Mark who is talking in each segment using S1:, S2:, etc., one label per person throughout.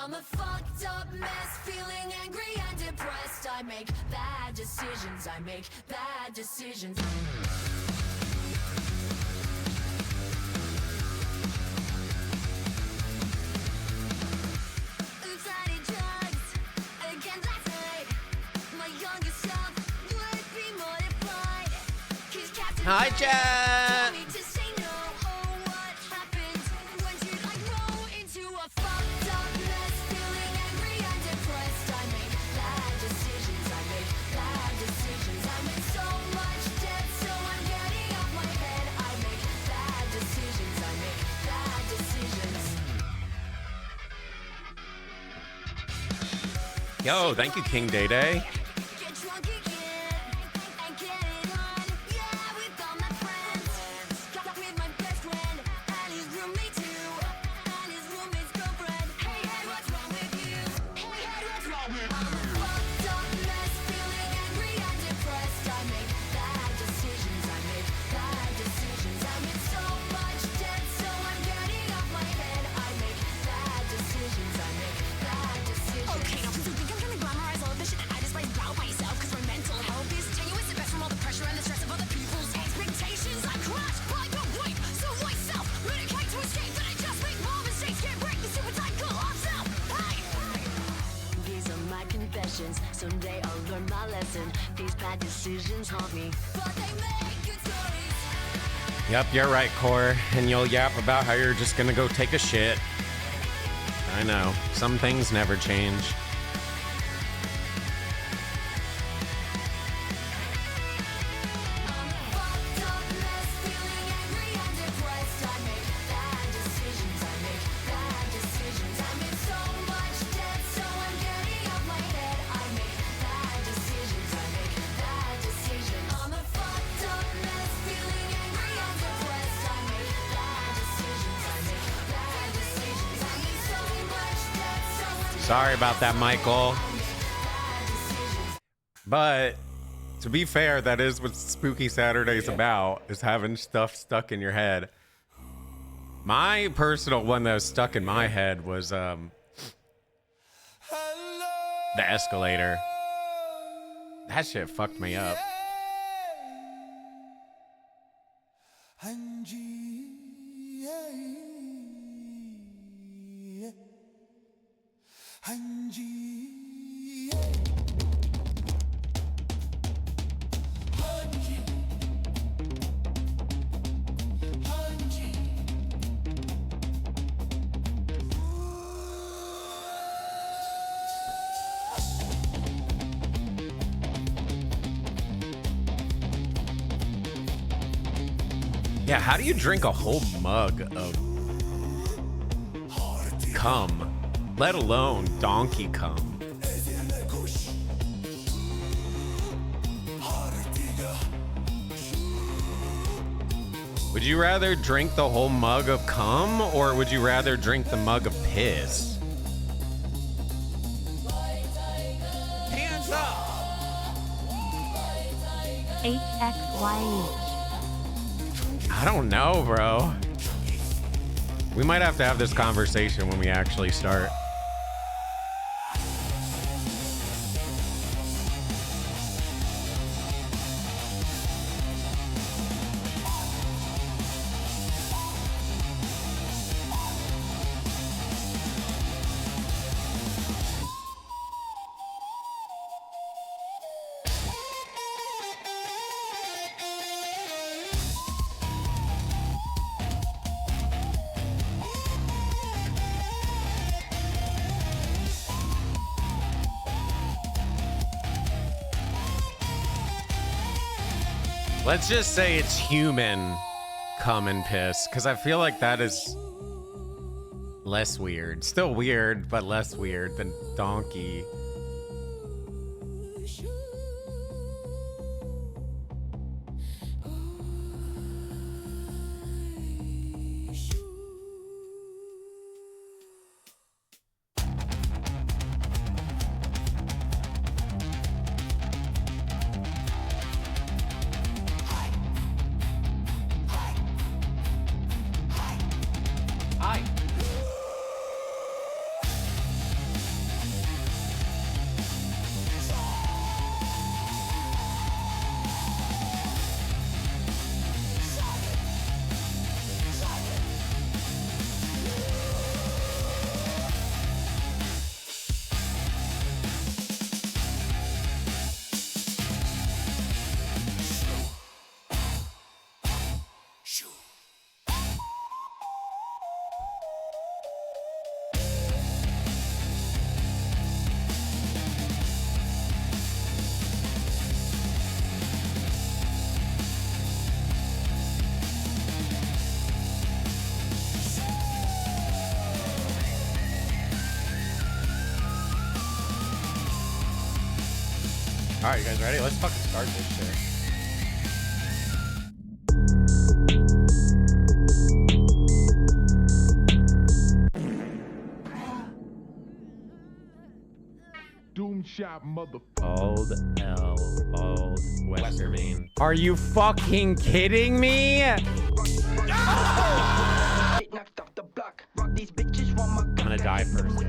S1: I'm a fucked up mess, feeling angry and depressed. I make bad decisions, I make bad decisions.
S2: Hi, Chat. Yo, thank you, King Day Day.
S1: Someday I'll learn my lesson. These bad decisions haunt me, but they make good stories.
S2: Yep, you're right, Core. And you'll yap about how you're just gonna go take a shit. I know. Some things never change. Sorry about that, Michael. But to be fair, that is what Spooky Saturday's about, is having stuff stuck in your head. My personal one that was stuck in my head was the escalator. That shit fucked me up. Yeah, how do you drink a whole mug of cum, let alone donkey cum? Would you rather drink the whole mug of cum, or would you rather drink the mug of piss?
S3: Hands up!
S4: HXYH.
S2: I don't know, bro. We might have to have this conversation when we actually start. Let's just say it's human cum and piss, because I feel like that is less weird. Still weird, but less weird than donkey. All right, you guys ready? Let's fucking start this shit.
S5: Doom shot motherfucker.
S2: Bald L. Bald Westerveen. Are you fucking kidding me? I'm gonna die first.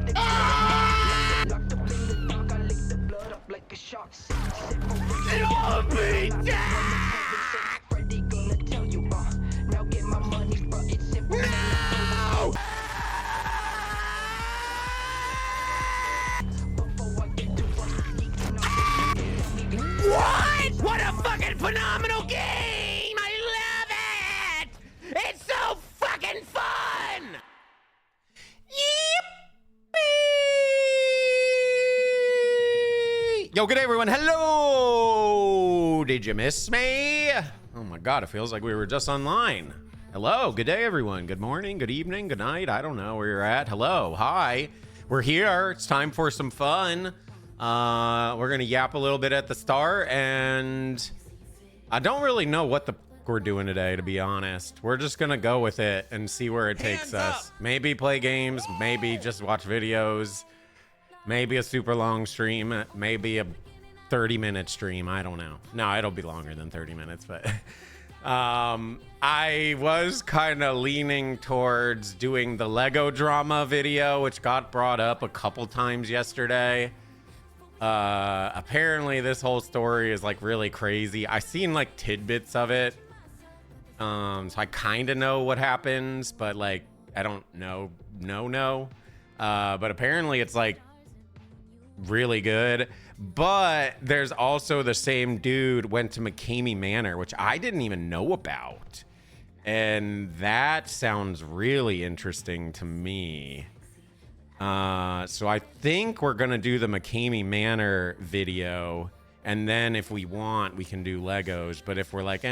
S2: It'll be no! What? What a fucking phenomenal game! I love it! It's so fucking fun! Yippee! Yo, good day, everyone. Hello! Did you miss me? Oh my god, it feels like we were just online. Hello, good day, everyone. Good morning, good evening, good night. I don't know where you're at. Hello, hi. We're here. It's time for some fun. We're gonna yap a little bit at the start, and I don't really know what we're doing today, to be honest. We're just gonna go with it and see where it takes us. Maybe play games, maybe just watch videos, maybe a super long stream, maybe a 30-minute stream. I don't know. No, it'll be longer than 30 minutes, but I was kind of leaning towards doing the Lego drama video, which got brought up a couple times yesterday. Apparently this whole story is like really crazy. I seen like tidbits of it. So I kind of know what happens, but like, I don't know. But apparently it's like really good. But there's also the same dude went to McCamey Manor, which I didn't even know about. And that sounds really interesting to me. So I think we're gonna do the McCamey Manor video, and then if we want, we can do Legos. But if we're like,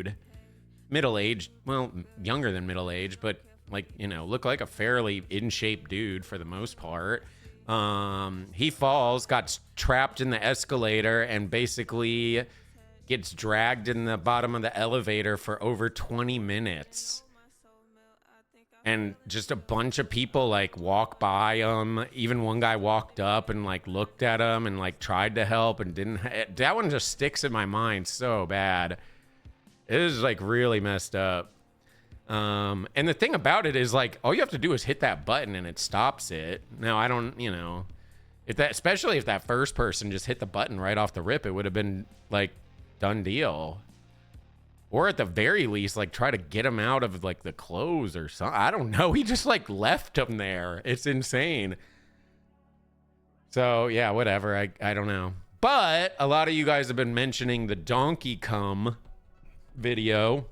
S2: dude, middle-aged, well, younger than middle-aged, but like, you know, looked like a fairly in shape dude for the most part. He falls, got trapped in the escalator, and basically gets dragged in the bottom of the elevator for over 20 minutes. And just a bunch of people like walk by him. Even one guy walked up and like looked at him and like tried to help and didn't. That one just sticks in my mind so bad. It is like really messed up. And the thing about it is like all you have to do is hit that button and it stops it. Now I don't, you know, if that, especially if that first person just hit the button right off the rip, it would have been like done deal. Or at the very least, like try to get him out of like the clothes or something. I don't know. He just like left him there. It's insane. So yeah, whatever. I don't know. But a lot of you guys have been mentioning the donkey cum video.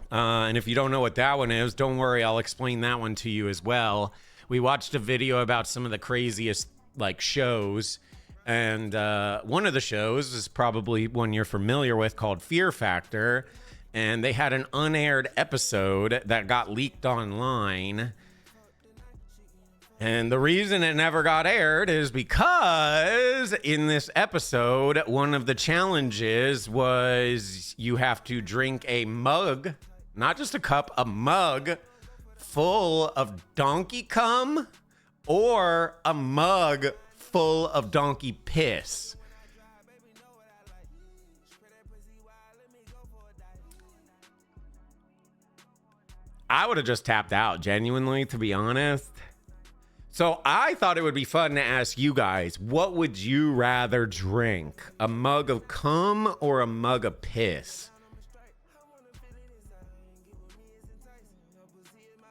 S2: And if you don't know what that one is, don't worry. I'll explain that one to you as well. We watched a video about some of the craziest like shows. And one of the shows is probably one you're familiar with called Fear Factor. And they had an unaired episode that got leaked online. And the reason it never got aired is because in this episode, one of the challenges was you have to drink a mug, not just a cup, a mug full of donkey cum or a mug full of donkey piss. I would have just tapped out, genuinely, to be honest. So I thought it would be fun to ask you guys, what would you rather drink? A mug of cum or a mug of piss?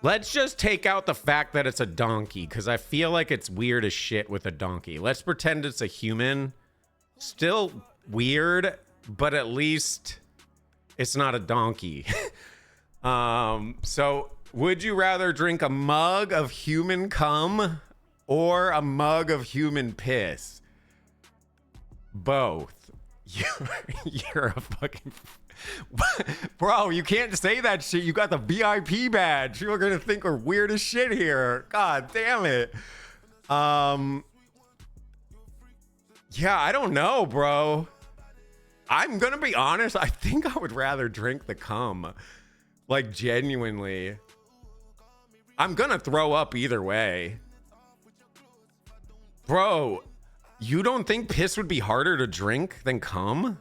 S2: Let's just take out the fact that it's a donkey, because I feel like it's weird as shit with a donkey. Let's pretend it's a human. Still weird, but at least it's not a donkey. So would you rather drink a mug of human cum or a mug of human piss? Both. You're a fucking... Bro, you can't say that shit. You got the VIP badge. People are gonna think we're weird as shit here. God damn it. Yeah, I don't know, bro. I'm gonna be honest. I think I would rather drink the cum. Like, genuinely. I'm gonna throw up either way. Bro, you don't think piss would be harder to drink than cum?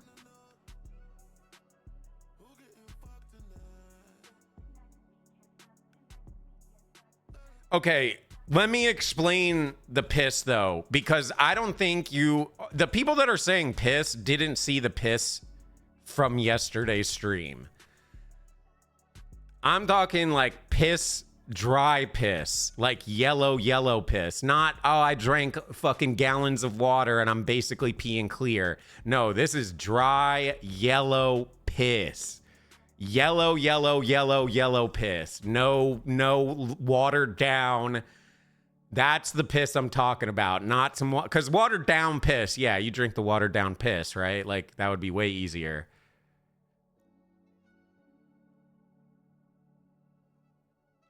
S2: Okay, let me explain the piss though, because I don't think the people that are saying piss didn't see the piss from yesterday's stream. I'm talking like piss, dry piss, like yellow piss. Not, oh, I drank fucking gallons of water and I'm basically peeing clear. No, this is dry, yellow piss. Yellow piss. No watered down. That's the piss I'm talking about. Not some, because watered down piss, yeah, you drink the watered down piss, right? Like, that would be way easier.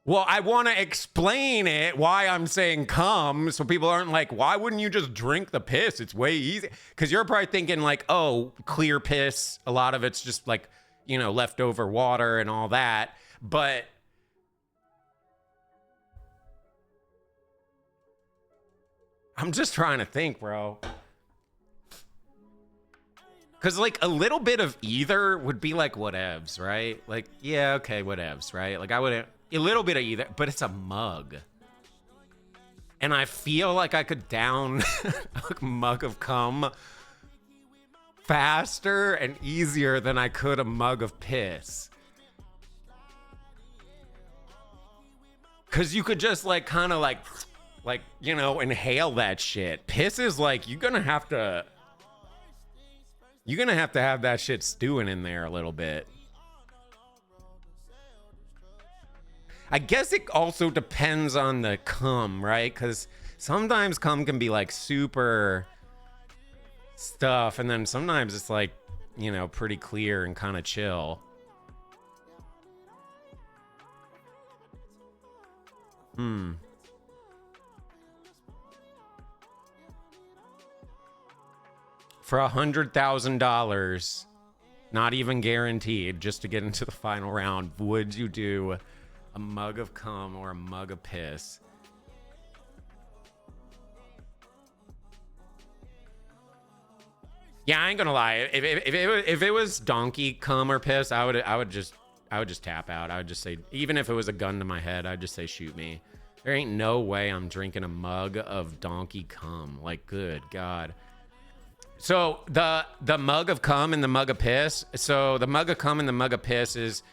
S2: Well, I want to explain it, why I'm saying cum, so people aren't like, why wouldn't you just drink the piss? It's way easy. Because you're probably thinking like, oh, clear piss. A lot of it's just like, you know, leftover water and all that. But I'm just trying to think, bro. Because like a little bit of either would be like whatevs, right? Like, yeah, okay, whatevs, right? Like I wouldn't. A little bit of either, but it's a mug. And I feel like I could down a mug of cum faster and easier than I could a mug of piss. Because you could just like kind of like, you know, inhale that shit. Piss is like, you're gonna have to have that shit stewing in there a little bit. I guess it also depends on the cum, right? Because sometimes cum can be like super stuff, and then sometimes it's like, you know, pretty clear and kind of chill. For $100,000, not even guaranteed, just to get into the final round, would you do a mug of cum or a mug of piss? Yeah, I ain't gonna lie. If it was donkey cum or piss, I would just tap out. I would just say, even if it was a gun to my head, I'd just say, shoot me. There ain't no way I'm drinking a mug of donkey cum. Like, good God. So the mug of cum and the mug of piss. So the mug of cum and the mug of piss is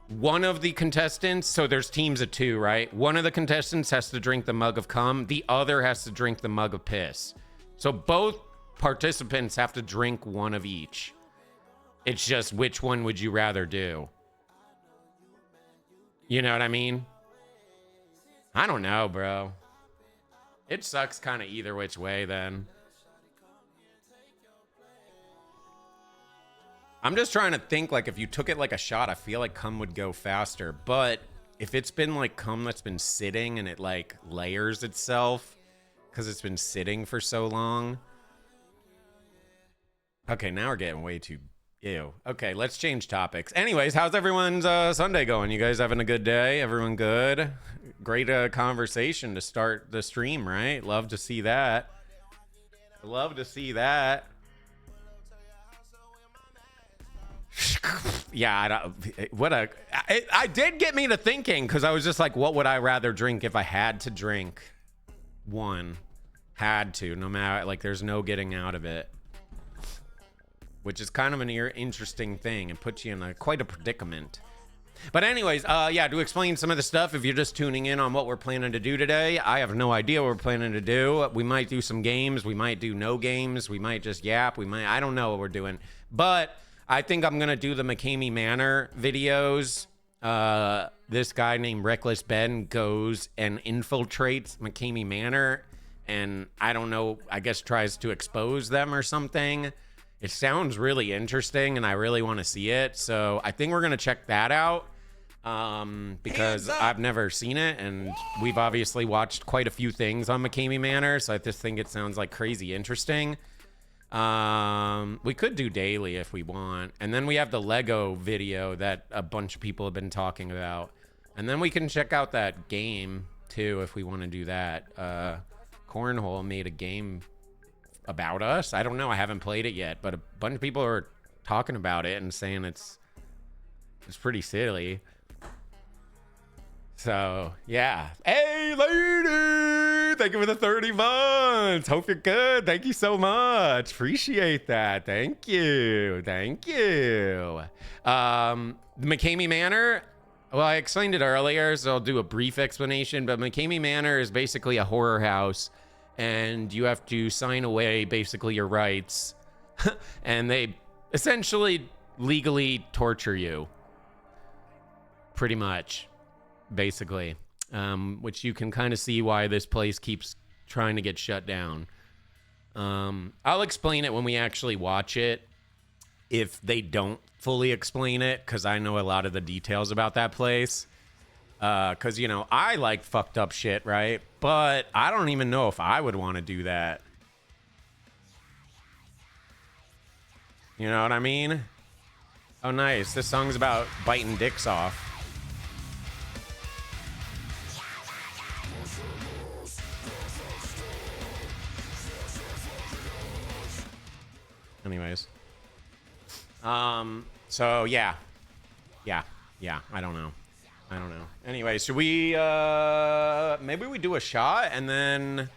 S2: one of the contestants. So there's teams of two, right? One of the contestants has to drink the mug of cum. The other has to drink the mug of piss. So both participants have to drink one of each. It's just, which one would you rather do? You know what I mean? I don't know, bro. It sucks kind of either which way then. I'm just trying to think, like, if you took it like a shot, I feel like cum would go faster. But if it's been like cum that's been sitting and it like layers itself because it's been sitting for so long. Okay, now we're getting way too ew. Okay, let's change topics. Anyways, how's everyone's Sunday going? You guys having a good day? Everyone good? Great conversation to start the stream, right? Love to see that. Love to see that. Yeah, I did get me to thinking, because I was just like, what would I rather drink if I had to drink one? Had to, no matter, like, there's no getting out of it. Which is kind of an interesting thing and puts you in quite a predicament. But anyways, yeah, to explain some of the stuff, if you're just tuning in on what we're planning to do today, I have no idea what we're planning to do. We might do some games. We might do no games. We might just yap. I don't know what we're doing. But I think I'm going to do the McCamey Manor videos. This guy named Reckless Ben goes and infiltrates McCamey Manor. And I don't know, I guess tries to expose them or something. It sounds really interesting and I really want to see it. So I think we're going to check that out. Because I've never seen it. And we've obviously watched quite a few things on McCamey Manor. So I just think it sounds like crazy interesting. We could do daily if we want, and then we have the Lego video that a bunch of people have been talking about, and then we can check out that game too if we want to do that. Cornhole made a game about us. I don't know, I haven't played it yet, but a bunch of people are talking about it and saying it's pretty silly. So yeah, hey lady, thank you for the 30 months. Hope you're good. Thank you so much. Appreciate that. Thank you. The McCamey Manor, well, I explained it earlier, so I'll do a brief explanation. But McCamey Manor is basically a horror house, and you have to sign away basically your rights, and they essentially legally torture you, pretty much. Basically, which you can kind of see why this place keeps trying to get shut down. I'll explain it when we actually watch it, if they don't fully explain it, because I know a lot of the details about that place. Because, you know, I like fucked up shit, right? But I don't even know if I would want to do that. You know what I mean? Oh, nice. This song's about biting dicks off. Anyways, so yeah, I don't know. Anyway, should we, maybe we do a shot and then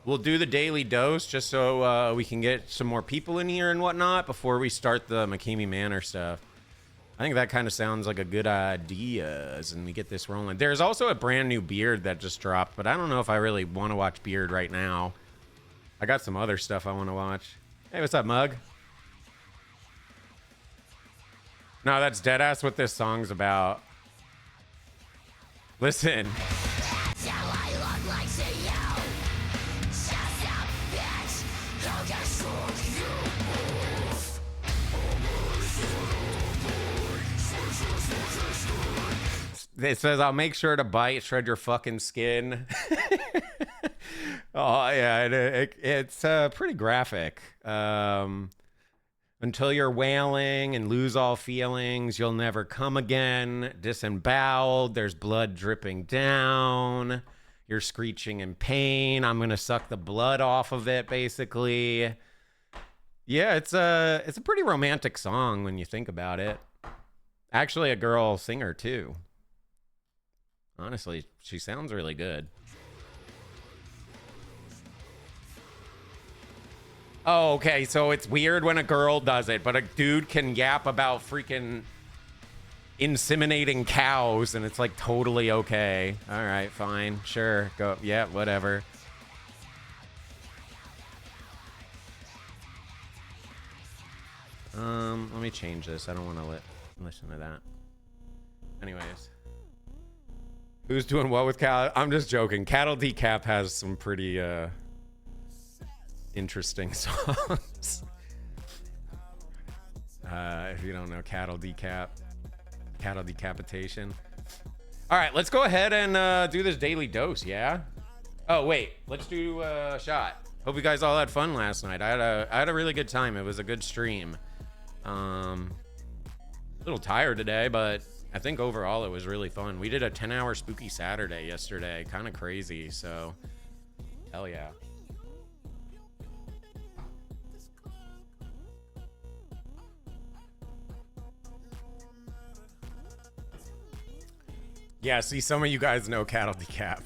S2: we'll do the daily dose just so, we can get some more people in here and whatnot before we start the McCamey Manor stuff. I think that kind of sounds like a good idea, and we get this rolling. There's also a brand new Beard that just dropped, but I don't know if I really want to watch Beard right now. I got some other stuff I want to watch. Hey, what's up, Mug? No, that's deadass what this song's about. Listen. It says, I'll make sure to bite, shred your fucking skin. Oh, yeah, it's pretty graphic. Until you're wailing and lose all feelings, you'll never come again. Disemboweled, there's blood dripping down. You're screeching in pain. I'm going to suck the blood off of it, basically. Yeah, it's a pretty romantic song when you think about it. Actually, a girl singer, too. Honestly, she sounds really good. Oh, okay, so it's weird when a girl does it, but a dude can yap about freaking inseminating cows, and it's like totally okay. All right, fine, sure, go, yeah, whatever. Let me change this. I don't want to listen to that. Anyways. Who's doing what with Cal? I'm just joking. Cattle Decap has some pretty interesting songs. If you don't know Cattle Decap, Cattle Decapitation. All right, let's go ahead and do this daily dose, yeah? Oh, wait, let's do a shot. Hope you guys all had fun last night. I had a really good time. It was a good stream. A little tired today, but I think overall it was really fun. We did a 10-hour spooky Saturday yesterday. Kind of crazy, so hell yeah. Yeah, see, some of you guys know Cattle Decap.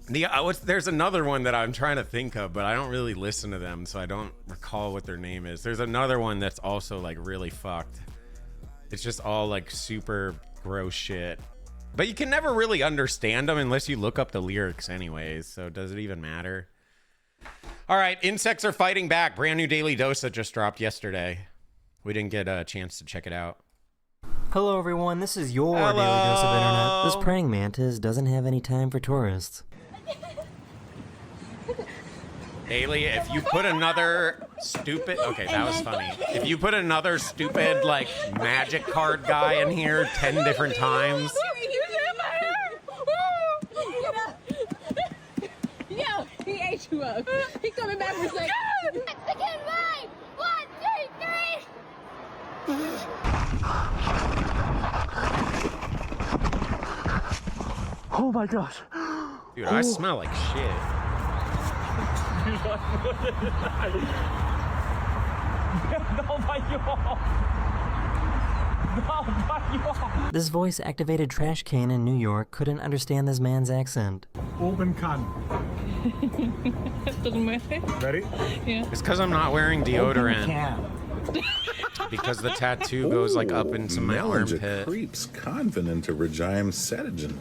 S2: There's another one that I'm trying to think of, but I don't really listen to them, so I don't recall what their name is. There's another one that's also like really fucked. It's just all like super gross shit. But you can never really understand them unless you look up the lyrics anyways, so does it even matter? All right, Insects Are Fighting Back. Brand new daily dose that just dropped yesterday. We didn't get a chance to check it out.
S6: Hello everyone, this is your daily dose of internet. This praying mantis doesn't have any time for tourists.
S2: Haley, if you put another stupid... Okay, that was funny. If you put another stupid, like, magic card guy in here 10 different times...
S7: Yo, he ate you up. He coming back for a second. Mexican ride! 1, 2, 3!
S8: Oh my gosh.
S2: Dude, I smell like shit.
S6: This voice-activated trash can in New York couldn't understand this man's accent.
S8: Open can.
S7: Doesn't matter.
S8: Ready?
S7: Yeah.
S2: It's because I'm not wearing deodorant. Because the tattoo goes like up into my armpit.
S9: Creeps convent into regime setogen.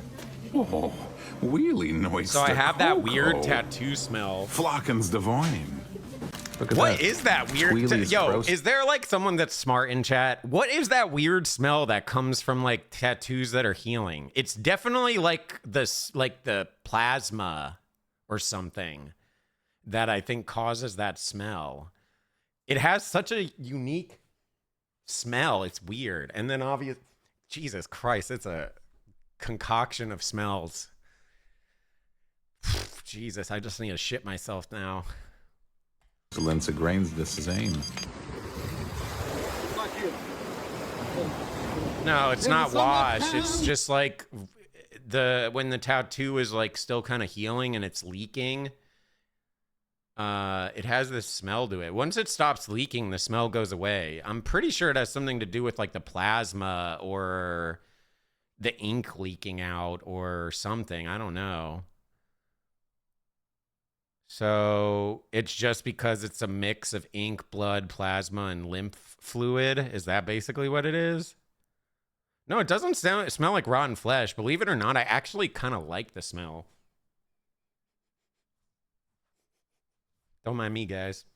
S9: Oh, wheelie noise.
S2: So I have that weird tattoo smell.
S9: Flockens divine.
S2: What is that weird? Yo, is there like someone that's smart in chat? What is that weird smell that comes from like tattoos that are healing? It's definitely like this, like the plasma or something that I think causes that smell. It has such a unique smell. It's weird. And then obvious, Jesus Christ, it's a concoction of smells. Jesus, I just need to shit myself now.
S9: Lindsay grains this is aim.
S2: No, it's not wash. It's just like when the tattoo is like still kind of healing and it's leaking. It has this smell to it. Once it stops leaking, the smell goes away. I'm pretty sure it has something to do with like the plasma or the ink leaking out or something. I don't know. So it's just because it's a mix of ink, blood, plasma, and lymph fluid. Is that basically what it is? No, it doesn't smell like rotten flesh. Believe it or not, I actually kind of like the smell. Don't mind me, guys.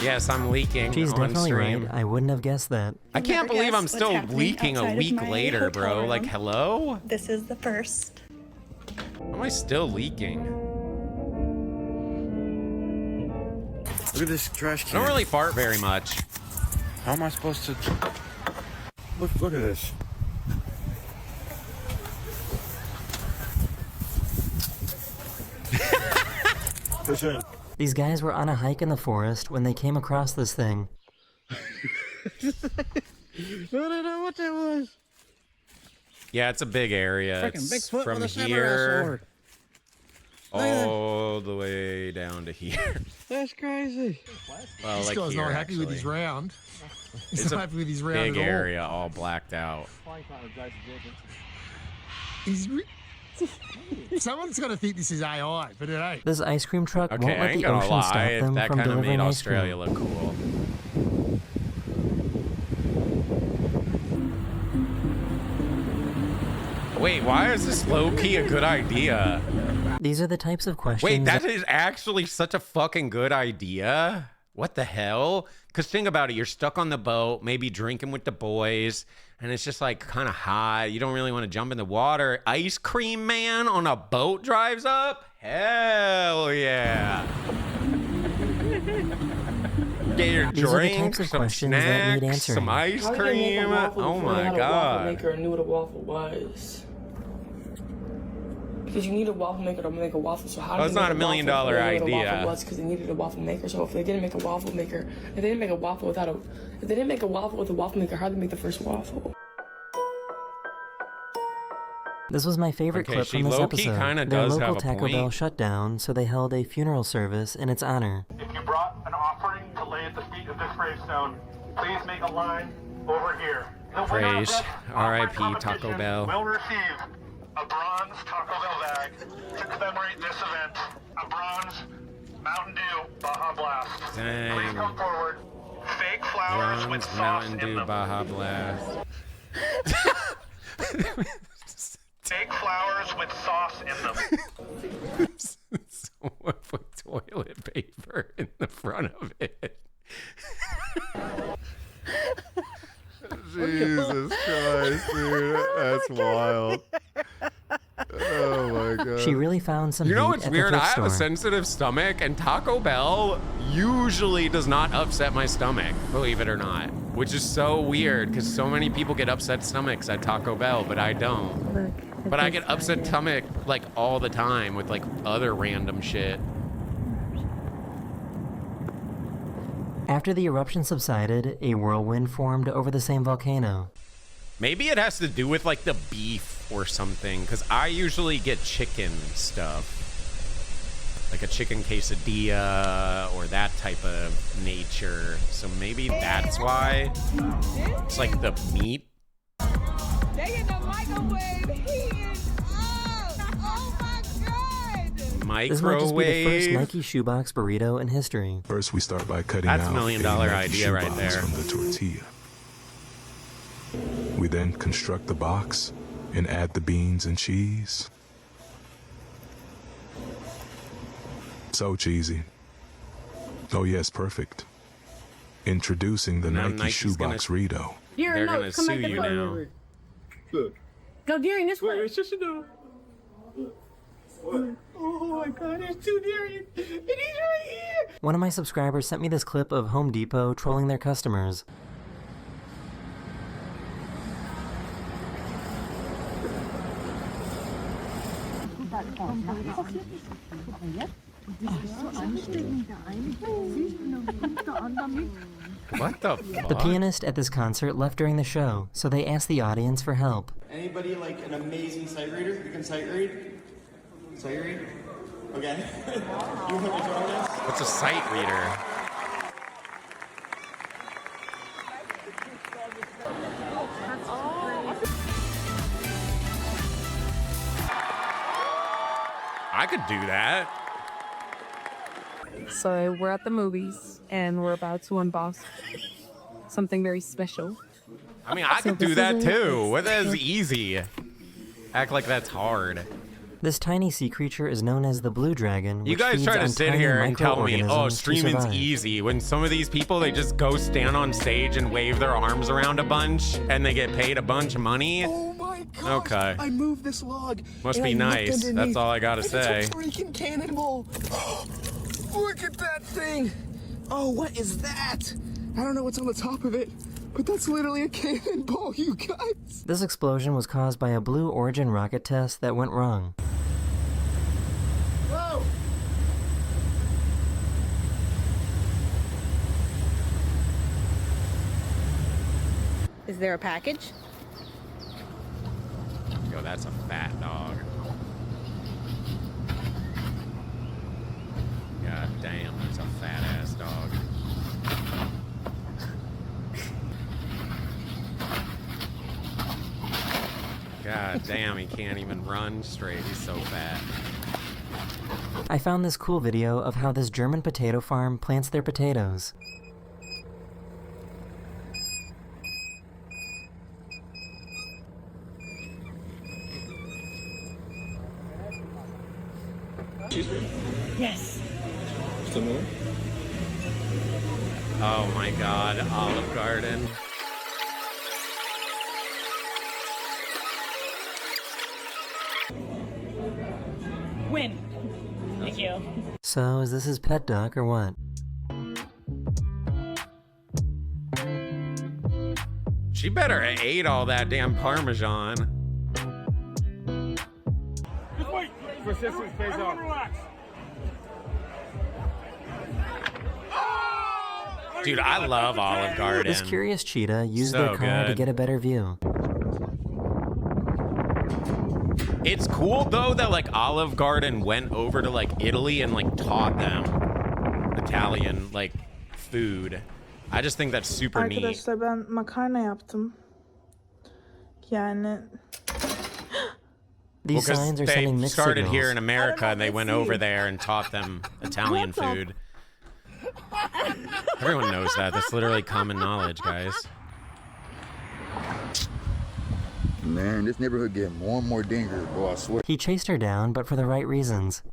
S2: Yes, I'm leaking.
S6: She's
S2: on
S6: definitely
S2: stream.
S6: right. I wouldn't have guessed that.
S2: I can't believe I'm still leaking a week later, bro. Like, hello?
S10: This is the first.
S2: How am I still leaking?
S3: Look at this trash
S2: I
S3: can.
S2: don't really fart very much.
S3: How am I supposed to... Look at this. Push in.
S6: These guys were on a hike in the forest when they came across this thing.
S3: I don't know what that was.
S2: Yeah, it's a big area.
S3: Freaking
S2: It's
S3: Bigfoot
S2: from
S3: with a samurai
S2: here
S3: sword.
S2: all the way down to here.
S3: That's crazy.
S2: Well,
S8: This
S2: like
S8: guy's
S2: here,
S8: not happy with his
S2: actually.
S8: round. He's
S2: It's
S8: not
S2: a
S8: happy with his round
S2: big
S8: at all.
S2: area, all blacked out.
S8: He's Someone's got to think this is AI, but it ain't.
S6: This ice cream truck
S2: Okay,
S6: won't
S2: I
S6: let
S2: ain't
S6: the
S2: gonna
S6: ocean stop
S2: lie,
S6: them
S2: that
S6: from
S2: kind of
S6: delivering
S2: made
S6: ice
S2: Australia
S6: cream.
S2: look cool. Wait, why is this low-key a good idea?
S6: These are the types of questions.
S2: Wait, that is actually such a fucking good idea. What the hell? Because think about it. You're stuck on the boat, maybe drinking with the boys, and it's just like kind of hot. You don't really want to jump in the water. Ice cream man on a boat drives up? Hell yeah. Get your
S6: These are the
S2: drink,
S6: types of
S2: some
S6: questions that need
S2: snacks,
S6: answering.
S2: some ice
S10: How did they make a
S2: cream.
S10: waffle
S2: Oh
S10: before they
S2: my
S10: had a waffle
S2: god.
S10: maker and knew what a waffle was? Because you need a waffle maker to make a waffle. So how
S2: Well,
S10: did
S2: it's
S10: they
S2: not
S10: make
S2: a $1 million
S10: waffle before they knew what a
S2: idea.
S10: waffle was? Because they needed a waffle maker. So if they didn't make a waffle maker, if they didn't make a waffle without a, if they didn't make a waffle with a waffle maker, how did they make the first waffle?
S6: This was my favorite
S2: Okay,
S6: clip
S2: she
S6: from this
S2: low-key
S6: episode.
S2: kinda
S6: Their
S2: does
S6: local
S2: have a
S6: Taco
S2: point.
S6: Bell shut down, so they held a funeral service in its honor.
S8: If you brought an offering to lay at the feet of this gravestone, please make a line over here. The winner of
S2: Praise.
S8: this
S2: R.I.P.
S8: offering
S2: Taco
S8: competition
S2: Bell.
S8: will receive a bronze Taco Bell bag to commemorate this event. A bronze Mountain Dew Baja Blast.
S2: Dang.
S8: Please come forward. Fake flowers with
S2: Bronze
S8: sauce
S2: Mountain
S8: in
S2: Dew
S8: them.
S2: Baja Blast.
S8: Fake flowers with sauce in them.
S2: Someone put toilet paper in the front of it. Jesus Christ, dude. That's wild. Oh my god.
S6: She really found some
S2: You know
S6: heat
S2: what's
S6: at
S2: weird?
S6: the
S2: I
S6: thrift
S2: have a
S6: store.
S2: sensitive stomach, and Taco Bell usually does not upset my stomach, believe it or not. Which is so weird, because so many people get upset stomachs at Taco Bell, but I don't. But I get upset stomach, like, all the time with, like, other random shit.
S6: After the eruption subsided, a whirlwind formed over the same volcano.
S2: Maybe it has to do with, like, the beef or something, because I usually get chicken stuff. Like a chicken quesadilla or that type of nature. So maybe that's why. It's like the meat.
S7: They in the microwave heating. Oh my god.
S6: This might just be the first
S2: Microwave.
S6: Nike shoebox burrito in history.
S9: First, we start by cutting
S2: That's
S9: out
S2: $1 million
S9: a Nike
S2: idea right
S9: shoebox
S2: there.
S9: from the tortilla. We then construct the box and add the beans and cheese. So cheesy. Oh yes, perfect. Introducing the
S2: Now
S9: Nike
S2: Nike's
S9: shoebox Rito.
S2: They're gonna sue you now.
S7: Go Darian this way.
S8: It's just a door. Oh my god, it's too Darian. And he's right here.
S6: One of my subscribers sent me this clip of Home Depot trolling their customers.
S2: What the fuck?
S6: The pianist at this concert left during the show, so they asked the audience for help.
S11: Anybody like an amazing sight reader? You can sight read? Sight read? Okay. You want to join us?
S2: What's a sight reader? I could do that.
S12: So we're at the movies and we're about to unbox something very special.
S2: I mean, I could do that too. What is easy? Act like that's hard.
S6: This tiny sea creature is known as the blue dragon.
S2: You
S6: which
S2: guys
S6: feeds
S2: try to
S6: on
S2: sit
S6: tiny
S2: here and tell me, oh,
S6: microorganisms to
S2: streaming's
S6: survive.
S2: easy, when some of these people, they just go stand on stage and wave their arms around a bunch, and they get paid a bunch of money.
S11: Oh my god!
S2: Okay.
S11: I moved this log.
S2: Must
S11: and
S2: be
S11: I looked
S2: nice. That's
S11: underneath,
S2: all I gotta
S11: and
S2: say.
S11: It's a freaking cannonball. Look at that thing.
S13: Oh, what is that? I don't know what's on the top of it, but that's literally a cannonball, you guys.
S6: This explosion was caused by a Blue Origin rocket test that went wrong.
S13: Whoa!
S7: Is there a package?
S2: Yo, that's a fat dog. God damn, that's a fat ass dog. God damn, he can't even run straight. He's so fat.
S6: I found this cool video of how this German potato farm plants their potatoes.
S7: Yes.
S11: Still moving?
S2: Oh my god, Olive Garden.
S7: Win. Thank you.
S6: So, is this his pet duck or what?
S2: She better have ate all that damn Parmesan.
S5: Just wait. Resistance pays off. Relax.
S2: Dude, I love Olive Garden.
S6: This curious cheetah used
S2: So
S6: their car to
S2: good.
S6: get a better view.
S2: It's cool though that like Olive Garden went over to like Italy and like taught them Italian like food. I just think that's super neat.
S14: Arkadaşlar ben makarna yaptım. Yani
S6: These
S2: Well, 'cause
S6: signs are
S2: they
S6: sending mixed
S2: started
S6: signals.
S2: here in America and they went over there and taught them Italian food. Everyone knows that. That's literally common knowledge, guys.
S15: Man, this neighborhood getting more and more dangerous, boy, I swear.
S6: He chased her down, but for the right reasons.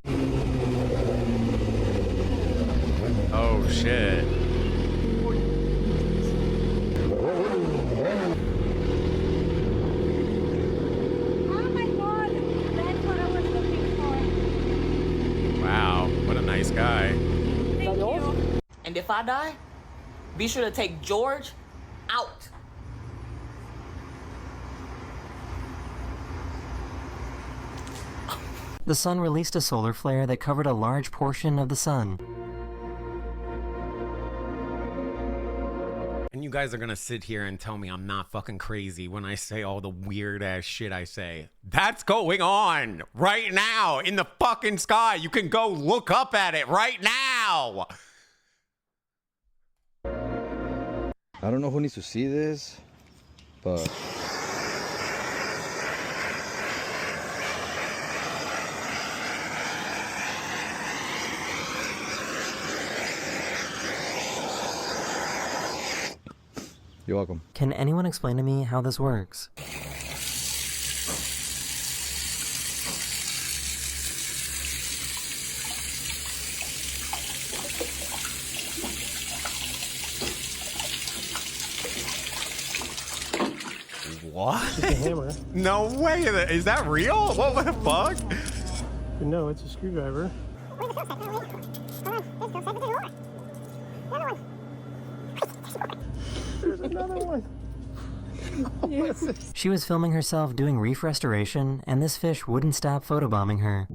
S2: Oh shit.
S7: Oh my god, that's what I was looking for.
S2: Wow, what a nice guy.
S7: Thank you.
S10: And if I die, be sure to take George out.
S6: The sun released a solar flare that covered a large portion of the sun.
S2: And you guys are gonna sit here and tell me I'm not fucking crazy when I say all the weird ass shit I say. That's going on right now in the fucking sky. You can go look up at it right now.
S15: I don't know who needs to see this, but you're welcome.
S6: Can anyone explain to me how this works?
S2: What?
S3: It's a hammer.
S2: No way. Is that real? What the fuck?
S3: No, it's a screwdriver. There's another one. Yes.
S6: She was filming herself doing reef restoration, and this fish wouldn't stop photobombing her.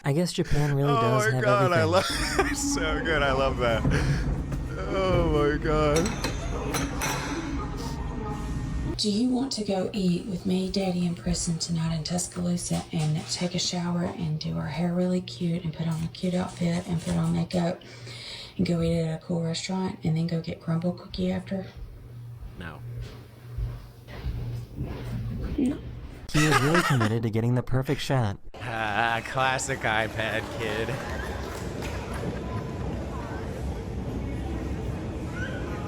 S6: I guess Japan really does have everything.
S2: I love so good. I love that. Oh my god.
S16: Do you want to go eat with me, Daddy, and Preston tonight in Tuscaloosa and take a shower and do our hair really cute and put on a cute outfit and put on makeup and go eat at a cool restaurant and then go get crumble cookie after?
S2: No.
S6: He was really committed to getting the perfect shot.
S2: Ah, classic iPad kid.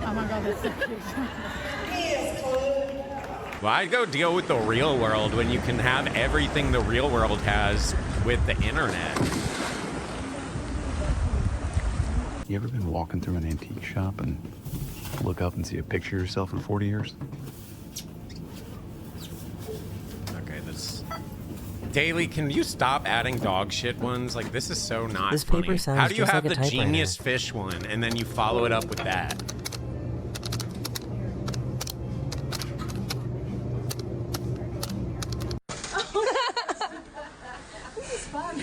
S7: Oh my god, that's so cute.
S2: Why go deal with the real world when you can have everything the real world has with the internet?
S17: You ever been walking through an antique shop and look up and see a picture of yourself in 40 years?
S2: Okay, this... Daily, can you stop adding dog shit ones? Like, this is so not
S6: This
S2: funny.
S6: paper sounds
S2: How do you
S6: just
S2: have
S6: like a
S2: the
S6: typewriter.
S2: genius fish one, and then you follow it up with that?
S7: This is fun.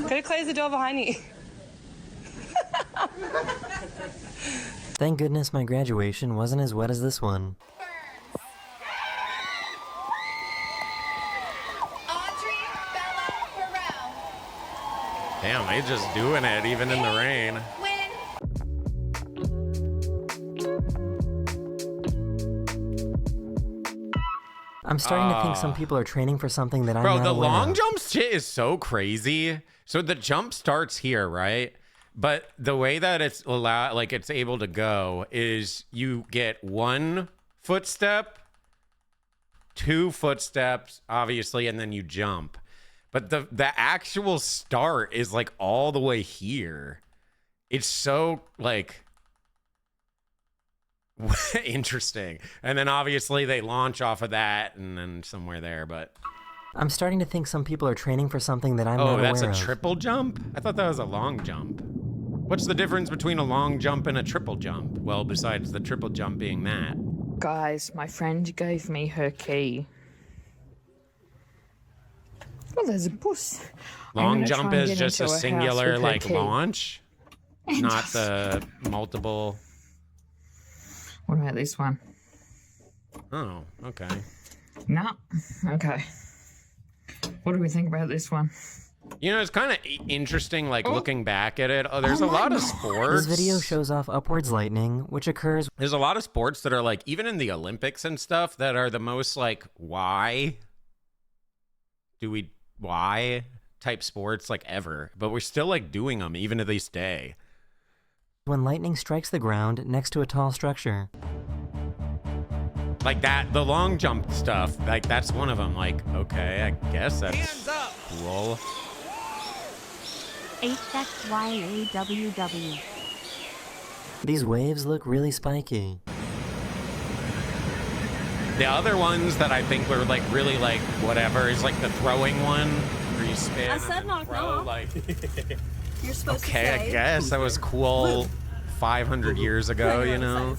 S12: Kan ik gleich de door behind you?
S6: Thank goodness my graduation wasn't as wet as this one.
S2: Damn, they just doing it even in the rain.
S6: I'm starting to think some people are training for something that I'm
S2: Bro,
S6: not
S2: the
S6: aware
S2: long
S6: of.
S2: jump shit is so crazy. So the jump starts here, right? But the way that it's it's able to go is you get 1 footstep, 2 footsteps, obviously, and then you jump. But the actual start is like all the way here. It's so like interesting. And then obviously they launch off of that and then somewhere there, but
S6: I'm starting to think some people are training for something that I'm not aware of.
S2: Oh, that's a triple jump? I thought that was a long jump. What's the difference between a long jump and a triple jump? Well, besides the triple jump being that.
S18: Guys, my friend gave me her key. Oh, there's a bus.
S2: Long jump is just a singular like launch, not the multiple.
S18: What about this one?
S2: Oh, okay.
S18: No. Okay. What do we think about this one?
S2: You know, it's kind of interesting, like looking back at it. Oh, there's a lot of sports.
S6: This video shows off upwards lightning, which occurs.
S2: There's a lot of sports that are like, even in the Olympics and stuff, that are the most like, why type sports like ever. But we're still like doing them even to this day.
S6: When lightning strikes the ground next to a tall structure.
S2: Like that, the long jump stuff, like that's one of them. Like, okay, I guess that's cool.
S4: HXYAWW.
S6: These waves look really spiky.
S2: The other ones that I think were like really like whatever is like the throwing one where you spin.
S7: I said knock off.
S2: Like,
S7: You're supposed to
S2: okay,
S7: say.
S2: I guess that was cool 500 years ago, you know?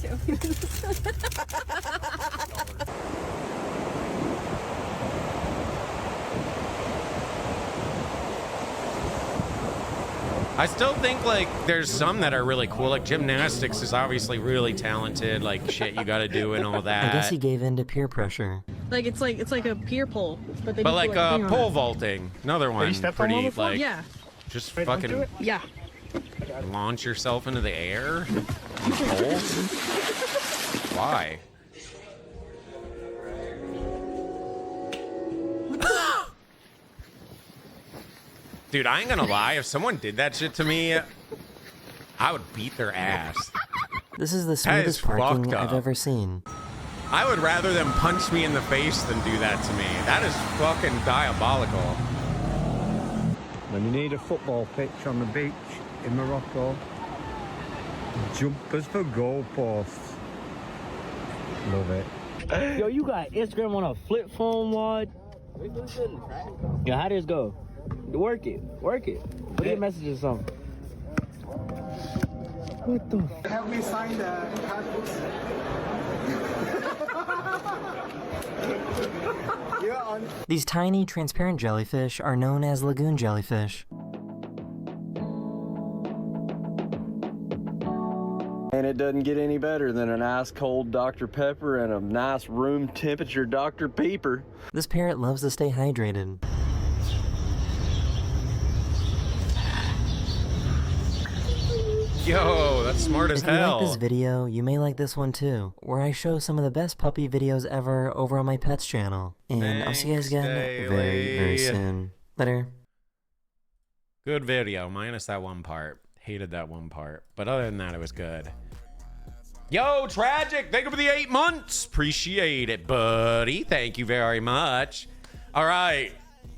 S2: I still think like there's some that are really cool. Like gymnastics is obviously really talented, like shit you gotta do and all that.
S6: I guess he gave in to peer pressure.
S7: Like it's like a peer pole, but they
S2: But
S7: do
S2: like
S7: put, thing on
S2: pole
S7: it.
S2: vaulting, another one
S7: stepped on one
S2: pretty
S7: before?
S2: like
S7: Yeah.
S2: just
S7: Wait, don't do
S2: fucking
S7: it? Yeah.
S2: launch yourself into the air. Pole? Why? Dude, I ain't gonna lie. If someone did that shit to me, I would beat their ass.
S6: This is the
S2: That is
S6: smoothest parking
S2: fucked
S6: I've
S2: up.
S6: ever seen.
S2: I would rather them punch me in the face than do that to me. That is fucking diabolical.
S19: When you need a football pitch on the beach in Morocco, jumpers for goalposts. Love it.
S3: Yo, you got Instagram on a flip phone, Wad? Yo, how does this go? Work it. Work it. Put your message or something. What the f?
S13: Help me sign the
S6: These tiny, transparent jellyfish are known as lagoon jellyfish.
S20: And it doesn't get any better than an ice cold Dr. Pepper and a nice room temperature Dr. Peeper.
S6: This parrot loves to stay hydrated.
S2: Yo, that's smart as
S6: If you like
S2: hell.
S6: this video, you may like this one too, where I show some of the best puppy videos ever over on my pets channel. And I'll see you guys again very, very soon. Later.
S2: Good video, minus that one part. Hated that one part. But other than that, it was good. Yo, Tragic, thank you for the 8 months. Appreciate it, buddy. Thank you very much. All right.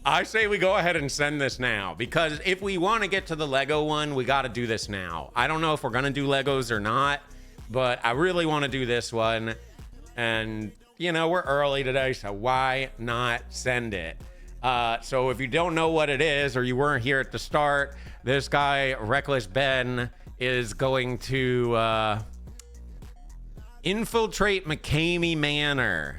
S2: I say we go ahead and send this now, because if we want to get to the Lego one, we got to do this now. I don't know if we're going to do Legos or not. but I really want to do this one. And, you know, we're early today, so why not send it? So if you don't know what it is, or you weren't here at the start, this guy, Reckless Ben, is going to infiltrate McCamey Manor.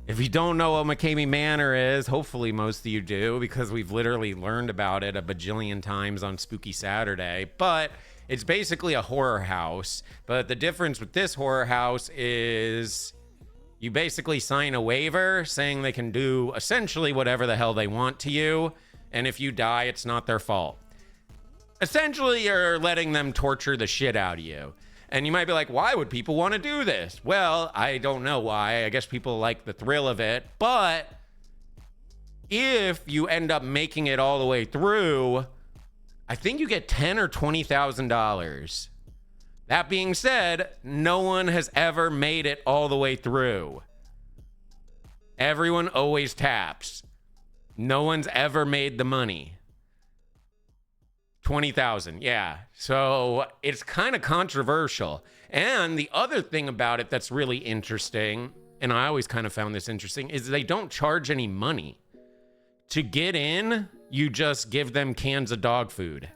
S2: If you don't know what McCamey Manor is, hopefully most of you do, because we've literally learned about it a bajillion times on Spooky Saturday. But it's basically a horror house. But the difference with this horror house is you basically sign a waiver saying they can do essentially whatever the hell they want to you. And if you die, it's not their fault. Essentially, you're letting them torture the shit out of you. And you might be like, why would people want to do this? Well, I don't know why. I guess people like the thrill of it. But if you end up making it all the way through, I think you get $10,000 or $20,000. That being said, no one has ever made it all the way through. Everyone always taps. No one's ever made the money. 20,000, yeah. So it's kind of controversial. And the other thing about it that's really interesting, and I always kind of found this interesting, is they don't charge any money. To get in, you just give them cans of dog food.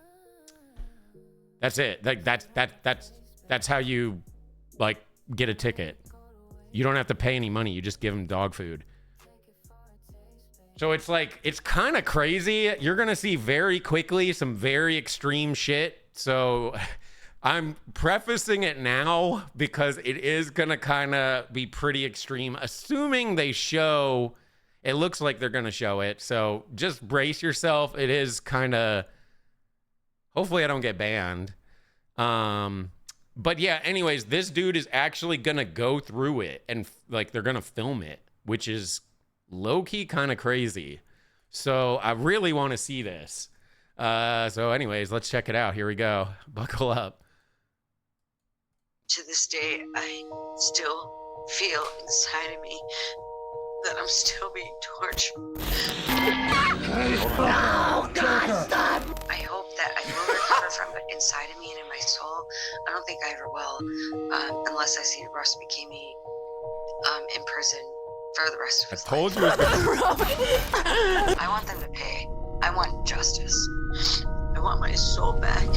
S2: That's it. Like that's how you like get a ticket. You don't have to pay any money. You just give them dog food. So it's like, it's kind of crazy. You're going to see very quickly some very extreme shit. So I'm prefacing it now because it is going to kind of be pretty extreme, assuming they show, it looks like they're going to show it. So just brace yourself. It is kind of, hopefully I don't get banned. But yeah, anyways, this dude is actually going to go through it and like, they're going to film it, which is low-key kind of crazy. So I really want to see this. So anyways, let's check it out. Here we go. Buckle up.
S21: To this day, I still feel inside of me that I'm still being tortured.
S1: No, God, stop!
S21: I hope that I will recover from it inside of me and in my soul. I don't think I ever will, unless I see Russ McCamey in prison for the rest of his life.
S2: I told you it was
S21: I want them to pay. I want justice. I want my soul back.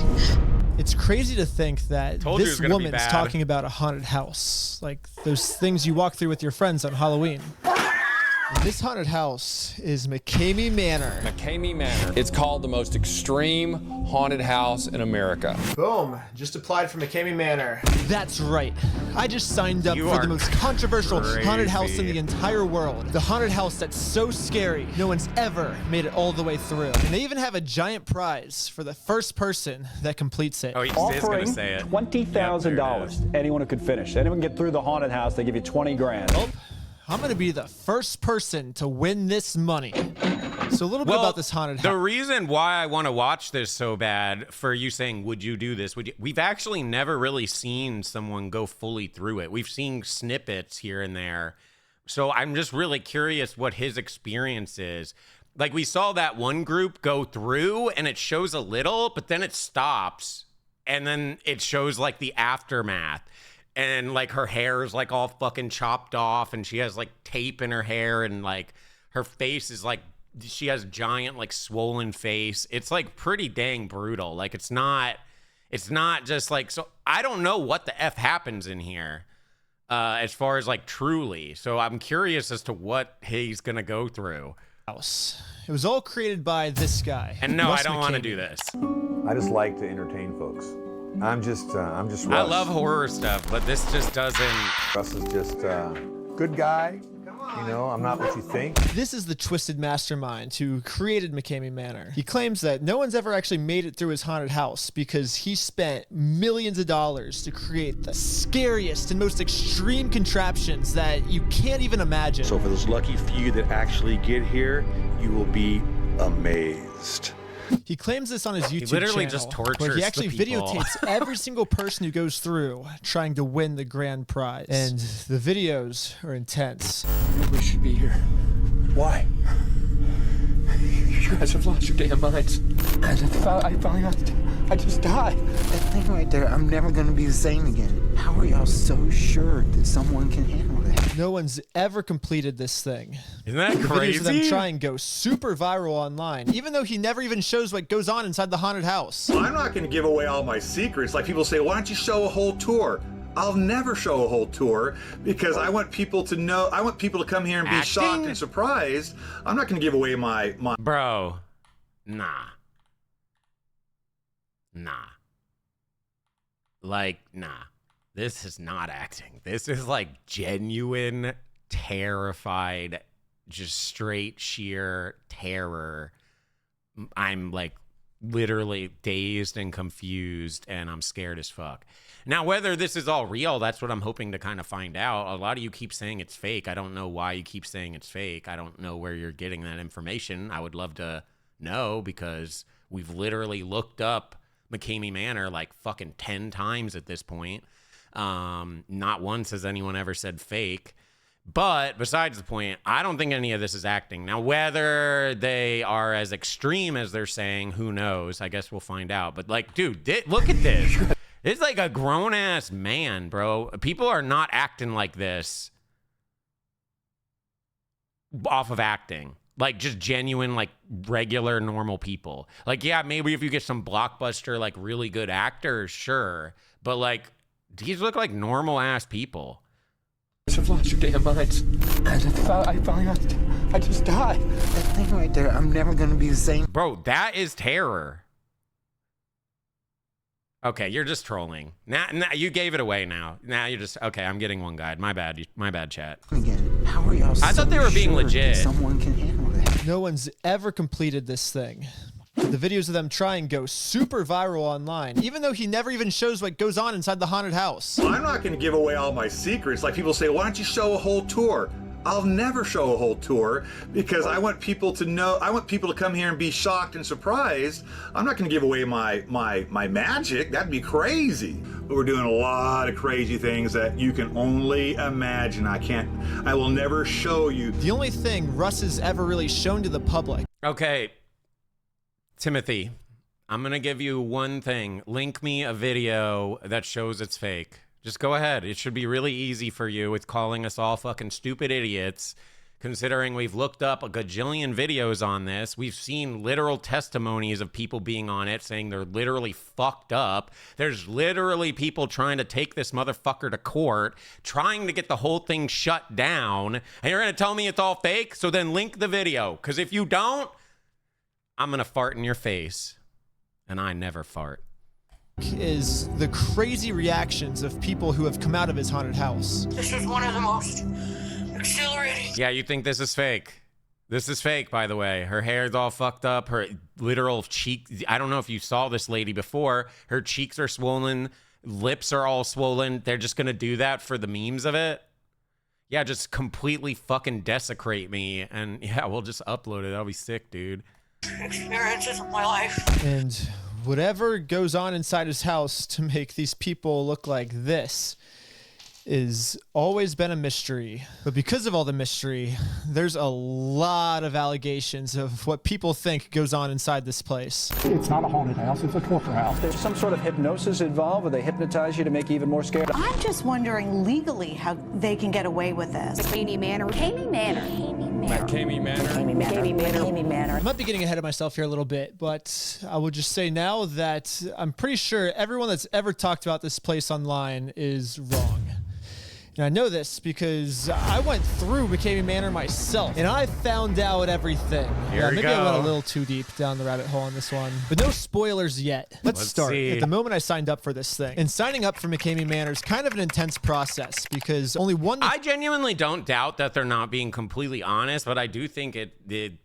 S22: It's crazy to think that this woman's
S2: bad.
S22: talking about a haunted house. Like those things you walk through with your friends on Halloween. This haunted house is McCamey Manor.
S23: McCamey Manor. It's called the most extreme haunted house in America.
S22: Boom. Just applied for McCamey Manor. That's right. I just signed up for the most controversial haunted house in the entire world. The haunted house that's so scary, no one's ever made it all the way through. And they even have a giant prize for the first person that completes it.
S2: Oh, he is going to say it.
S19: $20,000. Anyone who could finish. Anyone get through the haunted house, they give you 20 grand.
S22: Oh, I'm going to be the first person to win this money. So a little bit about this haunted house.
S2: The reason why I want to watch this so bad for you saying, would you do this? Would you? We've actually never really seen someone go fully through it. We've seen snippets here and there. So I'm just really curious what his experience is. Like we saw that one group go through and it shows a little, but then it stops. And then it shows like the aftermath. And like her hair is like all fucking chopped off and she has like tape in her hair and like her face is like, she has giant like swollen face. It's like pretty dang brutal. Like it's not just like, so I don't know what the F happens in here as far as like truly. So I'm curious as to what he's going to go through.
S22: It was all created by this guy.
S2: And no,
S22: Russ
S2: I don't
S22: McCamey.
S2: want to do this.
S17: I just like to entertain folks. I'm just Russ.
S2: I love horror stuff, but this just doesn't.
S17: Russ is just a good guy. You know, I'm not what you think.
S22: This is the twisted mastermind who created McCamey Manor. He claims that no one's ever actually made it through his haunted house because he spent millions of dollars to create the scariest and most extreme contraptions that you can't even imagine.
S17: So for those lucky few that actually get here, you will be amazed.
S22: He claims this on his YouTube
S2: literally
S22: channel,
S2: just tortures
S22: where he
S2: the
S22: actually
S2: people.
S22: videotapes every single person who goes through trying to win the grand prize. And the videos are intense.
S11: We should be here. Why? You guys have lost your damn minds. I finally got to, I just died.
S24: That thing right there, I'm never gonna be the same again.
S13: How are y'all so sure that someone can handle that?
S22: No one's ever completed this thing.
S2: Isn't that
S22: The
S2: crazy?
S22: videos of them trying go super viral online, even though he never even shows what goes on inside the haunted house.
S17: I'm not going to give away all my secrets. Like people say, why don't you show a whole tour? I'll never show a whole tour because I want people to know, I want people to come here and be shocked and surprised. I'm not going to give away my...
S2: Bro, nah. Like, nah. This is not acting. This is like genuine, terrified, just straight sheer terror. I'm like literally dazed and confused, and I'm scared as fuck. Now, whether this is all real, that's what I'm hoping to kind of find out. A lot of you keep saying it's fake. I don't know why you keep saying it's fake. I don't know where you're getting that information. I would love to know because we've literally looked up McCamey Manor like fucking 10 times at this point. Not once has anyone ever said fake. But besides the point, I don't think any of this is acting. Now, whether they are as extreme as they're saying, who knows? I guess we'll find out. But like, dude, look at this. It's like a grown-ass man, bro. People are not acting like this off of acting. Like, just genuine, like, regular, normal people. Like, yeah, maybe if you get some blockbuster, like, really good actors, sure. But, like, these look like normal-ass people.
S13: I've lost your damn minds. I just died. That thing right there, I'm never gonna be the same.
S2: Bro, that is terror. Okay, you're just trolling. Now you gave it away now. Now you're just, okay, I'm getting one guide. My bad, chat.
S13: Again, how are y'all
S2: I thought they were being legit.
S13: Someone can handle that.
S22: No one's ever completed this thing. The videos of them trying go super viral online, even though he never even shows what goes on inside the haunted house.
S17: I'm not going to give away all my secrets. Like people say, why don't you show a whole tour? I'll never show a whole tour because I want people to know, I want people to come here and be shocked and surprised. I'm not going to give away my magic. That'd be crazy. But we're doing a lot of crazy things that you can only imagine. I will never show you.
S22: The only thing Russ has ever really shown to the public.
S2: Okay, Timothy, I'm going to give you one thing. Link me a video that shows it's fake. Just go ahead. It should be really easy for you. It's calling us all fucking stupid idiots, considering we've looked up a gajillion videos on this. We've seen literal testimonies of people being on it saying they're literally fucked up. There's literally people trying to take this motherfucker to court, trying to get the whole thing shut down. And you're going to tell me it's all fake? So then link the video. Because if you don't, I'm going to fart in your face. And I never fart.
S22: Is the crazy reactions of people who have come out of his haunted house.
S10: This is one of the most exhilarating.
S2: Yeah, you think this is fake. This is fake, by the way. Her hair's all fucked up. Her literal cheek. I don't know if you saw this lady before. Her cheeks are swollen. Lips are all swollen. They're just going to do that for the memes of it. Yeah, just completely fucking desecrate me. And yeah, we'll just upload it. That'll be sick, dude.
S10: Experiences of my life.
S22: And whatever goes on inside his house to make these people look like this is always been a mystery. But because of all the mystery, there's a lot of allegations of what people think goes on inside this place.
S5: It's not a haunted house, it's a torture house. There's some sort of hypnosis involved where they hypnotize you to make you even more scared.
S8: I'm just wondering legally how they can get away with this.
S7: McCamey Manor.
S8: McCamey Manor.
S23: McCamey Manor.
S8: McCamey Manor.
S22: I might be getting ahead of myself here a little bit, but I will just say now that I'm pretty sure everyone that's ever talked about this place online is wrong. And I know this because I went through McCamey Manor myself, and I found out everything. Maybe I went a little too deep down the rabbit hole on this one, but no spoilers yet. Let's start.
S2: see.
S22: At the moment I signed up for this thing, and signing up for McCamey Manor is kind of an intense process because only one...
S2: I genuinely don't doubt that they're not being completely honest, but I do think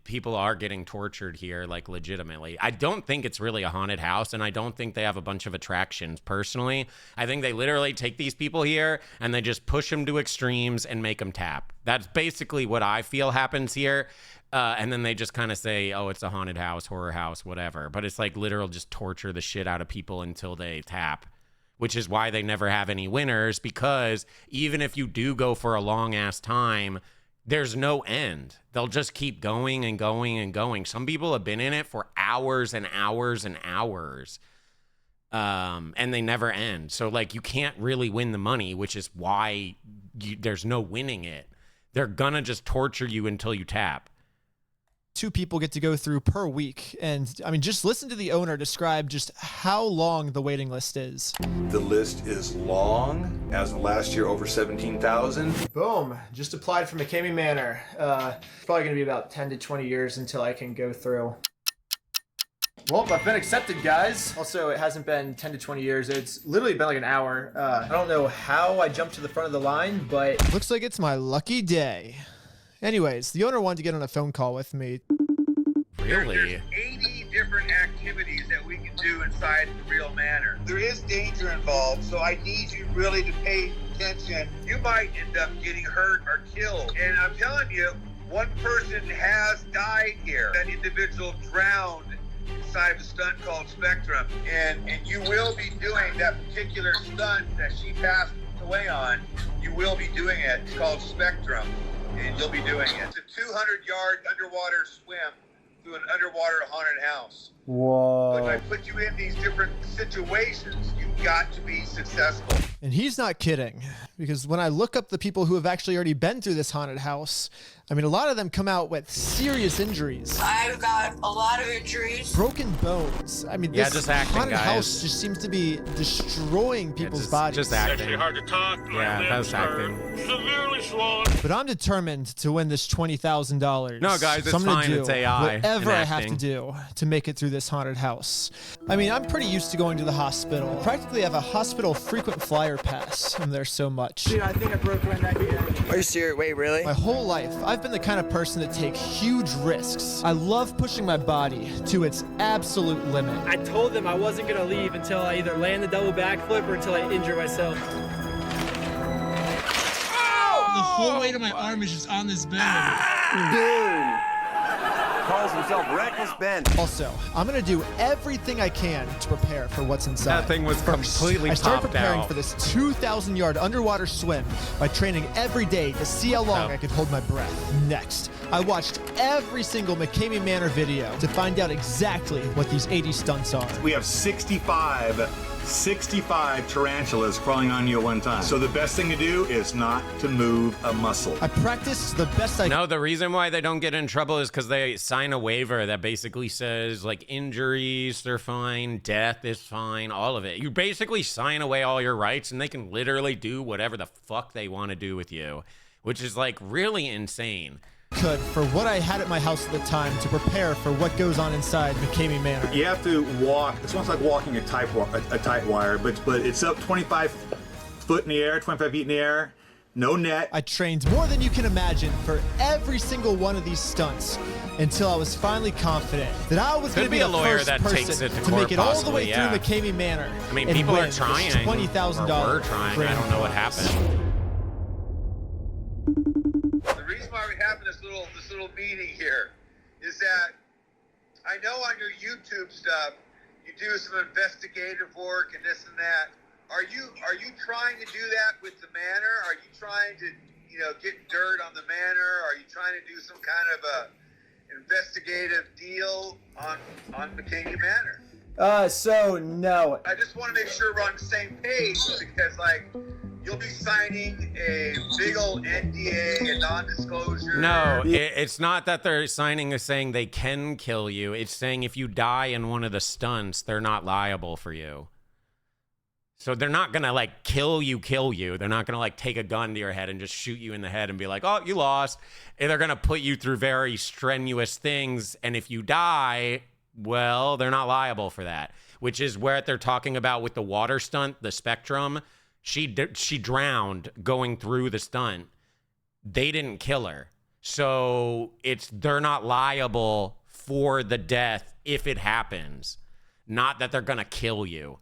S2: people are getting tortured here, like legitimately. I don't think it's really a haunted house, and I don't think they have a bunch of attractions personally. I think they literally take these people here and they just push them to extremes and make them tap. That's basically what I feel happens here. And then they just kind of say, oh, it's a haunted house, horror house, whatever. But it's like literal just torture the shit out of people until they tap, which is why they never have any winners, because even if you do go for a long ass time, there's no end. They'll just keep going and going and going. Some people have been in it for hours and hours and hours. and they never end. So like you can't really win the money, which is why there's no winning it. They're gonna just torture you until you tap.
S22: 2 people get to go through per week. And I mean, just listen to the owner describe just how long the waiting list is.
S17: The list is long. As of last year, over 17,000.
S22: Boom, just applied for McCamey Manor. It's probably gonna be about 10 to 20 years until I can go through. Well, I've been accepted, guys. Also, it hasn't been 10 to 20 years. It's literally been like an hour. I don't know how I jumped to the front of the line, but looks like it's my lucky day. Anyways, the owner wanted to get on a phone call with me.
S2: Really?
S9: There's 80 different activities that we can do inside the real manor. There is danger involved, so I need you really to pay attention. You might end up getting hurt or killed. And I'm telling you, one person has died here. That individual drowned inside of a stunt called Spectrum. And you will be doing that particular stunt that she passed away on. You will be doing it. It's called Spectrum. And you'll be doing it. It's a 200-yard underwater swim through an underwater haunted house.
S22: Whoa.
S9: When I put you in these different situations, you've got to be successful.
S22: And he's not kidding, because when I look up the people who have actually already been through this haunted house, I mean, a lot of them come out with serious injuries.
S10: I've got a lot of injuries.
S22: Broken bones. I mean,
S2: Yeah,
S22: this
S2: just acting,
S22: haunted
S2: guys.
S22: house just seems to be destroying people's bodies.
S2: Just acting.
S14: It's actually hard to talk.
S2: Yeah, that's acting.
S14: Severely swollen.
S22: But I'm determined to win this $20,000.
S2: No, guys, it's
S22: so I'm gonna
S2: fine.
S22: do
S2: It's AI
S22: whatever
S2: and
S22: I have to
S2: acting.
S22: do to make it through this haunted house. I mean, I'm pretty used to going to the hospital. Practically have a hospital frequent flyer pass. I'm there so much.
S10: Dude, I think I broke my neck again. Are you serious? Wait, really?
S22: My whole life, I've been the kind of person that take huge risks. I love pushing my body to its absolute limit.
S15: I told them I wasn't gonna leave until I either land the double backflip or until I injure myself.
S14: The whole weight of my arm is just on this bed.
S10: Dude. Calls himself Reckless Ben.
S22: Also, I'm gonna do everything I can to prepare for what's inside.
S2: That thing was
S22: First,
S2: completely
S22: I started
S2: popped
S22: preparing
S2: out.
S22: for this 2,000-yard underwater swim by training every day to see how long I could hold my breath. Next, I watched every single McCamey Manor video to find out exactly what these 80 stunts are.
S17: We have 65 tarantulas crawling on you at one time. So the best thing to do is not to move a muscle.
S22: I practiced the best I
S2: No, the reason why they don't get in trouble is because they sign a waiver that basically says, like, injuries, they're fine, death is fine, all of it. You basically sign away all your rights, and they can literally do whatever the fuck they want to do with you, which is, like, really insane.
S22: could for what I had at my house at the time to prepare for what goes on inside McCamey Manor.
S17: You have to walk. It's almost like walking a tight wire, but it's up 25 foot in the air, 25 feet in the air. No net.
S22: I trained more than you can imagine for every single one of these stunts until I was finally confident that I was going to be
S2: a
S22: the
S2: lawyer
S22: first
S2: that takes
S22: person
S2: it to
S22: to
S2: court,
S22: make it all the way
S2: possibly, yeah.
S22: through McCamey Manor.
S2: I mean,
S22: and
S2: people
S22: win
S2: are trying.
S22: this $20,000.
S2: Or were trying. I don't know what happened.
S9: The reason why we're having this little meeting here is that I know on your YouTube stuff you do some investigative work and this and that. Are you trying to do that with the manor? Are you trying to, get dirt on the manor? Are you trying to do some kind of a investigative deal on McCamey Manor?
S22: So no.
S9: I just want to make sure we're on the same page because, you'll be signing a big old NDA, a non-disclosure.
S2: No, it's not that they're signing saying they can kill you. It's saying if you die in one of the stunts, they're not liable for you. So they're not going to, kill you. They're not going to, take a gun to your head and just shoot you in the head and be like, oh, you lost. And they're going to put you through very strenuous things. And if you die, well, they're not liable for that, which is what they're talking about with the water stunt, the Spectrum. She drowned going through the stunt. They didn't kill her. So they're not liable for the death if it happens. Not that they're going to kill you.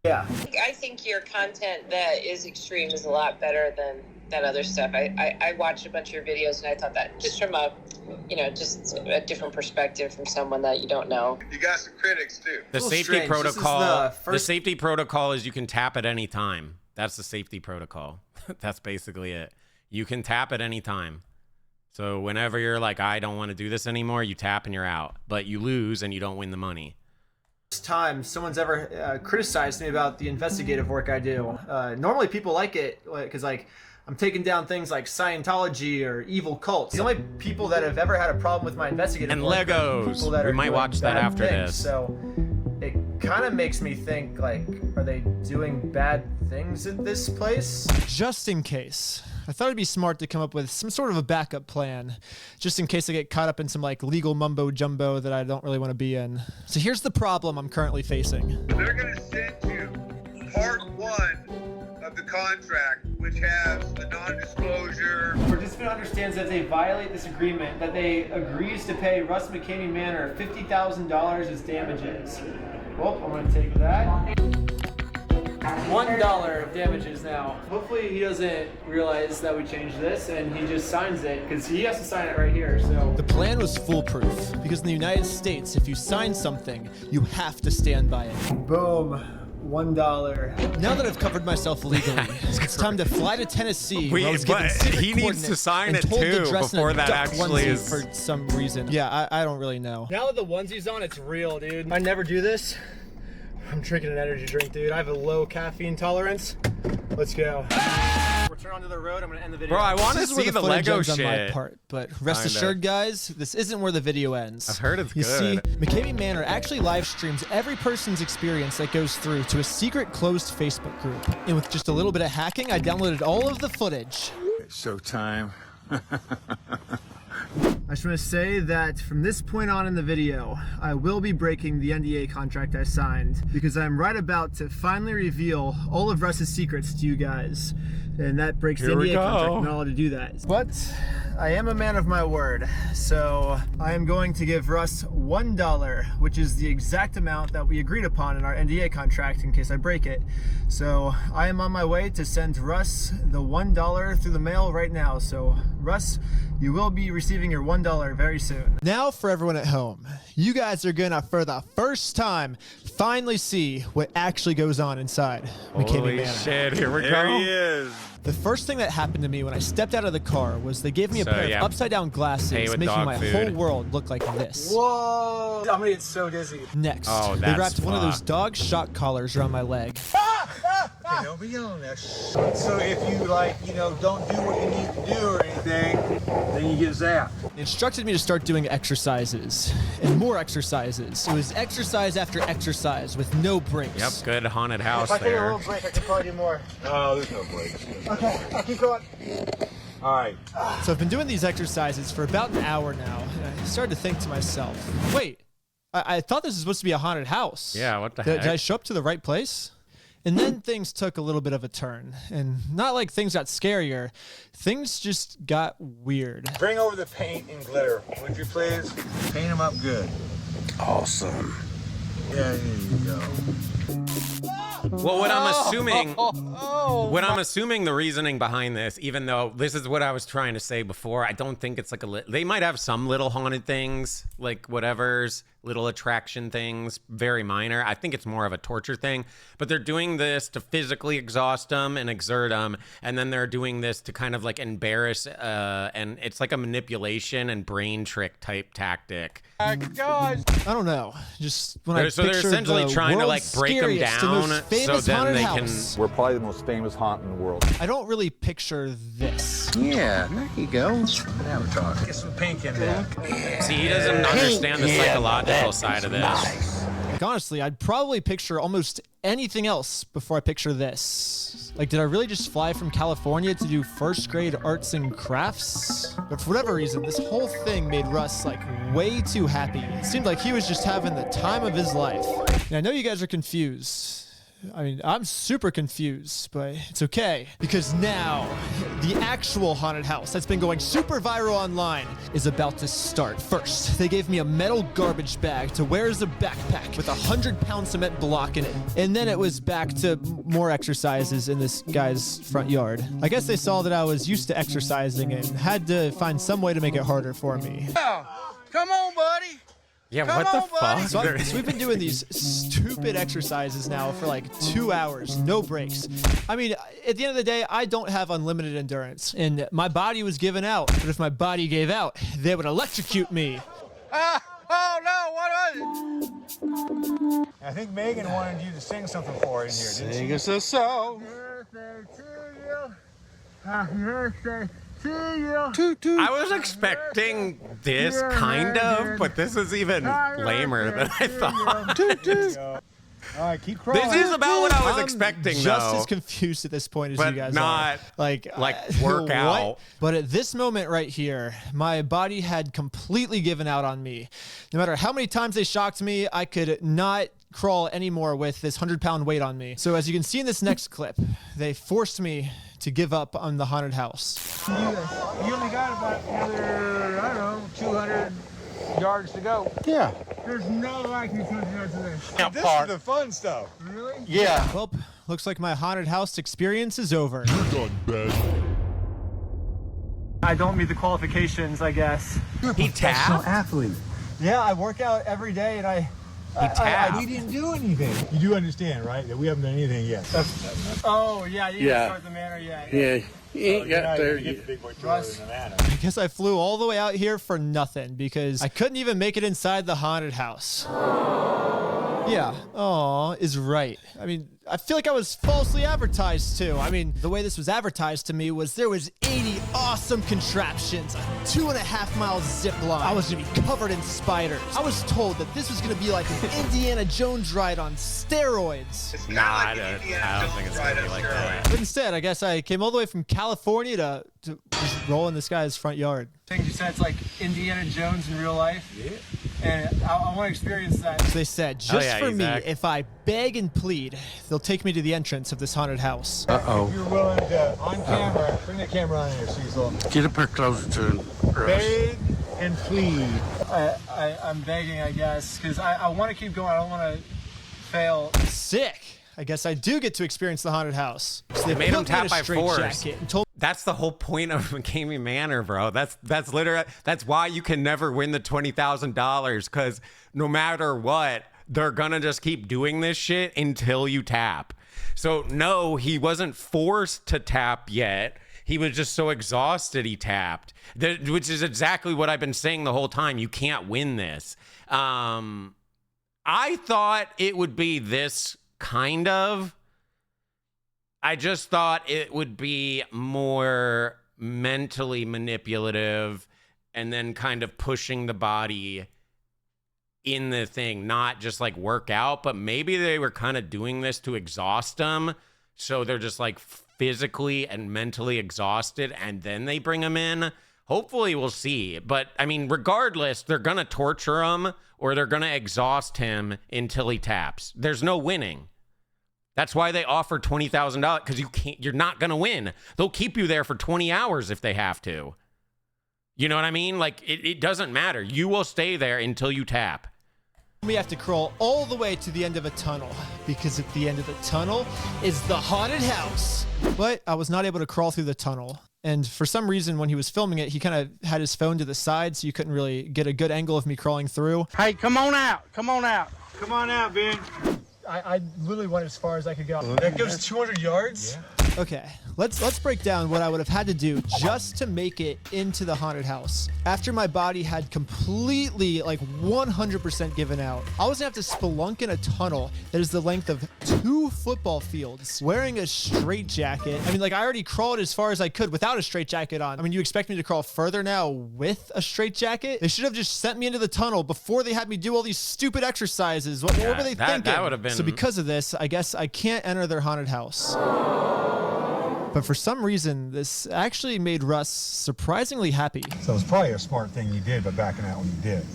S22: Yeah.
S10: I think your content that is extreme is a lot better than that other stuff. I watched a bunch of your videos and I thought that just from just a different perspective from someone that you don't know.
S9: You got some critics too.
S2: The safety protocol. The safety protocol is you can tap at any time. That's the safety protocol. That's basically it. You can tap at any time. So whenever you're like, I don't want to do this anymore, you tap and you're out. But you lose and you don't win the money.
S22: Time someone's ever criticized me about the investigative work I do. Normally people like it because like I'm taking down things like Scientology or evil cults. The only people that have ever had a problem with my investigative
S2: And
S22: work
S2: Legos.
S22: are people that
S2: We
S22: are
S2: might
S22: doing
S2: watch that
S22: bad
S2: after
S22: things.
S2: this.
S22: So it kind of makes me think, like, are they doing bad things at this place? Just in case, I thought it'd be smart to come up with some sort of a backup plan, just in case I get caught up in some like legal mumbo jumbo that I don't really want to be in. So here's the problem I'm currently facing.
S9: They're going to send you part 1 of the contract, which has the non-disclosure.
S22: Participant understands that if they violate this agreement, that they agrees to pay Russ McKamey Manor $50,000 as damages. Well, I'm going to take that. $1 of damages now. Hopefully he doesn't realize that we changed this and he just signs it because he has to sign it right here. So the plan was foolproof because in the United States, if you sign something, you have to stand by it. Boom. $1. Now that I've covered myself legally, it's time to fly to Tennessee. Where I was given secret
S2: he needs to
S22: coordinates
S2: sign
S22: and
S2: it
S22: told to
S2: too
S22: dress in a
S2: before that
S22: duck
S2: actually
S22: onesie
S2: is.
S22: for some reason. Yeah, I don't really know. Now that the onesie's on, it's real, dude. I never do this. I'm drinking an energy drink, dude. I have a low caffeine tolerance. Let's go. Return onto the road. I'm gonna end the video.
S2: Bro, I want to see the Lego
S22: ends on my
S2: shit.
S22: part, but rest assured, guys, this isn't where the video ends.
S2: I've heard it's
S22: You
S2: good.
S22: see, McKamey Manor actually live streams every person's experience that goes through to a secret closed Facebook group. And with just a little bit of hacking, I downloaded all of the footage.
S17: Showtime.
S22: I just want to say that from this point on in the video, I will be breaking the NDA contract I signed because I'm right about to finally reveal all of Russ's secrets to you guys. And that breaks the NDA contract. I'm not allowed to do that. But I am a man of my word. So I am going to give Russ $1, which is the exact amount that we agreed upon in our NDA contract in case I break it. So I am on my way to send Russ the $1 through the mail right now. So Russ, you will be receiving your $1 very soon. Now for everyone at home, you guys are gonna, for the first time, finally see what actually goes on inside McKamey Manor.
S2: Shit, here we
S17: There
S2: go.
S17: he is.
S22: The first thing that happened to me when I stepped out of the car was they gave me a pair of upside down glasses,
S2: with
S22: making
S2: dog
S22: my
S2: food.
S22: whole world look like this. Whoa! I'm gonna get so dizzy. Next,
S2: Oh,
S22: they
S2: that's
S22: wrapped one of those
S2: fucked.
S22: dog shock collars around my leg.
S9: Okay, don't be yelling that shit. So if you, like, you know, don't do what you need to do or anything, then you get zapped.
S22: They instructed me to start doing exercises and more exercises. It was exercise after exercise with no breaks.
S2: Yep, good haunted house
S22: If I take a
S2: there.
S22: little break, I can probably do more.
S9: No, there's no breaks.
S22: Okay, I'll keep going.
S9: All right.
S22: So I've been doing these exercises for about an hour now, and I started to think to myself, wait, I thought this was supposed to be a haunted house.
S2: Yeah, what the
S22: Did
S2: heck?
S22: I show up to the right place? And then things took a little bit of a turn, and not like things got scarier, things just got weird.
S9: Bring over the paint and glitter, would you please? Paint them up good.
S17: Awesome.
S9: Yeah, there you go.
S2: Well, what I'm assuming the reasoning behind this, even though this is what I was trying to say before, I don't think it's like they might have some little haunted things, like whatever's little attraction things, very minor. I think it's more of a torture thing, but they're doing this to physically exhaust them and exert them, and then they're doing this to kind of like embarrass, and it's like a manipulation and brain trick type tactic.
S22: God. I don't know. Just when I
S2: So they're
S22: picture
S2: essentially
S22: the
S2: trying to like
S22: world's
S2: break them
S22: scariest and
S2: down
S22: most
S2: so
S22: famous
S2: then
S22: haunted
S2: they
S22: house,
S2: can.
S17: We're probably the most famous haunt in the world.
S22: I don't really picture this.
S17: Yeah, there you go.
S9: Now we're talking. Get some pink in there.
S2: See, he doesn't understand the psychological side of this.
S22: Like, honestly, I'd probably picture almost anything else before I picture this. Like, did I really just fly from California to do first grade arts and crafts? But for whatever reason, this whole thing made Russ, like, way too happy. It seemed like he was just having the time of his life. And I know you guys are confused. I mean, I'm super confused, but it's okay. Because now, the actual haunted house that's been going super viral online is about to start. First, they gave me a metal garbage bag to wear as a backpack with a 100-pound cement block in it. And then it was back to more exercises in this guy's front yard. I guess they saw that I was used to exercising and had to find some way to make it harder for me.
S9: Come on, buddy.
S2: Yeah, what the fuck?
S22: So we've been doing these stupid exercises now for like 2 hours, no breaks. I mean, at the end of the day, I don't have unlimited endurance, and my body was giving out. But if my body gave out, they would electrocute me.
S9: Oh no, what was it?
S19: I think Megan wanted you to sing something for her in here, didn't she?
S13: Sing us a song.
S19: Happy birthday to you.
S2: I was expecting this kind of, but this is even lamer than I thought.
S19: All right, keep crawling.
S2: This is about what I was expecting,
S22: just
S2: though.
S22: as confused at this point as
S2: But
S22: you guys
S2: not
S22: are. Like
S2: work out.
S22: But at this moment right here, my body had completely given out on me. No matter how many times they shocked me, I could not crawl anymore with this 100-pound weight on me. So as you can see in this next clip, they forced me to give up on the haunted house.
S19: You only got about another, I don't know, 200 yards to go. Yeah. There's no likelihood 200 yards to this. This is the fun stuff. Really?
S22: Yeah. Well, looks like my haunted house experience is over.
S13: You're done, Ben.
S22: I don't meet the qualifications, I guess.
S19: You're a professional athlete.
S22: Yeah, I work out every day and I
S19: We didn't do anything. You do understand, right? That we haven't done anything yet.
S22: Oh, yeah, you didn't start the manor yet.
S13: Yeah, you ain't got there
S19: yet.
S13: yet.
S19: The big boy tour in the manor.
S22: I guess I flew all the way out here for nothing because I couldn't even make it inside the haunted house. Yeah, aw, is right. I mean, I feel like I was falsely advertised to. I mean, the way this was advertised to me was there was 80 awesome contraptions, a 2.5-mile zip line. I was gonna be covered in spiders. I was told that this was gonna be like an Indiana Jones ride on steroids.
S2: Nah, I don't think it's gonna be like that.
S22: But instead, I guess I came all the way from California to just roll in this guy's front yard. I think you said it's like Indiana Jones in real life. Yeah. And I want to experience that. So they said, just for me, if I beg and plead, they'll take me to the entrance of this haunted house.
S19: If you're willing to, on camera, bring the camera on here, Cecil.
S13: Get up here closer to him.
S19: Beg and plead.
S22: I'm begging, I guess, because I want to keep going. I don't want to fail. Sick. I guess I do get to experience the haunted house. So
S2: They made him tap by force.
S22: Told
S2: That's the whole point of McCamey Manor, bro. That's literally, that's why you can never win the $20,000, because no matter what, they're gonna just keep doing this shit until you tap. So no, he wasn't forced to tap yet. He was just so exhausted he tapped, which is exactly what I've been saying the whole time. You can't win this. I thought it would be this kind of. I just thought it would be more mentally manipulative and then kind of pushing the body in the thing, not just like work out, but maybe they were kind of doing this to exhaust them. So they're just like physically and mentally exhausted and then they bring them in. Hopefully we'll see. But I mean, regardless, they're going to torture him or they're going to exhaust him until he taps. There's no winning. That's why they offer $20,000, because you're not going to win. They'll keep you there for 20 hours if they have to. You know what I mean? Like, it doesn't matter. You will stay there until you tap.
S22: we have to crawl all the way to the end of a tunnel, because at the end of the tunnel is the haunted house. But I was not able to crawl through the tunnel. And for some reason, when he was filming it, he kind of had his phone to the side, so you couldn't really get a good angle of me crawling through.
S19: Hey, come on out. Come on out. Come on out, Ben. I literally went as far as I could go. That gives 200 yards?
S22: Yeah. Okay, let's break down what I would have had to do just to make it into the haunted house. After my body had completely, like 100% given out, I was gonna have to spelunk in a tunnel that is the length of 2 football fields, wearing a straitjacket. I mean, like, I already crawled as far as I could without a straitjacket on. I mean, you expect me to crawl further now with a straitjacket? They should have just sent me into the tunnel before they had me do all these stupid exercises. What were they thinking?
S2: That would have been...
S22: So because of this, I guess I can't enter their haunted house. But for some reason, this actually made Russ surprisingly happy.
S19: So it was probably a smart thing you did by backing out when you did.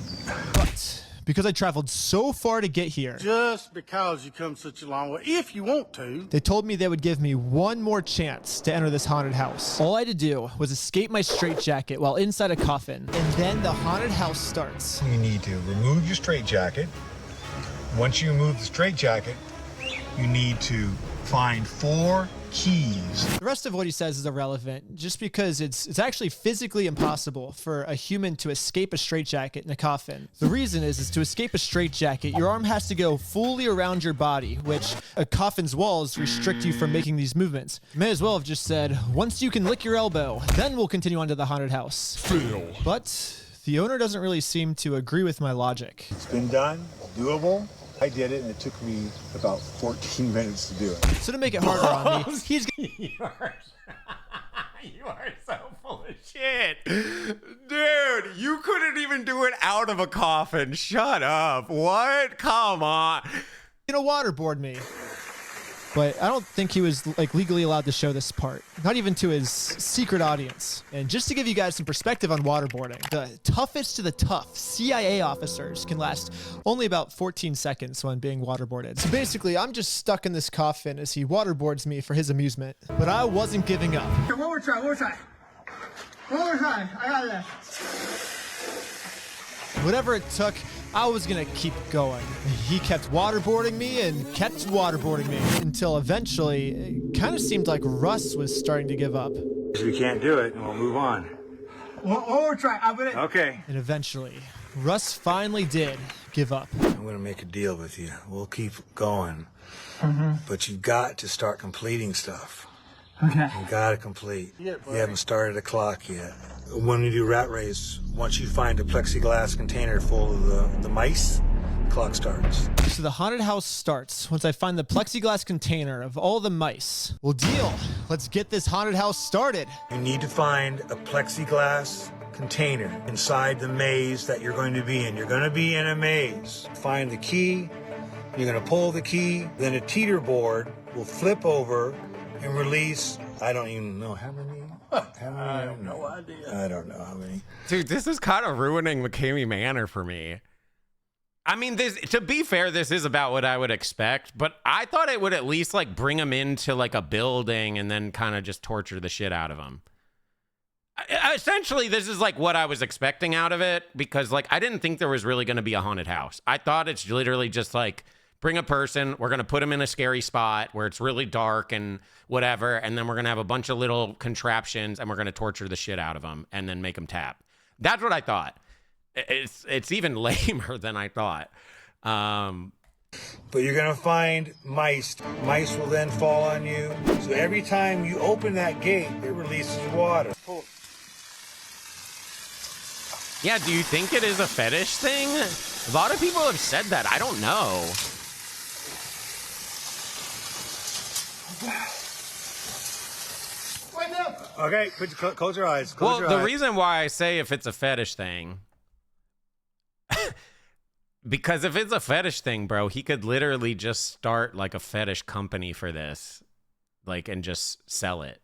S22: But because I traveled so far to get here,
S13: Just because you come such a long way, if you want to.
S22: they told me they would give me one more chance to enter this haunted house. All I had to do was escape my straitjacket while inside a coffin, and then the haunted house starts.
S19: You need to remove your straitjacket. Once you remove the straitjacket, you need to find 4 keys.
S22: The rest of what he says is irrelevant, just because it's actually physically impossible for a human to escape a straitjacket in a coffin. The reason is to escape a straitjacket, your arm has to go fully around your body, which a coffin's walls restrict you from making these movements. May as well have just said, once you can lick your elbow, then we'll continue on to the haunted house.
S13: Fail.
S22: But the owner doesn't really seem to agree with my logic.
S19: It's been done, doable. I did it, and it took me about 14 minutes to do it.
S22: So to make it harder on me, he's
S2: You are so full of shit. Dude, you couldn't even do it out of a coffin. Shut up. What? Come on.
S22: gonna waterboard me. But I don't think he was like legally allowed to show this part, not even to his secret audience. And just to give you guys some perspective on waterboarding, the toughest to the tough CIA officers can last only about 14 seconds when being waterboarded. So basically, I'm just stuck in this coffin as he waterboards me for his amusement. But I wasn't giving up.
S19: One more try, one more try. One more try, I got this.
S22: Whatever it took, I was gonna keep going. He kept waterboarding me and kept waterboarding me until eventually it kind of seemed like Russ was starting to give up.
S19: If we can't do it, we'll move on. One more try, I'm gonna... Okay.
S22: And eventually, Russ finally did give up.
S19: I'm gonna make a deal with you. We'll keep going. But you've got to start completing stuff. Okay. You gotta complete. You haven't started a clock yet. When you do rat race, once you find a plexiglass container full of the mice, the clock starts.
S22: So the haunted house starts once I find the plexiglass container of all the mice. Well, deal. Let's get this haunted house started.
S19: You need to find a plexiglass container inside the maze that you're going to be in. You're going to be in a maze. Find the key. You're going to pull the key. Then a teeter board will flip over and release, I don't even know how many. I have no idea. I don't know how many.
S2: Dude, this is kind of ruining McCamey Manor for me. I mean, this, to be fair, this is about what I would expect, but I thought it would at least like bring him into like a building and then kind of just torture the shit out of him. Essentially, this is like what I was expecting out of it, because like I didn't think there was really going to be a haunted house. I thought it's literally just like, bring a person, we're going to put him in a scary spot where it's really dark and whatever, and then we're going to have a bunch of little contraptions and we're going to torture the shit out of him and then make him tap. That's what I thought. It's even lamer than I thought.
S19: But you're going to find mice. Mice will then fall on you. So every time you open that gate, it releases water.
S2: Yeah, do you think it is a fetish thing? A lot of people have said that. I don't know.
S19: Okay, close your eyes. Close your
S2: the
S19: eyes.
S2: reason why I say if it's a fetish thing, because if it's a fetish thing, bro, he could literally just start like a fetish company for this, like, and just sell it.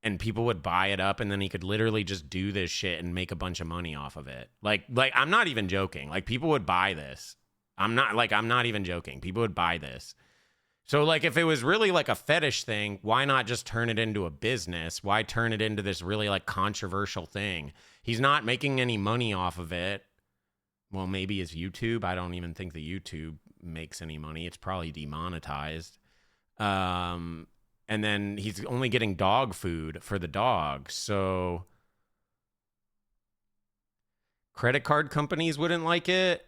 S2: And people would buy it up, and then he could literally just do this shit and make a bunch of money off of it. Like I'm not even joking. Like, people would buy this. I'm not even joking. People would buy this. So, like, if it was really, like, a fetish thing, why not just turn it into a business? Why turn it into this really, like, controversial thing? He's not making any money off of it. Well, maybe his YouTube. I don't even think the YouTube makes any money. It's probably demonetized. And then he's only getting dog food for the dog. So credit card companies wouldn't like it.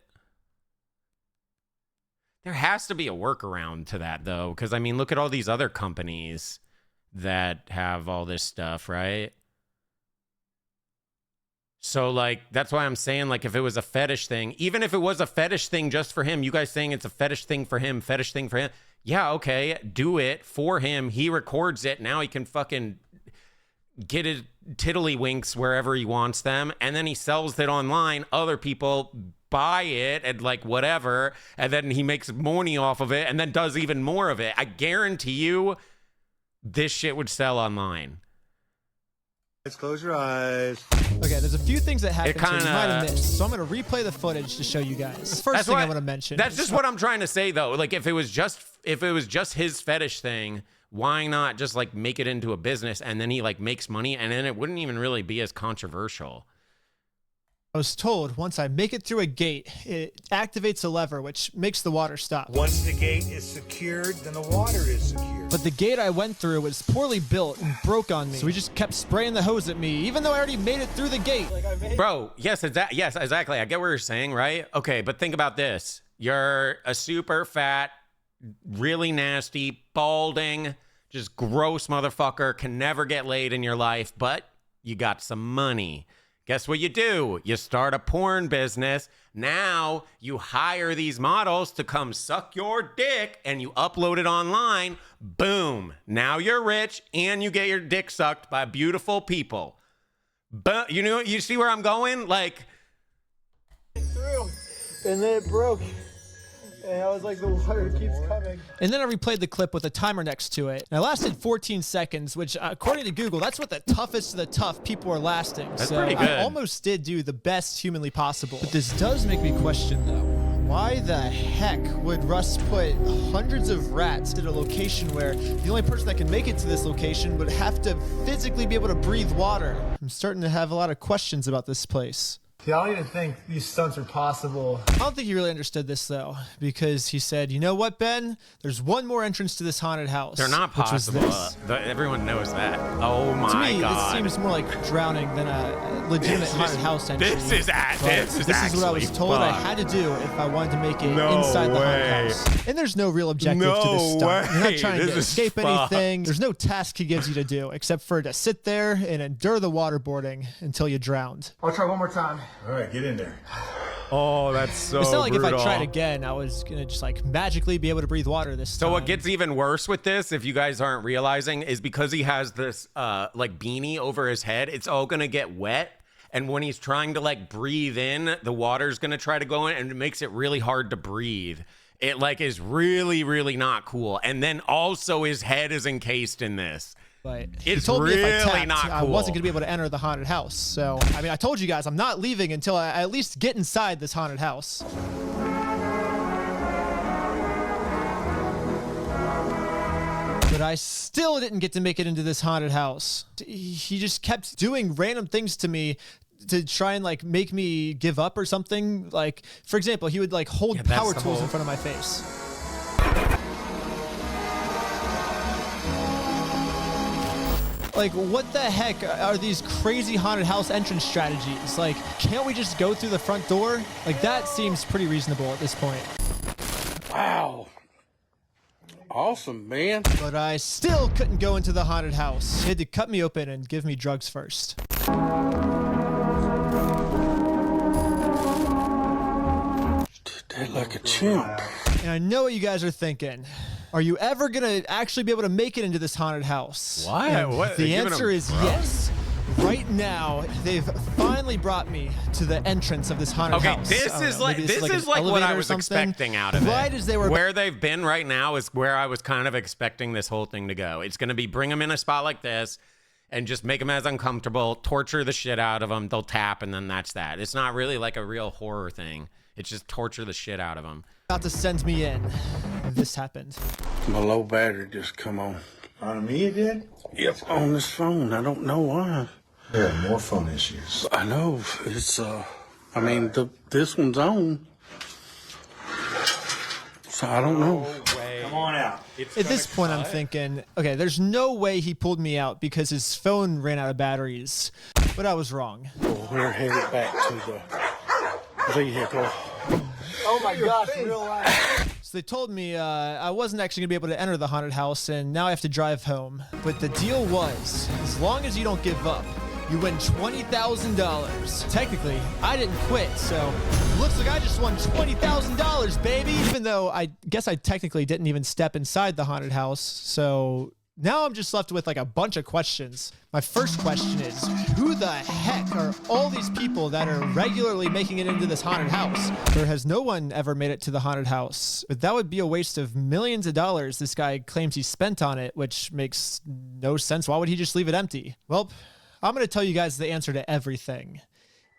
S2: There has to be a workaround to that, though, because, I mean, look at all these other companies that have all this stuff, right? So, like, that's why I'm saying, like, if it was a fetish thing, even if it was a fetish thing just for him, you guys saying it's a fetish thing for him, yeah, okay, do it for him. He records it. Now he can fucking get his tiddlywinks wherever he wants them, and then he sells it online. Other people buy it and like whatever, and then he makes money off of it and then does even more of it. I guarantee you this shit would sell online.
S19: Let's close your eyes.
S22: Okay, there's a few things that happened
S2: kinda,
S22: you might have missed, so I'm going to replay the footage to show you guys. First thing I want to mention.
S2: That's just what I'm trying to say, though. Like, if it was just his fetish thing, why not just like make it into a business, and then he like makes money, and then it wouldn't even really be as controversial.
S22: I was told once I make it through a gate, it activates a lever, which makes the water stop.
S19: Once the gate is secured, then the water is secured.
S22: But the gate I went through was poorly built and broke on me. So he just kept spraying the hose at me, even though I already made it through the gate.
S2: Bro, yes, exactly. I get what you're saying, right? Okay, but think about this. You're a super fat, really nasty, balding, just gross motherfucker, can never get laid in your life, but you got some money. Guess what you do? You start a porn business. Now you hire these models to come suck your dick and you upload it online. Boom. Now you're rich and you get your dick sucked by beautiful people. But you know, you see where I'm going? Like,
S22: through, and then it broke. And I was like, the water keeps coming. And then I replayed the clip with a timer next to it. And it lasted 14 seconds, which according to Google, that's what the toughest of the tough people are lasting.
S2: That's
S22: so
S2: pretty good.
S22: I almost did do the best humanly possible. But this does make me question though, why the heck would Russ put hundreds of rats at a location where the only person that can make it to this location would have to physically be able to breathe water? I'm starting to have a lot of questions about this place.
S15: See, I don't even think these stunts are possible.
S22: I don't think he really understood this though, because he said, you know what, Ben? There's one more entrance to this haunted house.
S2: they're not
S22: which was
S2: possible.
S22: this.
S2: Everyone knows that. Oh my
S22: To me,
S2: God.
S22: this seems more like drowning than a legitimate haunted house entry.
S2: This is
S22: But this is what I was
S2: actually
S22: told I
S2: fun.
S22: had to do if I wanted to make it
S2: No
S22: inside the haunted
S2: way.
S22: house. And there's no real objective to
S2: No
S22: this stunt. You're
S2: way.
S22: not trying
S2: This
S22: to
S2: is
S22: escape
S2: fucked.
S22: anything. There's no task he gives you to do except for to sit there and endure the waterboarding until you drowned.
S15: I'll try one more time.
S19: All right, get in there.
S2: Oh, that's so
S22: It's not like
S2: brutal.
S22: if I tried again, I was gonna just like magically be able to breathe water this time.
S2: So what gets even worse with this, if you guys aren't realizing, is because he has this like beanie over his head, it's all gonna get wet. And when he's trying to like breathe in, the water's gonna try to go in and it makes it really hard to breathe. It like is really, really not cool. And then also his head is encased in this.
S22: But
S2: It's
S22: he told me if I
S2: really
S22: tapped,
S2: not
S22: I
S2: cool.
S22: wasn't going to be able to enter the haunted house. So, I mean, I told you guys I'm not leaving until I at least get inside this haunted house. But I still didn't get to make it into this haunted house. He just kept doing random things to me to try and like make me give up or something. Like, for example, he would like hold power tools in front of my face. Like, what the heck are these crazy haunted house entrance strategies? Like, can't we just go through the front door? Like, that seems pretty reasonable at this point.
S13: Wow. Awesome, man.
S22: But I still couldn't go into the haunted house. He had to cut me open and give me drugs first.
S13: Did like a chimp.
S22: And I know what you guys are thinking. Are you ever gonna actually be able to make it into this haunted house?
S2: What?
S22: And
S2: What?
S22: The
S2: They're giving
S22: answer
S2: him
S22: is
S2: drugs?
S22: yes. Right now, they've finally brought me to the entrance of this haunted
S2: Okay,
S22: house.
S2: this
S22: I don't
S2: is
S22: know,
S2: like
S22: maybe
S2: this
S22: an
S2: is like what
S22: elevator
S2: I
S22: or
S2: was
S22: something.
S2: expecting out of
S22: Right
S2: it.
S22: as they were
S2: Where they've been right now is where I was kind of expecting this whole thing to go. It's going to be bring them in a spot like this and just make them as uncomfortable, torture the shit out of them. They'll tap and then that's that. It's not really like a real horror thing. It's just torture the shit out of them.
S22: about to send me in. This happened.
S13: My low battery just come on.
S19: On me it did?
S13: Yep. On this phone. I don't know why.
S19: There are more phone issues.
S13: I know. It's, I mean, this one's on. So I don't know.
S19: Come on out.
S22: At this point, I'm thinking, okay, there's no way he pulled me out because his phone ran out of batteries. But I was wrong.
S13: Well, we're headed back to the vehicle.
S15: Oh my gosh, real life.
S22: So they told me I wasn't actually going to be able to enter the haunted house, and now I have to drive home. But the deal was, as long as you don't give up, you win $20,000. Technically, I didn't quit, so looks like I just won $20,000, baby! Even though I guess I technically didn't even step inside the haunted house, so now I'm just left with like a bunch of questions. My first question is, who the heck are all these people that are regularly making it into this haunted house? Or has no one ever made it to the haunted house? But that would be a waste of millions of dollars this guy claims he spent on it, which makes no sense. Why would he just leave it empty? Well, I'm going to tell you guys the answer to everything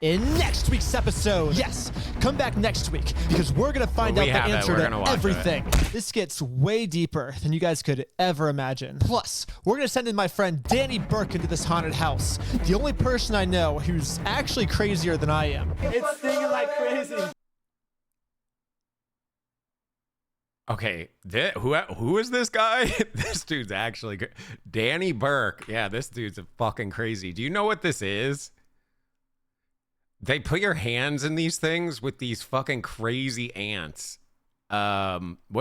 S22: in next week's episode. Yes, come back next week because we're going to find out the answer to everything. This gets way deeper than you guys could ever imagine. Plus, we're going to send in my friend Danny Burke into this haunted house. The only person I know who's actually crazier than I am.
S15: It's stinging like crazy.
S2: Okay, who is this guy? This dude's actually good. Danny Burke. Yeah, this dude's fucking crazy. Do you know what this is? They put your hands in these things with these fucking crazy ants. What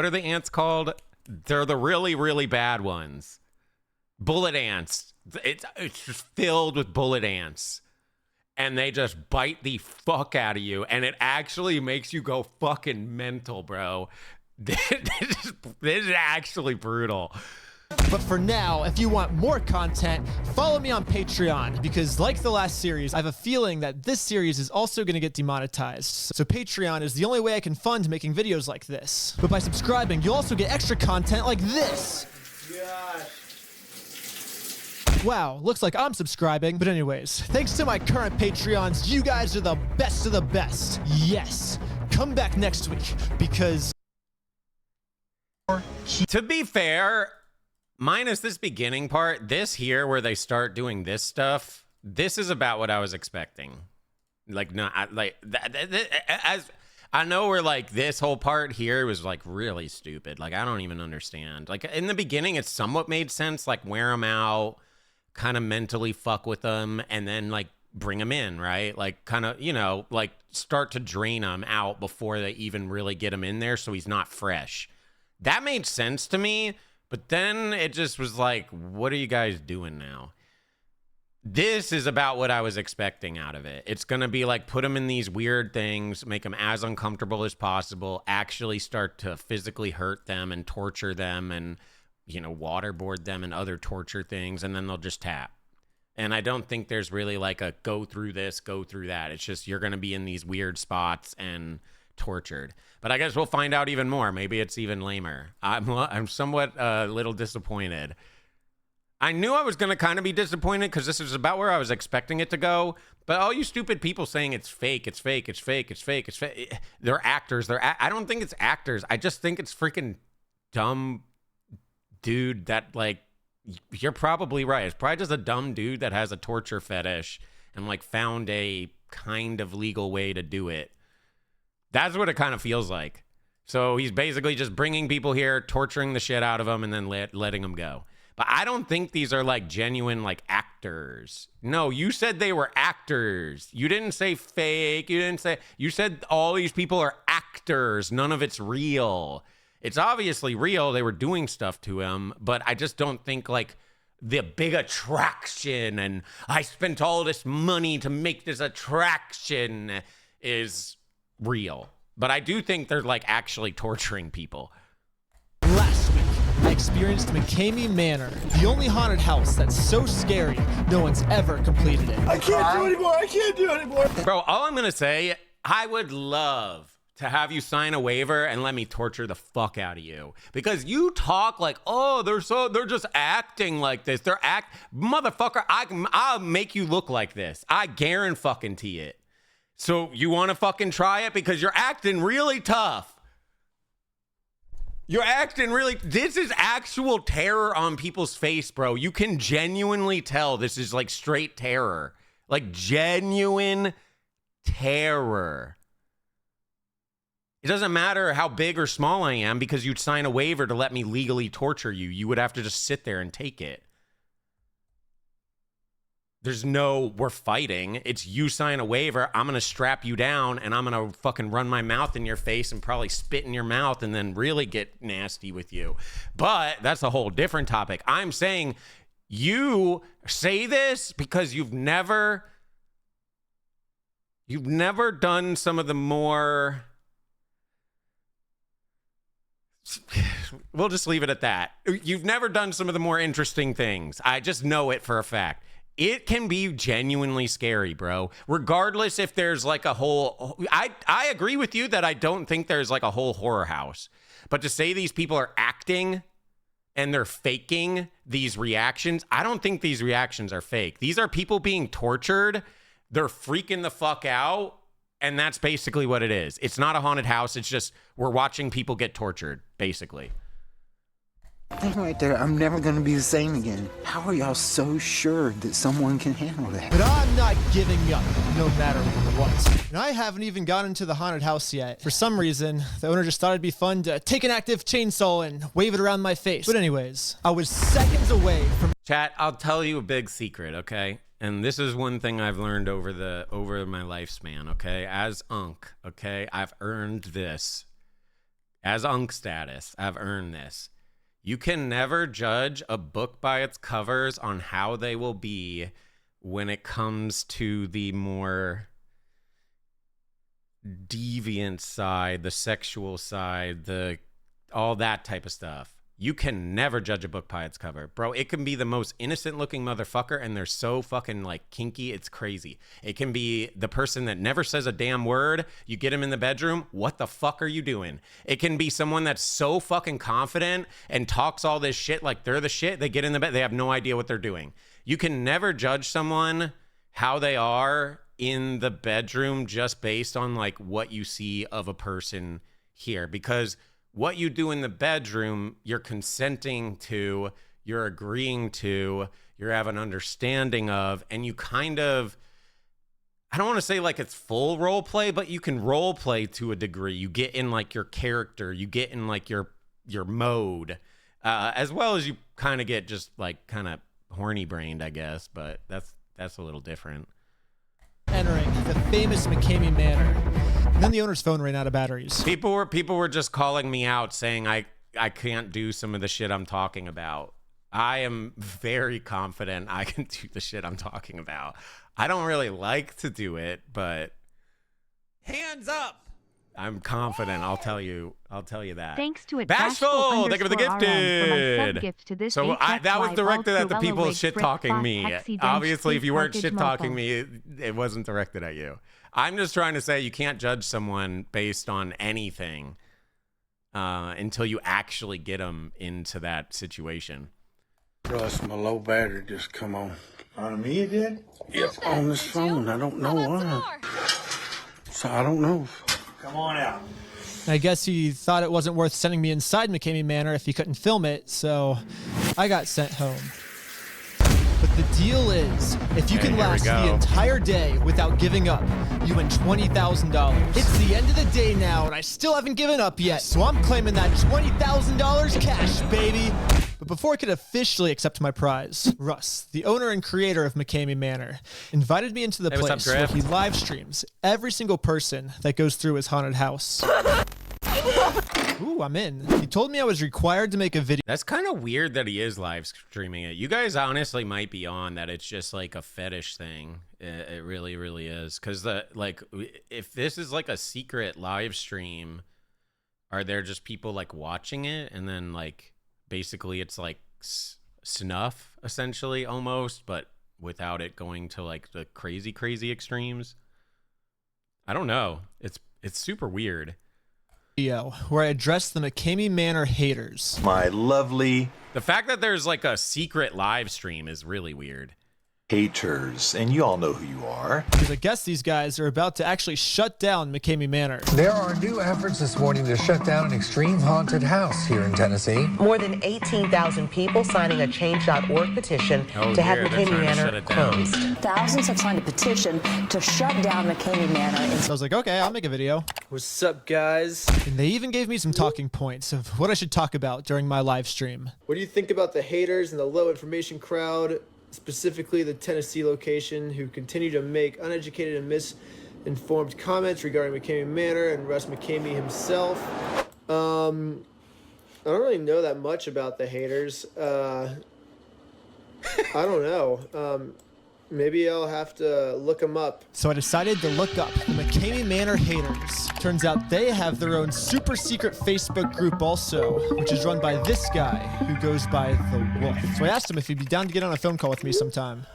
S2: are the ants called? They're the really, really bad ones. Bullet ants. It's just filled with bullet ants. and they just bite the fuck out of you, and it actually makes you go fucking mental, bro. This is actually brutal.
S22: But for now, if you want more content, follow me on Patreon, because like the last series, I have a feeling that this series is also going to get demonetized. So Patreon is the only way I can fund making videos like this. But by subscribing, you'll also get extra content like this. Wow, looks like I'm subscribing. But anyways, thanks to my current Patreons, you guys are the best of the best. Yes, come back next week, because...
S2: To be fair, minus this beginning part, this here where they start doing this stuff, this is about what I was expecting. Like, no, as I know we're like, this whole part here was like really stupid. Like, I don't even understand. Like, in the beginning, it somewhat made sense. Like, wear them out, kind of mentally fuck with them, and then like bring them in, right? Like, kind of, you know, like start to drain them out before they even really get him in there, so he's not fresh. That made sense to me. But then it just was like, what are you guys doing now? This is about what I was expecting out of it. It's going to be like, put them in these weird things, make them as uncomfortable as possible, actually start to physically hurt them and torture them and, you know, waterboard them and other torture things, and then they'll just tap. And I don't think there's really like a go through this, go through that. It's just you're going to be in these weird spots and tortured. But I guess we'll find out even more. Maybe it's even lamer. I'm somewhat a little disappointed. I knew I was going to kind of be disappointed because this is about where I was expecting it to go. But all you stupid people saying it's fake, it's fake, it's fake, it's fake, it's fake. They're actors. I don't think it's actors. I just think it's freaking dumb dude that, like, you're probably right. It's probably just a dumb dude that has a torture fetish and like found a kind of legal way to do it. That's what it kind of feels like. So he's basically just bringing people here, torturing the shit out of them, and then letting them go. But I don't think these are like genuine like actors. No, you said they were actors. You didn't say fake. You said all these people are actors. None of it's real. It's obviously real. They were doing stuff to him, but I just don't think like the big attraction and I spent all this money to make this attraction is real. But I do think they're like actually torturing people.
S22: Last week, I experienced McCamey Manor, the only haunted house that's so scary no one's ever completed it.
S11: I can't do anymore. I can't do anymore.
S2: Bro, all I'm gonna say, I would love to have you sign a waiver and let me torture the fuck out of you, because you talk like, oh, they're just acting like this. Motherfucker. I'll make you look like this. I guarantee it. So you want to fucking try it because you're acting really tough. This is actual terror on people's face, bro. You can genuinely tell this is like straight terror. Like genuine terror. It doesn't matter how big or small I am because you'd sign a waiver to let me legally torture you. You would have to just sit there and take it. There's no, we're fighting. It's you sign a waiver, I'm going to strap you down, and I'm going to fucking run my mouth in your face and probably spit in your mouth and then really get nasty with you. But that's a whole different topic. I'm saying you say this because you've never done some of the more... We'll just leave it at that. You've never done some of the more interesting things. I just know it for a fact. It can be genuinely scary, bro. Regardless if there's like a whole... I agree with you that I don't think there's like a whole horror house. But to say these people are acting and they're faking these reactions, I don't think these reactions are fake. These are people being tortured. They're freaking the fuck out. And that's basically what it is. It's not a haunted house. It's just we're watching people get tortured, basically.
S13: That right there, I'm never gonna be the same again. How are y'all so sure that someone can handle that?
S22: But I'm not giving up, no matter what. And I haven't even gotten into the haunted house yet. For some reason, the owner just thought it'd be fun to take an active chainsaw and wave it around my face. But anyways, I was seconds away from...
S2: Chat, I'll tell you a big secret, okay? And this is one thing I've learned over my lifespan, okay? As Unk, okay? I've earned this. As Unk status, I've earned this. You can never judge a book by its covers on how they will be when it comes to the more deviant side, the sexual side, all that type of stuff. You can never judge a book by its cover. Bro, it can be the most innocent looking motherfucker and they're so fucking like kinky, it's crazy. It can be the person that never says a damn word. You get him in the bedroom, what the fuck are you doing? It can be someone that's so fucking confident and talks all this shit like they're the shit. They get in the bed, they have no idea what they're doing. You can never judge someone how they are in the bedroom just based on like what you see of a person here, because what you do in the bedroom, you're consenting to, you're agreeing to, you have an understanding of, and you kind of, I don't want to say like it's full role play, but you can role play to a degree. You get in like your character, you get in like your mode, as well as you kind of get just like kind of horny brained, I guess, but that's a little different.
S22: Entering the famous McCamey Manor. And then the owner's phone ran out of batteries.
S2: People were just calling me out saying I can't do some of the shit I'm talking about. I am very confident I can do the shit I'm talking about. I don't really like to do it, but
S14: hands up.
S2: I'm confident. I'll tell you that.
S4: Thanks to it.
S2: Bashful, thank you for the gifted.
S4: Gift to this
S2: so that was directed at the people
S4: Cruella
S2: shit
S4: Wig,
S2: talking
S4: Frick,
S2: me.
S4: Hexy Dench,
S2: Obviously, if you weren't
S4: Package
S2: shit talking
S4: Mofo.
S2: me, it wasn't directed at you. I'm just trying to say you can't judge someone based on anything until you actually get them into that situation.
S13: Russ, my low battery just come on.
S19: On me it did?
S13: It's on this phone. I don't know why. So I don't know.
S19: Come on out.
S22: I guess he thought it wasn't worth sending me inside McCamey Manor if he couldn't film it, so I got sent home. But the deal is, if you can last the entire day without giving up, you win $20,000. It's the end of the day now, and I still haven't given up yet, so I'm claiming that $20,000 cash, baby. But before I could officially accept my prize, Russ, the owner and creator of McCamey Manor, invited me into the place where he live streams every single person that goes through his haunted house. Ooh, I'm in. He told me I was required to make a video.
S2: That's kind of weird that he is live streaming it. You guys honestly might be on that. It's just like a fetish thing. It really, really is. Because like, if this is like a secret live stream, are there just people like watching it and then like basically it's like snuff essentially almost, but without it going to like the crazy extremes? I don't know. It's super weird.
S22: Where I addressed the McCamey Manor haters.
S17: My lovely
S2: The fact that there's like a secret live stream is really weird.
S17: haters, and you all know who you are.
S22: Because I guess these guys are about to actually shut down McCamey Manor.
S12: There are new efforts this morning to shut down an extreme haunted house here in Tennessee.
S16: More than 18,000 people signing a Change.org petition to have McCamey Manor closed.
S18: Thousands have signed a petition to shut down McCamey Manor.
S22: So I was like, okay, I'll make a video.
S15: What's up, guys?
S22: And they even gave me some talking points of what I should talk about during my live stream.
S15: What do you think about the haters and the low information crowd, specifically the Tennessee location, who continue to make uneducated and misinformed comments regarding McCamey Manor and Russ McCamey himself? I don't really know that much about the haters. I don't know. Maybe I'll have to look them up.
S22: So I decided to look up the McCamey Manor haters. Turns out they have their own super secret Facebook group also, which is run by this guy who goes by The Wolf. So I asked him if he'd be down to get on a phone call with me sometime.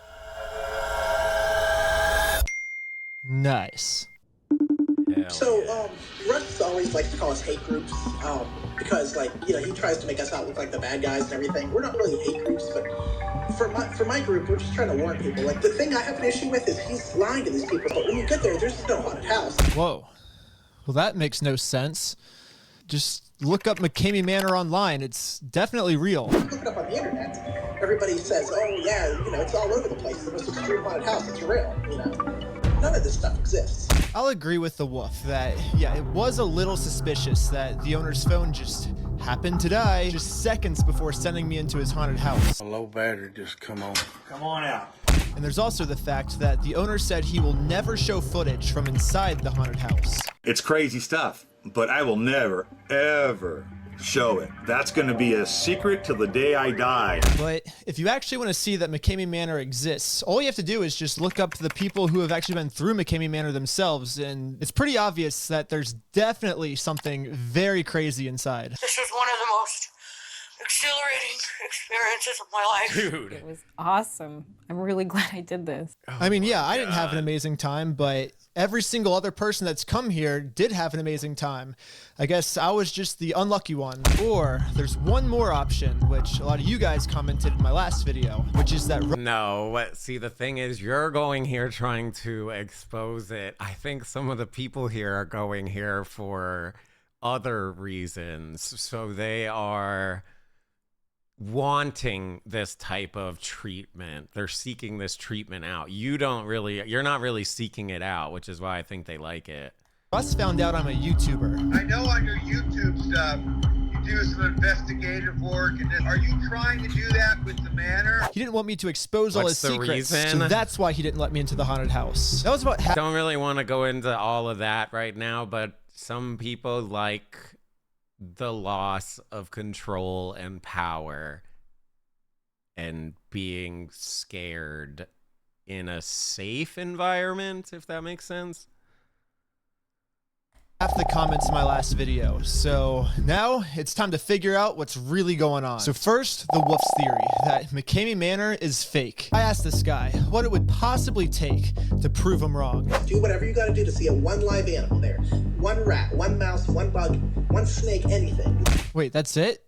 S22: Nice.
S24: So, Russ always likes to call us hate groups, because, like, you know, he tries to make us out look like the bad guys and everything. We're not really hate groups, but for my group, we're just trying to warn people. Like, the thing I have an issue with is he's lying to these people, but when you get there, there's no haunted house.
S22: Whoa. Well, that makes no sense. Just look up McCamey Manor online. It's definitely real.
S24: Look it up on the internet. Everybody says, oh, yeah, you know, it's all over the place. It's the most extreme haunted house. It's real, you know. None of this stuff exists.
S22: I'll agree with The Wolf that, yeah, it was a little suspicious that the owner's phone just happened to die just seconds before sending me into his haunted house.
S13: A low battery just come on.
S19: Come on out.
S22: And there's also the fact that the owner said he will never show footage from inside the haunted house.
S17: It's crazy stuff, but I will never, ever show it. That's going to be a secret till the day I die.
S22: But if you actually want to see that McCamey Manor exists, all you have to do is just look up the people who have actually been through McCamey Manor themselves, and it's pretty obvious that there's definitely something very crazy inside.
S1: This was one of the most exhilarating experiences of my life.
S2: Dude.
S3: It was awesome. I'm really glad I did this.
S22: I mean, yeah, I didn't have an amazing time, but every single other person that's come here did have an amazing time. I guess I was just the unlucky one. Or there's one more option, which a lot of you guys commented in my last video, which is that...
S2: No, see, the thing is, you're going here trying to expose it. I think some of the people here are going here for other reasons. So they are wanting this type of treatment. They're seeking this treatment out. You're not really seeking it out, which is why I think they like it.
S22: Russ found out I'm a YouTuber.
S9: I know on your YouTube stuff, you do some investigative work. And are you trying to do that with the manor?
S22: He didn't want me to expose all his
S2: What's the
S22: secrets,
S2: reason?
S22: so that's why he didn't let me into the haunted house. That was about
S2: I don't really want to go into all of that right now, but some people like the loss of control and power and being scared in a safe environment, if that makes sense.
S22: half the comments in my last video. So now it's time to figure out what's really going on. So first, the Wolf's theory that McCamey Manor is fake. I asked this guy what it would possibly take to prove him wrong.
S24: Do whatever you gotta do to see a one live animal there. One rat, one mouse, one bug, one snake, anything.
S22: Wait, that's it?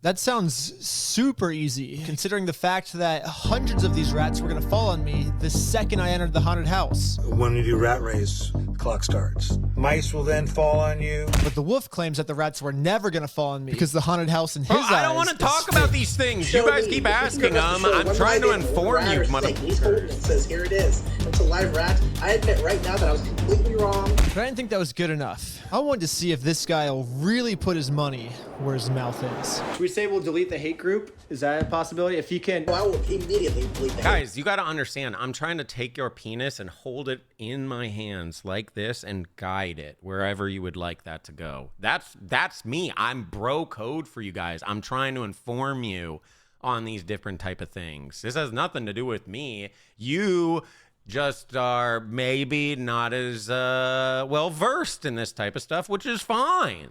S22: That sounds super easy, considering the fact that hundreds of these rats were gonna fall on me the second I entered the haunted house.
S19: When you do rat race, the clock starts. Mice will then fall on you.
S22: But the wolf claims that the rats were never gonna fall on me because the haunted house in his eyes.
S2: I don't want to talk about these things. You guys keep asking them. I'm trying to inform you,
S24: He's holding it, says here it is. It's a live rat. I admit right now that I was completely wrong.
S22: But I didn't think that was good enough. I wanted to see if this guy will really put his money where his mouth is.
S15: Should we say we'll delete the hate group? Is that a possibility? If he can...
S24: I will immediately delete the
S2: Guys, you got to understand, I'm trying to take your penis and hold it in my hands like this and guide it wherever you would like that to go. That's me. I'm bro code for you guys. I'm trying to inform you on these different type of things. This has nothing to do with me. You just are maybe not as well versed in this type of stuff, which is fine.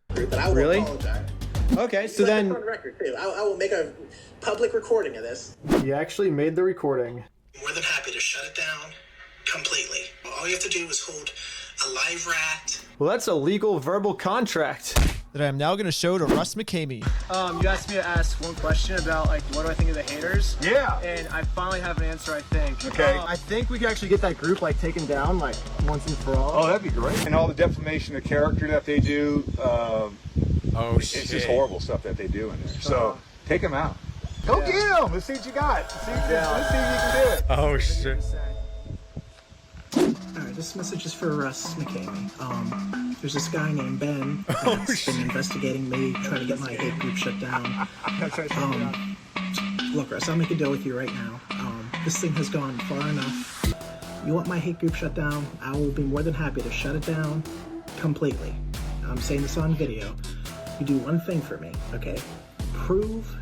S24: But I will apologize.
S15: Okay, so then...
S24: On record too. I will make a public recording of this.
S15: He actually made the recording.
S24: More than happy to shut it down completely. All you have to do is hold a live rat.
S15: Well, that's a legal verbal contract
S22: that I am now going to show to Russ McCamey.
S15: You asked me to ask one question about, like, what do I think of the haters? Yeah. And I finally have an answer, I think.
S17: Okay.
S15: I think we could actually get that group, like, taken down, like, once and for all.
S17: Oh, that'd be great. And all the defamation of character that they do,
S2: shit.
S17: It's just horrible stuff that they do in there. So take them out. Go get them. Let's see what you got. Let's see if you can do it.
S2: Oh, shit.
S24: Alright, this message is for Russ McCamey. There's this guy named Ben that's been investigating me, trying to get my hate group shut down. Look, Russ, I'll make a deal with you right now. This thing has gone far enough. You want my hate group shut down? I will be more than happy to shut it down completely. I'm saying this on video. You do one thing for me, okay? Prove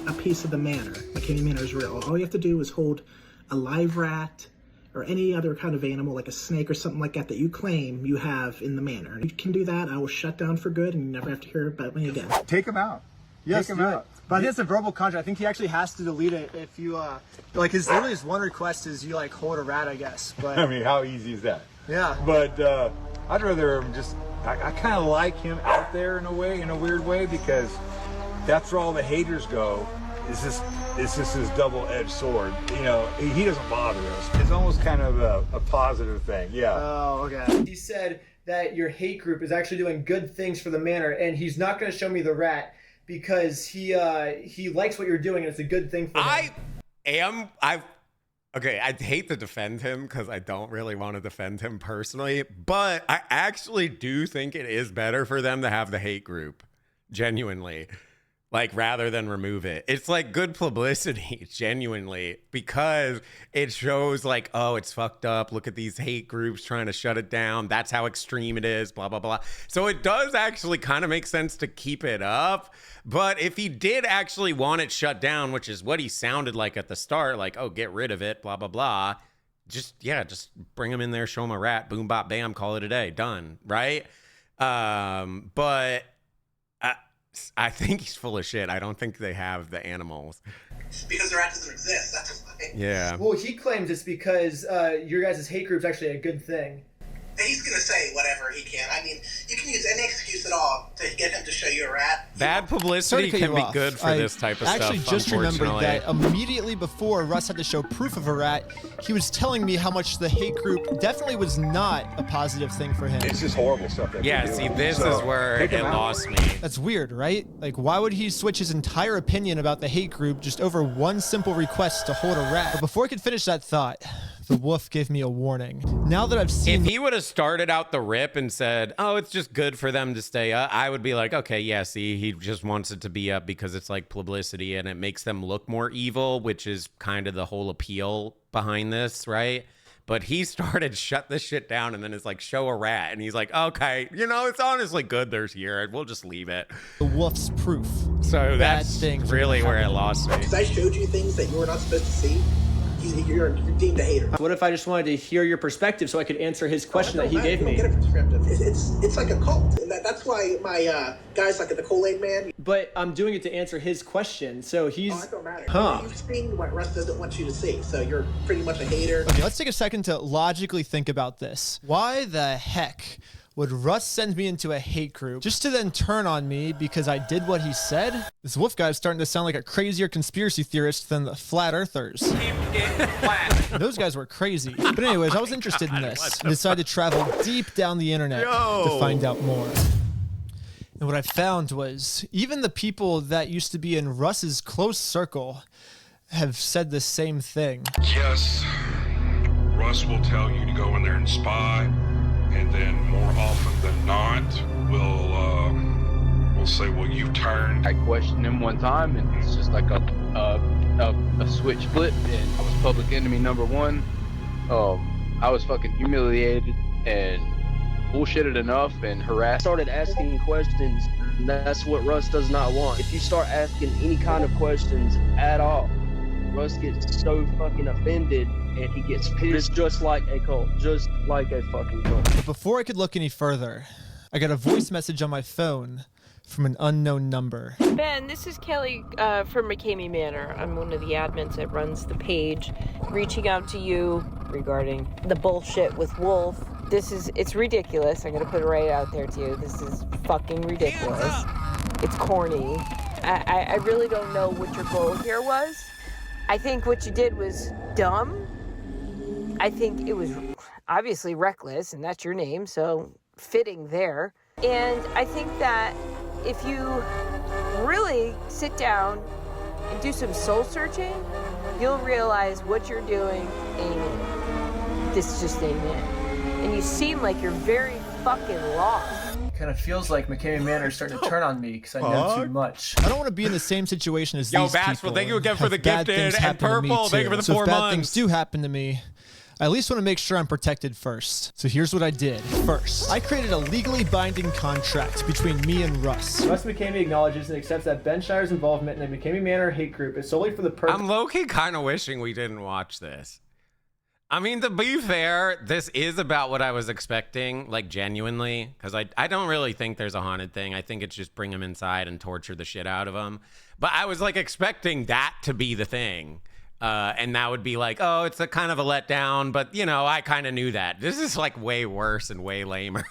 S24: a piece of the manor. McCamey Manor is real. All you have to do is hold a live rat or any other kind of animal, like a snake or something like that, that you claim you have in the manor. And you can do that, I will shut down for good, and you never have to hear about me again.
S17: Take them out.
S15: Yes,
S17: Take them out.
S15: But I think it's a verbal contract. I think he actually has to delete it if you, like, his one request is you, like, hold a rat, I guess. But
S17: I mean, how easy is that?
S15: Yeah.
S17: But I'd rather just, I kind of like him out there in a way, in a weird way, because that's where all the haters go. It's just this double-edged sword. You know, he doesn't bother us. It's almost kind of a positive thing. Yeah.
S15: Oh, okay. He said that your hate group is actually doing good things for the manor, and he's not going to show me the rat because he likes what you're doing, and it's a good thing for him.
S2: Okay, I'd hate to defend him because I don't really want to defend him personally, but I actually do think it is better for them to have the hate group, genuinely. like rather than remove it. It's like good publicity, genuinely, because it shows like, oh, it's fucked up. Look at these hate groups trying to shut it down. That's how extreme it is, blah, blah, blah. So it does actually kind of make sense to keep it up. But if he did actually want it shut down, which is what he sounded like at the start, like, oh, get rid of it, blah, blah, blah. Just bring him in there, show him a rat, boom, bop, bam, call it a day, done, right? But I think he's full of shit. I don't think they have the animals.
S24: Because the rat doesn't exist, that's why.
S2: Yeah.
S15: Well, he claims it's because your guys' hate group's actually a good thing.
S24: He's gonna say whatever he can. I mean, you can use any excuse at all to get him to show you a rat.
S2: Bad publicity can be good for this type of stuff.
S22: I actually just remembered that immediately before Russ had to show proof of a rat, he was telling me how much the hate group definitely was not a positive thing for him.
S17: It's just horrible stuff.
S2: Yeah, see, this is where it lost me.
S22: That's weird, right? Like, why would he switch his entire opinion about the hate group just over one simple request to hold a rat? But before I could finish that thought, the wolf gave me a warning. Now that I've seen...
S2: If he would have started out the rip and said, oh, it's just good for them to stay up, I would be like, okay, yeah, see, he just wants it to be up because it's like publicity and it makes them look more evil, which is kind of the whole appeal behind this, right? But he started shut this shit down and then it's like, show a rat. And he's like, okay, you know, it's honestly good there's here. We'll just leave it.
S22: The wolf's proof.
S2: So that's really where it lost me.
S24: Because I showed you things that you were not supposed to see. You're deemed a hater.
S15: What if I just wanted to hear your perspective so I could answer his question that he gave me?
S24: Get a perspective. It's like a cult, and that's why my guys like the Kool-Aid Man.
S15: But I'm doing it to answer his question, so he's...
S24: Oh, it don't matter.
S15: Huh.
S24: You've seen what Russ doesn't want you to see, so you're pretty much a hater.
S22: Okay, let's take a second to logically think about this. Why the heck would Russ send me into a hate group just to then turn on me because I did what he said? This wolf guy is starting to sound like a crazier conspiracy theorist than the flat earthers. Those guys were crazy. But anyways, I was interested in this and decided to travel deep down the internet to find out more. And what I found was even the people that used to be in Russ's close circle have said the same thing.
S5: Yes, Russ will tell you to go in there and spy. And then more often than not, we'll say, well, you turned.
S6: I questioned him one time, and it's just like a switch flipped, and I was public enemy number one. I was fucking humiliated and bullshitted enough and harassed.
S20: Started asking questions, and that's what Russ does not want. If you start asking any kind of questions at all, Russ gets so fucking offended and he gets pissed, just like a cult, just like a fucking cult.
S22: But before I could look any further, I got a voice message on my phone from an unknown number.
S21: Ben, this is Kelly from McCamey Manor. I'm one of the admins that runs the page, reaching out to you regarding the bullshit with Wolf. It's ridiculous. I'm gonna put it right out there to you. This is fucking ridiculous. It's corny. I really don't know what your goal here was. I think what you did was dumb. I think it was obviously reckless, and that's your name, so fitting there. And I think that if you really sit down and do some soul searching, you'll realize what you're doing ain't it. This just ain't it. And you seem like you're very fucking lost.
S15: Kind of feels like McCamey Manor is starting to turn on me because I know too much.
S22: I don't want to be in the same situation as these people.
S2: Yo, thank you again for the gifted and purple. Thank you for the 4 months.
S22: If bad things do happen to me, I at least want to make sure I'm protected first. So here's what I did. First, I created a legally binding contract between me and Russ.
S15: Russ McCamey acknowledges and accepts that Ben Shire's involvement in the McCamey Manor hate group is solely for the purpose...
S2: I'm low-key kind of wishing we didn't watch this. I mean, to be fair, this is about what I was expecting, like, genuinely, because I don't really think there's a haunted thing. I think it's just bring him inside and torture the shit out of him. But I was, like, expecting that to be the thing. And that would be like, oh, it's a kind of a letdown, but, you know, I kind of knew that. This is, like, way worse and way lamer.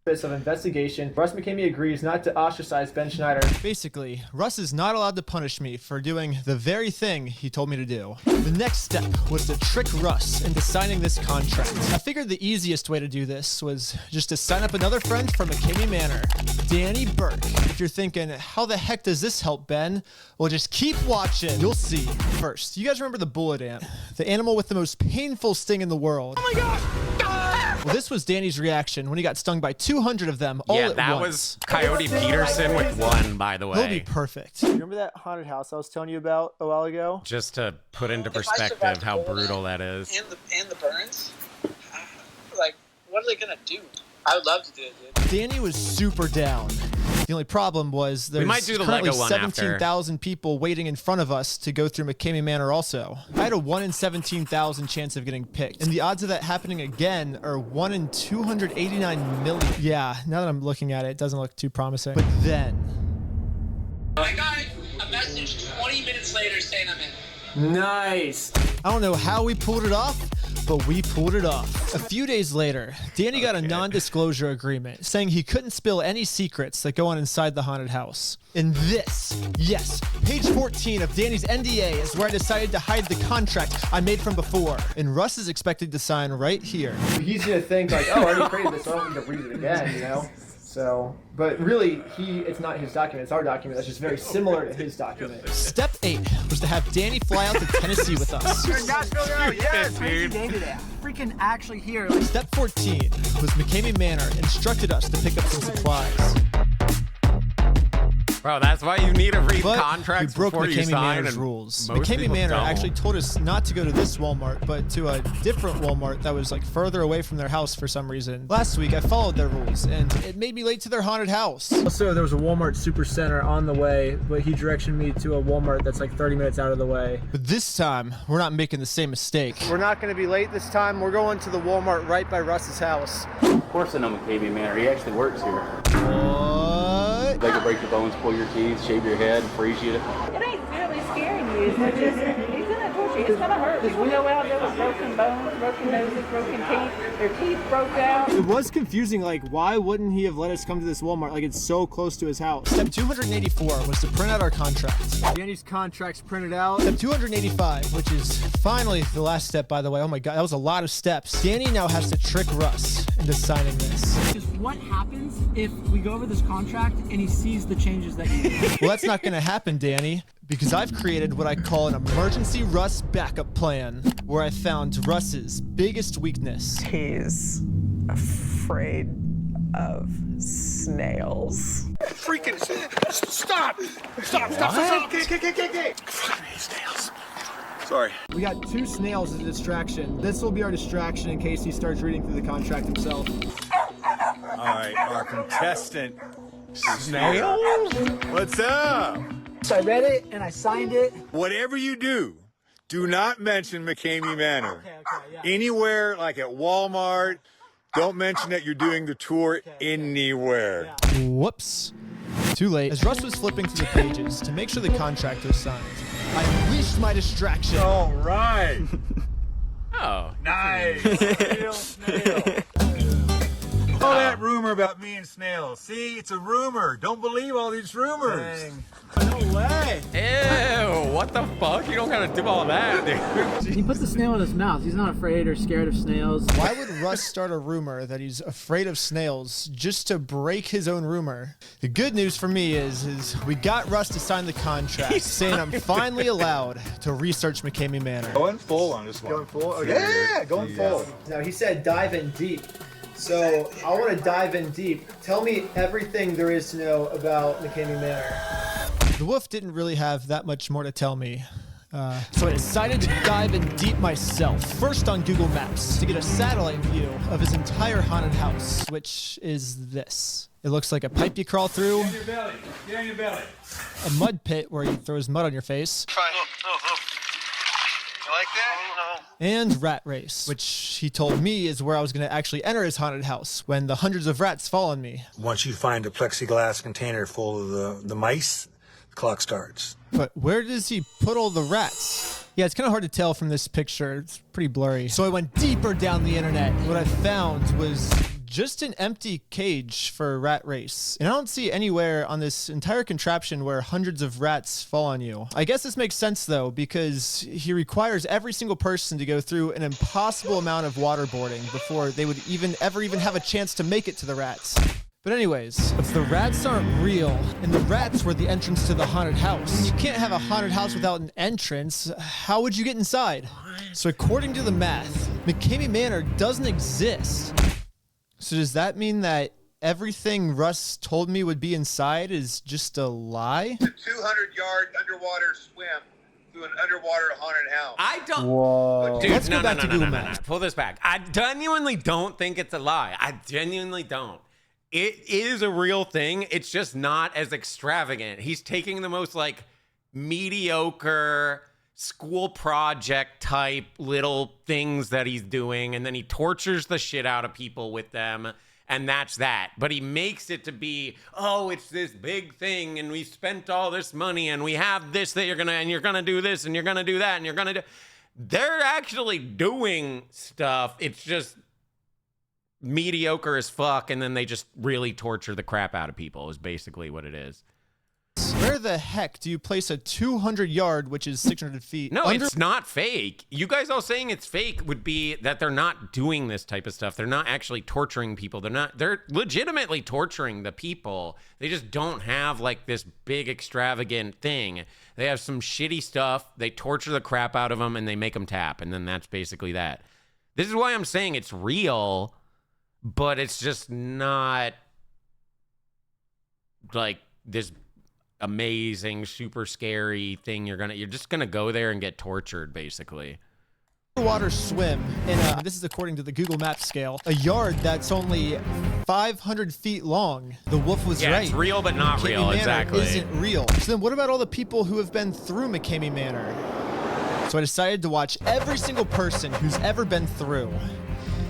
S15: Of investigation, Russ McCamey agrees not to ostracize Ben Schneider.
S22: Basically, Russ is not allowed to punish me for doing the very thing he told me to do. The next step was to trick Russ into signing this contract. I figured the easiest way to do this was just to sign up another friend from McCamey Manor, Danny Burke. If you're thinking, how the heck does this help, Ben? Well, just keep watching. You'll see. First, you guys remember the bullet ant, the animal with the most painful sting in the world.
S1: Oh my god!
S22: Well, this was Danny's reaction when he got stung by 200 of them all at once.
S2: Yeah, that was Coyote Peterson with one, by the way.
S22: He'll be perfect.
S15: Remember that haunted house I was telling you about a while ago?
S2: Just to put into perspective how brutal that is.
S7: And the burns? Like, what are they gonna do? I would love to do it, dude.
S22: Danny was super down. The only problem was there's currently 17,000 people waiting in front of us to go through McCamey Manor also. I had a 1 in 17,000 chance of getting picked. And the odds of that happening again are 1 in 289 million. Yeah, now that I'm looking at it, it doesn't look too promising. But then...
S7: I got a message 20 minutes later saying I'm in.
S22: Nice. I don't know how we pulled it off, but we pulled it off. A few days later, Danny got a non-disclosure agreement saying he couldn't spill any secrets that go on inside the haunted house. And this, yes, page 14 of Danny's NDA is where I decided to hide the contract I made from before. And Russ is expected to sign right here.
S15: He's gonna think like, oh, I already created this, so I don't need to read it again, you know? So, but really, it's not his document, it's our document that's just very similar to his document.
S22: Step 8 was to have Danny fly out to Tennessee with us.
S8: You're in Nashville now? Yes, crazy day today. Freaking actually here.
S22: Step 14 was McCamey Manor instructed us to pick up some supplies.
S2: Bro, that's why you need to read
S22: But
S2: contracts
S22: we broke
S2: before you
S22: McCamey
S2: sign.
S22: Manor's
S2: and
S22: rules.
S2: most
S22: McCamey
S2: people
S22: Manor
S2: don't.
S22: actually told us not to go to this Walmart, but to a different Walmart that was like further away from their house for some reason. Last week, I followed their rules, and it made me late to their haunted house.
S15: Also, there was a Walmart Supercenter on the way, but he directed me to a Walmart that's like 30 minutes out of the way.
S22: But this time, we're not making the same mistake.
S15: We're not going to be late this time. We're going to the Walmart right by Russ's house.
S6: Of course I know McCamey Manor. He actually works here.
S22: What?
S6: They can break your bones, pull your teeth, shave your head, freeze you.
S21: It ain't really scaring you. It's just, he's gonna torture you. It's gonna hurt. People go out there with broken bones, broken noses, broken teeth. Their teeth broke out.
S15: It was confusing, like, why wouldn't he have let us come to this Walmart? Like, it's so close to his house.
S22: Step 284 was to print out our contract.
S15: Danny's contract's printed out.
S22: Step 285, which is finally the last step, by the way. Oh my God, that was a lot of steps. Danny now has to trick Russ into signing this.
S8: Just what happens if we go over this contract and he sees the changes that you made?
S22: Well, that's not going to happen, Danny, because I've created what I call an emergency Russ backup plan, where I found Russ's biggest weakness.
S10: He's afraid of snails.
S9: Freaking stop! Stop! Okay. Fucking hate snails. Sorry.
S15: We got 2 snails as a distraction. This will be our distraction in case he starts reading through the contract himself.
S23: All right, our contestant, Snail. What's up?
S8: So I read it and I signed it.
S23: Whatever you do, do not mention McCamey Manor. Anywhere, like at Walmart, don't mention that you're doing the tour anywhere.
S22: Whoops. Too late. As Russ was flipping through the pages to make sure the contract was signed, I unleashed my distraction.
S23: All right.
S2: Oh.
S23: Nice. Snail. All that rumor about me and Snail. See, it's a rumor. Don't believe all these rumors.
S15: Dang. No way.
S2: Ew, what the fuck? You don't gotta do all that, dude.
S8: He put the snail in his mouth. He's not afraid or scared of snails.
S22: Why would Russ start a rumor that he's afraid of snails just to break his own rumor? The good news for me is we got Russ to sign the contract, saying I'm finally allowed to research McCamey Manor.
S23: Going full on this one.
S15: Going full? Okay. Yeah, going full. Now, he said dive in deep. So, I want to dive in deep. Tell me everything there is to know about McCamey Manor.
S22: The wolf didn't really have that much more to tell me. So I decided to dive in deep myself. First on Google Maps to get a satellite view of his entire haunted house, which is this. It looks like a pipe you crawl through.
S23: Get on your belly. Get on your belly.
S22: A mud pit where he throws mud on your face.
S9: Fine. You like that? No.
S22: And rat race, which he told me is where I was going to actually enter his haunted house when the hundreds of rats fall on me.
S19: Once you find a plexiglass container full of the mice, the clock starts.
S22: But where does he put all the rats? Yeah, it's kind of hard to tell from this picture. It's pretty blurry. So I went deeper down the internet. What I found was just an empty cage for a rat race. And I don't see anywhere on this entire contraption where hundreds of rats fall on you. I guess this makes sense though, because he requires every single person to go through an impossible amount of waterboarding before they would ever have a chance to make it to the rats. But anyways, if the rats aren't real, and the rats were the entrance to the haunted house, and you can't have a haunted house without an entrance, how would you get inside? So according to the math, McCamey Manor doesn't exist. So does that mean that everything Russ told me would be inside is just a lie?
S9: A 200-yard underwater swim through an underwater haunted house.
S2: I don't.
S22: Whoa.
S2: Dude,
S22: Let's
S2: no,
S22: go back to Google
S2: no.
S22: Maps.
S2: Pull this back. I genuinely don't think it's a lie. I genuinely don't. It is a real thing. It's just not as extravagant. He's taking the most like mediocre school project type little things that he's doing, and then he tortures the shit out of people with them, and that's that. But he makes it to be, oh, it's this big thing, and we spent all this money, and we have this that you're gonna do this, and you're gonna do that, and you're gonna do. They're actually doing stuff. It's just mediocre as fuck, and then they just really torture the crap out of people is basically what it is.
S22: Where the heck do you place a 200-yard, which is 600 feet?
S2: No, it's not fake. You guys all saying it's fake would be that they're not doing this type of stuff. They're not actually torturing people. They're legitimately torturing the people. They just don't have like this big extravagant thing. They have some shitty stuff. They torture the crap out of them and they make them tap. And then that's basically that. This is why I'm saying it's real, but it's just not like this amazing, super scary thing. You're just gonna go there and get tortured, basically.
S22: Underwater swim, and this is according to the Google Maps scale, a yard that's only 500 feet long. The wolf was right.
S2: Yeah, it's real, but not
S22: McCamey
S2: real.
S22: Manor
S2: Exactly.
S22: Isn't real. So then what about all the people who have been through McCamey Manor? So I decided to watch every single person who's ever been through.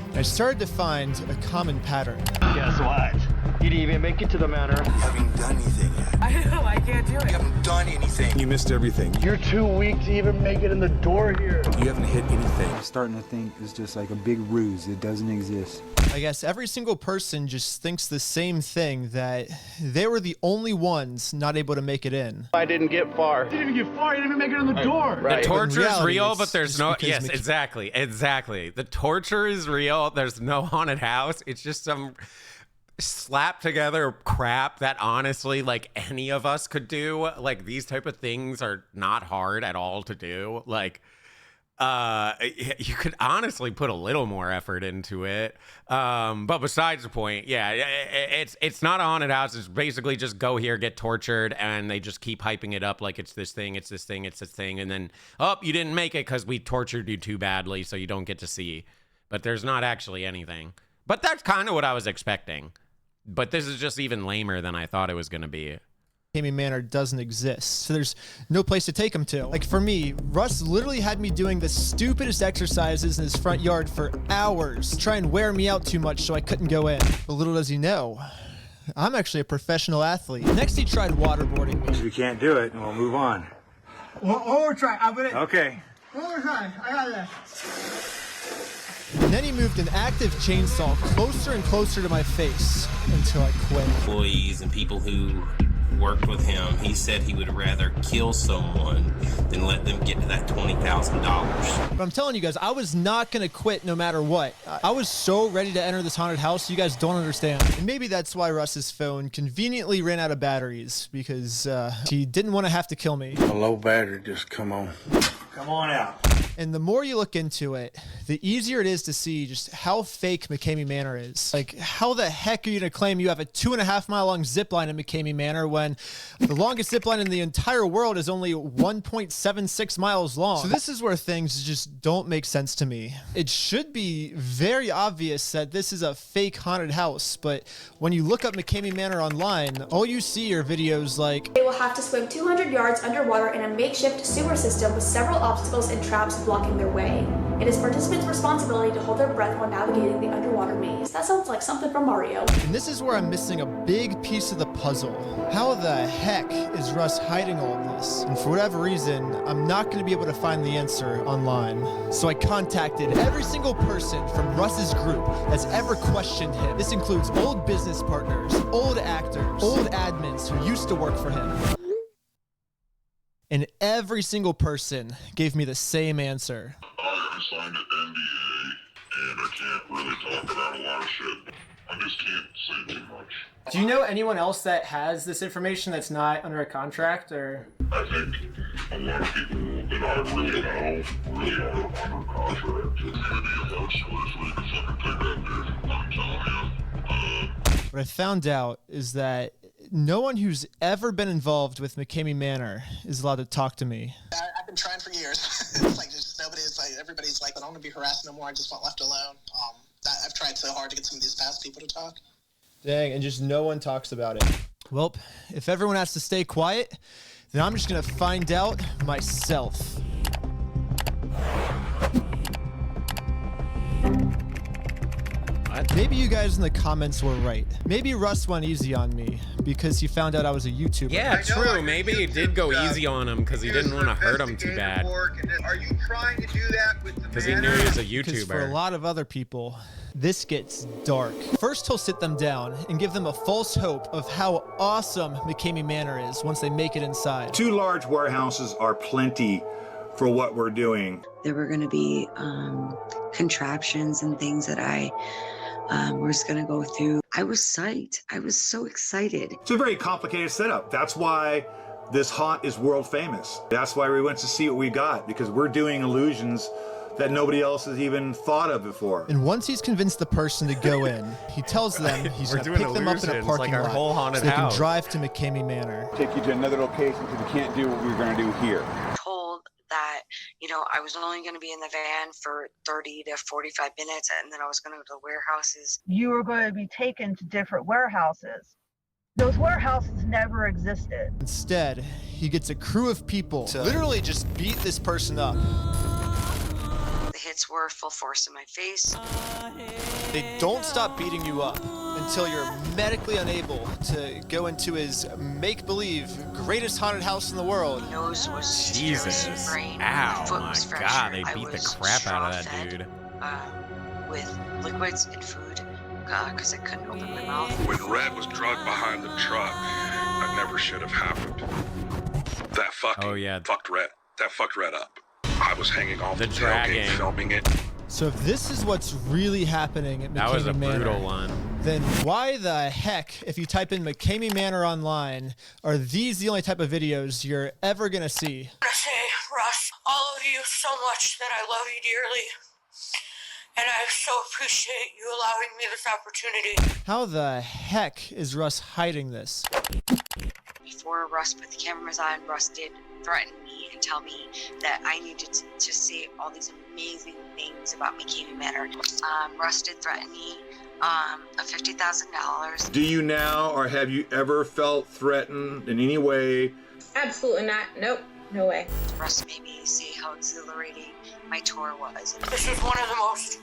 S22: And I started to find a common pattern.
S13: Guess what? You didn't even make it to the manor. You haven't done anything yet.
S1: I know, I can't do it.
S13: You haven't done anything.
S23: You missed everything.
S13: You're too weak to even make it in the door here.
S23: You haven't hit anything.
S4: Starting to think it's just like a big ruse. It doesn't exist.
S22: I guess every single person just thinks the same thing, that they were the only ones not able to make it in.
S20: I didn't get far.
S8: Didn't even get far. You didn't even make it in the door.
S2: The torture is
S22: reality,
S2: real,
S22: it's
S2: but there's
S22: just
S2: no.
S22: because
S2: Yes, exactly. The torture is real. There's no haunted house. It's just some slap together crap that honestly, like any of us could do. Like these type of things are not hard at all to do. Like, you could honestly put a little more effort into it. But besides the point, yeah, it's not a haunted house. It's basically just go here, get tortured, and they just keep hyping it up like it's this thing, it's this thing, it's this thing, and then, oh, you didn't make it because we tortured you too badly, so you don't get to see. But there's not actually anything. But that's kind of what I was expecting. But this is just even lamer than I thought it was going to be.
S22: McCamey Manor doesn't exist, so there's no place to take him to. Like for me, Russ literally had me doing the stupidest exercises in his front yard for hours to try and wear me out too much so I couldn't go in. But little does he know, I'm actually a professional athlete. Next he tried waterboarding me.
S23: If you can't do it, we'll move on.
S8: One more try. I'm gonna.
S23: Okay.
S8: One more try. I got this.
S22: And then he moved an active chainsaw closer and closer to my face until I quit.
S11: Employees and people who worked with him, he said he would rather kill someone than let them get to that $20,000.
S22: But I'm telling you guys, I was not going to quit no matter what. I was so ready to enter this haunted house, you guys don't understand. And maybe that's why Russ's phone conveniently ran out of batteries, because he didn't want to have to kill me.
S4: A low battery, just come on.
S23: Come on out.
S22: And the more you look into it, the easier it is to see just how fake McCamey Manor is. Like, how the heck are you going to claim you have a 2.5 mile long zip line in McCamey Manor when the longest zip line in the entire world is only 1.76 miles long? So this is where things just don't make sense to me. It should be very obvious that this is a fake haunted house, but when you look up McCamey Manor online, all you see are videos like,
S12: they will have to swim 200 yards underwater in a makeshift sewer system with several obstacles and traps blocking their way. It is participants' responsibility to hold their breath while navigating the underwater maze. That sounds like something from Mario.
S22: And this is where I'm missing a big piece of the puzzle. How the heck is Russ hiding all of this? And for whatever reason, I'm not going to be able to find the answer online. So I contacted every single person from Russ's group that's ever questioned him. This includes old business partners, old actors, old admins who used to work for him. And every single person gave me the same answer.
S5: I signed an NDA, and I can't really talk about a lot of shit. I just can't say too much.
S22: Do you know anyone else that has this information that's not under a contract, or?
S5: I think a lot of people that I really know really are under contract. It's gonna be a hard choice because I can take that dude. I'm telling you.
S22: What I found out is that no one who's ever been involved with McCamey Manor is allowed to talk to me.
S24: I've been trying for years. It's like just nobody's like, everybody's like, I don't want to be harassed no more. I just want left alone. I've tried so hard to get some of these past people to talk.
S22: Dang, and just no one talks about it. Well, if everyone has to stay quiet, then I'm just gonna find out myself. Maybe you guys in the comments were right. Maybe Russ went easy on me because he found out I was a YouTuber.
S2: Yeah, true. Maybe he did go easy on him because he didn't want to hurt him too bad.
S9: Are you trying to do that with the
S2: Because he knew he was a
S22: Because for a
S2: YouTuber.
S22: lot of other people, this gets dark. First, he'll sit them down and give them a false hope of how awesome McCamey Manor is once they make it inside.
S17: 2 large warehouses are plenty for what we're doing.
S3: There were going to be contraptions and things that I was going to go through. I was psyched. I was so excited.
S17: It's a very complicated setup. That's why this haunt is world famous. That's why we went to see what we got, because we're doing illusions that nobody else has even thought of before.
S22: And once he's convinced the person to go in, he tells them he's
S2: We're
S22: going to
S2: doing
S22: pick them up in a
S2: illusions,
S22: parking
S2: like our
S22: lot
S2: whole haunted
S22: so they can
S2: house.
S22: drive to McCamey Manor.
S4: Take you to another location because you can't do what we were going to do here.
S3: Told that, you know, I was only going to be in the van for 30 to 45 minutes and then I was going to go to the warehouses.
S14: You were going to be taken to different warehouses. Those warehouses never existed.
S22: Instead, he gets a crew of people to literally just beat this person up.
S3: The hits were full force in my face.
S22: They don't stop beating you up until you're medically unable to go into his make-believe greatest haunted house in the world.
S3: Nose was
S2: Jesus.
S3: brain.
S2: Ow,
S3: foot
S2: my
S3: was
S2: God,
S3: fractured.
S2: they
S3: I
S2: beat the
S3: was
S2: crap out of that
S3: straw-fed,
S2: dude.
S3: With liquids and food because I couldn't open my mouth.
S5: When Red was drugged behind the truck, that never should have happened. That fucked Red. That fucked Red up. I was hanging off the tailgate filming it.
S22: So if this is what's really happening at McCamey
S2: That was a
S22: Manor,
S2: brutal one.
S22: then why the heck, if you type in McCamey Manor online, are these the only type of videos you're ever gonna see?
S1: I want to say, Russ, all of you so much that I love you dearly. And I so appreciate you allowing me this opportunity.
S22: How the heck is Russ hiding this?
S3: Before Russ put the cameras on, Russ did threaten me and tell me that I needed to say all these amazing things about McCamey Manor. Russ did threaten me of $50,000.
S17: Do you now, or have you ever felt threatened in any way?
S16: Absolutely not. Nope. No way.
S3: Russ made me say how exhilarating my tour was.
S1: This is one of the most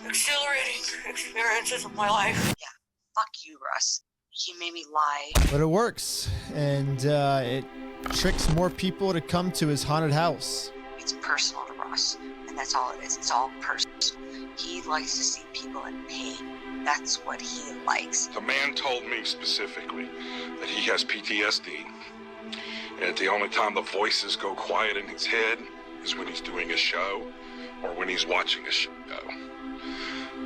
S1: exhilarating experiences of my life.
S3: Yeah, fuck you, Russ. He made me lie.
S22: But it works, and it tricks more people to come to his haunted house.
S3: It's personal to Russ, and that's all it is. It's all personal. He likes to see people in pain. That's what he likes.
S5: The man told me specifically that he has PTSD, and the only time the voices go quiet in his head is when he's doing a show or when he's watching a show.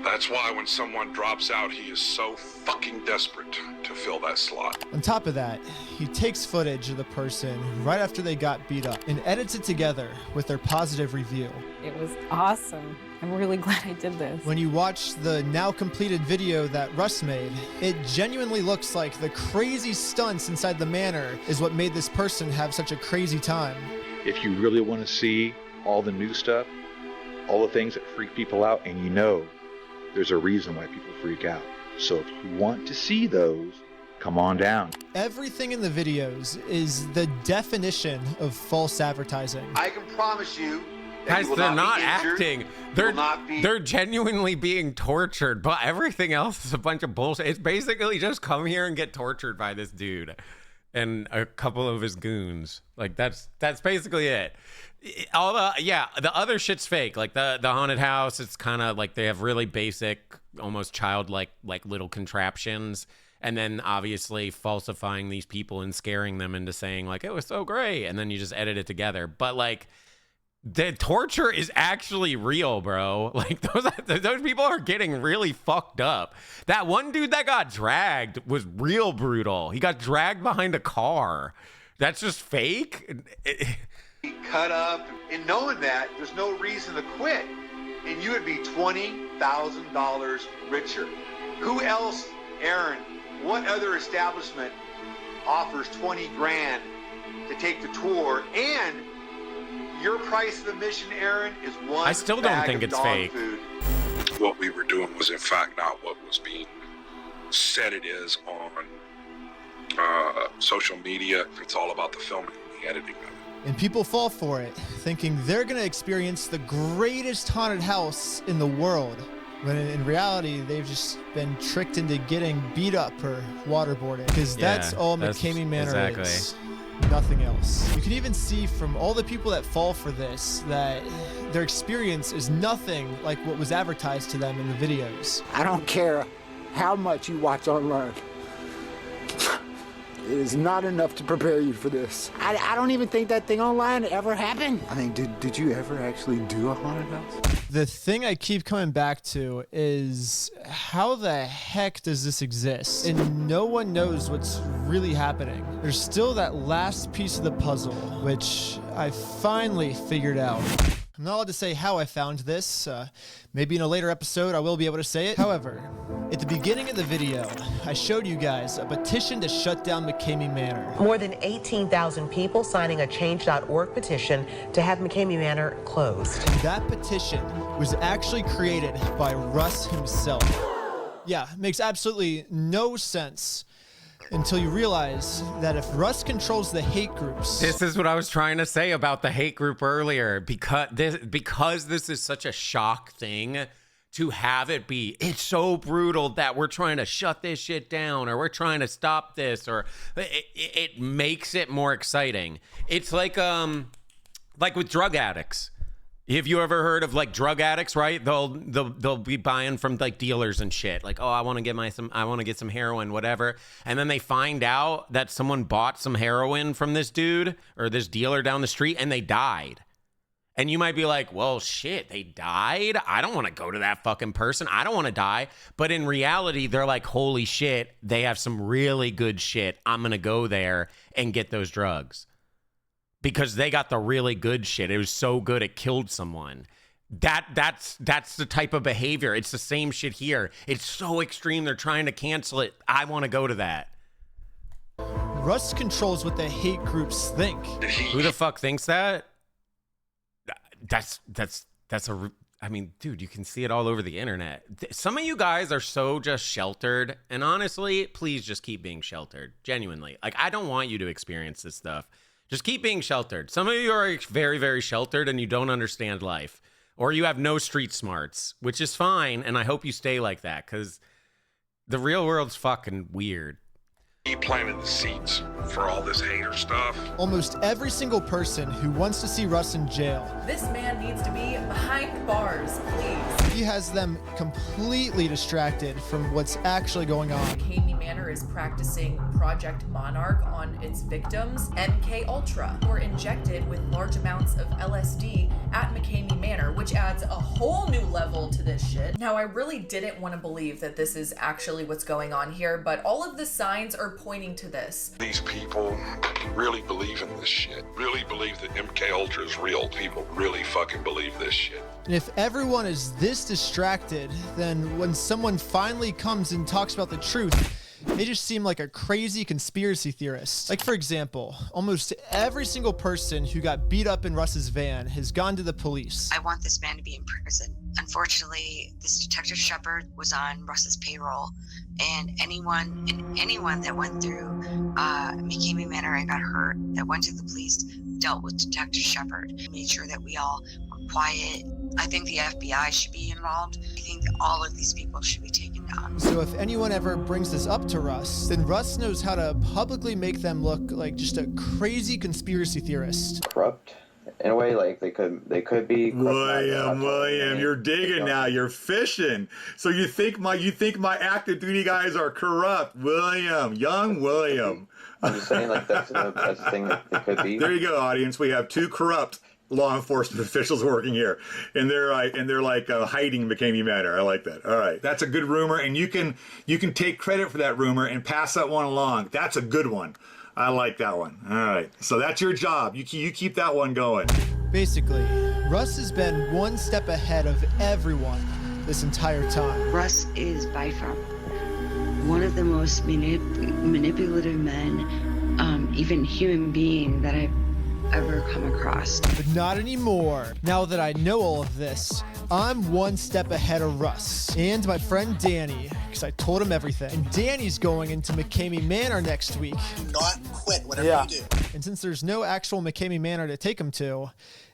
S5: That's why when someone drops out, he is so fucking desperate to fill that slot.
S22: On top of that, he takes footage of the person right after they got beat up and edits it together with their positive review.
S18: It was awesome. I'm really glad I did this.
S22: When you watch the now completed video that Russ made, it genuinely looks like the crazy stunts inside the manor is what made this person have such a crazy time.
S25: If you really want to see all the new stuff, all the things that freak people out, and you know there's a reason why people freak out. So if you want to see those, come on down.
S22: Everything in the videos is the definition of false advertising.
S9: I can promise you,
S2: Guys, they're not acting. They're genuinely being tortured, but everything else is a bunch of bullshit. It's basically just come here and get tortured by this dude and a couple of his goons. Like that's basically it. All the other shit's fake. Like the haunted house, it's kind of like they have really basic, almost childlike like little contraptions. And then obviously falsifying these people and scaring them into saying like, it was so great. And then you just edit it together. But like, The torture is actually real, bro. Like those people are getting really fucked up. That one dude that got dragged was real brutal. He got dragged behind a car. That's just fake.
S9: Cut up, and knowing that, there's no reason to quit, and you would be $20,000 richer. Who else, Aaron? What other establishment offers 20 grand to take the tour, and your price of admission, Aaron, is one
S2: I still don't think it's fake.
S9: Food.
S5: What we were doing was in fact not what was being said it is on social media. It's all about the filming and the editing of it.
S22: And people fall for it, thinking they're going to experience the greatest haunted house in the world, when in reality, they've just been tricked into getting beat up or waterboarded. Because that's all McCamey Manor is. Nothing else. You can even see from all the people that fall for this that their experience is nothing like what was advertised to them in the videos.
S13: I don't care how much you watch online. It is not enough to prepare you for this. I don't even think that thing online ever happened.
S4: I mean, did you ever actually do a haunted house?
S22: The thing I keep coming back to is how the heck does this exist? And no one knows what's really happening. There's still that last piece of the puzzle, which I finally figured out. I'm not allowed to say how I found this. Maybe in a later episode I will be able to say it. However, at the beginning of the video, I showed you guys a petition to shut down McCamey Manor.
S6: More than 18,000 people signing a change.org petition to have McCamey Manor closed.
S22: That petition was actually created by Russ himself. Yeah, makes absolutely no sense until you realize that if Russ controls the hate groups...
S2: This is what I was trying to say about the hate group earlier. Because this is such a shock thing to have it be, it's so brutal that we're trying to shut this shit down, or we're trying to stop this, or it makes it more exciting. It's like with drug addicts. Have you ever heard of like drug addicts, right? They'll be buying from like dealers and shit. Like, oh, I want to get some heroin, whatever. And then they find out that someone bought some heroin from this dude or this dealer down the street and they died. And you might be like, well, shit, they died? I don't want to go to that fucking person. I don't want to die. But in reality, they're like, holy shit, they have some really good shit. I'm going to go there and get those drugs. Because they got the really good shit. It was so good it killed someone. That's the type of behavior. It's the same shit here. It's so extreme they're trying to cancel it. I want to go to that.
S22: Russ controls what the hate groups think.
S2: Who the fuck thinks that? I mean, dude, you can see it all over the internet. Some of you guys are so just sheltered. And honestly, please just keep being sheltered. Genuinely. Like, I don't want you to experience this stuff. Just keep being sheltered. Some of you are very, very sheltered and you don't understand life. Or you have no street smarts, which is fine. And I hope you stay like that because the real world's fucking weird.
S5: He planted the seeds for all this hater stuff.
S22: Almost every single person who wants to see Russ in jail.
S7: This man needs to be behind bars, please.
S22: He has them completely distracted from what's actually going on.
S7: McCamey Manor is practicing Project Monarch on its victims. MK Ultra were injected with large amounts of LSD at McCamey Manor, which adds a whole new level to this shit. Now, I really didn't want to believe that this is actually what's going on here, but all of the signs are pointing to this.
S5: These people really believe in this shit. Really believe that MK Ultra is real. People really fucking believe this shit.
S22: And if everyone is this distracted, then when someone finally comes and talks about the truth, they just seem like a crazy conspiracy theorist. Like, for example, almost every single person who got beat up in Russ's van has gone to the police.
S3: I want this man to be in prison. Unfortunately, this Detective Shepard was on Russ's payroll, and anyone that went through McCamey Manor and got hurt, that went to the police, dealt with Detective Shepard, made sure that we all were quiet. I think the FBI should be involved. I think that all of these people should be taken down.
S22: So if anyone ever brings this up to Russ, then Russ knows how to publicly make them look like just a crazy conspiracy theorist.
S10: Corrupt. In a way, like they could be.
S17: William, you're digging now. You're fishing. So you think my active duty guys are corrupt, William, young William.
S10: I'm just saying, like that's the thing that they could be.
S17: There you go, audience. We have two corrupt law enforcement officials working here, and they're like hiding McCamey Manor. I like that. All right, that's a good rumor, and you can take credit for that rumor and pass that one along. That's a good one. I like that one. All right, so that's your job. You keep that one going.
S22: Basically, Russ has been one step ahead of everyone this entire time.
S3: Russ is by far one of the most manipulative men, even human being that I've ever come across.
S22: But not anymore. Now that I know all of this, I'm one step ahead of Russ and my friend Danny, because I told him everything. And Danny's going into McCamey Manor next week.
S24: Do not quit whatever you do.
S22: And since there's no actual McCamey Manor to take him to,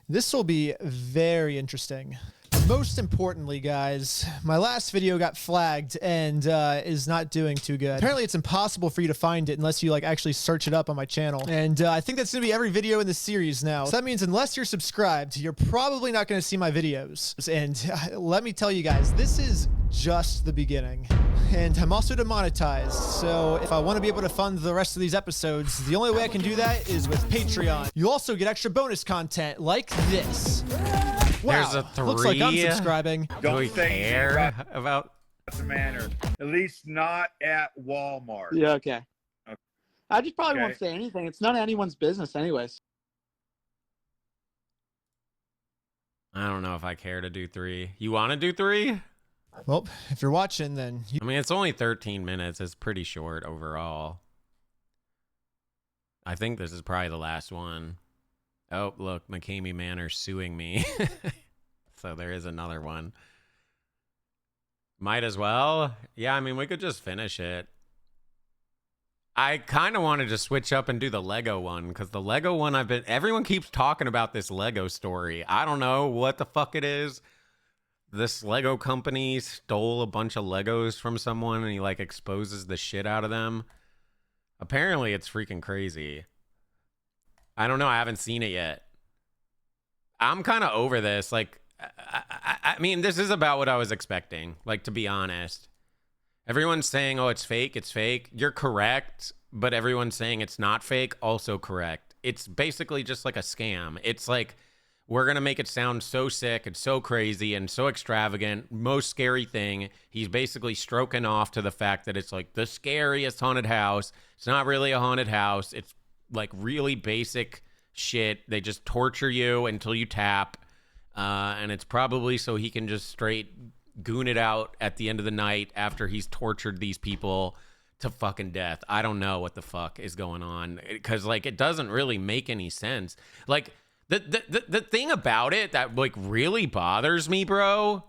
S22: this will be very interesting. Most importantly, guys, my last video got flagged and is not doing too good. Apparently, it's impossible for you to find it unless you like actually search it up on my channel. And I think that's going to be every video in the series now. So that means unless you're subscribed, you're probably not going to see my videos. And let me tell you guys, this is just the beginning. And I'm also demonetized, so if I want to be able to fund the rest of these episodes, the only way I can do that is with Patreon. You also get extra bonus content like this. Wow,
S2: There's a 3.
S22: looks like I'm subscribing.
S2: Do we care about
S23: the Manor? At least not at Walmart.
S8: Yeah, okay. I just probably won't say anything. It's none of anyone's business anyways.
S2: I don't know if I care to do 3. You want to do 3?
S22: Well, if you're watching, then
S2: I mean, it's only 13 minutes. It's pretty short overall. I think this is probably the last one. Oh, look, McCamey Manor suing me. So there is another one. Might as well. Yeah, I mean, we could just finish it. I kind of wanted to switch up and do the Lego one, because the Lego one everyone keeps talking about this Lego story. I don't know what the fuck it is. This Lego company stole a bunch of Legos from someone and he like exposes the shit out of them. Apparently it's freaking crazy. I don't know. I haven't seen it yet. I'm kind of over this. Like, I mean, this is about what I was expecting. Like, to be honest, everyone's saying, oh, it's fake. It's fake. You're correct. But everyone's saying it's not fake. Also correct. It's basically just like a scam. It's like, we're going to make it sound so sick and so crazy and so extravagant. Most scary thing, he's basically stroking off to the fact that it's like the scariest haunted house. It's not really a haunted house. It's like really basic shit. They just torture you until you tap. And it's probably so he can just straight goon it out at the end of the night after he's tortured these people to fucking death. I don't know what the fuck is going on, because like it doesn't really make any sense. Like, the thing about it that like really bothers me, bro,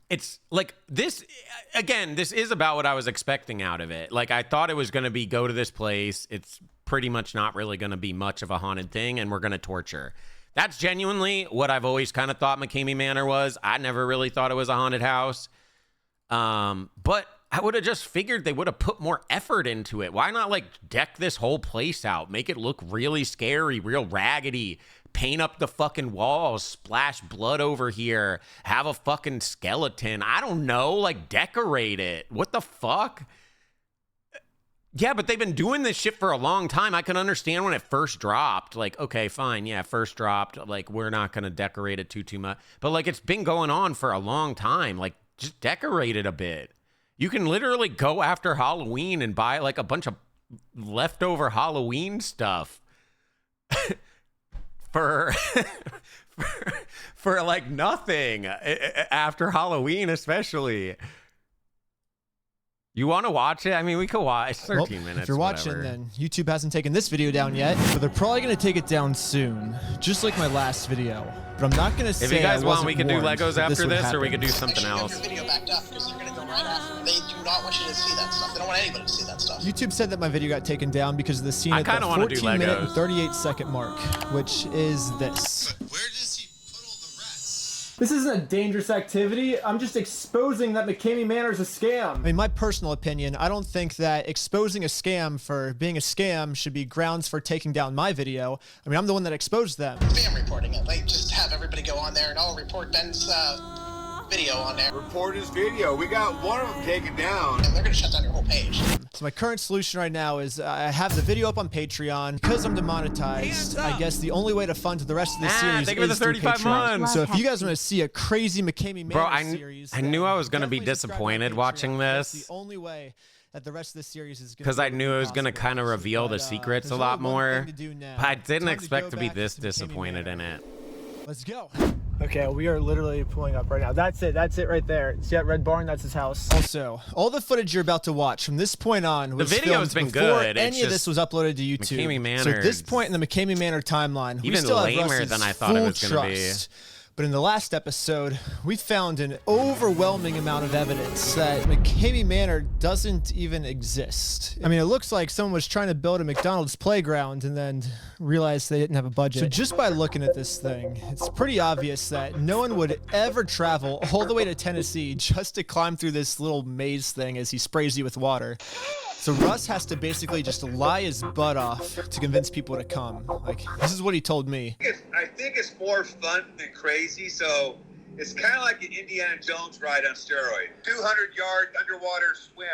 S2: it's like this, again, this is about what I was expecting out of it. Like, I thought it was going to be go to this place. It's pretty much not really going to be much of a haunted thing, and we're going to torture. That's genuinely what I've always kind of thought McCamey Manor was. I never really thought it was a haunted house. But I would have just figured they would have put more effort into it. Why not like deck this whole place out, make it look really scary, real raggedy, paint up the fucking walls, splash blood over here, have a fucking skeleton. I don't know, like decorate it. What the fuck? Yeah, but they've been doing this shit for a long time. I can understand when it first dropped. Like, okay, fine. Yeah, first dropped. Like, we're not going to decorate it too much. But like, it's been going on for a long time. Like, just decorate it a bit. You can literally go after Halloween and buy like a bunch of leftover Halloween stuff. for like nothing after Halloween, especially. You want to watch it? I mean, we could watch. It's 13 minutes.
S22: If you're watching, then YouTube hasn't taken this video down yet, but they're probably going to take it down soon, just like my last video. But I'm not going to say.
S2: If you guys want, we could do Legos after this,
S22: happen.
S2: or we could do something else.
S24: Your video backed up because they're going to go right after. They do not want you to see that stuff. They don't want anybody to see that stuff.
S22: YouTube said that my video got taken down because of the scene at the 14-minute and 38-second mark, which is this. This isn't a dangerous activity. I'm just exposing that McCamey Manor is a scam. I mean, my personal opinion, I don't think that exposing a scam for being a scam should be grounds for taking down my video. I mean, I'm the one that exposed them.
S24: Spam reporting it. Like, just have everybody go on there and report Ben's
S11: video on there.
S23: Report his video. We got one of them taken down.
S11: And they're going to shut down your whole page.
S22: So my current solution right now is I have the video up on Patreon. Because I'm demonetized, I guess the only way to fund the rest of the series
S2: thank you for the
S22: is through
S2: 35
S22: Patreon.
S2: months.
S22: So if you guys want to see a crazy McKamey Manor series,
S2: I knew I was going to be disappointed watching
S22: that's
S2: this.
S22: the only way that the rest of the series is going to
S2: Because I knew it was going to kind of reveal the secrets a lot more. But I didn't expect to be this disappointed in it.
S22: Let's go.
S15: Okay, we are literally pulling up right now. That's it right there. See that red barn? That's his house.
S22: Also, all the footage you're about to watch from this point on was
S2: the video's
S22: filmed
S2: been
S22: before
S2: good.
S22: any of this was uploaded to YouTube.
S2: McKamey Manor.
S22: So at this point in the McKamey Manor timeline, we
S2: Even
S22: still have
S2: lamer
S22: Russ's
S2: than I thought it was
S22: full
S2: gonna be.
S22: trust. But in the last episode, we found an overwhelming amount of evidence that McKamey Manor doesn't even exist. I mean, it looks like someone was trying to build a McDonald's playground and then realized they didn't have a budget. So just by looking at this thing, it's pretty obvious that no one would ever travel all the way to Tennessee just to climb through this little maze thing as he sprays you with water. So Russ has to basically just lie his butt off to convince people to come. Like, this is what he told me.
S9: I think it's more fun than crazy, so it's kind of like an Indiana Jones ride on steroids. 200-yard underwater swim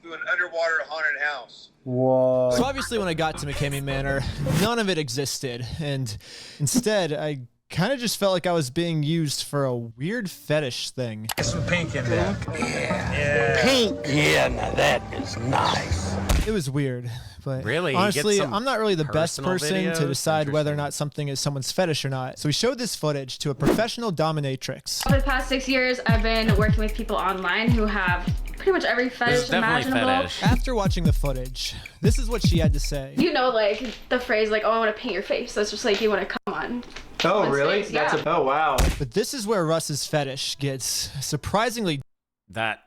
S9: through an underwater haunted house.
S22: Whoa. So obviously when I got to McKamey Manor, none of it existed. And instead, I kind of just felt like I was being used for a weird fetish thing.
S15: Get some pink in there.
S22: Yeah.
S15: Pink? Yeah, now that is nice.
S22: It was weird, but
S2: Really?
S22: honestly,
S2: You get some
S22: I'm not really the best
S2: personal
S22: person to
S2: videos?
S22: decide whether or not something is someone's fetish or not. So we showed this footage to a professional dominatrix.
S19: For the past 6 years, I've been working with people online who have pretty much every fetish imaginable.
S22: After watching the footage, this is what she had to say.
S19: You know, like the phrase, like, "Oh, I want to paint your face." That's just like you want to come on.
S15: Oh,
S19: on
S15: really?
S19: stage, yeah.
S15: Oh, wow.
S22: But this is where Russ's fetish gets surprisingly.
S2: That's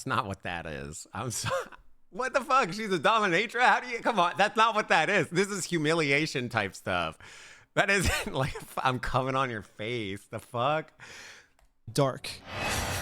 S2: not what that is. I'm sorry. What the fuck? She's a dominatrix? How do you, come on, that's not what that is. This is humiliation type stuff. That isn't like, I'm coming on your face. The fuck?
S22: Dark.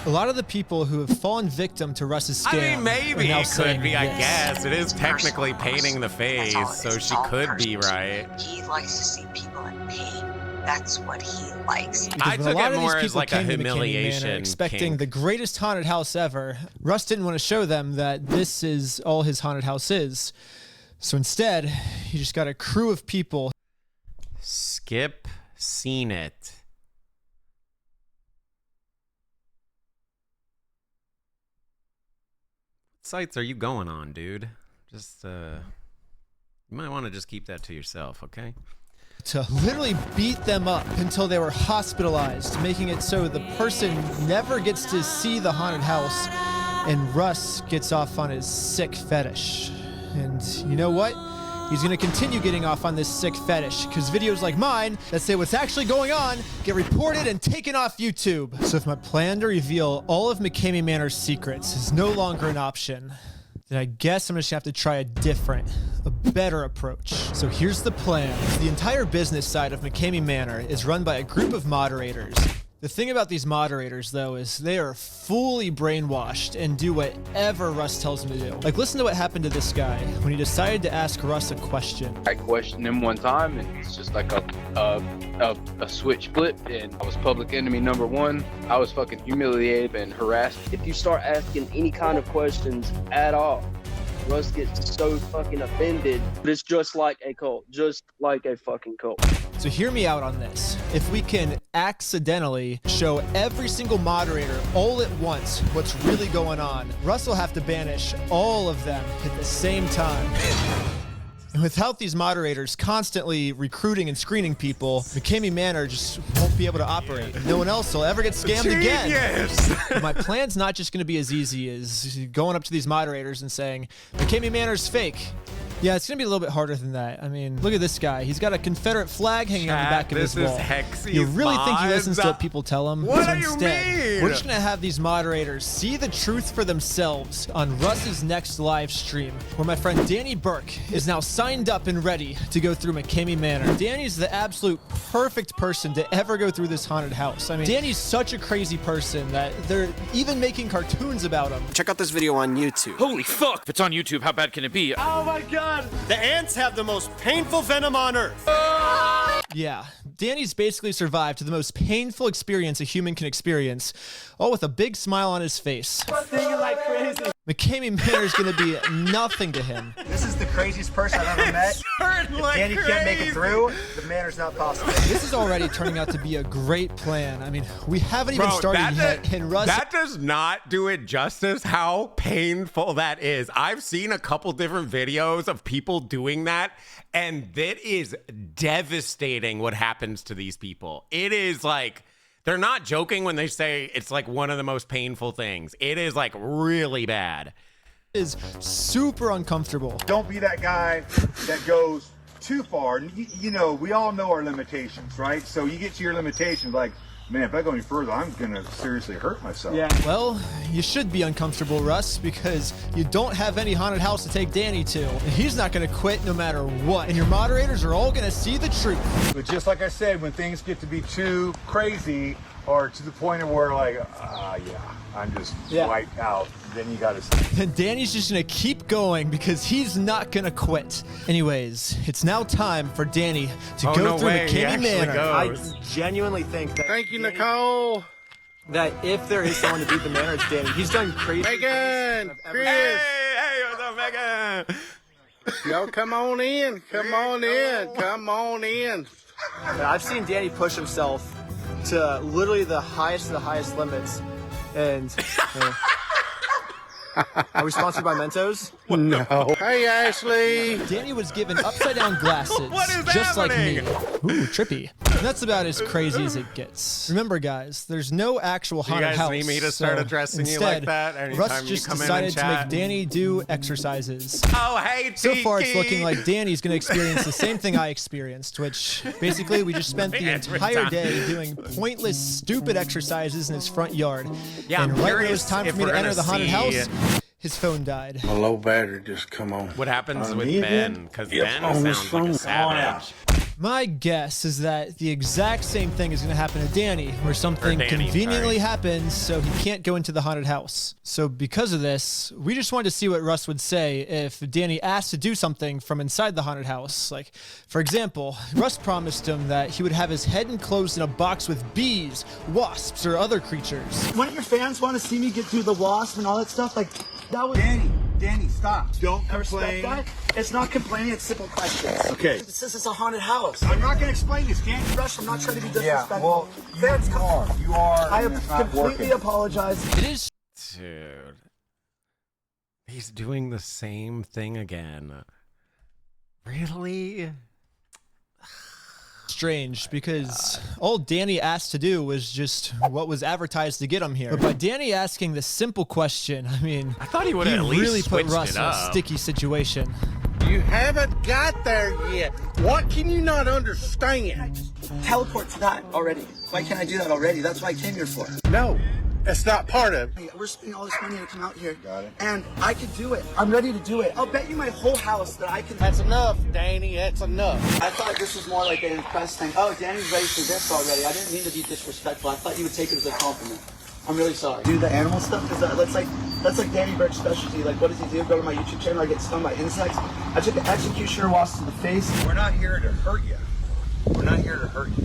S22: A lot of the people who have fallen victim to Russ's scam.
S2: I mean, maybe
S22: are now
S2: it
S22: saying
S2: could be, I
S22: this.
S2: guess. It is technically painting the face, so she could be right.
S3: He likes to see people in pain. That's what he likes.
S22: Because
S2: I
S22: when
S2: took
S22: a lot
S2: it
S22: of these
S2: more as
S22: people
S2: like a
S22: came to McKamey Manor
S2: humiliation
S22: expecting
S2: kink.
S22: the greatest haunted house ever, Russ didn't want to show them that this is all his haunted house is. So instead, he just got a crew of people.
S2: Skip seen it. What sites are you going on, dude? Just, you might want to just keep that to yourself, okay?
S22: To literally beat them up until they were hospitalized, making it so the person never gets to see the haunted house and Russ gets off on his sick fetish. And you know what? He's going to continue getting off on this sick fetish because videos like mine that say what's actually going on get reported and taken off YouTube. So if my plan to reveal all of McKamey Manor's secrets is no longer an option, then I guess I'm just gonna have to try a better approach. So here's the plan. The entire business side of McKamey Manor is run by a group of moderators. The thing about these moderators, though, is they are fully brainwashed and do whatever Russ tells them to do. Like, listen to what happened to this guy when he decided to ask Russ a question.
S20: I questioned him one time, and it's just like a switch flipped, and I was public enemy number one. I was fucking humiliated and harassed.
S21: If you start asking any kind of questions at all, Russ gets so fucking offended. But it's just like a cult, just like a fucking cult.
S22: So hear me out on this. If we can accidentally show every single moderator all at once what's really going on, Russ will have to banish all of them at the same time. And without these moderators constantly recruiting and screening people, McKamey Manor just won't be able to operate. No one else will ever get scammed again. But my plan's not just going to be as easy as going up to these moderators and saying, McKamey Manor's fake. Yeah, it's going to be a little bit harder than that. I mean, look at this guy. He's got a Confederate flag hanging on the back of his wall.
S2: This is Hexy's
S22: You really think he
S2: mods?
S22: listens to what people tell him?
S2: What
S22: So
S2: do you
S22: instead,
S2: mean?
S22: we're just going to have these moderators see the truth for themselves on Russ's next live stream, where my friend Danny Burke is now signed up and ready to go through McKamey Manor. Danny's the absolute perfect person to ever go through this haunted house. I mean, Danny's such a crazy person that they're even making cartoons about him.
S26: Check out this video on YouTube.
S27: Holy fuck! If it's on YouTube, how bad can it be?
S28: Oh my god! The ants have the most painful venom on Earth.
S22: Yeah, Danny's basically survived to the most painful experience a human can experience, all with a big smile on his face.
S15: Singing like crazy.
S22: McKamey Manor's gonna be nothing to him.
S1: This is the craziest person I've ever met. If Danny can't make it through, the Manor's not possible.
S22: This is already turning out to be a great plan. I mean, we haven't even started yet, and Russ...
S2: That does not do it justice how painful that is. I've seen a couple different videos of people doing that, and that is devastating what happens to these people. It is like... They're not joking when they say it's like one of the most painful things. It is like really bad.
S22: It is super uncomfortable.
S23: Don't be that guy that goes too far. You know, we all know our limitations, right? So you get to your limitations like, man, if I go any further, I'm going to seriously hurt myself.
S22: Yeah. Well, you should be uncomfortable, Russ, because you don't have any haunted house to take Danny to. And he's not going to quit no matter what. And your moderators are all going to see the truth.
S23: But just like I said, when things get to be too crazy or to the point of where like, yeah, I'm just wiped out, then you got to...
S22: And Danny's just going to keep going because he's not going to quit. Anyways, it's now time for Danny to go through McKamey Manor.
S15: I genuinely think that... Thank you, Nicole. That if there is someone to beat the Manor, it's Danny. He's done crazy
S11: Megan! Chris!
S2: Hey, what's up, Megan?
S11: Yo, come on in. Come on in. Come on in.
S15: I've seen Danny push himself to literally the highest of the highest limits. And... Are we sponsored by Mentos?
S11: No. Hey, Ashley.
S22: Danny was given upside down glasses,
S2: What is
S22: just
S2: happening?
S22: like me. Ooh, trippy. And that's about as crazy as it gets. Remember, guys, there's no actual
S2: Do you
S22: haunted
S2: guys
S22: house.
S2: need me to start
S22: so
S2: addressing you
S22: instead,
S2: like that anytime
S22: Russ
S2: you
S22: just
S2: come in
S22: decided
S2: and
S22: to
S2: chat?
S22: make Danny do exercises.
S2: Oh, hey,
S22: So far, it's
S2: Tiki.
S22: looking like Danny's going to experience the same thing I experienced, which basically we just spent the
S2: Every
S22: entire
S2: time.
S22: day doing pointless, stupid exercises in his front yard.
S2: Yeah,
S22: and
S2: I'm
S22: right when it was
S2: curious
S22: time
S2: if
S22: for me to
S2: we're
S22: enter
S2: gonna
S22: the haunted
S2: see-
S22: house, his phone died.
S11: My low battery just come on.
S2: What happens with
S11: me
S2: Ben?
S11: again?
S2: Because
S11: Yep,
S2: Ben
S11: on this
S2: sounds like
S11: phone.
S2: a savage.
S22: My guess is that the exact same thing is going to happen to Danny, where something
S2: Danny,
S22: conveniently
S2: sorry.
S22: happens so he can't go into the haunted house. So because of this, we just wanted to see what Russ would say if Danny asked to do something from inside the haunted house. Like, for example, Russ promised him that he would have his head enclosed in a box with bees, wasps, or other creatures.
S1: One of your fans want to see me get through the wasp and all that stuff. Like, that was... Danny, stop. Don't complain. That. It's not complaining, it's simple questions.
S23: Okay.
S1: This is a haunted house.
S23: I'm not going to explain this, Danny.
S1: Rush, I'm not trying to be
S23: Yeah,
S1: disrespectful.
S23: well, you are.
S1: I
S23: and it's not
S1: completely
S23: working.
S1: apologize.
S22: It is
S2: Dude. He's doing the same thing again. Really?
S22: strange because all Danny asked to do was just what was advertised to get him here. But by Danny asking this simple question, I mean,
S2: I thought he would at least
S22: really put
S2: switched
S22: Russ
S2: it
S22: in a
S2: up.
S22: sticky situation.
S11: You haven't got there yet. What can you not understand?
S1: Teleport to that already. Why can't I do that already? That's what I came here for.
S11: No, that's not part of it.
S1: Hey, we're spending all this money to come out here. Got it. And I can do it. I'm ready to do it. I'll bet you my whole house that I can.
S11: That's enough, Danny. That's enough.
S1: I thought this was more like an impress thing. Oh, Danny's ready for this already. I didn't mean to be disrespectful. I thought you would take it as a compliment. I'm really sorry. Do the animal stuff because that's like Danny Burke's specialty. Like, what does he do? Go to my YouTube channel. I get stung by insects. I took an executioner wasp to the face.
S23: We're not here to hurt you. We're not here to hurt you.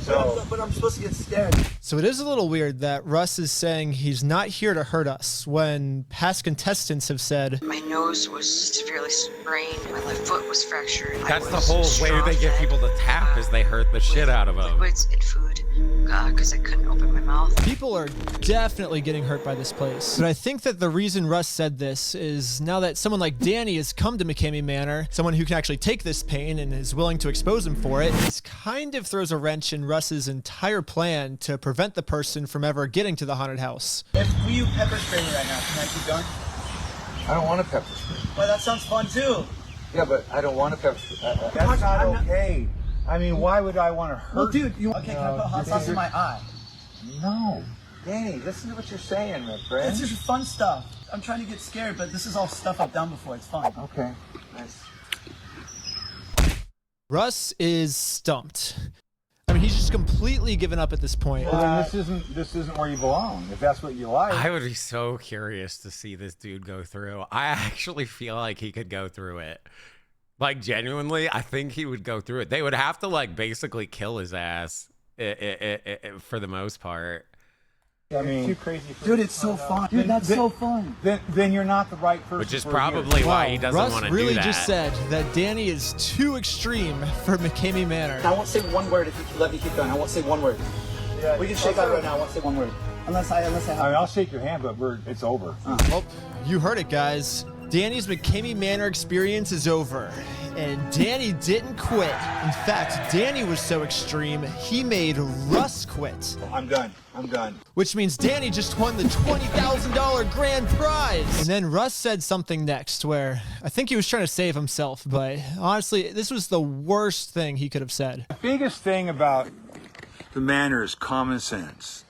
S23: So,
S1: but I'm supposed to get scared.
S22: So it is a little weird that Russ is saying he's not here to hurt us when past contestants have said
S3: My nose was severely sprained. My left foot was fractured.
S2: That's the whole way they get people to tap is they hurt the shit out of them.
S3: Liquids and food because I couldn't open my mouth.
S22: people are definitely getting hurt by this place. But I think that the reason Russ said this is now that someone like Danny has come to McKamey Manor, someone who can actually take this pain and is willing to expose him for it, this kind of throws a wrench in Russ's entire plan to prevent the person from ever getting to the haunted house.
S1: Will you pepper spray me right now? Can I keep going?
S23: I don't want a pepper spray.
S1: Well, that sounds fun too.
S23: Yeah, but I don't want a pepper spray. That's not okay. I mean, why would I want to hurt?
S1: Well, dude, you okay? Can I put hot sauce in my eye?
S23: No. Danny, listen to what you're saying, my friend.
S1: It's just fun stuff. I'm trying to get scared, but this is all stuff I've done before. It's fun.
S23: Okay. Nice.
S22: Russ is stumped. I mean, he's just completely given up at this point.
S23: Well, then this isn't where you belong. If that's what you like.
S2: I would be so curious to see this dude go through. I actually feel like he could go through it. Like, genuinely, I think he would go through it. They would have to, like, basically kill his ass for the most part.
S23: I mean,
S1: too crazy. Dude, it's so fun. Dude, that's so fun.
S23: Then you're not the right person.
S2: Which is probably why he doesn't want to do that.
S22: Russ really just said that Danny is too extreme for McCamey Manor.
S1: I won't say one word if you let me keep going. I won't say one word. Yeah, we can shake out right now. I won't say one word. Unless I have.
S23: I mean, I'll shake your hand, but it's over.
S22: Well, you heard it, guys. Danny's McCamey Manor experience is over. And Danny didn't quit. In fact, Danny was so extreme, he made Russ quit.
S23: I'm done. I'm done.
S22: Which means Danny just won the $20,000 grand prize. And then Russ said something next where I think he was trying to save himself, but honestly, this was the worst thing he could have said.
S23: The biggest thing about the manor is common sense.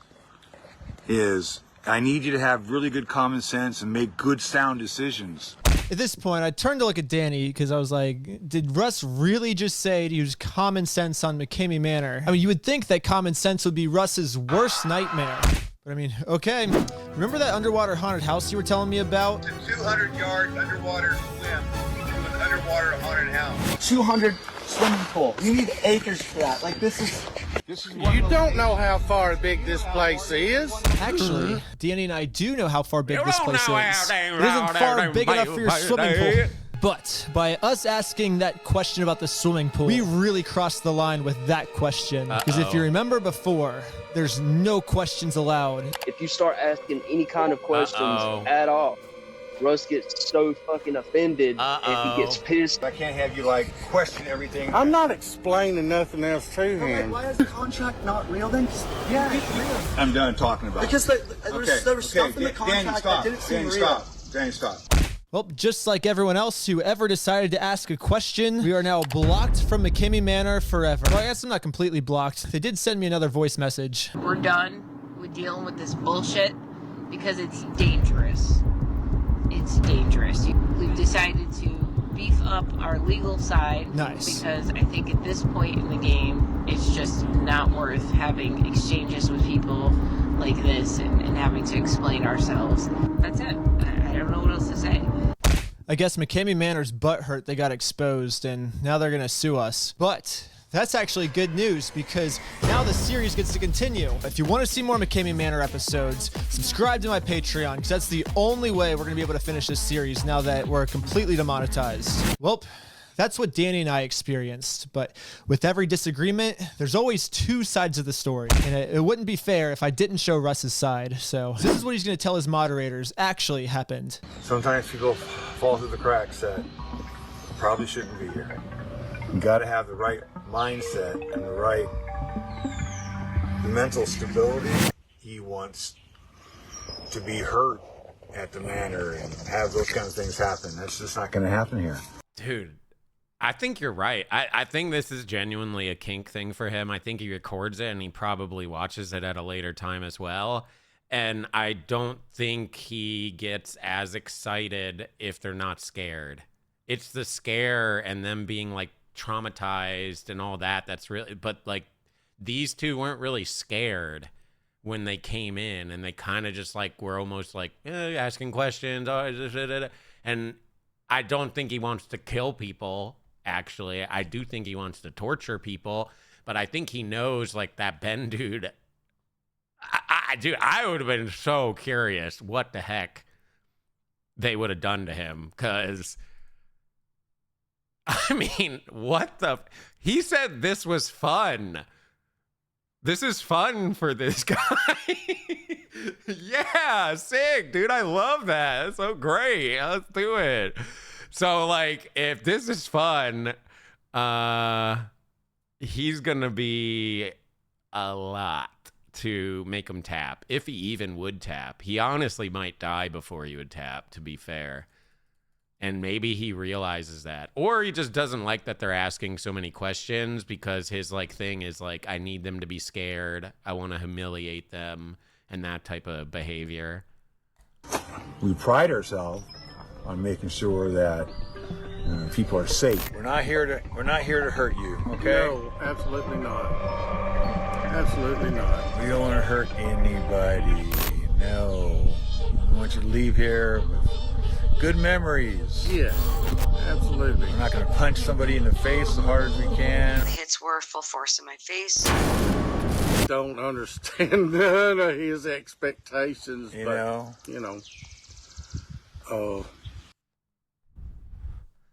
S23: I need you to have really good common sense and make good, sound decisions.
S22: At this point, I turned to look at Danny because I was like, did Russ really just say to use common sense on McCamey Manor? I mean, you would think that common sense would be Russ's worst nightmare. But I mean, okay. Remember that underwater haunted house you were telling me about?
S9: It's a 200-yard underwater swim to an underwater haunted house.
S1: 200 swimming pool. You need acres for that. Like, this is
S11: You don't know how far big this place is.
S22: Actually, Danny and I do know how far big this place is. It isn't far big enough for your swimming pool. But by us asking that question about the swimming pool, we really crossed the line with that question. Because if you remember before, there's no questions allowed.
S21: If you start asking any kind of questions at all, Russ gets so fucking offended and he gets pissed.
S23: I can't have you, like, question everything.
S11: I'm not explaining nothing else to him.
S1: Why is the contract not real then? Yeah, it's real.
S23: I'm done talking about
S1: Because
S23: it.
S1: there was stuff in the contract that didn't seem real.
S23: Danny, stop.
S22: Well, just like everyone else who ever decided to ask a question, we are now blocked from McCamey Manor forever. Well, I guess I'm not completely blocked. They did send me another voice message.
S12: We're done with dealing with this bullshit because it's dangerous. It's dangerous. We've decided to beef up our legal side.
S22: Nice.
S12: Because I think at this point in the game, it's just not worth having exchanges with people like this and having to explain ourselves. That's it. I don't know what else to say.
S22: I guess McCamey Manor's butthurt they got exposed, and now they're gonna sue us. But that's actually good news because now the series gets to continue. If you want to see more McCamey Manor episodes, subscribe to my Patreon because that's the only way we're gonna be able to finish this series now that we're completely demonetized. Well, that's what Danny and I experienced, but with every disagreement, there's always two sides of the story, and it wouldn't be fair if I didn't show Russ's side, so this is what he's going to tell his moderators actually happened.
S23: Sometimes people fall through the cracks that probably shouldn't be here. You gotta have the right mindset and the right mental stability. He wants to be hurt at the manor and have those kind of things happen. That's just not gonna happen here.
S2: Dude, I think you're right. I think this is genuinely a kink thing for him. I think he records it and he probably watches it at a later time as well. And I don't think he gets as excited if they're not scared. It's the scare and them being like traumatized and all that. That's really, but like these two weren't really scared when they came in, and they kind of just like were almost like asking questions. And I don't think he wants to kill people. Actually, I do think he wants to torture people, but I think he knows like that Ben dude. I would have been so curious what the heck they would have done to him, because I mean, what the? He said this was fun. This is fun for this guy. Yeah, sick, dude. I love that. That's so great. Let's do it. So, like, if this is fun, he's going to be a lot to make him tap. If he even would tap. He honestly might die before he would tap, to be fair. And maybe he realizes that. Or he just doesn't like that they're asking so many questions, because his, like, thing is, like, I need them to be scared. I want to humiliate them, and that type of behavior.
S23: We pride ourselves on making sure that people are safe. We're not here to hurt you, okay?
S11: No, absolutely not. Absolutely not.
S23: We don't want to hurt anybody. No. I want you to leave here with good memories.
S11: Yeah, absolutely.
S23: We're not going to punch somebody in the face as hard as we can.
S3: The hits were full force in my face.
S11: Don't understand none of his expectations,
S23: You
S11: but,
S23: know?
S11: you know,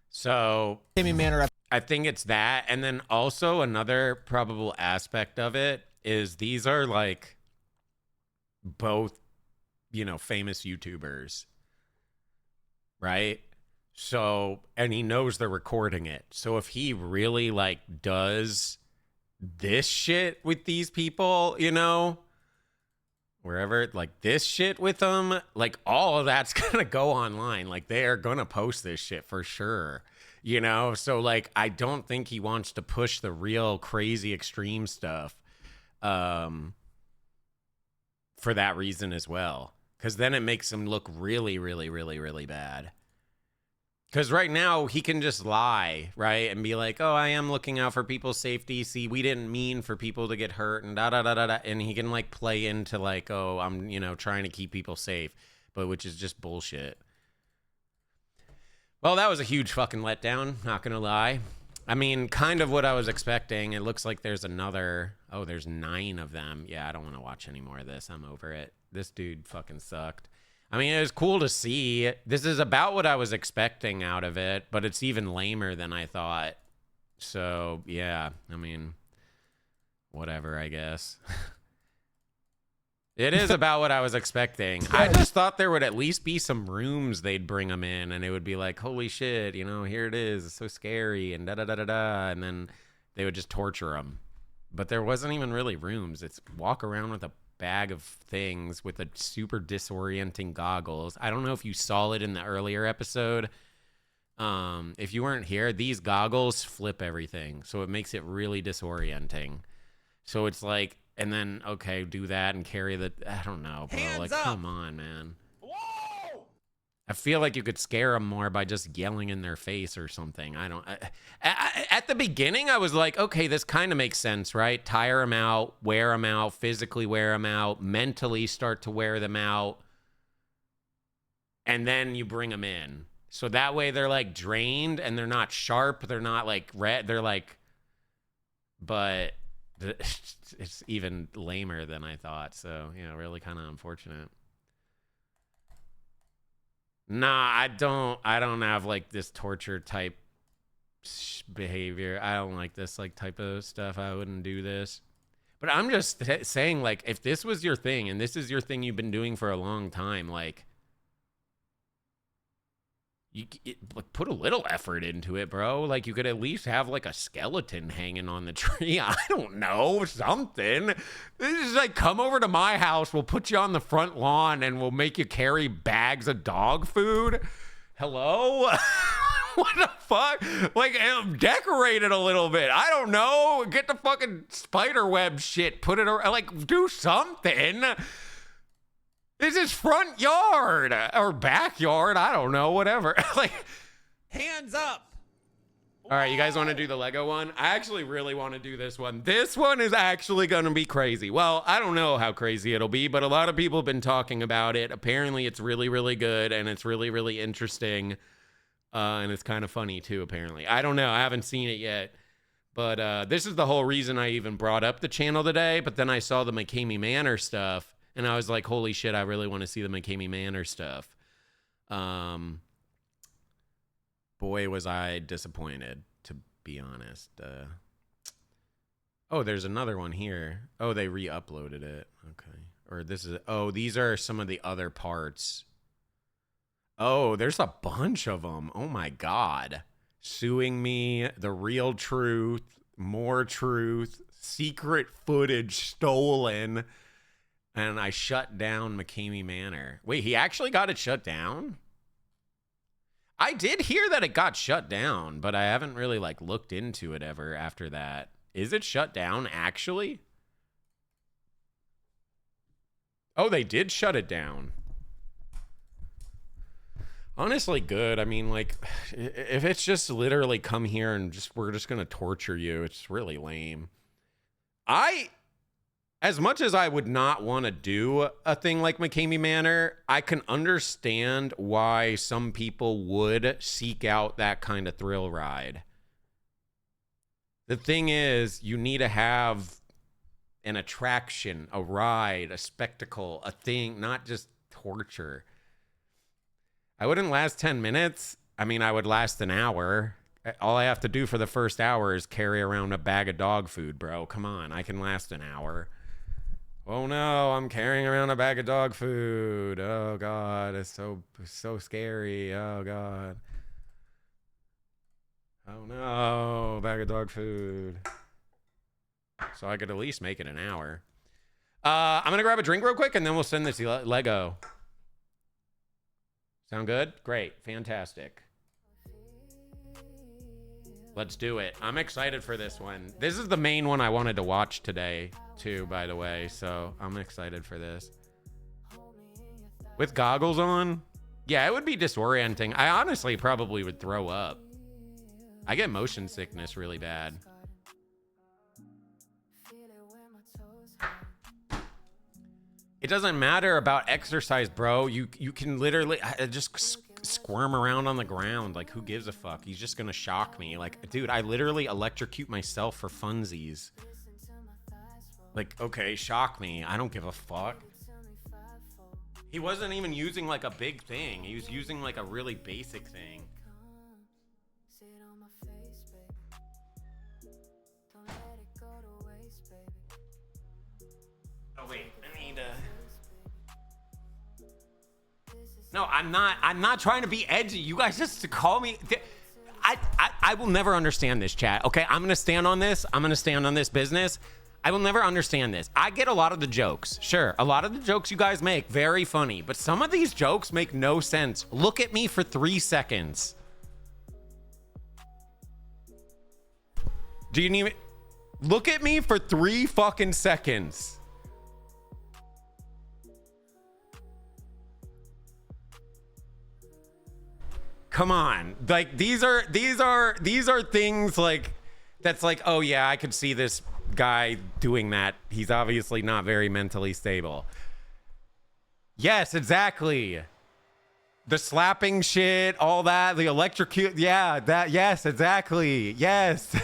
S2: So
S22: Amy Manor.
S2: I think it's that, and then also another probable aspect of it is these are like both, you know, famous YouTubers, right? So, and he knows they're recording it. So if he really like does this shit with these people, you know, wherever, like this shit with them, like all of that's gonna go online. Like they are gonna post this shit for sure, you know? So like, I don't think he wants to push the real crazy extreme stuff for that reason as well. Because then it makes him look really, really, really, really bad. Because right now he can just lie, right? And be like, oh, I am looking out for people's safety. See, we didn't mean for people to get hurt and da-da-da-da-da. And he can like play into like, oh, I'm, you know, trying to keep people safe. But which is just bullshit. Well, that was a huge fucking letdown, not gonna lie. I mean, kind of what I was expecting. It looks like there's another... Oh, there's 9 of them. Yeah, I don't want to watch any more of this. I'm over it. This dude fucking sucked. I mean, it was cool to see. This is about what I was expecting out of it, but it's even lamer than I thought. So, yeah, I mean, whatever, I guess. It is about what I was expecting. I just thought there would at least be some rooms they'd bring them in, and it would be like, holy shit, you know, here it is. It's so scary, and da-da-da-da-da, and then they would just torture them. But there wasn't even really rooms. It's walk around with a bag of things with a super disorienting goggles. I don't know if you saw it in the earlier episode. If you weren't here, these goggles flip everything. So it makes it really disorienting. So it's like, and then, okay, do that and carry the, I don't know, bro.
S22: Hands
S2: like,
S22: up.
S2: come on, man. I feel like you could scare them more by just yelling in their face or something. At the beginning, I was like, okay, this kind of makes sense, right? Tire them out, wear them out, physically wear them out, mentally start to wear them out, and then you bring them in. So that way they're like drained and they're not sharp. They're not like red. They're like, but it's even lamer than I thought. So, you know, really kind of unfortunate. Nah, I don't have like this torture type behavior. I don't like this like type of stuff. I wouldn't do this. But I'm just saying, like, if this was your thing and this is your thing you've been doing for a long time, like, like put a little effort into it, bro. Like, you could at least have like a skeleton hanging on the tree. I don't know, something. This is like, come over to my house. We'll put you on the front lawn and we'll make you carry bags of dog food. Hello? What the fuck? Like, decorate it a little bit. I don't know. Get the fucking spider web shit. Put it around. Like, do something. This is front yard or backyard. I don't know. Whatever. Like,
S22: Hands up.
S2: all right, you guys want to do the Lego one? I actually really want to do this one. This one is actually going to be crazy. Well, I don't know how crazy it'll be, but a lot of people have been talking about it. Apparently, it's really, really good, and it's really, really interesting. And it's kind of funny, too, apparently. I don't know. I haven't seen it yet. But this is the whole reason I even brought up the channel today. But then I saw the McCamey Manor stuff, and I was like, holy shit, I really want to see the McCamey Manor stuff. Boy, was I disappointed, to be honest. Oh, there's another one here. Oh, they re-uploaded it. Okay. Or this is... Oh, these are some of the other parts. Oh, there's a bunch of them. Oh, my God. Suing me, The Real Truth, More Truth, secret footage stolen... And I shut down McCamey Manor. Wait, he actually got it shut down? I did hear that it got shut down, but I haven't really like looked into it ever after that. Is it shut down actually? Oh, they did shut it down. Honestly, good. I mean, like, if it's just literally come here and we're just gonna torture you, it's really lame. As much as I would not want to do a thing like McCamey Manor, I can understand why some people would seek out that kind of thrill ride. The thing is, you need to have an attraction, a ride, a spectacle, a thing, not just torture. I wouldn't last 10 minutes. I mean, I would last an hour. All I have to do for the first hour is carry around a bag of dog food, bro. Come on, I can last an hour. Oh no, I'm carrying around a bag of dog food. Oh God, it's so scary. Oh God. Oh no, bag of dog food. So I could at least make it an hour. I'm gonna grab a drink real quick and then we'll send this Lego. Sound good? Great, fantastic. Let's do it. I'm excited for this one. This is the main one I wanted to watch today, too, by the way. So I'm excited for this. With goggles on? Yeah, it would be disorienting. I honestly probably would throw up. I get motion sickness really bad. It doesn't matter about exercise, bro. You can literally just squirm around on the ground. Like, who gives a fuck? He's just gonna shock me. Like, dude, I literally electrocute myself for funsies. Like, okay, shock me. I don't give a fuck. He wasn't even using like a big thing. He was using like a really basic thing. Oh wait, I need to... No, I'm not trying to be edgy. You guys just call me... I will never understand this, chat. Okay, I'm gonna stand on this. I'm gonna stand on this business. I will never understand this. I get a lot of the jokes. Sure, a lot of the jokes you guys make, very funny. But some of these jokes make no sense. Look at me for 3 seconds. Do you need... Look at me for 3 fucking seconds. Come on. Like, these are things like, that's like, oh yeah, I could see this guy doing that. He's obviously not very mentally stable. Yes, exactly. The slapping shit, all that, the electrocute, yeah, that, yes, exactly, yes.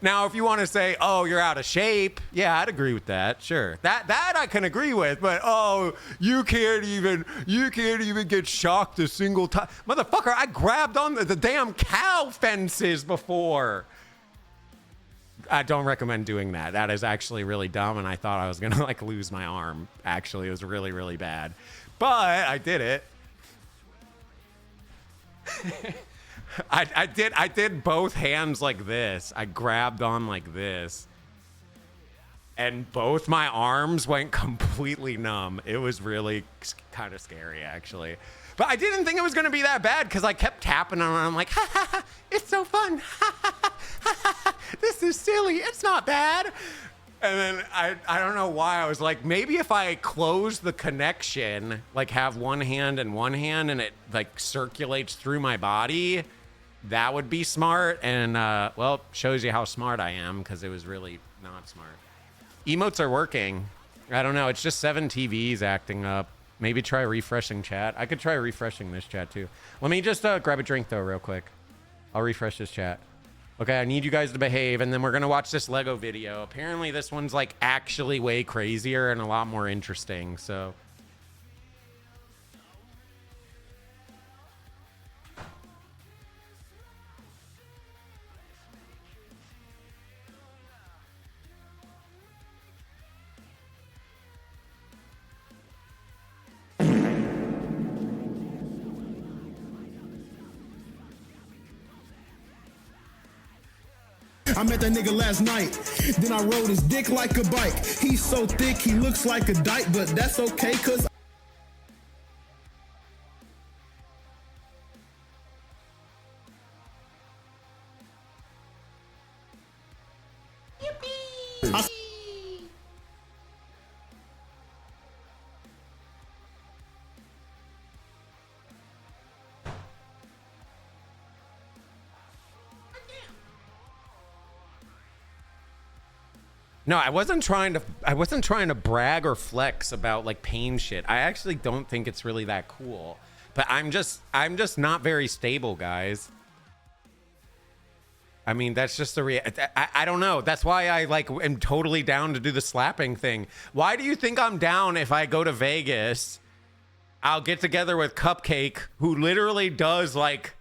S2: Now, if you want to say, oh, you're out of shape, yeah, I'd agree with that, sure. That I can agree with, but oh, you can't even get shocked a single time. Motherfucker, I grabbed on the damn cow fences before. I don't recommend doing that. That is actually really dumb, and I thought I was gonna like lose my arm. Actually, it was really, really bad. But I did it. I did both hands like this. I grabbed on like this. And both my arms went completely numb. It was really kind of scary, actually. But I didn't think it was going to be that bad because I kept tapping on it. I'm like, ha ha ha, it's so fun. Ha ha ha, ha ha ha, this is silly. It's not bad. And then I don't know why I was like, maybe if I close the connection, like have one hand in one hand and it like circulates through my body, that would be smart. And well, shows you how smart I am because it was really not smart. Emotes are working. I don't know. It's just 7 TVs acting up. Maybe try refreshing chat. I could try refreshing this chat too. Let me just grab a drink though real quick. I'll refresh this chat. Okay, I need you guys to behave, and then we're gonna watch this Lego video. Apparently this one's like actually way crazier and a lot more interesting, so.
S4: I met that nigga last night, then I rode his dick like a bike. He's so thick, he looks like a dyke, but that's okay, cause
S2: No, I wasn't trying to brag or flex about like pain shit. I actually don't think it's really that cool. But I'm just not very stable, guys. I mean, that's just the I don't know. That's why I like am totally down to do the slapping thing. Why do you think I'm down if I go to Vegas? I'll get together with Cupcake, who literally does like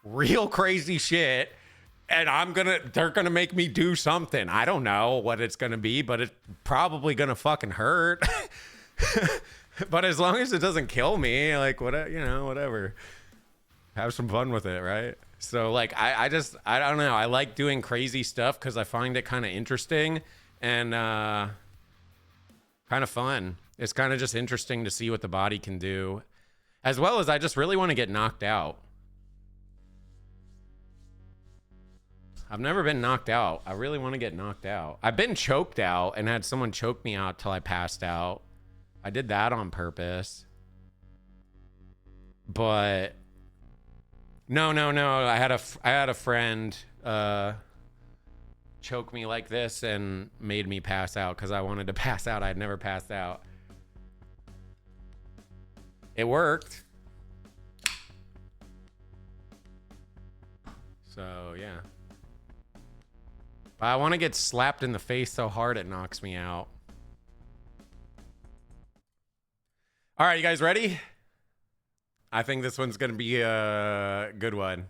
S2: real crazy shit, and they're gonna make me do something. I don't know what it's gonna be, but it's probably gonna fucking hurt. But as long as it doesn't kill me, like whatever. Have some fun with it, right? So like I don't know. I like doing crazy stuff because I find it kind of interesting and kind of fun. It's kind of just interesting to see what the body can do, as well as I just really want to get knocked out. I've never been knocked out. I really want to get knocked out. I've been choked out and had someone choke me out till I passed out. I did that on purpose. But no. I had a friend choke me like this and made me pass out because I wanted to pass out. I'd never passed out. It worked. So yeah. But I want to get slapped in the face so hard it knocks me out. All right, you guys ready? I think this one's gonna be a good one.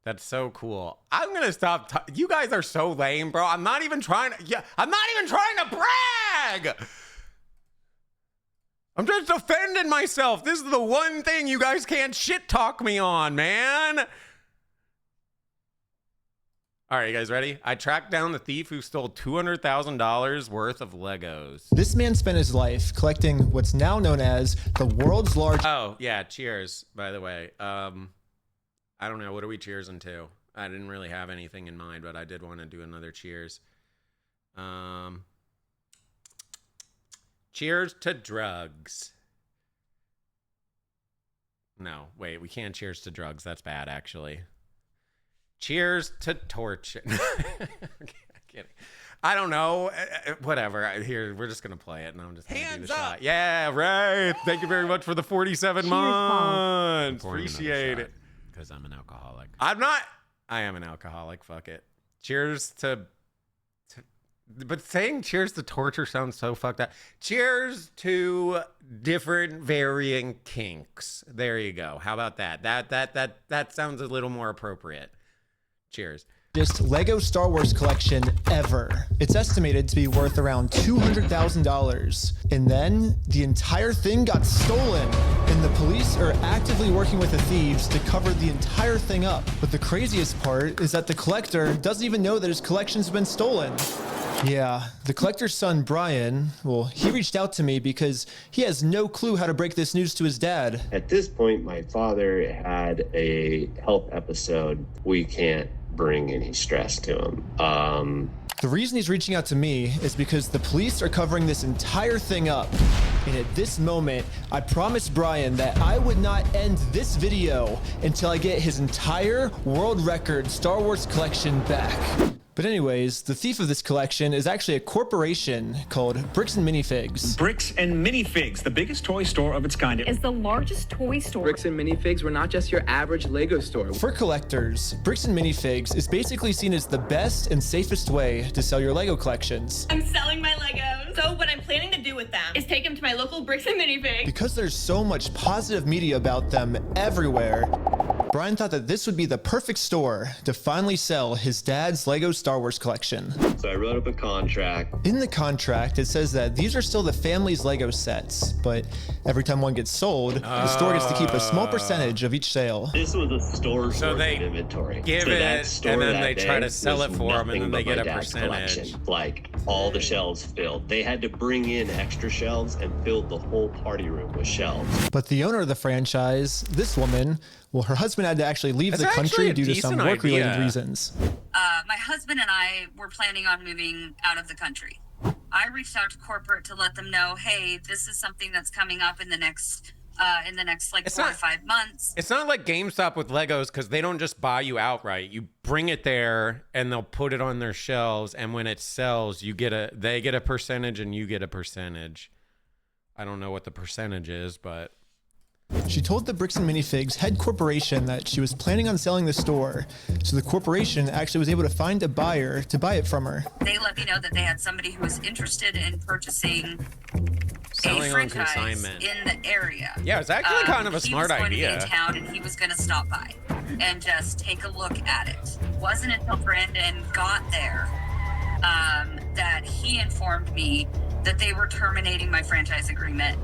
S2: That's so cool. I'm gonna stop. You guys are so lame, bro. I'm not even trying to. Yeah, I'm not even trying to brag. I'm just defending myself. This is the one thing you guys can't shit talk me on, man. All right, you guys ready? I tracked down the thief who stole $200,000 worth of Legos.
S22: This man spent his life collecting what's now known as the world's largest...
S2: Oh, yeah, cheers, by the way. I don't know, what are we cheersing to? I didn't really have anything in mind, but I did want to do another cheers. Cheers to drugs. No, wait, we can't cheers to drugs. That's bad, actually. Cheers to torture. Kidding. I don't know. Whatever. Here, we're just gonna play it, and I'm just gonna do the shot. Yeah, right. Thank you very much for the 47 months. Appreciate it. Because I'm an alcoholic. I'm not. I am an alcoholic. Fuck it. Cheers to. But saying cheers to torture sounds so fucked up. Cheers to different varying kinks. There you go. How about that? That sounds a little more appropriate. Cheers.
S22: Just Lego Star Wars collection ever. It's estimated to be worth around $200,000. And then the entire thing got stolen, and the police are actively working with the thieves to cover the entire thing up. But the craziest part is that the collector doesn't even know that his collection's been stolen. Yeah, the collector's son, Brian, well, he reached out to me because he has no clue how to break this news to his dad.
S6: At this point, my father had a health episode. We can't bring any stress to him.
S22: The reason he's reaching out to me is because the police are covering this entire thing up. And at this moment, I promised Brian that I would not end this video until I get his entire world record Star Wars collection back. But anyways, the thief of this collection is actually a corporation called Bricks and Minifigs.
S13: Bricks and Minifigs, the biggest toy store of its kind.
S14: Is the largest toy store.
S16: Bricks and Minifigs were not just your average Lego store.
S22: For collectors, Bricks and Minifigs is basically seen as the best and safest way to sell your Lego collections.
S14: I'm selling my Legos. So what I'm planning to do with them is take them to my local Bricks and Minifigs.
S22: Because there's so much positive media about them everywhere, Brian thought that this would be the perfect store to finally sell his dad's Lego Star Wars collection.
S6: So I wrote up a contract.
S22: In the contract, it says that these are still the family's Lego sets, but every time one gets sold, the store gets to keep a small percentage of each sale.
S6: This was a store
S2: So they
S6: inventory.
S2: give
S6: so
S2: it,
S6: store
S2: and then
S6: that
S2: they try
S6: day
S2: to sell it
S6: was
S2: for them, and
S6: nothing
S2: then they
S6: but
S2: get
S6: my
S2: a
S6: dad's
S2: percentage.
S6: collection. Like all the shelves filled. They had to bring in extra shelves and filled the whole party room with shelves.
S22: But the owner of the franchise, this woman, well, her husband had to actually leave the country due to some work-related reasons.
S18: My husband and I were planning on moving out of the country. I reached out to corporate to let them know, hey, this is something that's coming up in the next in the next like 4 or 5 months.
S2: It's not like GameStop with Legos, because they don't just buy you outright. You bring it there and they'll put it on their shelves, and when it sells, they get a percentage and you get a percentage. I don't know what the percentage is, but
S22: she told the Bricks and Minifigs head corporation that she was planning on selling the store, so the corporation actually was able to find a buyer to buy it from her.
S18: They let me know that they had somebody who was interested in purchasing
S2: selling
S18: a
S2: on
S18: franchise
S2: consignment
S18: in the area.
S2: Yeah, it's actually kind of a smart
S18: He was going
S2: idea.
S18: to be in town, and he was going to stop by and just take a look at it. Wasn't until Brandon got there that he informed me that they were terminating my franchise agreement.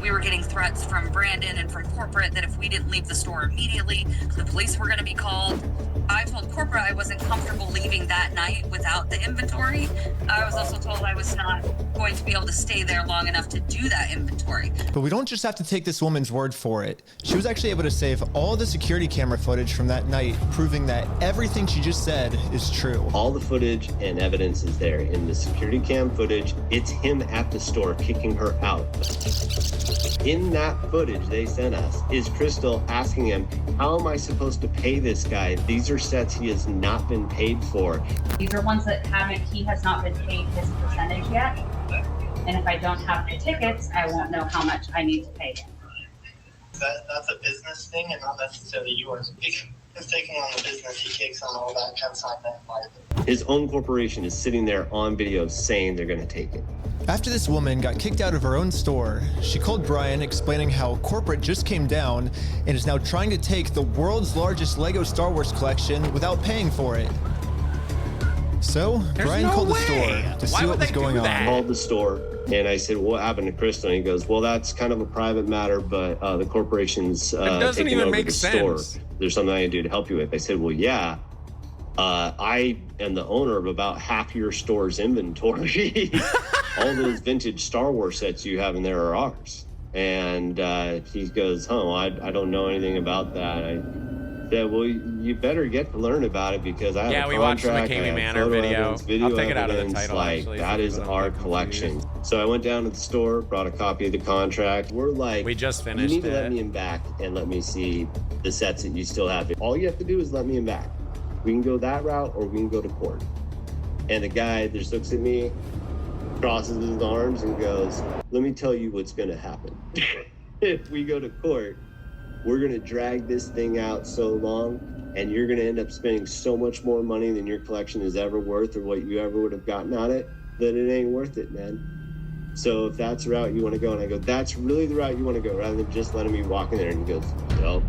S18: We were getting threats from Brandon and from corporate that if we didn't leave the store immediately, the police were going to be called. I told corporate I wasn't comfortable leaving that night without the inventory. I was also told I was not going to be able to stay there long enough to do that inventory.
S22: But we don't just have to take this woman's word for it. She was actually able to save all the security camera footage from that night, proving that everything she just said is true.
S6: All the footage and evidence is there. In the security cam footage, it's him at the store kicking her out. In that footage they sent us is Crystal asking him, how am I supposed to pay this guy? These are sets he has not been paid for.
S5: These are ones that he has not been paid his percentage yet. And if I don't have the tickets, I won't know how much I need to pay him.
S24: That's a business thing and not necessarily yours. He's taking on the business, he takes on all that consignment.
S6: His own corporation is sitting there on video saying they're going to take it.
S22: After this woman got kicked out of her own store, she called Brian explaining how corporate just came down and is now trying to take the world's largest Lego Star Wars collection without paying for it. So Brian called the store to see what was going on.
S6: I called the store and I said, what happened to Crystal? And he goes, well, that's kind of a private matter, but the corporation's taking over the store. There's something I can do to help you with. I said, well, yeah. I am the owner of about half your store's inventory. All those vintage Star Wars sets you have in there are ours. And he goes, I don't know anything about that. I said, well, you better get to learn about it because I have a contract,
S2: we watched the McCamey Manor
S6: video
S2: I'll take it out of the
S6: evidence,
S2: title,
S6: like,
S2: actually.
S6: that is our collection. So I went down to the store, brought a copy of the contract. We're like,
S2: we just finished
S6: you need to
S2: it.
S6: let me in back and let me see the sets that you still have. All you have to do is let me in back. We can go that route or we can go to court. And the guy just looks at me, crosses his arms and goes, let me tell you what's gonna happen. If we go to court, we're gonna drag this thing out so long and you're gonna end up spending so much more money than your collection is ever worth or what you ever would have gotten on it, that it ain't worth it, man. So if that's the route you wanna go, and I go, that's really the route you wanna go, rather than just letting me walk in there, and he goes, no.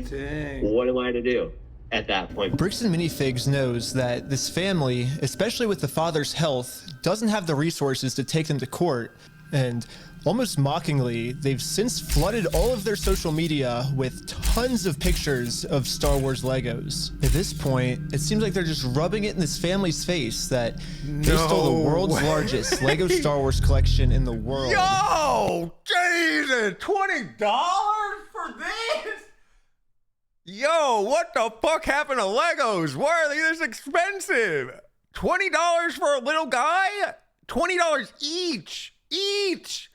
S6: Dang. What am I to do at that point?
S22: Bricks and Minifigs knows that this family, especially with the father's health, doesn't have the resources to take them to court, and almost mockingly, they've since flooded all of their social media with tons of pictures of Star Wars Legos. At this point, it seems like they're just rubbing it in this family's face that they stole the world's largest Lego Star Wars collection in the world.
S2: Yo, Jesus, $20 for this? Yo, what the fuck happened to Legos? Why are they this expensive? $20 for a little guy? $20 each.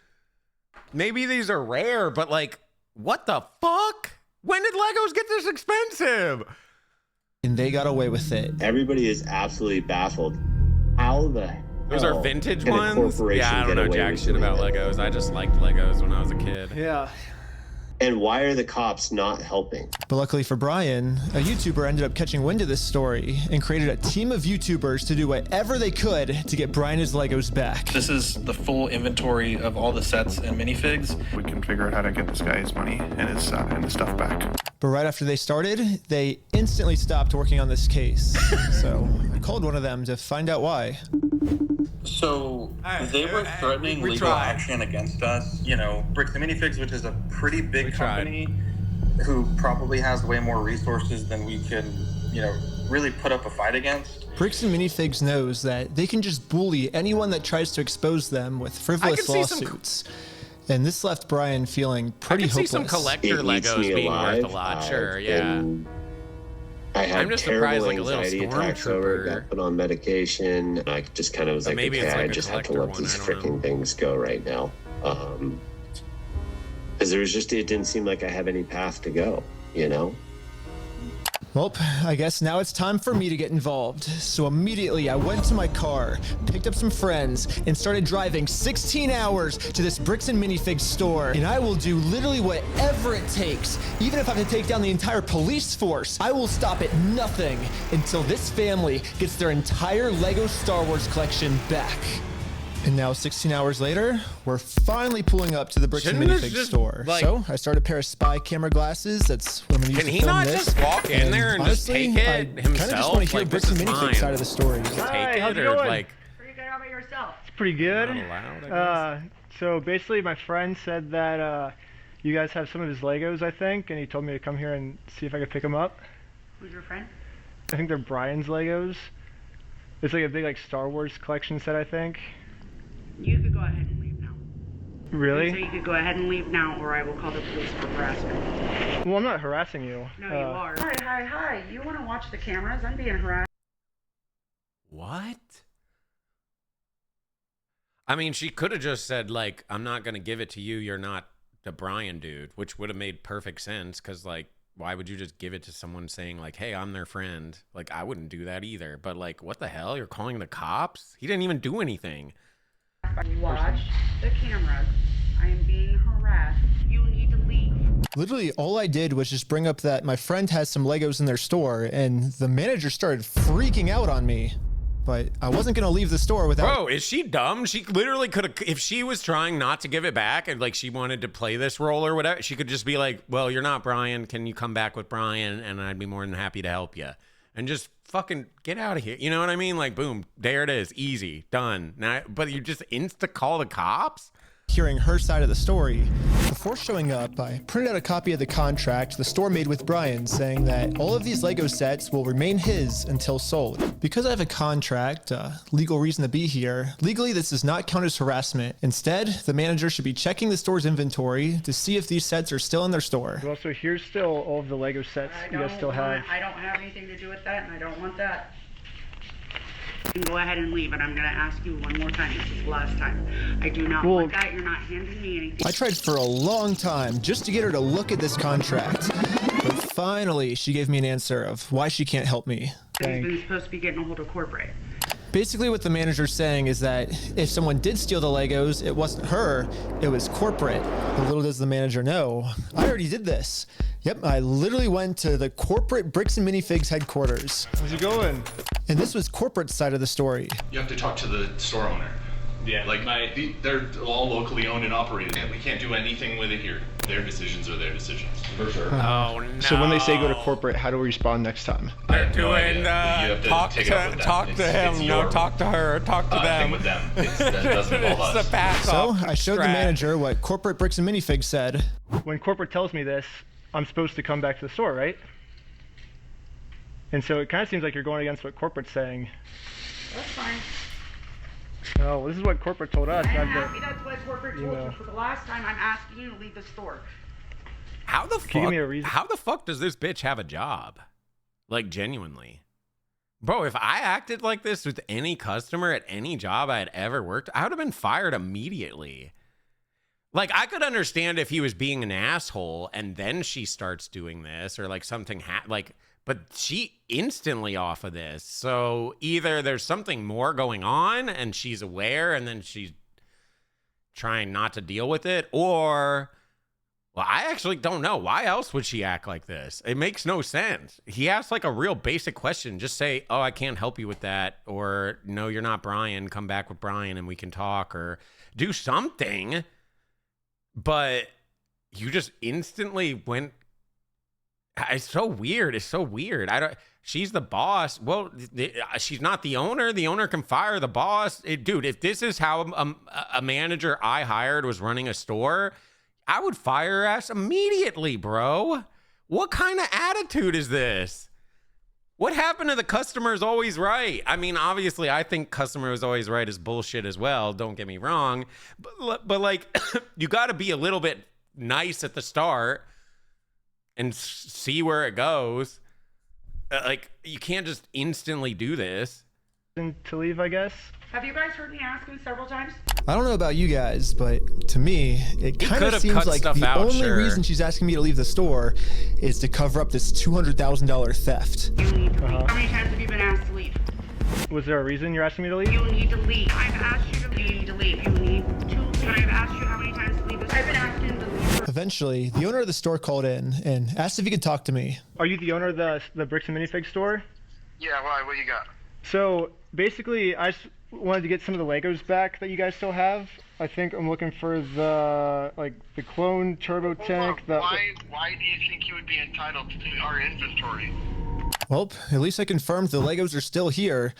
S2: Maybe these are rare, but like, what the fuck? When did Legos get this expensive?
S22: And they got away with it.
S6: Everybody is absolutely baffled. How the hell
S2: Those are vintage
S6: can a
S2: ones?
S6: corporation
S2: Yeah, I don't
S6: get
S2: know
S6: away
S2: jack
S6: with
S2: shit
S6: doing
S2: about
S6: that?
S2: Legos. I just liked Legos when I was a kid.
S22: Yeah.
S6: And why are the cops not helping?
S22: But luckily for Brian, a YouTuber ended up catching wind of this story and created a team of YouTubers to do whatever they could to get Brian his Legos back.
S7: This is the full inventory of all the sets and minifigs. We can figure out how to get this guy his money and his stuff back.
S22: But right after they started, they instantly stopped working on this case. So I called one of them to find out why.
S7: So they were threatening legal action against us. You know, Bricks and Minifigs, which is a pretty big company who probably has way more resources than we can, you know, really put up a fight against.
S22: Bricks and Minifigs knows that they can just bully anyone that tries to expose them with frivolous lawsuits. And this left Brian feeling pretty hopeless.
S2: I can see some collector Legos being worth a lot, sure, yeah.
S6: I had
S2: I'm just
S6: terrible
S2: surprised, like, a little
S6: anxiety attacks over it, got put on medication. I just kind of was like,
S2: maybe
S6: okay,
S2: it's like
S6: I
S2: a
S6: just have to
S2: collector
S6: let
S2: one,
S6: these
S2: I don't
S6: freaking things go right now. Because it didn't seem like I have any path to go, you know?
S22: Well, I guess now it's time for me to get involved. So immediately I went to my car, picked up some friends, and started driving 16 hours to this bricks and minifigs store. And I will do literally whatever it takes. Even if I have to take down the entire police force, I will stop at nothing until this family gets their entire Lego Star Wars collection back. And now 16 hours later, we're finally pulling up to the bricks and minifigs store.
S2: Like,
S22: so I started a pair of spy camera glasses. That's what I'm gonna use
S2: can
S22: to
S2: he
S22: film
S2: not
S22: this.
S2: just walk in there and
S22: honestly,
S2: just take
S22: I
S2: it
S22: kind of just
S2: himself?
S22: want to hear
S2: Like,
S22: bricks
S2: this
S22: and
S2: is
S22: minifigs
S2: mine.
S22: side of the story.
S2: Take
S8: how's
S2: it
S8: it
S2: or
S8: going?
S2: like
S5: Pretty good. How about yourself?
S8: It's pretty good.
S2: not allowed, I guess?
S8: So basically, my friend said that you guys have some of his Legos, I think, and he told me to come here and see if I could pick them up.
S5: Who's your friend?
S8: I think they're Brian's Legos. It's like a big like Star Wars collection set, I think.
S5: You could go ahead and leave now.
S8: Really?
S5: So you could go ahead and leave now, or I will call the police for harassment.
S8: Well, I'm not harassing you.
S5: No, you are. Hi. You want to watch the cameras? I'm being harassed.
S2: what? I mean, she could have just said, like, I'm not going to give it to you. You're not the Brian dude, which would have made perfect sense. Because, like, why would you just give it to someone saying, like, hey, I'm their friend? Like, I wouldn't do that either. But, like, what the hell? You're calling the cops? He didn't even do anything.
S5: Watch the cameras. I am being harassed. You need to leave.
S22: Literally, all I did was just bring up that my friend has some Legos in their store, and the manager started freaking out on me. But I wasn't going to leave the store without...
S2: Bro, is she dumb? She literally could have... If she was trying not to give it back and, like, she wanted to play this role or whatever, she could just be like, well, you're not Brian. Can you come back with Brian? And I'd be more than happy to help you. And just fucking get out of here. You know what I mean? Like, boom, there it is. Easy. Done. Now, but you just insta-call the cops?
S22: Hearing her side of the story. Before showing up, I printed out a copy of the contract the store made with Brian, saying that all of these Lego sets will remain his until sold. Because I have a contract, legal reason to be here, legally this does not count as harassment. Instead, the manager should be checking the store's inventory to see if these sets are still in their store.
S8: Well, so here's still all of the Lego sets you guys still have.
S5: I don't have anything to do with that, and I don't want that. You can go ahead and leave, and I'm going to ask you one more time. This is the last time. I do not want that. You're not handing me anything.
S22: I tried for a long time just to get her to look at this contract. But finally, she gave me an answer of why she can't help me.
S5: He's been supposed to be getting a hold of corporate.
S22: Basically, what the manager's saying is that if someone did steal the Legos, it wasn't her, it was corporate. But little does the manager know, I already did this. Yep, I literally went to the corporate Bricks and Minifigs headquarters.
S8: How's it going?
S22: And this was corporate side of the story.
S10: You have to talk to the store owner. Yeah, like they're all locally owned and operated. We can't do anything with it here. Their decisions are their decisions. For sure.
S2: Oh, no.
S8: So when they say go to corporate, how do we respond next time?
S2: They're doing, talk to him, no, talk to her, talk to them.
S10: With them. That doesn't involve us.
S2: The pass
S22: So
S2: off
S22: I showed the manager what corporate Bricks and Minifigs said.
S8: When corporate tells me this, I'm supposed to come back to the store, right? And so it kind of seems like you're going against what corporate's saying.
S5: That's fine.
S8: Oh, well, this is what corporate told us.
S5: I'm happy that's what corporate told you. For the last time, I'm asking you to leave the store.
S2: How the
S8: Can you give me a reason?
S2: How the fuck does this bitch have a job? Like, genuinely. Bro, if I acted like this with any customer at any job I had ever worked, I would have been fired immediately. Like, I could understand if he was being an asshole and then she starts doing this or like something, but she instantly off of this. So either there's something more going on and she's aware and then she's trying not to deal with it, or, well, I actually don't know. Why else would she act like this? It makes no sense. He asked like a real basic question. Just say, oh, I can't help you with that. Or, no, you're not Brian. Come back with Brian and we can talk, or do something. But you just instantly went. It's so weird. It's so weird. She's the boss. Well, she's not the owner. The owner can fire the boss. Dude, if this is how a manager I hired was running a store, I would fire her ass immediately, bro. What kind of attitude is this? What happened to the customer is always right? I mean, obviously, I think customer is always right is bullshit as well. Don't get me wrong. But like, you got to be a little bit nice at the start and see where it goes. Like, you can't just instantly do this.
S8: to leave, I guess.
S5: Have you guys heard me ask him several times?
S22: I don't know about you guys, but to me, it kind
S2: could
S22: of
S2: have
S22: seems
S2: cut
S22: like
S2: stuff
S22: the
S2: out,
S22: only
S2: sure.
S22: reason she's asking me to leave the store is to cover up this $200,000 theft.
S5: You need to leave. How many times have you been asked to leave?
S8: Was there a reason you're asking me to leave?
S5: You need to leave. I've asked you to leave. You need to leave. You need to. I've asked you how many times to leave this. I've been asking to leave.
S22: Eventually, the owner of the store called in and asked if he could talk to me.
S8: Are you the owner of the Bricks and Minifig store?
S9: Yeah, why? What you got?
S8: So basically, I just wanted to get some of the Legos back that you guys still have. I think I'm looking for the clone turbo tank.
S9: Why do you think you would be entitled to our inventory?
S22: Well, at least I confirmed the Legos are still here.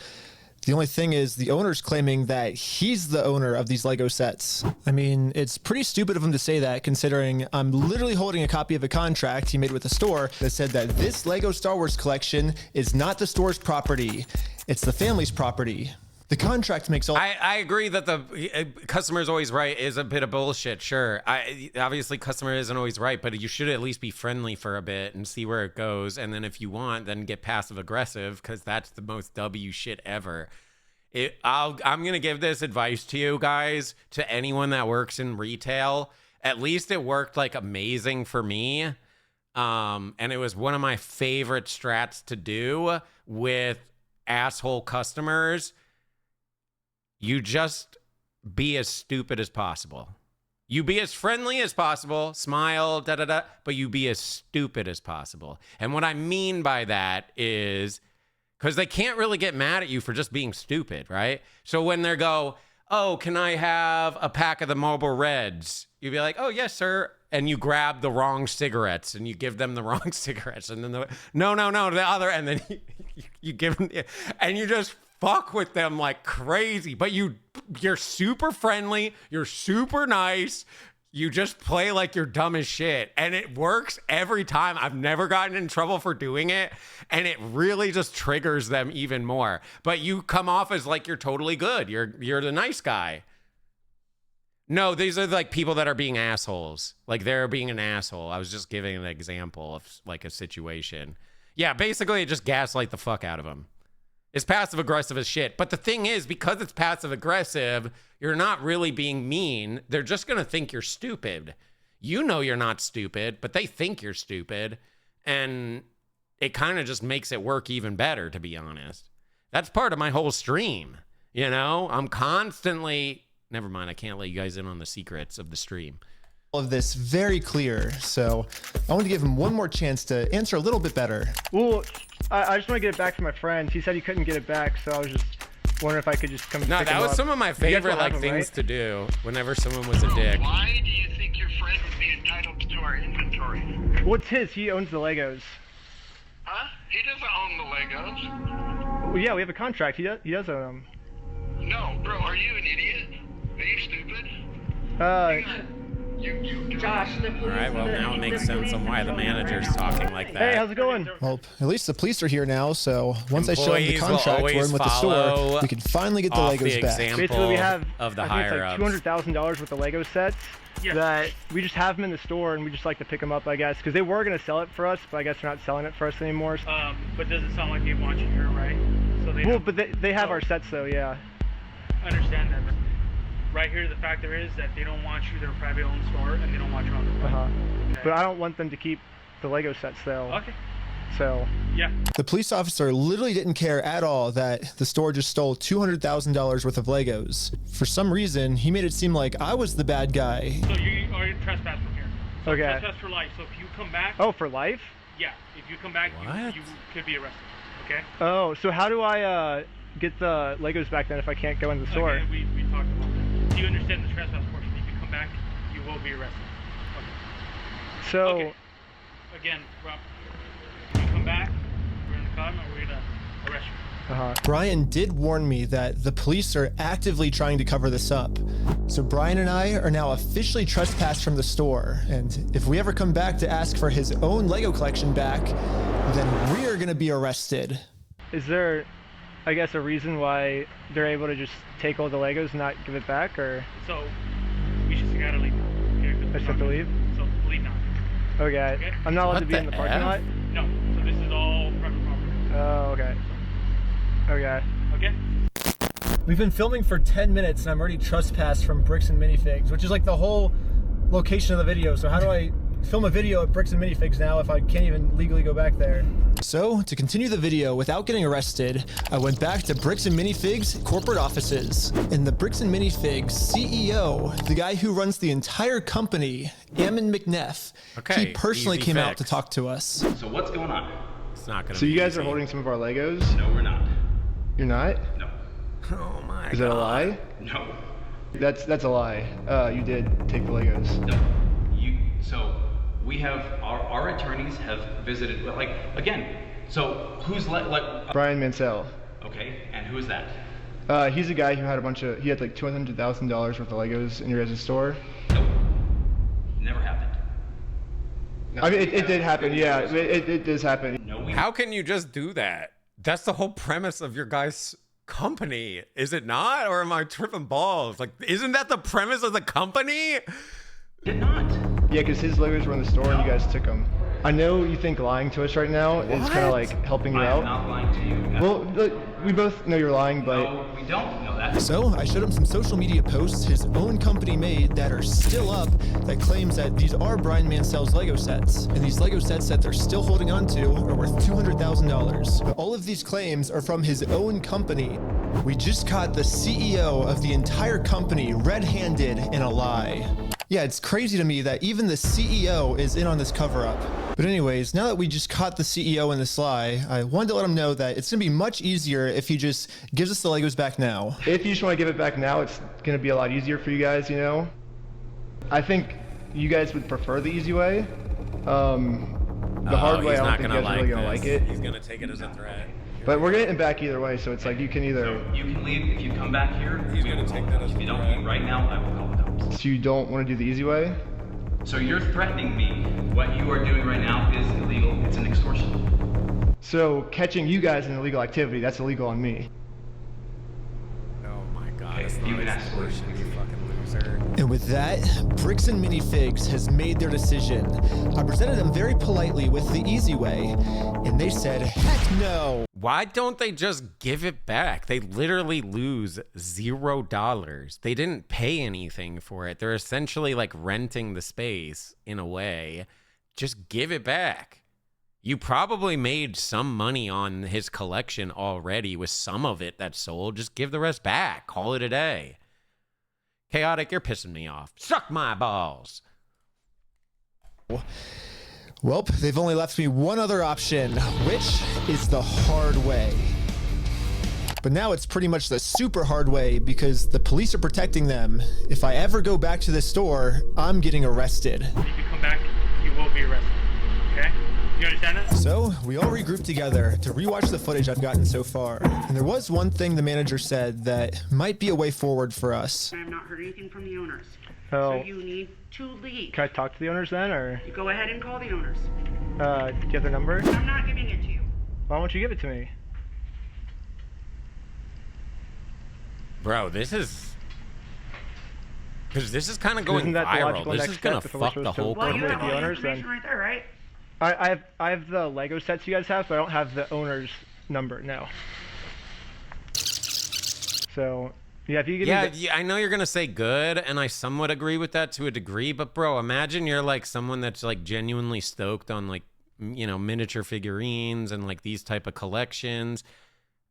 S22: The only thing is the owner's claiming that he's the owner of these Lego sets. I mean, it's pretty stupid of him to say that, considering I'm literally holding a copy of a contract he made with the store that said that this Lego Star Wars collection is not the store's property. It's the family's property. The contract makes all...
S2: I agree that the customer is always right is a bit of bullshit, sure. Obviously, customer isn't always right, but you should at least be friendly for a bit and see where it goes. And then if you want, then get passive-aggressive, because that's the most W shit ever. I'm going to give this advice to you guys, to anyone that works in retail. At least it worked, like, amazing for me. And it was one of my favorite strats to do with asshole customers. You just be as stupid as possible. You be as friendly as possible, smile, but you be as stupid as possible. And what I mean by that is, because they can't really get mad at you for just being stupid, right? So when they go, oh, can I have a pack of the Marlboro Reds? You'd be like, oh, yes, sir. And you grab the wrong cigarettes and you give them the wrong cigarettes. And then no, the other. And then you give them, and you just fuck with them like crazy, but you're super friendly, you're super nice, you just play like you're dumb as shit, and it works every time. I've never gotten in trouble for doing it, and it really just triggers them even more. But you come off as like you're totally good, you're the nice guy. No, these are like people that are being assholes, like they're being an asshole. I was just giving an example of like a situation. Yeah, basically just gaslight the fuck out of them. It's passive-aggressive as shit. But the thing is, because it's passive-aggressive, you're not really being mean. They're just going to think you're stupid. You know you're not stupid, but they think you're stupid. And it kind of just makes it work even better, to be honest. That's part of my whole stream. You know, I'm constantly... Never mind, I can't let you guys in on the secrets of the stream.
S22: Of this very clear, so I want to give him one more chance to answer a little bit better.
S8: Well, I just want to get it back from my friends. He said he couldn't get it back, so I was just wondering if I could just come pick him up.
S2: No, that was some of my favorite like things to do whenever someone was a dick.
S9: Why do you think your friend would be entitled to our inventory?
S8: Well, it's his. He owns the Legos.
S9: Huh? He doesn't own the Legos.
S8: Well, yeah, we have a contract. He does own them.
S9: No, bro, are you an idiot? Are you stupid?
S5: Josh, the police.
S2: All right, well, now it makes sense on why the manager's talking like that.
S8: Hey, how's it going?
S22: Well, at least the police are here now, so once I show him the contract we're in with the store, we can finally get the Legos back.
S8: Basically, we have
S2: of the
S8: I think it's like $200,000 worth of Lego sets that we just have them in the store, and we just like to pick them up, I guess, because they were going to sell it for us, but I guess they're not selling it for us anymore.
S15: But does it sound like they want you here, right? So they
S8: well, but they have our sets, though, yeah.
S15: I understand that. Right here, the factor is that they don't want you. They're a private owned store, and they don't want you on the front. Okay.
S8: But I don't want them to keep the Lego sets, though.
S15: Okay.
S8: So.
S15: Yeah.
S22: The police officer literally didn't care at all that the store just stole $200,000 worth of Legos. For some reason, he made it seem like I was the bad guy.
S15: So you are trespass from here. So
S8: okay.
S15: Trespass for life. So if you come back.
S8: Oh, for life?
S15: Yeah. If you come back, you could be arrested. Okay.
S8: Oh, so how do I get the Legos back then if I can't go in the store?
S15: Okay, we talked about that. Do you understand the trespass portion? If you come back, you will be arrested. Okay.
S8: So.
S15: Okay. Again, Rob, if you come back, we're in the car and we're gonna arrest you.
S22: Brian did warn me that the police are actively trying to cover this up. So Brian and I are now officially trespassed from the store, and if we ever come back to ask for his own Lego collection back, then we're gonna be arrested.
S8: Is there, I guess, a reason why they're able to just take all the Legos and not give it back, or?
S15: So, we just gotta leave.
S8: I just have to leave?
S15: So, leave now.
S8: Okay. I'm not allowed to be in the parking lot?
S15: No. So this is all private property.
S8: Oh, okay. Okay.
S15: Okay?
S8: We've been filming for 10 minutes and I'm already trespassed from Bricks and Minifigs, which is like the whole location of the video. So how do I film a video at Bricks and Minifigs now if I can't even legally go back there? So, to continue the video without getting arrested, I went back to Bricks and Minifigs corporate offices. And the Bricks and Minifigs CEO, the guy who runs the entire company, Ammon McNeff, he personally came out to talk to us.
S17: So what's going on?
S2: It's not gonna
S8: So
S2: be
S8: you guys
S2: easy.
S8: are holding some of our Legos?
S17: No, we're not.
S8: You're not?
S17: No.
S2: Oh my
S8: Is that a lie?
S17: No.
S8: That's a lie. You did take the Legos.
S17: No. So we have our attorneys have visited. Like again. So who's
S8: Brian Mansell.
S17: Okay, and who is that?
S8: He's a guy who had he had like $200,000 worth of Legos in your guys' store.
S17: Nope. Never happened.
S8: I mean, it did happen. Yeah, it does happen.
S17: No,
S2: How can you just do that? That's the whole premise of your guys' company, is it not? Or am I tripping balls? Like, isn't that the premise of the company?
S17: Did not.
S8: Yeah, because his Legos were in the store and you guys took them. I know you think lying to us right now is kind of like helping you out.
S17: I'm not lying to you.
S8: Well, look, we both know you're lying, but...
S17: No, we don't know that.
S22: So I showed him some social media posts his own company made that are still up that claims that these are Brian Mansell's Lego sets. And these Lego sets that they're still holding on to are worth $200,000. But all of these claims are from his own company. We just caught the CEO of the entire company red-handed in a lie. Yeah, it's crazy to me that even the CEO is in on this cover-up. But anyways, now that we just caught the CEO in this lie, I wanted to let him know that it's going to be much easier if he just gives us the Legos back now. If you just want to give it back now, it's going to be a lot easier for you guys, you know? I think you guys would prefer the easy way. The hard way, I don't think you guys are really going to like it.
S2: He's going to take it as a threat.
S8: But we're getting it back either way, so it's like you can either...
S17: So you can leave if you come back here. He's going to take that as a threat. If you don't leave right now, I will call the cops.
S8: So you don't want to do the easy way?
S17: So you're threatening me. What you are doing right now is illegal. It's an extortion.
S8: So catching you guys in illegal activity, that's illegal on me.
S2: Oh my god, it's
S17: you
S2: not
S17: can ask for it.
S2: you fucking loser.
S22: And with that, Bricks and Minifigs has made their decision. I presented them very politely with the easy way, and they said, heck no.
S2: Why don't they just give it back? They literally lose $0. They didn't pay anything for it. They're essentially like renting the space in a way. Just give it back. You probably made some money on his collection already with some of it that sold. Just give the rest back. Call it a day. Chaotic, you're pissing me off. Suck my balls.
S22: Welp, they've only left me one other option, which is the hard way. But now it's pretty much the super hard way because the police are protecting them. If I ever go back to the store, I'm getting arrested.
S15: If you come back, you will be arrested. Okay? You understand that?
S22: So we all regrouped together to rewatch the footage I've gotten so far. And there was one thing the manager said that might be a way forward for us.
S5: I have not heard anything from the owners.
S8: Oh.
S5: So you need to leave.
S8: Can I talk to the owners then, or?
S5: You go ahead and call the owners.
S8: Do you have their number?
S5: I'm not giving it to you.
S8: Why won't you give it to me?
S2: Bro, this is... Because this is kind of going
S8: Isn't that the
S2: viral.
S8: logical
S2: This
S8: next
S2: is going
S8: step
S2: to
S8: if we're
S2: fuck the
S8: supposed to
S2: whole
S5: Well, you have
S8: With
S5: all
S8: the
S5: the
S8: owners,
S5: information
S8: then?
S5: right there, right?
S8: I have the Lego sets you guys have, but I don't have the owner's number now. So, yeah, if you give me
S2: Yeah, I know you're going to say good, and I somewhat agree with that to a degree, but bro, imagine you're like someone that's like genuinely stoked on like, you know, miniature figurines and like these type of collections.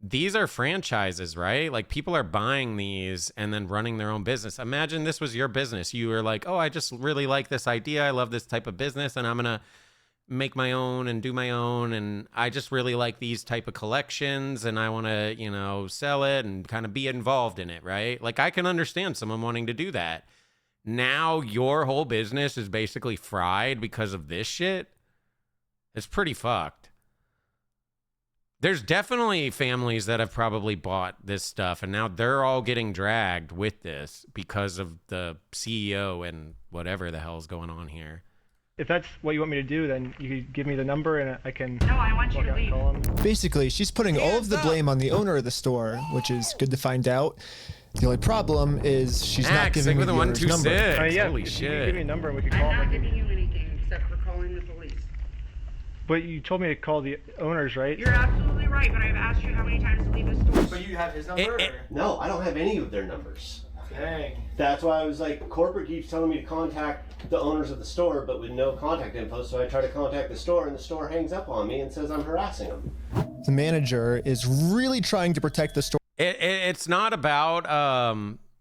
S2: These are franchises, right? Like people are buying these and then running their own business. Imagine this was your business. You were like, oh, I just really like this idea. I love this type of business and I'm going to make my own and do my own. And I just really like these type of collections and I want to, you know, sell it and kind of be involved in it, right? Like I can understand someone wanting to do that. Now your whole business is basically fried because of this shit. It's pretty fucked. There's definitely families that have probably bought this stuff and now they're all getting dragged with this because of the CEO and whatever the hell's going on here.
S8: If that's what you want me to do, then you could give me the number and I can...
S5: No, I want you to leave.
S8: Call him.
S22: Basically, she's putting all of the blame on the owner of the store, which is good to find out. The only problem is she's not giving me the owner's number.
S8: Yeah,
S2: Holy
S8: if
S2: shit.
S8: you could give me a number and we could call
S5: I'm
S8: him.
S5: not giving you anything except for calling the police.
S8: But you told me to call the owners, right?
S5: You're absolutely right, but I've asked you how many times to leave the store.
S8: But you have his number?
S6: No, I don't have any of their numbers.
S8: Dang.
S6: That's why I was like, corporate keeps telling me to contact the owners of the store, but with no contact info. So I try to contact the store, and the store hangs up on me and says I'm harassing them.
S22: The manager is really trying to protect the store.
S2: It's not about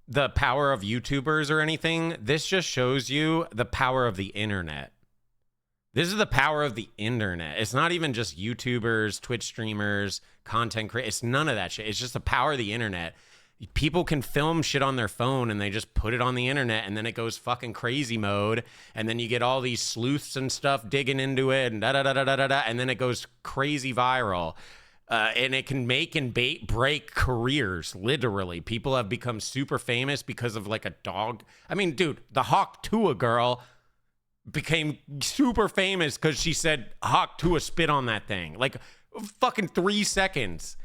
S2: the power of YouTubers or anything. This just shows you the power of the internet. This is the power of the internet. It's not even just YouTubers, Twitch streamers, content creators. It's none of that shit. It's just the power of the internet. People can film shit on their phone and they just put it on the internet, and then it goes fucking crazy mode, and then you get all these sleuths and stuff digging into it, and da-da-da-da-da-da, and then it goes crazy viral. And it can make and break careers, literally. People have become super famous because of like a dog. I mean, dude, the Hawk Tua girl became super famous because she said Hawk Tua spit on that thing. Like fucking 3 seconds.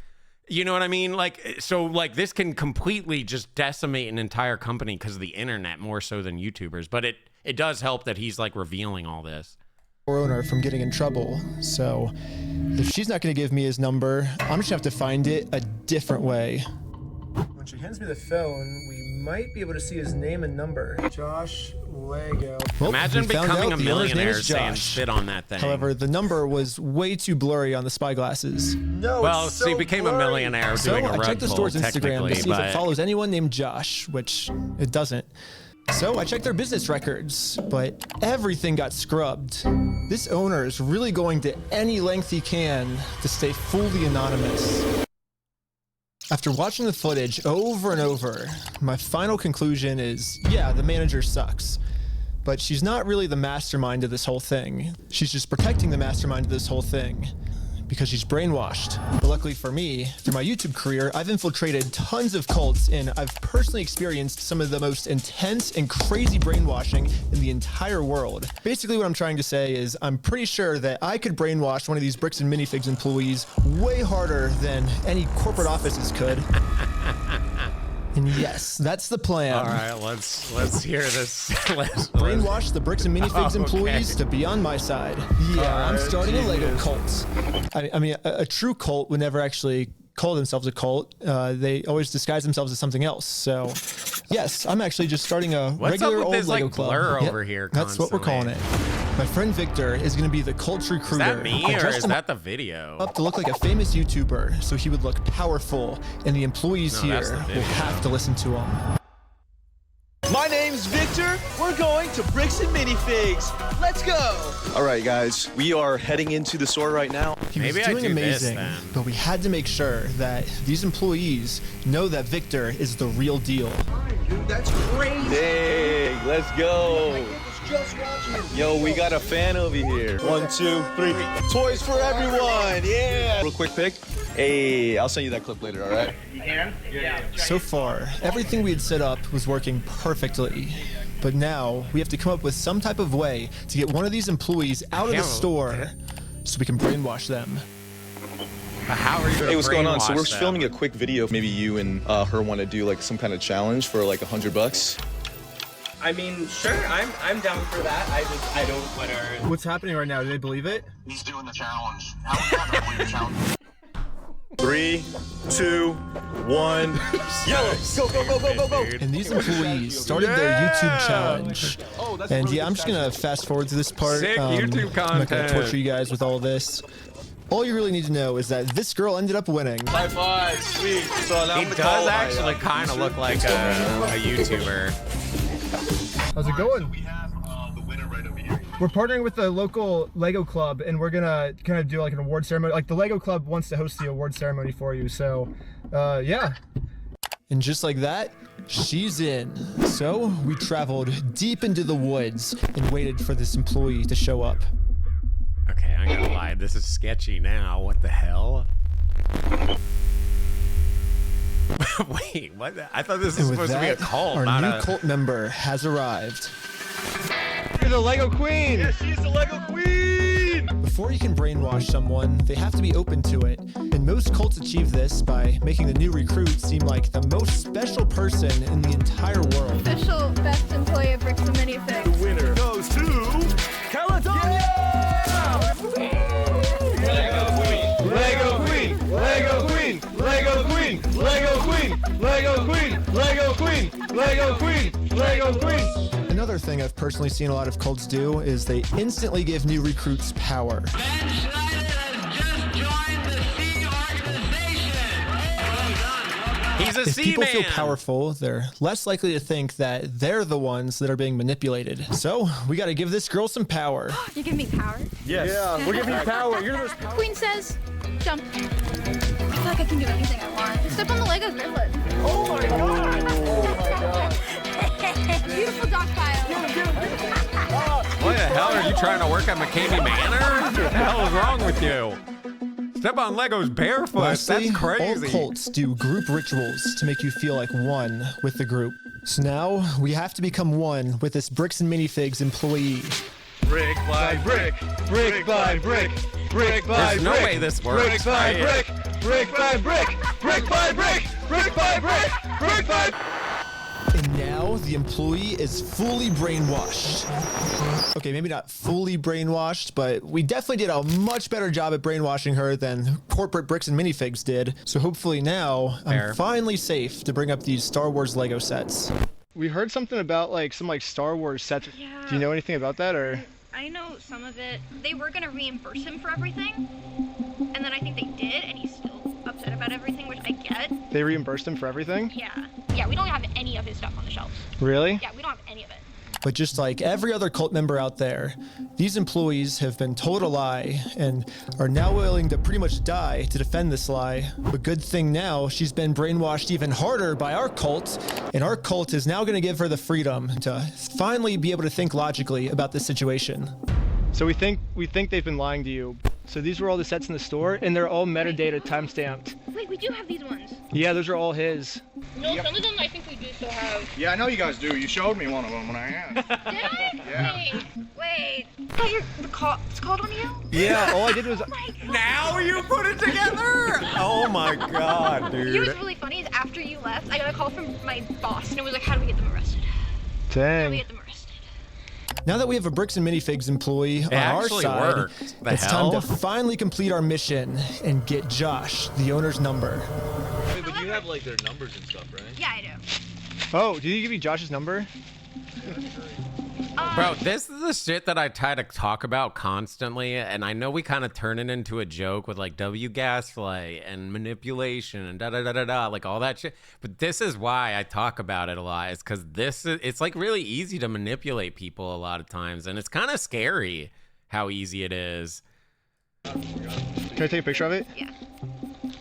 S2: You know what I mean? Like, so like this can completely just decimate an entire company because of the internet more so than YouTubers. But it does help that he's like revealing all this.
S22: Owner from getting in trouble. So if she's not going to give me his number, I'm just going to have to find it a different way.
S8: When she hands me the phone, we might be able to see his name and number. Josh Lego.
S22: Well,
S2: imagine becoming a millionaire saying
S22: Josh.
S2: shit on that thing.
S22: However, the number was way too blurry on the spyglasses.
S8: No,
S2: well, so he became a millionaire doing a
S22: I
S2: rug
S22: checked the
S2: pull,
S22: store's Instagram to see if
S2: but
S22: it follows anyone named Josh, which it doesn't. So I checked their business records, but everything got scrubbed. This owner is really going to any length he can to stay fully anonymous. After watching the footage over and over, my final conclusion is, yeah, the manager sucks. But she's not really the mastermind of this whole thing. She's just protecting the mastermind of this whole thing because she's brainwashed. But luckily for me, through my YouTube career, I've infiltrated tons of cults, and I've personally experienced some of the most intense and crazy brainwashing in the entire world. Basically what I'm trying to say is I'm pretty sure that I could brainwash one of these Bricks and Minifigs employees way harder than any corporate offices could. And yes, that's the plan.
S2: all right, let's hear this.
S22: Brainwash the Bricks and Minifigs employees to be on my side. Yeah, I'm starting a Lego cult. I mean, a true cult would never actually call themselves a cult. They always disguise themselves as something else. So, yes, I'm actually just starting a regular old
S2: this,
S22: Lego
S2: like,
S22: club.
S2: blur
S22: Yep,
S2: over here
S22: that's what we're calling it. My friend Victor is going to be the cult recruiter.
S2: Is that me
S22: I
S2: or
S22: dressed
S2: is
S22: him
S2: that the video?
S22: up to look like a famous YouTuber, so he would look powerful, and the employees
S2: No, that's
S22: here
S2: the
S22: will
S2: video.
S22: have to listen to him.
S11: My name's Victor. We're going to Bricks and Minifigs. Let's go. All right, guys. We are heading into the store right now.
S22: He was
S2: Maybe I
S22: doing
S2: do this
S22: amazing,
S2: then.
S22: but we had to make sure that these employees know that Victor is the real deal.
S11: Dude, that's crazy. Hey, let's go. Just watching it. Yo, we got a fan over here. 1, 2, 3. Toys for everyone. Yeah. Real quick pic. Hey, I'll send you that clip later, all right?
S5: You can? Yeah.
S22: So far, everything we had set up was working perfectly. But now, we have to come up with some type of way to get one of these employees out of the store so we can brainwash them.
S2: How are you gonna
S11: Hey, what's going on? So we're
S2: brainwash them?
S11: filming a quick video. Maybe you and her want to do like some kind of challenge for like $100.
S1: I mean, sure, I'm down for that. I don't want to.
S8: What's happening right now? Do they believe it?
S19: He's doing the challenge. How are you not gonna believe the challenge?
S11: 3, 2, 1. Yellow. Go, go, go, go, go, go.
S22: And these employees started their YouTube challenge. And yeah, I'm just going to fast forward to this part.
S2: Sick YouTube
S22: I'm not going to
S2: content.
S22: torture you guys with all this. All you really need to know is that this girl ended up winning.
S11: High five, sweet. So now
S2: He
S11: I'm gonna
S2: does
S11: call
S2: actually kind of look like a YouTuber.
S8: How's it going? We're partnering with the local Lego club, and we're gonna kind of do like an award ceremony. Like the Lego club wants to host the award ceremony for you, so yeah.
S22: And just like that, she's in. So we traveled deep into the woods and waited for this employee to show up.
S2: Okay, I'm gonna lie. This is sketchy now. What the hell? Wait, what? I thought this was
S22: And with
S2: supposed to be a
S22: that,
S2: cult,
S22: our
S2: not
S22: new
S2: a...
S22: cult member has arrived.
S8: You're the Lego queen!
S11: Yeah, she's the Lego queen!
S22: Before you can brainwash someone, they have to be open to it. And most cults achieve this by making the new recruit seem like the most special person in the entire world.
S20: Official best employee of Bricks and Minifigs.
S11: The winner goes to California! Lego queen! Lego queen!
S22: Lego Queen! Lego Queen! Another thing I've personally seen a lot of cults do is they instantly give new recruits power.
S2: He's a
S22: If people
S2: C-man.
S22: feel powerful, they're less likely to think that they're the ones that are being manipulated. So we got to give this girl some power.
S20: You give me power?
S22: Yes. Yeah, we're giving you power. You're the most powerful.
S20: Queen says, jump. I feel like I can do anything I want. Step on the Lego griffin.
S22: Oh my god! Oh my god!
S20: Beautiful dog pile.
S2: What the hell are you trying to work at McCamey Manor? What the hell is wrong with you? Step on Legos barefoot.
S22: Lastly,
S2: That's crazy.
S22: all cults do group rituals to make you feel like one with the group. So now we have to become one with this Bricks and Minifigs employee.
S11: Brick by brick, brick by brick, brick by
S2: There's no way this works.
S11: Brick by brick, brick by brick, brick by brick, brick by brick, brick by.
S22: And now the employee is fully brainwashed. Okay, maybe not fully brainwashed, but we definitely did a much better job at brainwashing her than corporate Bricks and Minifigs did. So hopefully now I'm finally safe to bring up these Star Wars Lego sets.
S8: We heard something about like some Star Wars sets.
S20: Yeah.
S8: Do you know anything about that or?
S20: I know some of it. They were gonna reimburse him for everything, and then I think they did, and he's still upset about everything, which I get.
S8: They reimbursed him for everything?
S20: Yeah. Yeah, we don't have any of his stuff on the shelves.
S8: Really?
S20: Yeah, we don't have any of it.
S22: But just like every other cult member out there, these employees have been told a lie and are now willing to pretty much die to defend this lie. But good thing now, she's been brainwashed even harder by our cult, and our cult is now going to give her the freedom to finally be able to think logically about this situation.
S8: So we think they've been lying to you. So these were all the sets in the store, and they're all metadata time-stamped.
S20: Wait, we do have these ones.
S8: Yeah, those are all his.
S20: No, some of them I think we do still have.
S19: Yeah, I know you guys do. You showed me one of them when I asked.
S20: Did I?
S19: Yeah.
S20: Wait. Oh, it's called on you?
S8: Yeah, all I did was.
S2: Now you put it together? Oh my god, dude.
S20: You know what's really funny is after you left, I got a call from my boss, and it was like, how do we get them arrested? How do we
S8: Dang.
S20: get them arrested?
S22: Now that we have a Bricks and Minifigs employee on our
S2: actually
S22: side,
S2: worked. The
S22: it's
S2: hell?
S22: time to finally complete our mission and get Josh, the owner's number.
S11: Wait, but you have like their numbers and stuff, right?
S20: Yeah, I do.
S8: Oh, did he give you Josh's number?
S2: Bro, this is the shit that I try to talk about constantly, and I know we kind of turn it into a joke with like W gaslight and manipulation and da-da-da-da-da, like all that shit. But this is why I talk about it a lot, is because it's like really easy to manipulate people a lot of times, and it's kind of scary how easy it is.
S8: Can I take a picture of it?
S20: Yeah.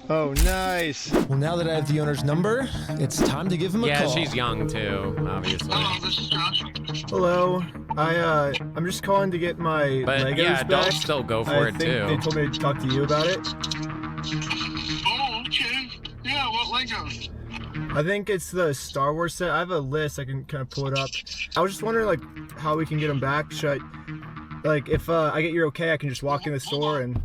S8: Oh, nice.
S22: Well, now that I have the owner's number, it's time to give him a
S2: Yeah,
S22: call.
S2: she's young too, obviously.
S8: Hello. I'm just calling to get my
S2: But
S8: Legos
S2: yeah,
S8: back.
S2: adults still go for it
S8: I think
S2: too.
S8: they told me to talk to you about it.
S19: Oh, okay. Yeah, what Legos?
S8: I think it's the Star Wars set. I have a list. I can kind of pull it up. I was just wondering, like, how we can get them back. Should I, like, if I get your okay, I can just walk in the store and.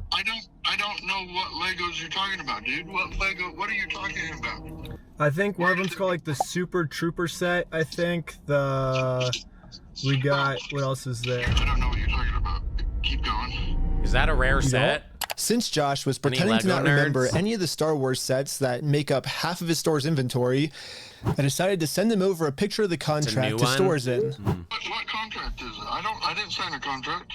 S19: I don't know what Legos you're talking about, dude. What are you talking about?
S8: I think one of them's called like the Super Trooper set. I think we got, what else is there?
S19: I don't know what you're talking about. Keep going.
S2: Is that a rare set?
S22: Since Josh was
S2: Any
S22: pretending to
S2: Lego
S22: not remember
S2: nerds?
S22: any of the Star Wars sets that make up half of his store's inventory, I decided to send him over a picture of the contract
S2: new
S22: to
S2: one?
S22: stores in.
S19: What contract is it? I didn't sign a contract.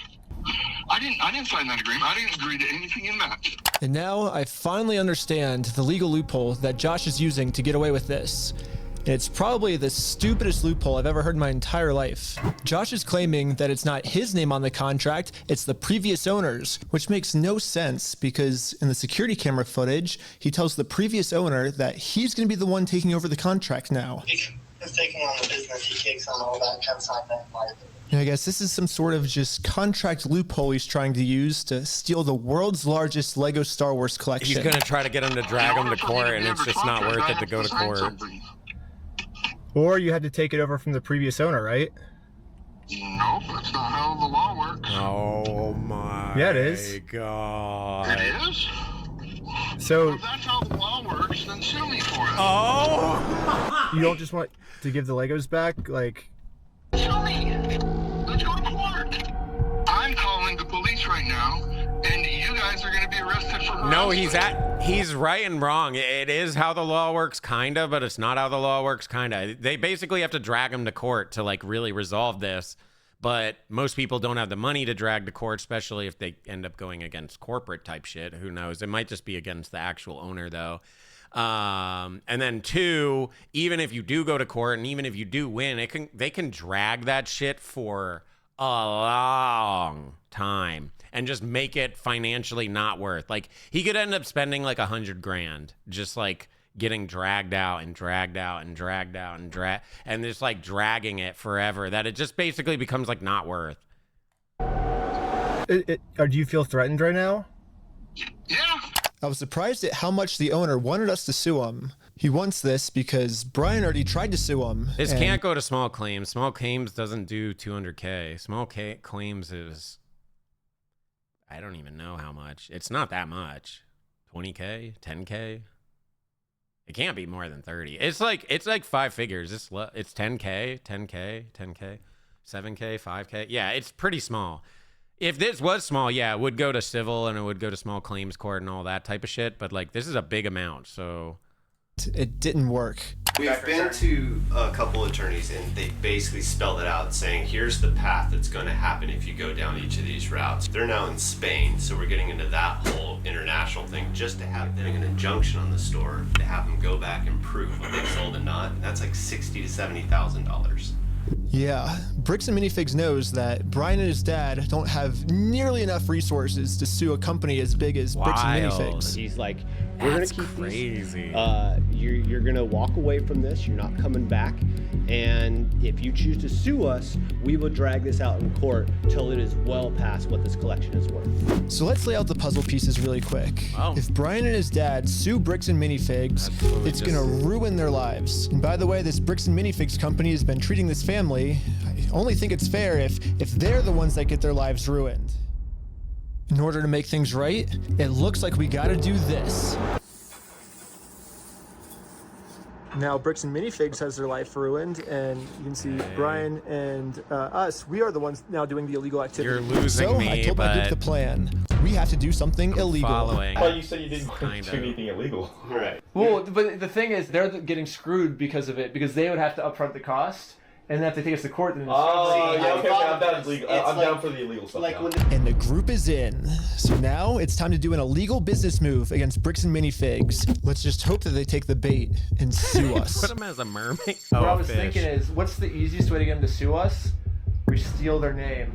S19: I didn't sign that agreement. I didn't agree to anything in that.
S22: And now I finally understand the legal loophole that Josh is using to get away with this. It's probably the stupidest loophole I've ever heard in my entire life. Josh is claiming that it's not his name on the contract, it's the previous owner's, which makes no sense because in the security camera footage, he tells the previous owner that he's going to be the one taking over the contract now.
S24: He's taking on the business, he takes on all that, can't sign that liability.
S22: And I guess this is some sort of just contract loophole he's trying to use to steal the world's largest Lego Star Wars collection.
S2: He's gonna try to get him to drag him to court, and it's just not worth it to go to court.
S8: Or you had to take it over from the previous owner, right?
S19: Nope, that's not how the law works.
S2: Oh my
S8: Yeah, it is.
S2: god.
S19: It is?
S8: So
S19: If that's how the law works, then sue me for it.
S2: Oh!
S8: you don't just want to give the Legos back? Like,
S19: Sue me. Let's go to court. I'm calling the police right now, and you guys are going to be arrested for harassment.
S2: No, He's right and wrong. It is how the law works, kind of, but it's not how the law works, kind of. They basically have to drag him to court to like really resolve this. But most people don't have the money to drag to court, especially if they end up going against corporate type shit. Who knows? It might just be against the actual owner, though. And then 2, even if you do go to court and even if you do win, they can drag that shit for a long time and just make it financially not worth. Like, he could end up spending like $100,000 just like getting dragged out and dragged out and dragged out and just like dragging it forever, that it just basically becomes like not worth.
S8: Do you feel threatened right now?
S19: Yeah.
S22: I was surprised at how much the owner wanted us to sue him. He wants this because Brian already tried to sue him.
S2: This can't go to small claims. Small claims doesn't do 200K. Small claims is, I don't even know how much. It's not that much. 20K, 10K. It can't be more than 30. It's like 5 figures. It's 10K, 10K, 10K, 7K, 5K. Yeah, it's pretty small. If this was small, yeah, it would go to civil and it would go to small claims court and all that type of shit. But like, this is a big amount, so
S22: it didn't work.
S6: We've been to a couple attorneys and they basically spelled it out saying, here's the path that's going to happen if you go down each of these routes. They're now in Spain, so we're getting into that whole international thing just to have them an injunction on the store to have them go back and prove what they sold and not. That's like $60,000 to $70,000.
S22: Yeah, Bricks and Minifigs knows that Brian and his dad don't have nearly enough resources to sue a company as big as Bricks and Minifigs.
S6: He's like, we're going to keep
S2: crazy.
S6: You're going to walk away from this. You're not coming back. And if you choose to sue us, we will drag this out in court till it is well past what this collection is worth.
S22: So let's lay out the puzzle pieces really quick.
S2: Wow.
S22: If Brian and his dad sue Bricks and Minifigs, it's going to ruin their lives. And by the way, this Bricks and Minifigs company has been treating this family. I only think it's fair if they're the ones that get their lives ruined. In order to make things right, it looks like we got to do this. Now Bricks and Minifigs has their life ruined, and you can see Brian and us, we are the ones now doing the illegal activity.
S2: You're losing
S22: so
S2: me,
S22: I told my group the plan. We have to do something illegal.
S2: Following.
S3: Well, you said you didn't want to do anything illegal.
S6: Right.
S8: Well, but the thing is, they're getting screwed because of it, because they would have to upfront the cost, and then if they take us to court, then it's
S3: I'm down illegal. I'm down for the illegal stuff.
S22: And the group is in. So now it's time to do an illegal business move against Bricks and Minifigs. Let's just hope that they take the bait and sue us.
S2: Put him as a mermaid.
S8: What I was thinking is, what's the easiest way to get them to sue us? We steal their name.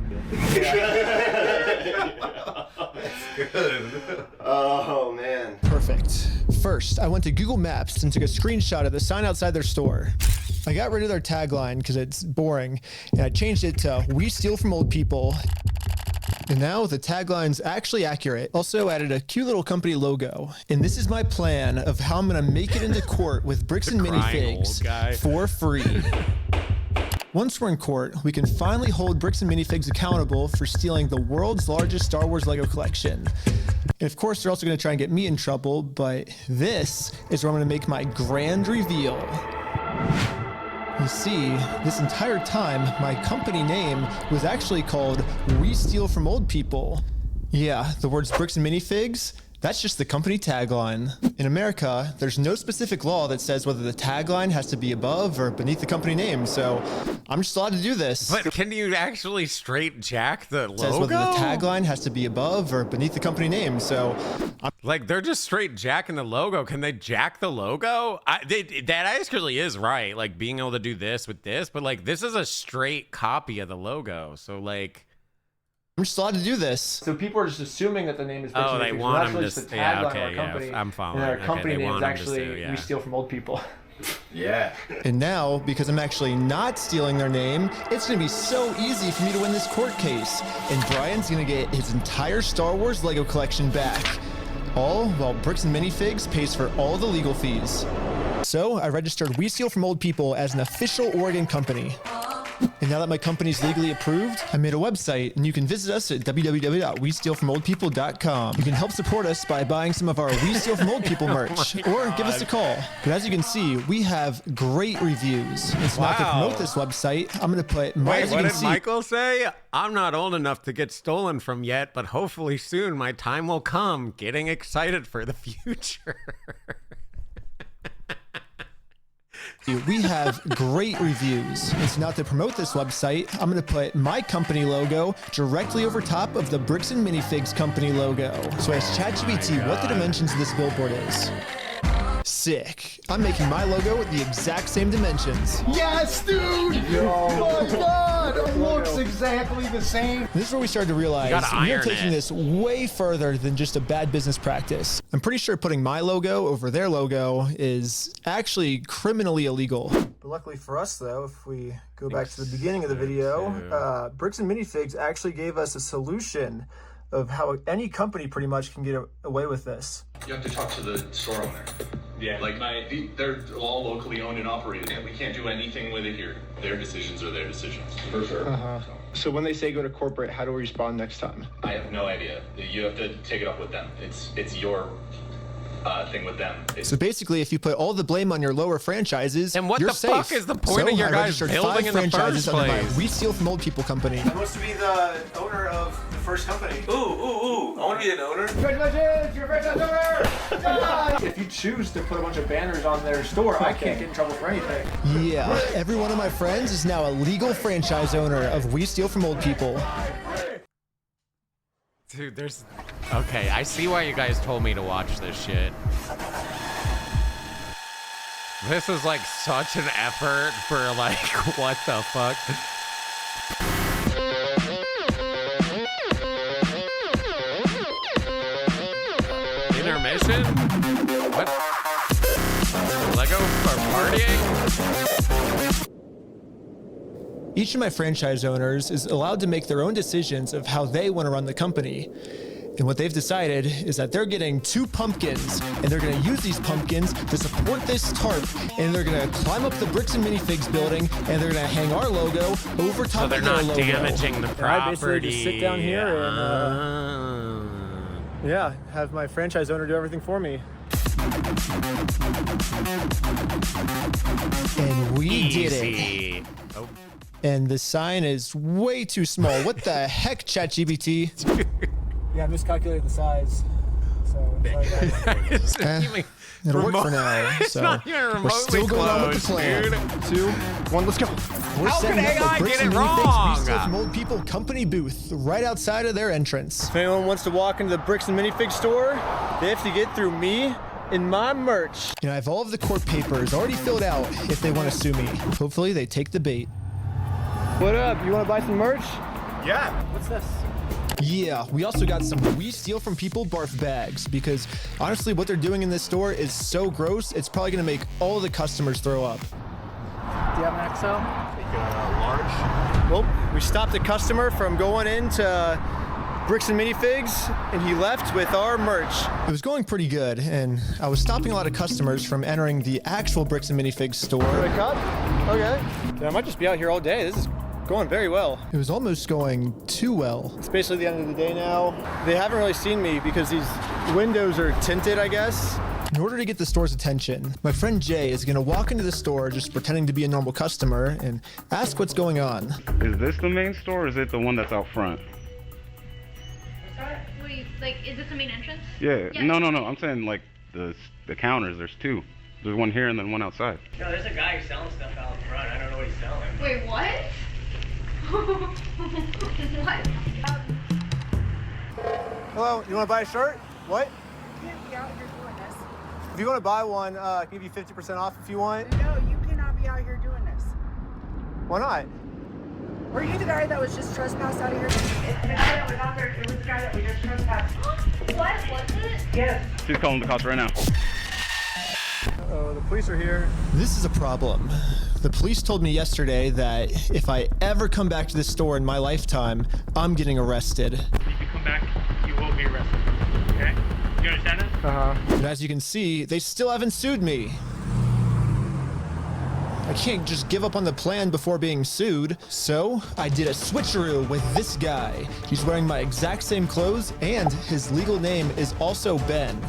S6: Good. Oh, man.
S22: Perfect. First, I went to Google Maps and took a screenshot of the sign outside their store. I got rid of their tagline because it's boring, and I changed it to "We steal from old people." And now the tagline's actually accurate. Also added a cute little company logo. And this is my plan of how I'm gonna make it into court with Bricks and Minifigs for free. Once we're in court, we can finally hold Bricks and Minifigs accountable for stealing the world's largest Star Wars Lego collection. And of course, they're also gonna try and get me in trouble, but this is where I'm gonna make my grand reveal. You see, this entire time, my company name was actually called We Steal From Old People. Yeah, the words Bricks and Minifigs, that's just the company tagline. In America, there's no specific law that says whether the tagline has to be above or beneath the company name, so I'm just allowed to do this.
S2: But can you actually straight jack the logo?
S22: It says whether the tagline has to be above or beneath the company name, so
S2: like, they're just straight jacking the logo. Can they jack the logo? That actually is right, like being able to do this with this, but like this is a straight copy of the logo, so like
S22: I'm just allowed to do this.
S8: So people are just assuming that the name is Bricks and Minifigs.
S22: they want them
S8: just
S22: to-
S8: the
S22: yeah,
S8: tagline
S22: okay,
S8: of our
S22: yeah,
S8: company.
S22: I'm following.
S8: And our
S22: Okay,
S8: company
S22: they
S8: name is
S22: want them to
S8: actually
S22: sue, yeah.
S8: We Steal From Old People.
S3: Yeah.
S22: And now, because I'm actually not stealing their name, it's gonna be so easy for me to win this court case. And Brian's gonna get his entire Star Wars Lego collection back. All while Bricks and Minifigs pays for all the legal fees. So I registered We Steal From Old People as an official Oregon company. And now that my company's legally approved, I made a website, and you can visit us at www.westealfromoldpeople.com. You can help support us by buying some of our We Steal From Old People merch, or give us a call. But as you can see, we have great reviews. It's not to promote this website. I'm going to put my.
S2: Wait, what did Michael say? I'm not old enough to get stolen from yet, but hopefully soon my time will come. Getting excited for the future.
S22: We have great reviews. It's not to promote this website. I'm going to put my company logo directly over top of the Bricks and Minifigs company logo. So I asked ChatGPT what the dimensions of this billboard is. Sick. I'm making my logo with the exact same dimensions.
S4: Yes, dude! Oh my god! It looks exactly the same.
S22: This is where we started to realize we're taking this way further than just a bad business practice. I'm pretty sure putting my logo over their logo is actually criminally illegal. But luckily for us, though, if we go back to the beginning of the video, Bricks and Minifigs actually gave us a solution of how any company pretty much can get away with this.
S10: You have to talk to the store owner. Yeah, like they're all locally owned and operated. We can't do anything with it here. Their decisions are their decisions. For sure.
S8: So when they say go to corporate, how do we respond next time?
S10: I have no idea. You have to take it up with them. It's your thing with them.
S22: So basically, if you put all the blame on your lower franchises,
S2: and what
S22: you're
S2: the
S22: safe.
S2: fuck is the point of your guys building in the first place?
S22: We Steal From Old People company. Who wants to be the owner of the first company?
S1: Ooh! I want to be an owner.
S8: Congratulations, you're a franchise owner! If you choose to put a bunch of banners on their store, I can't get in trouble for anything.
S22: Yeah, every one of my friends is now a legal franchise owner of We Steal From Old People.
S2: Dude, there's... Okay, I see why you guys told me to watch this shit. This is like such an effort for like, what the fuck? Intermission? What? Lego for partying?
S22: Each of my franchise owners is allowed to make their own decisions of how they want to run the company. And what they've decided is that they're getting 2 pumpkins, and they're going to use these pumpkins to support this tarp, and they're going to climb up the Bricks and Minifigs building, and they're going to hang our logo over top of their logo.
S2: So they're not damaging the property.
S22: I basically just sit down here and, yeah, have my franchise owner do everything for me. And we did it.
S2: Oh.
S22: And the sign is way too small. What the heck, ChatGPT? Yeah, I miscalculated the size. So it'll work for now. So we're still going on with the plan.
S2: Dude.
S22: 2, 1, let's go. We're
S2: How
S22: setting
S2: can
S22: up
S2: AI
S22: the Bricks
S2: get
S22: and
S2: it
S22: Minifigs
S2: wrong?
S22: We Steal From Old People company booth right outside of their entrance. If anyone wants to walk into the Bricks and Minifigs store, they have to get through me and my merch. You know, I have all of the court papers already filled out if they want to sue me. Hopefully they take the bait. What up? You want to buy some merch?
S8: Yeah. What's this?
S22: Yeah, we also got some We Steal From People barf bags because honestly what they're doing in this store is so gross, it's probably going to make all the customers throw up.
S8: Do you have an XL?
S22: Large. Well, we stopped a customer from going into Bricks and Minifigs, and he left with our merch. It was going pretty good, and I was stopping a lot of customers from entering the actual Bricks and Minifigs store. Wake up? Okay. Yeah, I might just be out here all day. This is going very well. It was almost going too well. It's basically the end of the day now. They haven't really seen me because these windows are tinted, I guess. In order to get the store's attention, my friend Jay is going to walk into the store just pretending to be a normal customer and ask what's going on.
S12: Is this the main store or is it the one that's out front?
S20: What do you, like, is this the main entrance?
S12: Yeah. No. I'm saying like the counters, there's 2. There's one here and then one outside.
S15: No, there's a guy who's selling stuff out front. I don't know what he's selling.
S20: Wait, what? What?
S22: Hello, you want to buy a shirt? What? If you want to buy one, I'll give you 50% off if you want.
S21: No, you cannot be out here doing this.
S22: Why not?
S21: Were you the guy that was just trespassed out of here?
S5: It's the guy that was out there. It was the guy that we just trespassed.
S20: What? Was it?
S5: Yes.
S12: She's calling the cops right now.
S22: Uh-oh, the police are here. This is a problem. The police told me yesterday that if I ever come back to this store in my lifetime, I'm getting arrested.
S15: If you come back, you will be arrested. Okay? You understand that?
S22: But as you can see, they still haven't sued me. I can't just give up on the plan before being sued. So I did a switcheroo with this guy. He's wearing my exact same clothes and his legal name is also Ben.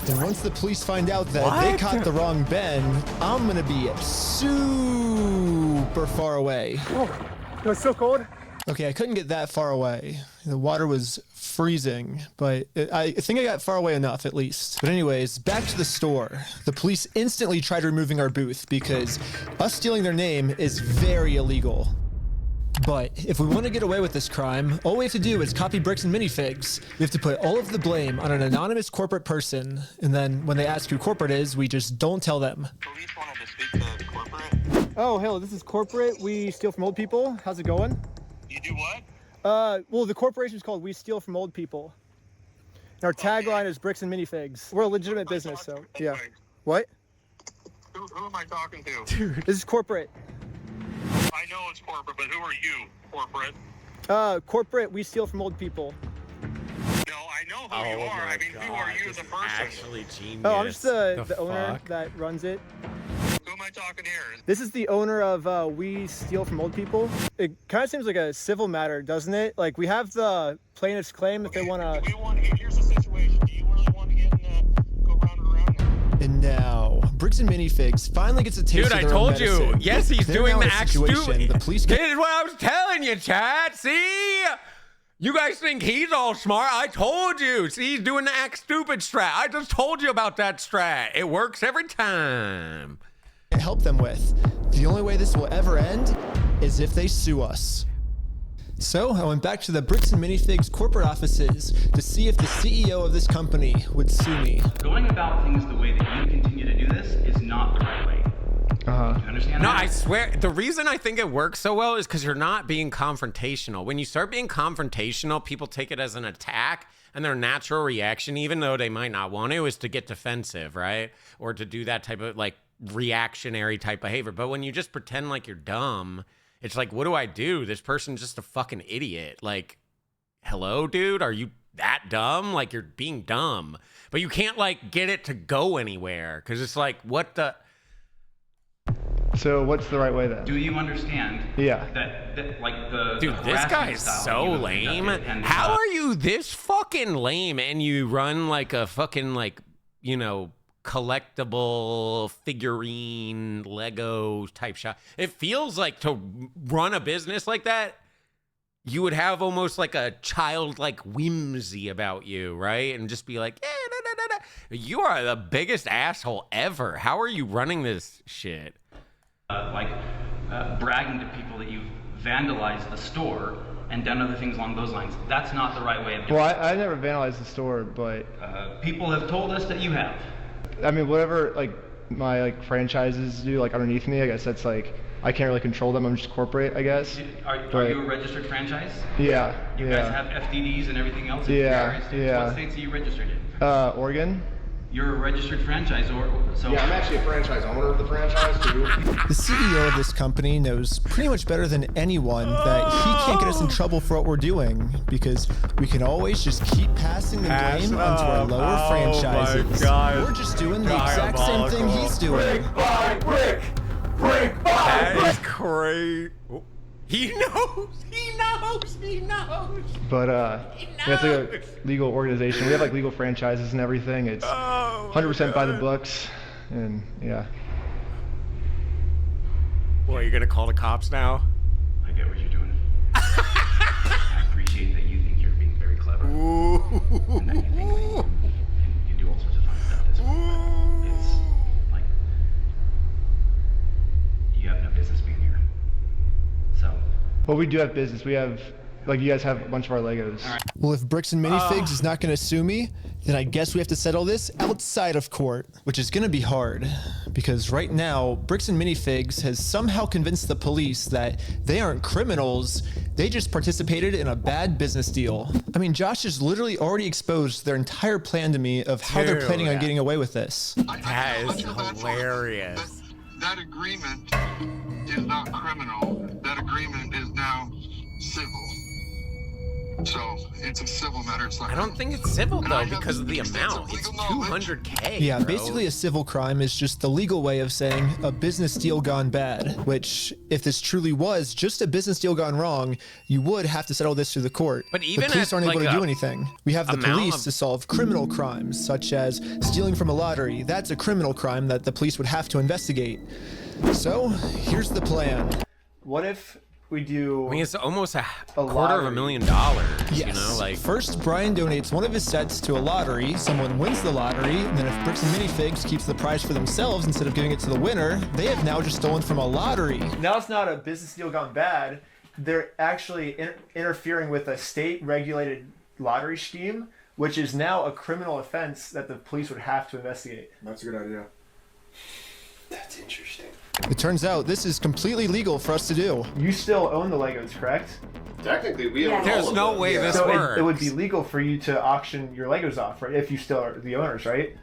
S22: And once the police find out that they caught the wrong Ben, I'm gonna be super far away.
S8: Oh, it was so cold.
S22: Okay, I couldn't get that far away. The water was freezing, but I think I got far away enough at least. But anyways, back to the store. The police instantly tried removing our booth because us stealing their name is very illegal. But if we want to get away with this crime, all we have to do is copy Bricks and Minifigs. We have to put all of the blame on an anonymous corporate person, and then when they ask who corporate is, we just don't tell them.
S19: Police wanted to speak to corporate.
S8: Oh, hello, this is corporate. We steal from old people. How's it going?
S19: You do what?
S8: Well, the corporation is called We Steal from Old People. And our tagline is Bricks and Minifigs. We're a legitimate business, so yeah. What?
S19: Who am I talking to?
S8: Dude, this is corporate.
S19: I know it's corporate, but who are you, corporate?
S8: Corporate, we steal from old people.
S19: No, I know who you are. I mean, who are you, the person?
S2: Actually genius.
S8: Oh, I'm just the owner that runs it.
S19: Who am I talking here?
S8: This is the owner of We Steal from Old People. It kind of seems like a civil matter, doesn't it? Like, we have the plaintiff's claim if they want to...
S19: Here's the situation. Do you really want to get in go round and around now?
S22: And now, Bricks and Minifigs finally gets a taste
S2: Dude,
S22: of
S2: I
S22: their own
S2: told you.
S22: medicine.
S2: Yes, he's
S22: They're
S2: doing
S22: now in
S2: the
S22: a
S2: act
S22: situation.
S2: stupid.
S22: The police
S2: This is what I was telling you, Chad. See? You guys think he's all smart? I told you. See, he's doing the act stupid strat. I just told you about that strat. It works every time.
S22: Help them with. The only way this will ever end is if they sue us. So I went back to the Bricks and Minifigs corporate offices to see if the CEO of this company would sue me.
S17: Going about things the way that you continue to do this is not the right way. Do you understand
S2: No,
S17: that?
S2: I swear, the reason I think it works so well is because you're not being confrontational. When you start being confrontational, people take it as an attack, and their natural reaction, even though they might not want to, is to get defensive, right? Or to do that type of, like, reactionary type behavior. But when you just pretend like you're dumb, it's like, what do I do? This person's just a fucking idiot. Like, hello, dude? Are you that dumb? Like, you're being dumb. But you can't, like, get it to go anywhere, because it's like, what the...
S8: So what's the right way then?
S17: Do you understand?
S8: Yeah.
S17: That like the
S2: Dude,
S17: the
S2: this
S17: harassment
S2: guy's
S17: style
S2: so
S17: that you have
S2: lame.
S17: conducted and,
S2: How are you this fucking lame and you run like a fucking, like, you know, collectible figurine Lego type shop? It feels like to run a business like that, you would have almost like a childlike whimsy about you, right? And just be like, eh, da, da, da, da. You are the biggest asshole ever. How are you running this shit?
S17: Bragging to people that you've vandalized the store and done other things along those lines. That's not the right way of doing it.
S8: Well, I never vandalized the store, but...
S17: people have told us that you have.
S8: I mean, whatever, like, my, like, franchises do, like, underneath me, I guess that's, like, I can't really control them. I'm just corporate, I guess.
S17: Are you a registered franchise?
S8: Yeah.
S17: You guys have FDDs and everything else in various states?
S8: Yeah.
S17: What states are you registered in?
S8: Oregon.
S17: You're a registered franchisor, so...
S3: Yeah, I'm actually a franchise owner of the franchise, too.
S22: The CEO of this company knows pretty much better than anyone that he can't get us in trouble for what we're doing because we can always just keep passing the blame onto our lower franchises.
S2: My God.
S22: We're just doing the exact same thing he's doing.
S3: Brick by brick! Brick by
S2: That
S3: brick!
S2: is crazy. He knows. He knows. He knows.
S8: But it's like a legal organization. We have like legal franchises and everything. It's 100% by the books, and yeah.
S2: Boy, you're gonna call the cops now?
S17: I get what you're doing. I appreciate that you think you're being very clever. And that you think that you can do all sorts of fun stuff this way. But it's like, you have no business being here. So.
S8: Well, we do have business. We have, like, you guys have a bunch of our Legos.
S22: Well, if Bricks and Minifigs is not going to sue me, then I guess we have to settle this outside of court, which is going to be hard because right now, Bricks and Minifigs has somehow convinced the police that they aren't criminals. They just participated in a bad business deal. I mean, Josh has literally already exposed their entire plan to me of how they're planning on getting away with this.
S2: That is hilarious.
S19: That agreement is not criminal. That agreement is now civil. So it's a civil matter. It's not
S2: I don't think it's civil though because of the amount. It's 200K.
S22: Yeah,
S2: bro.
S22: basically a civil crime is just the legal way of saying a business deal gone bad, which if this truly was just a business deal gone wrong, you would have to settle this through the court.
S2: But even
S22: the police
S2: at,
S22: aren't able
S2: like,
S22: to do
S2: a
S22: anything. We have the
S2: amount
S22: police
S2: of-
S22: to solve criminal crimes, such as stealing from a lottery. That's a criminal crime that the police would have to investigate. So, here's the plan. What if we do...
S2: I mean, it's almost a $250,000.
S22: Yes.
S2: You know, like
S22: First, Brian donates one of his sets to a lottery. Someone wins the lottery, and then if Bricks and Minifigs keeps the prize for themselves instead of giving it to the winner, they have now just stolen from a lottery. Now it's not a business deal gone bad. They're actually interfering with a state-regulated lottery scheme, which is now a criminal offense that the police would have to investigate.
S3: That's a good idea. That's interesting.
S22: It turns out this is completely legal for us to do. You still own the Legos, correct?
S3: Technically, we own all
S2: there's
S3: of
S2: no
S3: them.
S2: way this
S22: So
S2: works.
S22: it would be legal for you to auction your Legos off, right? If you still are the owners, right?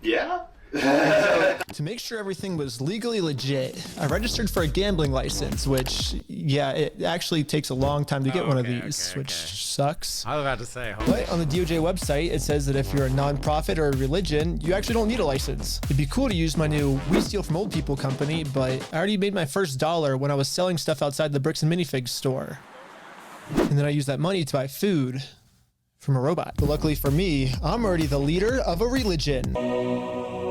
S3: Yeah?
S22: To make sure everything was legally legit, I registered for a gambling license, which, yeah, it actually takes a long time to get one of these, which sucks.
S2: I was about to say.
S22: But on the DOJ website, it says that if you're a nonprofit or a religion, you actually don't need a license. It'd be cool to use my new We Steal From Old People company, but I already made my first dollar when I was selling stuff outside the Bricks and Minifigs store. And then I used that money to buy food from a robot. But luckily for me, I'm already the leader of a religion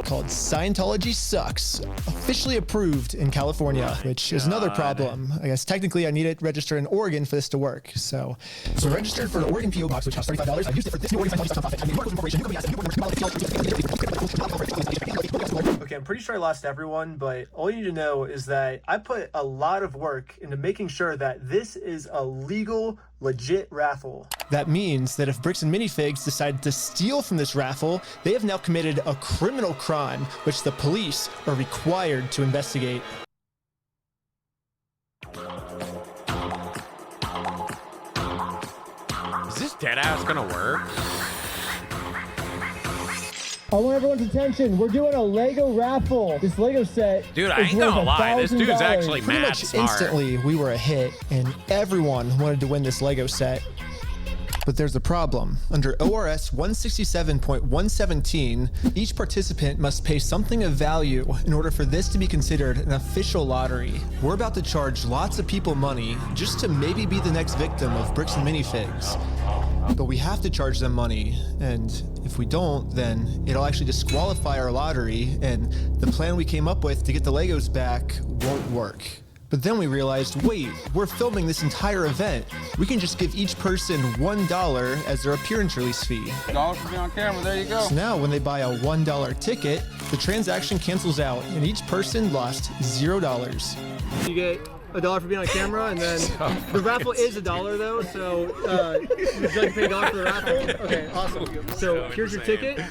S22: called Scientology Sucks, officially approved in California, which is another problem. I guess technically I need it registered in Oregon for this to work. So I registered for an Oregon PO box, which costs $35. I used it for this new Oregon Scientology nonprofit. I mean, okay, I'm pretty sure I lost everyone, but all you need to know is that I put a lot of work into making sure that this is a legal, legit raffle. That means that if Bricks and Minifigs decide to steal from this raffle, they have now committed a criminal crime, which the police are required to investigate.
S2: Is this deadass gonna work?
S8: I want everyone's attention. We're doing a Lego raffle. This Lego set.
S2: Dude, I ain't gonna lie. This dude's actually
S22: Pretty
S2: mad
S22: much
S2: smart.
S22: instantly, we were a hit, and everyone wanted to win this Lego set. But there's a problem. Under ORS 167.117, each participant must pay something of value in order for this to be considered an official lottery. We're about to charge lots of people money just to maybe be the next victim of Bricks and Minifigs. But we have to charge them money, and if we don't, then it'll actually disqualify our lottery, and the plan we came up with to get the Legos back won't work. But then we realized, wait, we're filming this entire event. We can just give each person $1 as their appearance release fee.
S12: $1 for being on camera, there you go.
S22: So now when they buy a $1 ticket, the transaction cancels out, and each person lost $0. You get $1 for being on camera, and then the raffle is $1 though, so would you like to pay $1 for the raffle? Okay, awesome. So here's your ticket.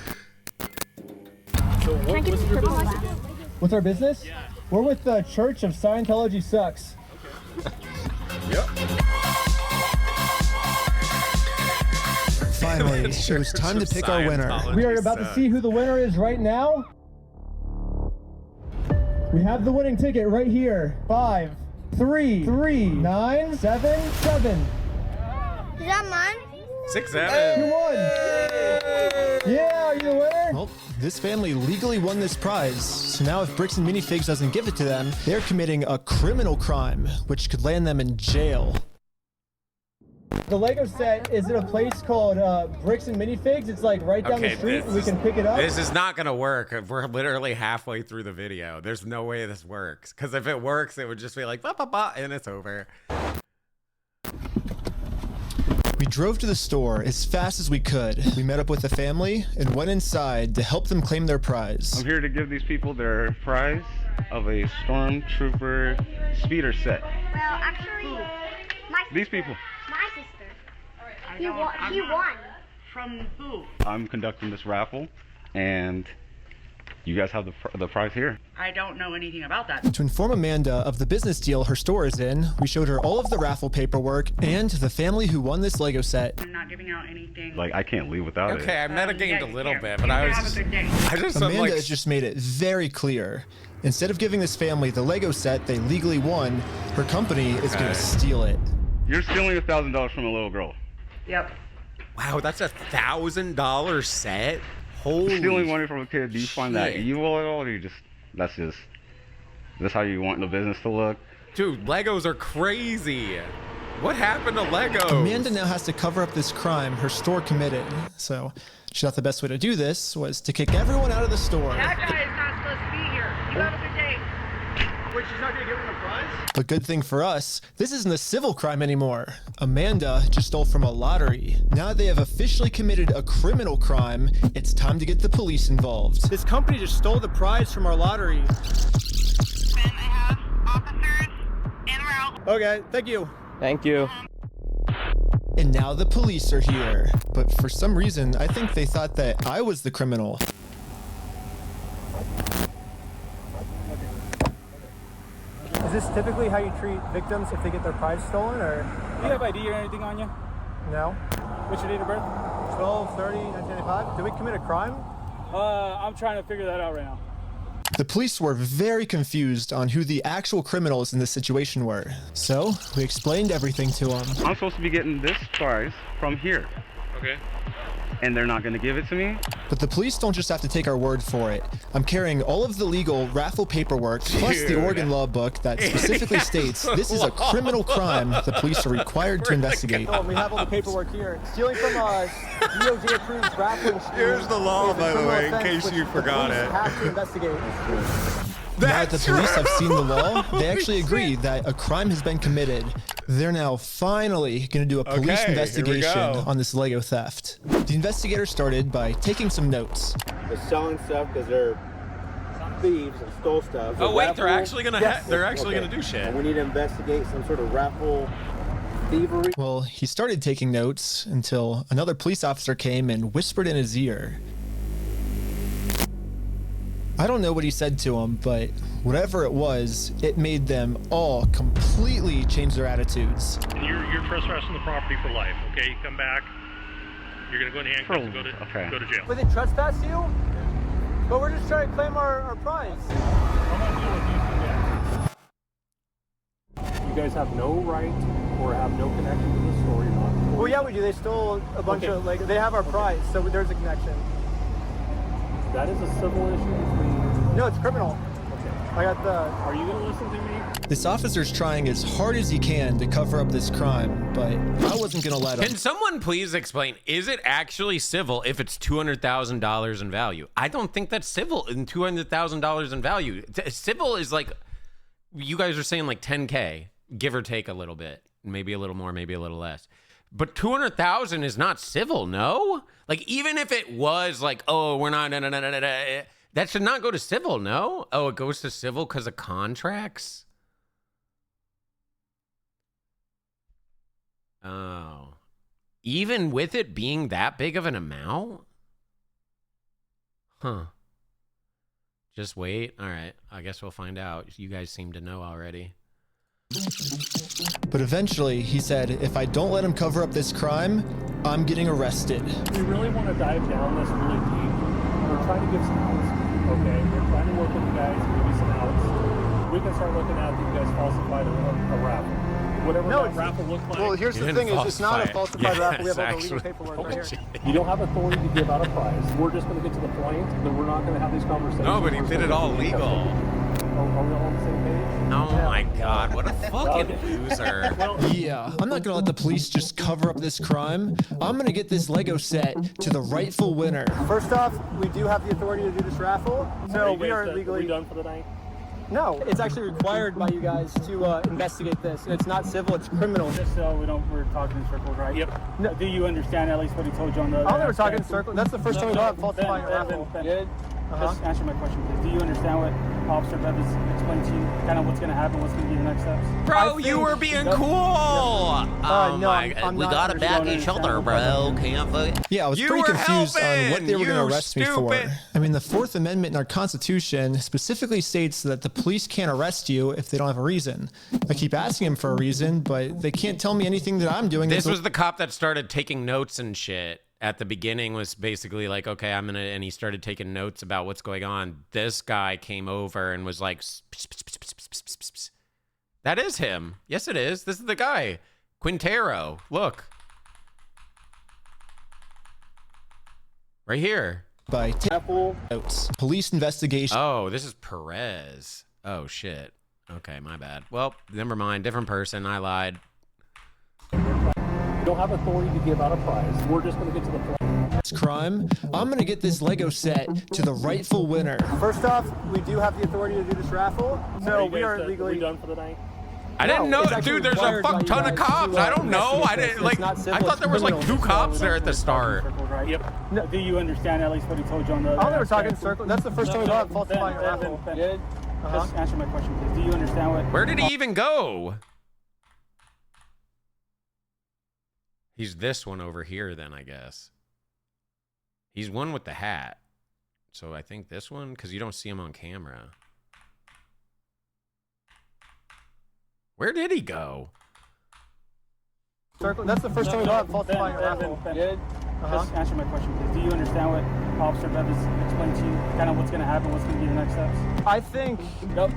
S22: So what's your business?
S8: What's our business? We're with the Church of Scientology Sucks.
S22: Finally, it was time to pick our winner.
S8: We are about to see who the winner is right now. We have the winning ticket right here. 5, 3, 3, 9, 7, 7.
S20: Is that mine?
S2: 6,
S8: You
S2: 7.
S8: won! Yeah, are you the winner?
S22: Well, this family legally won this prize, so now if Bricks and Minifigs doesn't give it to them, they're committing a criminal crime, which could land them in jail.
S8: The Lego set is at a place called Bricks and Minifigs. It's like right down the street. We can pick it up.
S2: This is not gonna work. We're literally halfway through the video. There's no way this works. Because if it works, it would just be like, ba, ba, ba, and it's over.
S22: We drove to the store as fast as we could. We met up with the family and went inside to help them claim their prize.
S12: I'm here to give these people their prize of a Stormtrooper speeder set.
S20: Well, actually,
S12: These people.
S20: my sister. He won.
S5: From who?
S12: I'm conducting this raffle, and you guys have the prize here.
S5: I don't know anything about that.
S22: To inform Amanda of the business deal her store is in, we showed her all of the raffle paperwork and the family who won this Lego set.
S5: I'm not giving out anything.
S12: Like, I can't leave without it.
S2: Okay, I metagamed a little bit, but
S5: You
S2: I
S5: can
S2: was
S5: have
S2: just,
S5: a good day.
S2: I just
S22: Amanda
S2: like,
S22: has just made it very clear. Instead of giving this family the Lego set they legally won, her company is going to steal it.
S12: You're stealing $1,000 from a little girl.
S5: Yep.
S2: Wow, that's $1,000 set. Holy
S12: Stealing money from a kid. Do you find that
S2: shit.
S12: evil at all? Or do you just that's how you want the business to look?
S2: Dude, Legos are crazy. What happened to Legos?
S22: Amanda now has to cover up this crime her store committed. So she thought the best way to do this was to kick everyone out of the store.
S5: That guy is not supposed to be here. You have a good day.
S8: Wait, she's not gonna give him a prize?
S22: But good thing for us, this isn't a civil crime anymore. Amanda just stole from a lottery. Now they have officially committed a criminal crime. It's time to get the police involved.
S8: This company just stole the prize from our lottery. Okay, thank you.
S1: Thank you.
S22: And now the police are here. But for some reason, I think they thought that I was the criminal.
S8: Is this typically how you treat victims if they get their prize stolen, or?
S15: Do you have ID or anything on you?
S8: No.
S15: What's your date of birth?
S8: 12/30/1995. Did we commit a crime?
S15: I'm trying to figure that out right now.
S22: The police were very confused on who the actual criminals in this situation were. So we explained everything to them.
S12: I'm supposed to be getting this prize from here.
S15: Okay.
S12: And they're not going to give it to me?
S22: But the police don't just have to take our word for it. I'm carrying all of the legal raffle paperwork, plus the Oregon law book that specifically states this is a criminal crime the police are required to investigate.
S8: Oh, we have all the paperwork here. Stealing from a DOJ-approved raffling scheme.
S2: Here's the law, by the way, in case you forgot it.
S8: Have to investigate.
S22: Now that the police have seen the law, they actually agree that a crime has been committed. They're now finally going to do a police investigation on this Lego theft. The investigator started by taking some notes.
S13: They're selling stuff because they're thieves and stole stuff.
S2: Oh wait, they're actually gonna gonna do shit.
S13: And we need to investigate some sort of raffle thievery.
S22: Well, he started taking notes until another police officer came and whispered in his ear. I don't know what he said to him, but whatever it was, it made them all completely change their attitudes.
S14: And you're trespassing the property for life, okay? You come back, you're gonna go in handcuffs and go to jail.
S8: But they trespassed you? But we're just trying to claim our prize.
S14: I'm gonna deal with you from that.
S16: You guys have no right or have no connection to the store. You're not.
S8: Well, yeah, we do. They stole a bunch of, like, they have our prize, so there's a connection.
S16: That is a civil issue between...
S8: No, it's criminal.
S16: Okay.
S8: I got the...
S16: Are you going to listen to me?
S22: This officer's trying as hard as he can to cover up this crime, but I wasn't going to let him.
S2: Can someone please explain, is it actually civil if it's $200,000 in value? I don't think that's civil in $200,000 in value. Civil is like, you guys are saying like 10K, give or take a little bit. Maybe a little more, maybe a little less. But 200,000 is not civil, no? Like, even if it was like, oh, we're not, that should not go to civil, no? Oh, it goes to civil because of contracts? Oh. Even with it being that big of an amount? Huh. Just wait. All right. I guess we'll find out. You guys seem to know already.
S22: But eventually, he said, if I don't let him cover up this crime, I'm getting arrested.
S16: We really want to dive down this really deep. We're trying to give some outs, okay? We're trying to work with you guys, give you some outs. We can start looking at if you guys falsified a raffle. Whatever that raffle looked like.
S8: Well, here's the thing, is it's not a falsified raffle. We have all the legal paperwork right here.
S16: You don't have authority to give out a prize. We're just going to get to the point that we're not going to have these conversations.
S2: No, but he did it all legal.
S16: Are we all on the same page?
S2: Oh my God, what a fucking loser.
S22: Yeah, I'm not gonna let the police just cover up this crime. I'm gonna get this Lego set to the rightful winner.
S8: First off, we do have the authority to do this raffle, so we are legally...
S16: Are we done for the night?
S8: No, it's actually required by you guys to investigate this. It's not civil, it's criminal.
S15: Just so we're talking in circles, right?
S16: Yep.
S15: No. Do you understand at least what he told you on the...
S8: I don't think we're talking in circles. That's the first time we got falsifying a raffle.
S15: Good. Just answer my question, please. Do you understand what Officer Bevis explained to you? Kind of what's going to happen, what's going to be the next steps?
S2: Bro, you were being cool! Oh
S8: no,
S2: my God. We gotta back each other, bro. Can't
S22: Yeah, I was pretty confused on what they were going to arrest me for. I mean, the Fourth Amendment in our Constitution specifically states that the police can't arrest you if they don't have a reason. I keep asking them for a reason, but they can't tell me anything that I'm doing.
S2: This was the cop that started taking notes and shit. At the beginning was basically like, okay, and he started taking notes about what's going on. This guy came over and was like, that is him. Yes, it is. This is the guy. Quintero, look. Right here.
S22: By notes. Police investigation.
S2: Oh, this is Perez. Oh, shit. Okay, my bad. Well, never mind. Different person. I lied.
S16: We don't have authority to give out a prize. We're just going to get to the point.
S22: Crime. I'm gonna get this Lego set to the rightful winner.
S8: First off, we do have the authority to do this raffle, so we are legally
S16: done for the night.
S2: I didn't know, dude. There's a fuck ton of cops. I don't know. I didn't like. I thought there was like 2 cops there at the start.
S16: Yep. No, do you understand at least what he told you on the?
S8: Oh, they were talking in circle. That's the first time we got falsifying a raffle.
S16: Good. Just answer my question, please. Do you understand what?
S2: Where did he even go? He's this one over here, then I guess. He's one with the hat. So I think this one, because you don't see him on camera. Where did he go?
S8: Circle. That's the first time we got falsifying a raffle.
S16: Good. Just answer my question, please. Do you understand what Officer Bev has explained to you? Kind of what's going to happen, what's going to be the next steps?
S8: I think.
S16: Nope.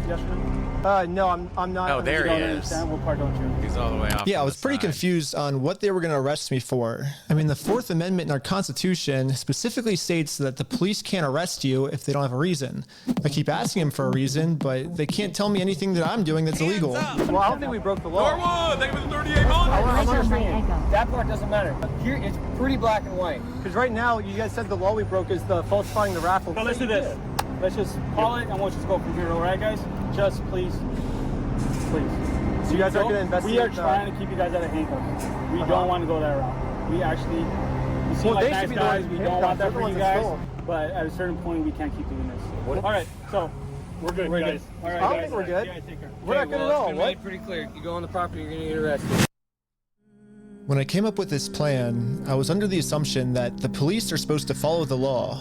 S16: Yes, ma'am.
S8: No, I'm not.
S2: Oh, there he is.
S16: Understand what part don't you?
S2: He's all the way off.
S22: Yeah, I was pretty confused on what they were going to arrest me for. I mean, the 4th Amendment in our Constitution specifically states that the police can't arrest you if they don't have a reason. I keep asking them for a reason, but they can't tell me anything that I'm doing that's illegal.
S8: Well, I don't think we broke the law.
S1: Norwood, thank you for the 38 months.
S8: That part doesn't matter. Here, it's pretty black and white. Because right now, you guys said the law we broke is the falsifying the raffle.
S16: No, let's do this. Let's just call it and we'll just go from here, all right, guys? Just please. Please.
S8: So you guys are going to investigate.
S16: We are trying to keep you guys out of handcuffs. We don't want to go that route. We actually, you seem like nice guys. We don't want that for you guys. But at a certain point, we can't keep doing this. All right, so we're good, guys. All right,
S8: I don't think we're good.
S16: Yeah, take care.
S8: We're not good at all. What?
S7: Pretty clear. You go on the property, you're going to get arrested.
S22: When I came up with this plan, I was under the assumption that the police are supposed to follow the law,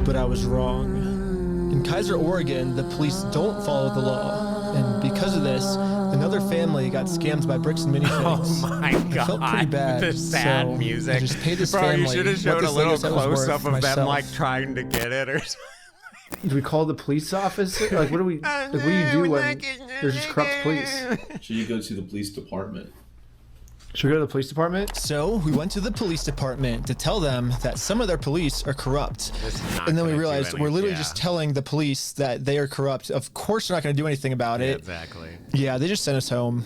S22: but I was wrong. In Kaiser, Oregon, the police don't follow the law, and because of this, another family got scammed by bricks and minifigs.
S2: Oh my god!
S22: I felt pretty bad.
S2: The sad
S22: so
S2: music.
S22: I just paid this
S2: Bro,
S22: family
S2: you should have showed a
S22: what this
S2: little
S22: Lego set was
S2: close
S22: worth
S2: up
S22: for
S2: of them
S22: myself.
S2: like trying to get it or something.
S4: Do we call the police office? Like, what do we? Like, what do you do when there's just corrupt police?
S3: Should you go to the police department?
S22: Should we go to the police department? So we went to the police department to tell them that some of their police are corrupt. And then we realized we're literally just telling the police that they are corrupt. Of course they're not going to do anything about it.
S2: Exactly.
S22: Yeah, they just sent us home.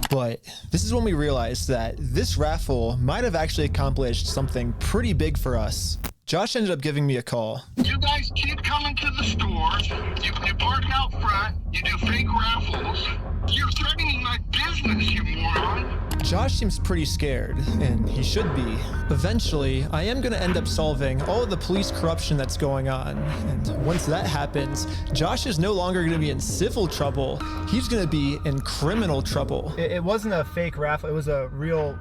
S22: But this is when we realized that this raffle might have actually accomplished something pretty big for us. Josh ended up giving me a call.
S19: You guys keep coming to the stores. You park out front. You do fake raffles. You're threatening my business, you moron.
S22: Josh seems pretty scared, and he should be. Eventually, I am going to end up solving all of the police corruption that's going on. And once that happens, Josh is no longer going to be in civil trouble. He's going to be in criminal trouble.
S8: It wasn't a fake raffle. It was a real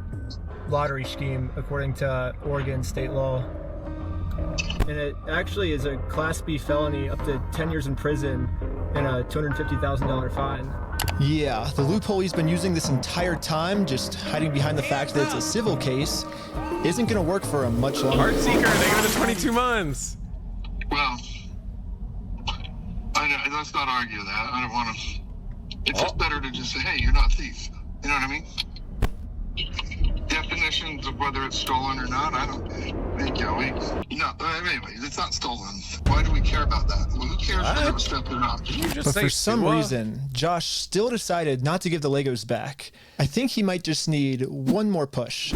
S8: lottery scheme, according to Oregon state law. And it actually is a Class B felony, up to 10 years in prison and a $250,000 fine.
S22: Yeah, the loophole he's been using this entire time, just hiding behind the fact that it's a civil case, isn't going to work for him much longer.
S2: Heart Seeker, they give it 22 months.
S19: Well, let's not argue that. I don't want to. It's just better to just say, hey, you're not a thief. You know what I mean? Definitions of whether it's stolen or not, I don't think. No, anyways, it's not stolen. Why do we care about that? Well, who cares if it was theft or not?
S22: But for some reason, Josh still decided not to give the Legos back. I think he might just need one more push.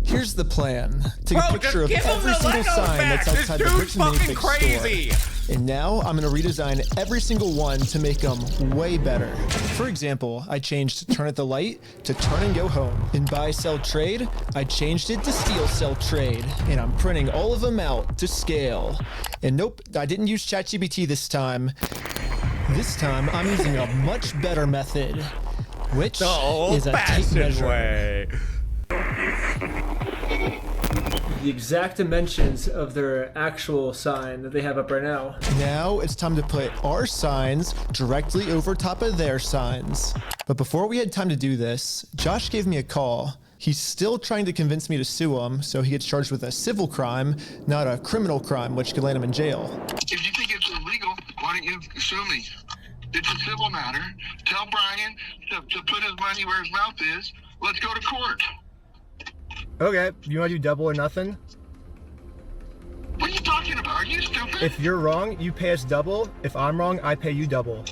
S22: Here's the plan. Take a picture of every single sign that's outside the Bricks and Minifigs store. And now I'm gonna redesign every single one to make them way better. For example, I changed Turn at the Light to Turn and Go Home. In Buy, Sell, Trade, I changed it to Steal, Sell, Trade. And I'm printing all of them out to scale. And nope, I didn't use ChatGPT this time. This time, I'm using a much better method, which is a tape measure.
S8: The exact dimensions of their actual sign that they have up right now.
S22: Now it's time to put our signs directly over top of their signs. But before we had time to do this, Josh gave me a call. He's still trying to convince me to sue him, so he gets charged with a civil crime, not a criminal crime, which could land him in jail.
S19: If you think it's illegal, why don't you sue me? It's a civil matter. Tell Brian to put his money where his mouth is. Let's go to court.
S8: Okay, you want to do double or nothing?
S19: What are you talking about? Are you stupid?
S8: If you're wrong, you pay us double. If I'm wrong, I pay you double.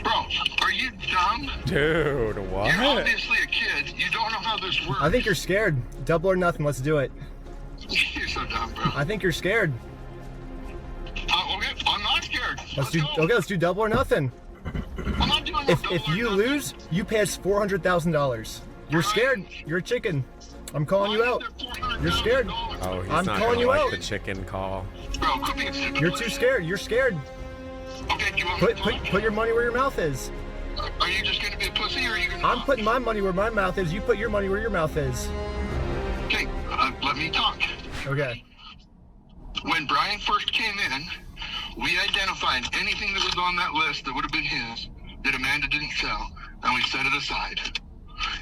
S19: Bro, are you dumb?
S2: Dude, what?
S19: You're obviously a kid. You don't know how this works.
S8: I think you're scared. Double or nothing, let's do it.
S19: You're so dumb, bro.
S8: I think you're scared.
S19: Okay, I'm not scared.
S8: Let's do double or nothing.
S19: I'm not doing
S8: If you lose, you pay us $400,000. You're scared. You're a chicken. I'm calling you out. You're scared.
S2: Oh, he's
S8: I'm
S2: not
S8: calling
S2: gonna
S8: you
S2: like
S8: out.
S2: the chicken call.
S19: Bro, quit being stupid.
S8: You're too scared. You're scared.
S19: Okay, do you want me to talk?
S8: Put your money where your mouth is.
S19: Are you just gonna be a pussy or are you gonna
S8: I'm putting my money where my mouth is. You put your money where your mouth is.
S19: Okay, let me talk.
S8: Okay.
S19: When Brian first came in, we identified anything that was on that list that would have been his that Amanda didn't sell, and we set it aside.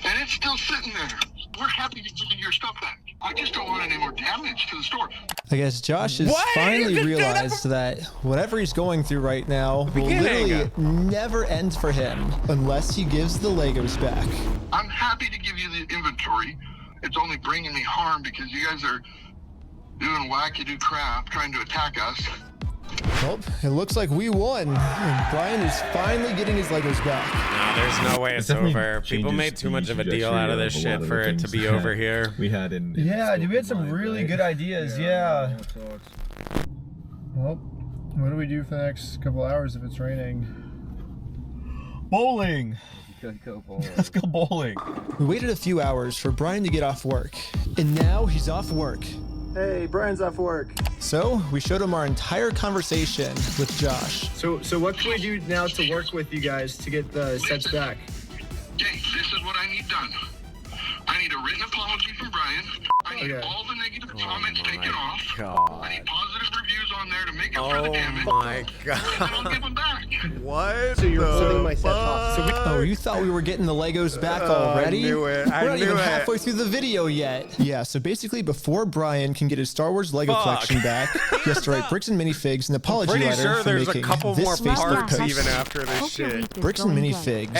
S19: And it's still sitting there. We're happy to give you your stuff back. I just don't want any more damage to the store.
S22: I guess Josh has finally realized that whatever he's going through right now will literally never end for him unless he gives the Legos back.
S19: I'm happy to give you the inventory. It's only bringing me harm because you guys are doing wackadoo crap trying to attack us.
S22: Well, it looks like we won. Brian is finally getting his Legos back.
S2: No, there's no way it's over. People made too much of a deal out of this shit for it to be over here.
S9: We had in
S8: Yeah, dude, we had some really good ideas. Yeah. Well, what do we do for the next couple hours if it's raining? Bowling. Let's go bowling.
S22: We waited a few hours for Brian to get off work, and now he's off work.
S8: Hey, Brian's off work.
S22: So we showed him our entire conversation with Josh.
S8: So what can we do now to work with you guys to get the sets back?
S19: Okay, this is what I need done. I need a written apology from Brian. I need all the negative comments taken off. I need positive reviews on there to make up for the damage.
S2: Oh my god.
S19: And I'll give them back.
S2: What?
S13: So you're pulling my sets off.
S22: Oh, you thought we were getting the Legos back already?
S2: I knew it.
S22: We're not even halfway through the video yet. Yeah, so basically before Brian can get his Star Wars Lego collection back, he has to write Bricks and Minifigs an apology letter for making this Facebook post.
S2: Even after this shit.
S22: Bricks and Minifigs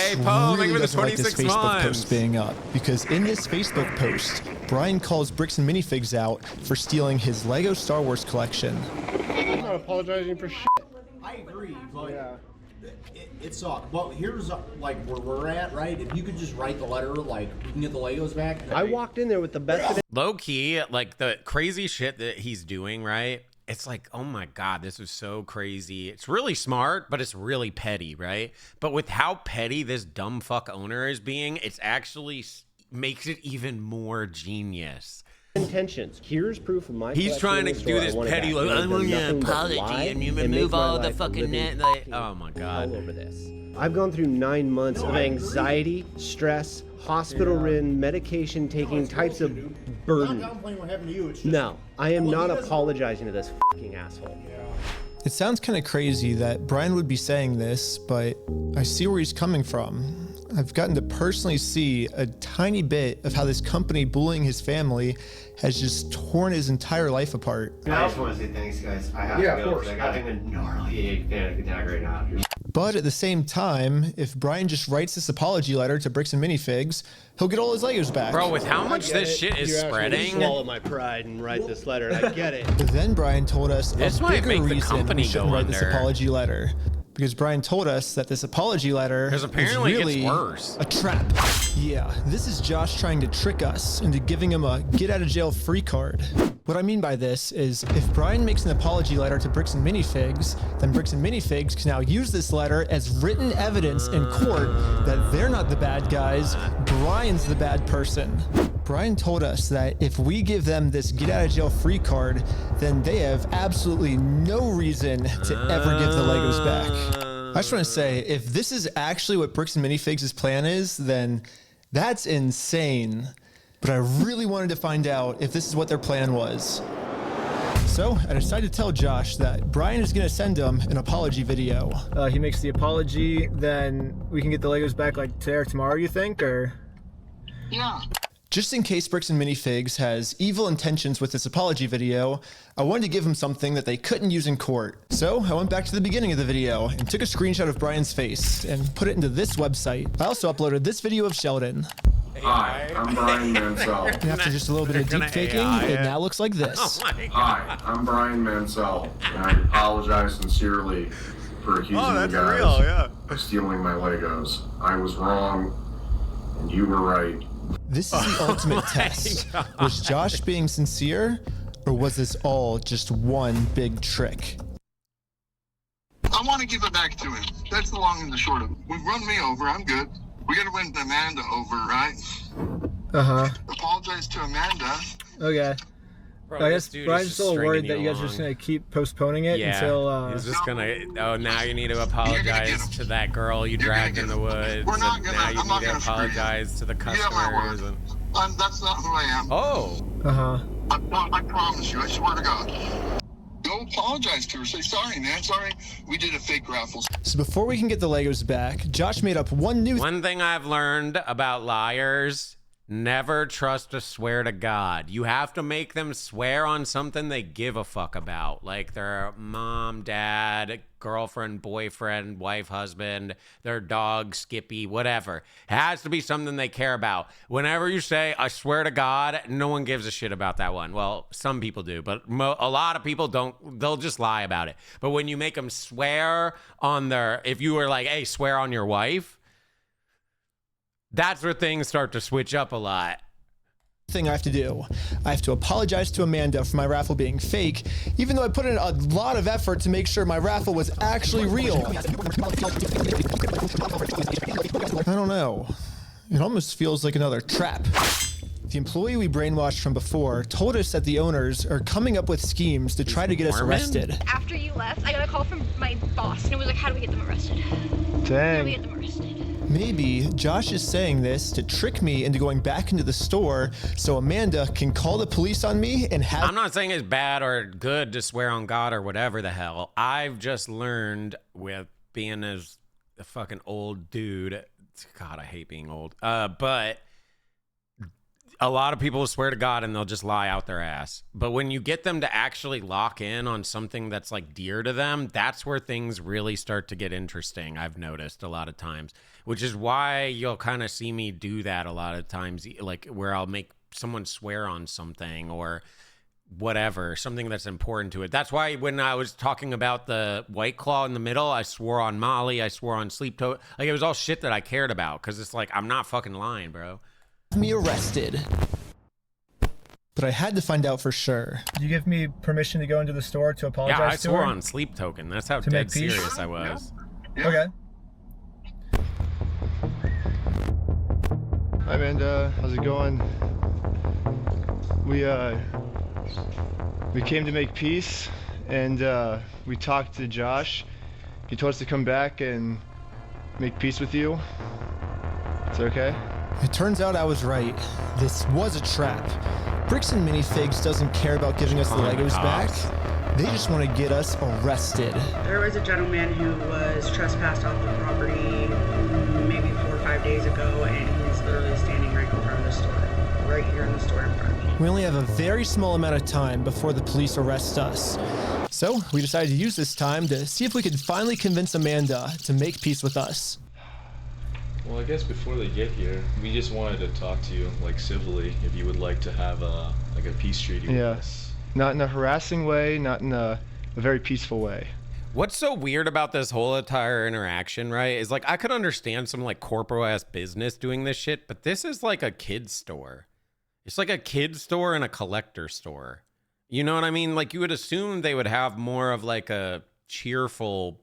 S22: really doesn't like this Facebook post being up, because in this Facebook post, Brian calls Bricks and Minifigs out for stealing his Lego Star Wars collection.
S13: I'm not apologizing for shit.
S4: I agree, but it sucked. But here's like where we're at, right? If you could just write the letter, like we can get the Legos back.
S13: I walked in there with the best of it.
S2: Low key, like the crazy shit that he's doing, right? It's like, oh my god, this is so crazy. It's really smart, but it's really petty, right? But with how petty this dumb fuck owner is being, it's actually makes it even more genius.
S13: Intentions. Here's proof of my.
S2: He's trying to do this petty, like, I want an apology, and you remove all the fucking net. Like, oh my god.
S13: All over this. I've gone through 9 months of anxiety, stress, hospital-ridden, medication-taking types of burden.
S4: I'm not downplaying what happened to you. It's just,
S13: No, I am not apologizing to this fucking asshole.
S22: It sounds kind of crazy that Brian would be saying this, but I see where he's coming from. I've gotten to personally see a tiny bit of how this company bullying his family has just torn his entire life apart.
S6: I just want to say thanks, guys. I have to go because I got a gnarly panic attack right now.
S22: But at the same time, if Brian just writes this apology letter to Bricks and Minifigs, he'll get all his Legos back.
S2: Bro, with how much this shit is spreading.
S13: Swallow my pride and write this letter, and I get it.
S22: But then Brian told us
S2: This
S22: a
S2: might
S22: bigger
S2: make the
S22: reason
S2: company
S22: we shouldn't
S2: go
S22: write this
S2: under.
S22: apology letter. Because Brian told us that this apology letter is
S2: apparently it
S22: really
S2: gets worse.
S22: a trap. Yeah, this is Josh trying to trick us into giving him a get-out-of-jail-free card. What I mean by this is, if Brian makes an apology letter to Bricks and Minifigs, then Bricks and Minifigs can now use this letter as written evidence in court that they're not the bad guys, Brian's the bad person. Brian told us that if we give them this get-out-of-jail-free card, then they have absolutely no reason to ever give the Legos back. I just want to say, if this is actually what Bricks and Minifigs' plan is, then that's insane. But I really wanted to find out if this is what their plan was. So I decided to tell Josh that Brian is going to send him an apology video.
S8: He makes the apology, then we can get the Legos back like today or tomorrow, you think, or?
S19: Yeah.
S22: Just in case Bricks and Minifigs has evil intentions with this apology video, I wanted to give him something that they couldn't use in court. So I went back to the beginning of the video and took a screenshot of Brian's face and put it into this website. I also uploaded this video of Sheldon.
S9: Hi, I'm Brian Mansell.
S22: And after just a little bit of deep faking, it now looks like this.
S2: Oh my God.
S9: Hi, I'm Brian Mansell, and I apologize sincerely for accusing you guys of stealing my Legos. I was wrong, and you were right.
S22: This is the ultimate test. Was Josh being sincere, or was this all just one big trick?
S19: I want to give it back to him. That's the long and the short of it. We've run me over. I'm good. We got to win Amanda over, right?
S8: Uh-huh.
S19: Apologize to Amanda.
S8: Okay.
S2: Bro,
S8: I guess
S2: this dude
S8: Brian's
S2: is
S8: still
S2: stringing
S8: worried that
S2: you
S8: you guys are just
S2: along.
S8: going to keep postponing it
S2: Yeah,
S8: until...
S2: he's just gonna, oh, now you need to apologize to that girl you dragged in the woods, and now you need to apologize to the customers. And...
S19: That's not who I am.
S2: Oh.
S8: Uh-huh.
S19: I promise you. I swear to God. Go apologize to her. Say, sorry, man. Sorry. We did a fake raffle.
S22: So before we can get the Legos back, Josh made up one
S2: thing I've learned about liars: never trust a swear to God. You have to make them swear on something they give a fuck about, like their mom, dad, girlfriend, boyfriend, wife, husband, their dog, Skippy, whatever. It has to be something they care about. Whenever you say, I swear to God, no one gives a shit about that one. Well, some people do, but a lot of people don't. They'll just lie about it. But when you make them swear on their, if you were like, hey, swear on your wife, that's where things start to switch up a lot.
S22: thing I have to do. I have to apologize to Amanda for my raffle being fake, even though I put in a lot of effort to make sure my raffle was actually real. I don't know. It almost feels like another trap. The employee we brainwashed from before told us that the owners are coming up with schemes to try to get us arrested.
S20: After you left, I got a call from my boss, and it was like, how do we get them arrested? How do we get them arrested?
S22: Maybe Josh is saying this to trick me into going back into the store so Amanda can call the police on me and have—
S2: I'm not saying it's bad or good to swear on God or whatever the hell. I've just learned with being as a fucking old dude. God, I hate being old. But a lot of people swear to God and they'll just lie out their ass. But when you get them to actually lock in on something that's like dear to them, that's where things really start to get interesting. I've noticed a lot of times, which is why you'll kind of see me do that a lot of times, like where I'll make someone swear on something or whatever, something that's important to it. That's why when I was talking about the White Claw in the middle, I swore on Molly, I swore on Sleep Toad. Like it was all shit that I cared about because it's like, I'm not fucking lying, bro.
S22: Me arrested. But I had to find out for sure.
S8: Did you give me permission to go into the store to apologize to her?
S2: Yeah, I swore on Sleep Token. That's how dead serious I was.
S8: Yeah. Okay.
S11: Hi Amanda, how's it going? We came to make peace, and we talked to Josh. He told us to come back and make peace with you. Is that okay?
S22: It turns out I was right. This was a trap. Bricks and Minifigs doesn't care about giving us the Legos back. They just want to get us arrested.
S5: There was a gentleman who was trespassed off the property maybe 4 or 5 days ago, and he's literally standing right in front of the store. Right here in the store in front of me.
S22: We only have a very small amount of time before the police arrest us. So we decided to use this time to see if we could finally convince Amanda to make peace with us.
S10: Well, I guess before they get here, we just wanted to talk to you, like civilly, if you would like to have a peace treaty with us.
S11: Not in a harassing way, not in a very peaceful way.
S2: What's so weird about this whole entire interaction, right, is like I could understand some like corporate ass business doing this shit, but this is like a kid's store. It's like a kid's store and a collector store. You know what I mean? Like you would assume they would have more of like a cheerful,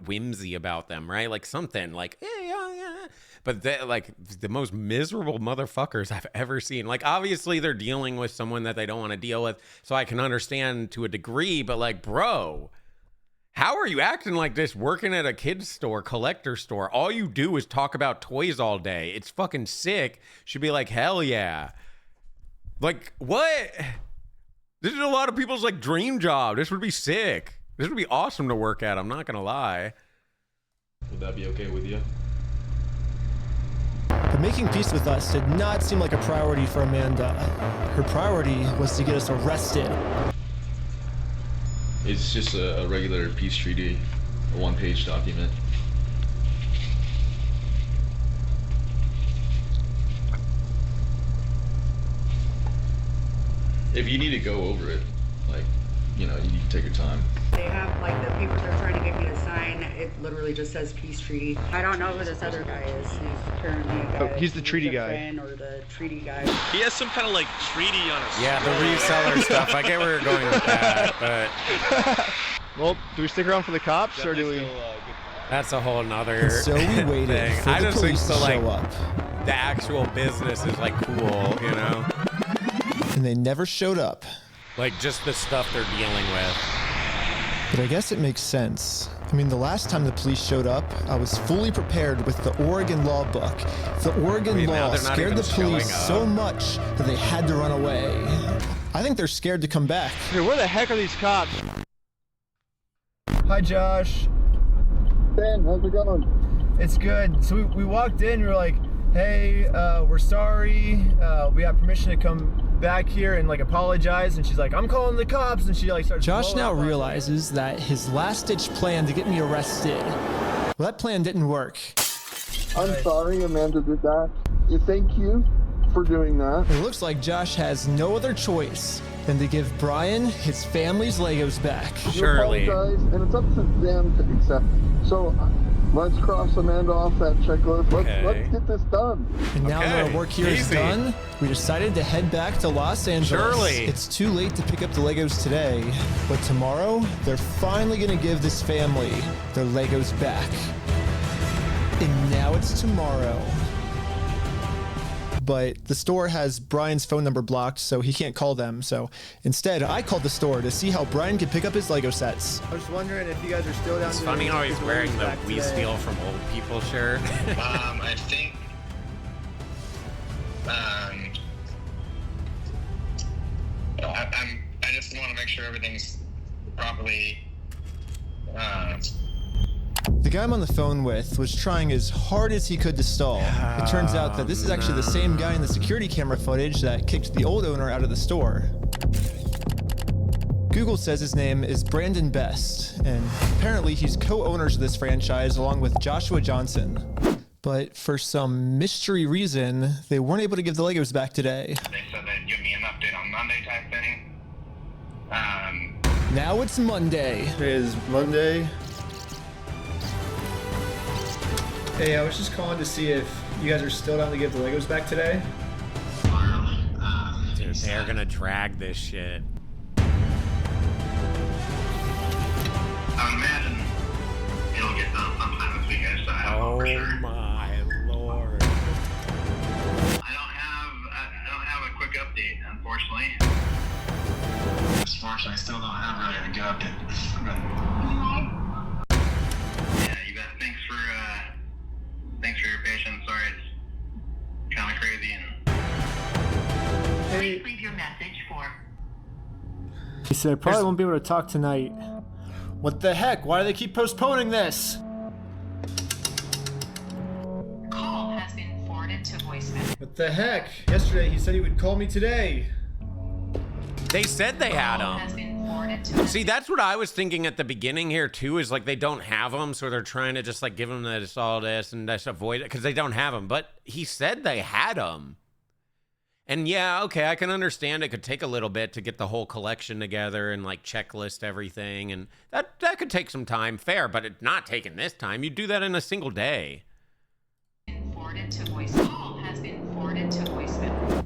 S2: whimsy about them, right? Like something like, yeah. But they like the most miserable motherfuckers I've ever seen. Like obviously they're dealing with someone that they don't want to deal with. So I can understand to a degree, but like, bro, how are you acting like this working at a kid's store, collector store? All you do is talk about toys all day. It's fucking sick. Should be like, hell yeah. Like what? This is a lot of people's like dream job. This would be sick. This would be awesome to work at. I'm not going to lie.
S10: Would that be okay with you?
S22: But making peace with us did not seem like a priority for Amanda. Her priority was to get us arrested.
S10: It's just a regular peace treaty, a one-page document. If you need to go over it, like, you know, you need to take your time.
S5: They have, like, the papers they're trying to get me to sign, it literally just says peace treaty. I don't know who this other guy is. He's apparently a guy.
S11: Oh, he's the treaty guy.
S5: Or the treaty guy.
S18: He has some kind of, like, treaty on his
S2: Yeah, the reseller stuff. I get where you're going with that, but...
S11: Well, do we stick around for the cops, or do we...
S2: That's a whole nother
S22: And so we waited
S2: thing.
S22: for
S2: I
S22: the
S2: just think
S22: police
S2: so,
S22: to
S2: like,
S22: show up.
S2: the actual business is, like, cool, you know?
S22: And they never showed up.
S2: Like, just the stuff they're dealing with.
S22: But I guess it makes sense. I mean, the last time the police showed up, I was fully prepared with the Oregon law book. The Oregon law scared the police so much that they had to run away. I think they're scared to come back.
S11: Hey, where the heck are these cops?
S8: Hi, Josh.
S21: Ben, how's it going?
S8: It's good. So we walked in, we were like, hey, we're sorry. We have permission to come back here and like apologize. And she's like, I'm calling the cops. And she like starts.
S22: Josh now realizes that his last-ditch plan to get me arrested, well, that plan didn't work.
S21: I'm sorry Amanda did that. Thank you for doing that.
S22: It looks like Josh has no other choice than to give Brian his family's Legos back.
S21: Surely. You apologize, and it's up to them to accept. So let's cross Amanda off that checklist. Let's get this done.
S22: And now that our work here is done, we decided to head back to Los Angeles.
S2: Surely.
S22: It's too late to pick up the Legos today, but tomorrow they're finally gonna give this family their Legos back. And now it's tomorrow. But the store has Brian's phone number blocked, so he can't call them. So instead, I called the store to see how Brian could pick up his Lego sets.
S8: I was just wondering if you guys are still down.
S2: It's funny how he's wearing the "We Steal from Old People" shirt.
S21: I think. I just want to make sure everything's properly.
S22: The guy I'm on the phone with was trying as hard as he could to stall. It turns out that this is actually the same guy in the security camera footage that kicked the old owner out of the store. Google says his name is Brandon Best, and apparently he's co-owners of this franchise along with Joshua Johnson. But for some mystery reason, they weren't able to give the Legos back today.
S21: They said they'd give me an update on Monday type thing.
S22: Now it's Monday.
S8: It is Monday. Hey, I was just calling to see if you guys are still down to give the Legos back today.
S2: Dude, they're gonna drag this shit.
S21: I imagine it'll get done sometime this week.
S2: Oh my lord!
S21: I don't have a quick update, unfortunately. Unfortunately, I still don't have really a good update. Yeah, you bet. Thanks for your patience. Sorry, it's kind of crazy.
S8: Hey.
S5: Please leave your message for.
S8: He said I probably won't be able to talk tonight. What the heck? Why do they keep postponing this?
S5: Call has been forwarded to voicemail.
S8: What the heck? Yesterday he said he would call me today.
S2: They said they had them. See, that's what I was thinking at the beginning here too. Is like they don't have them, so they're trying to just like give them this, all this, and just avoid it because they don't have them. But he said they had them, and yeah, okay, I can understand it could take a little bit to get the whole collection together and like checklist everything, and that could take some time. Fair, but it's not taking this time. You do that in a single day.
S5: Forwarded to voicemail. Call has been forwarded to voicemail.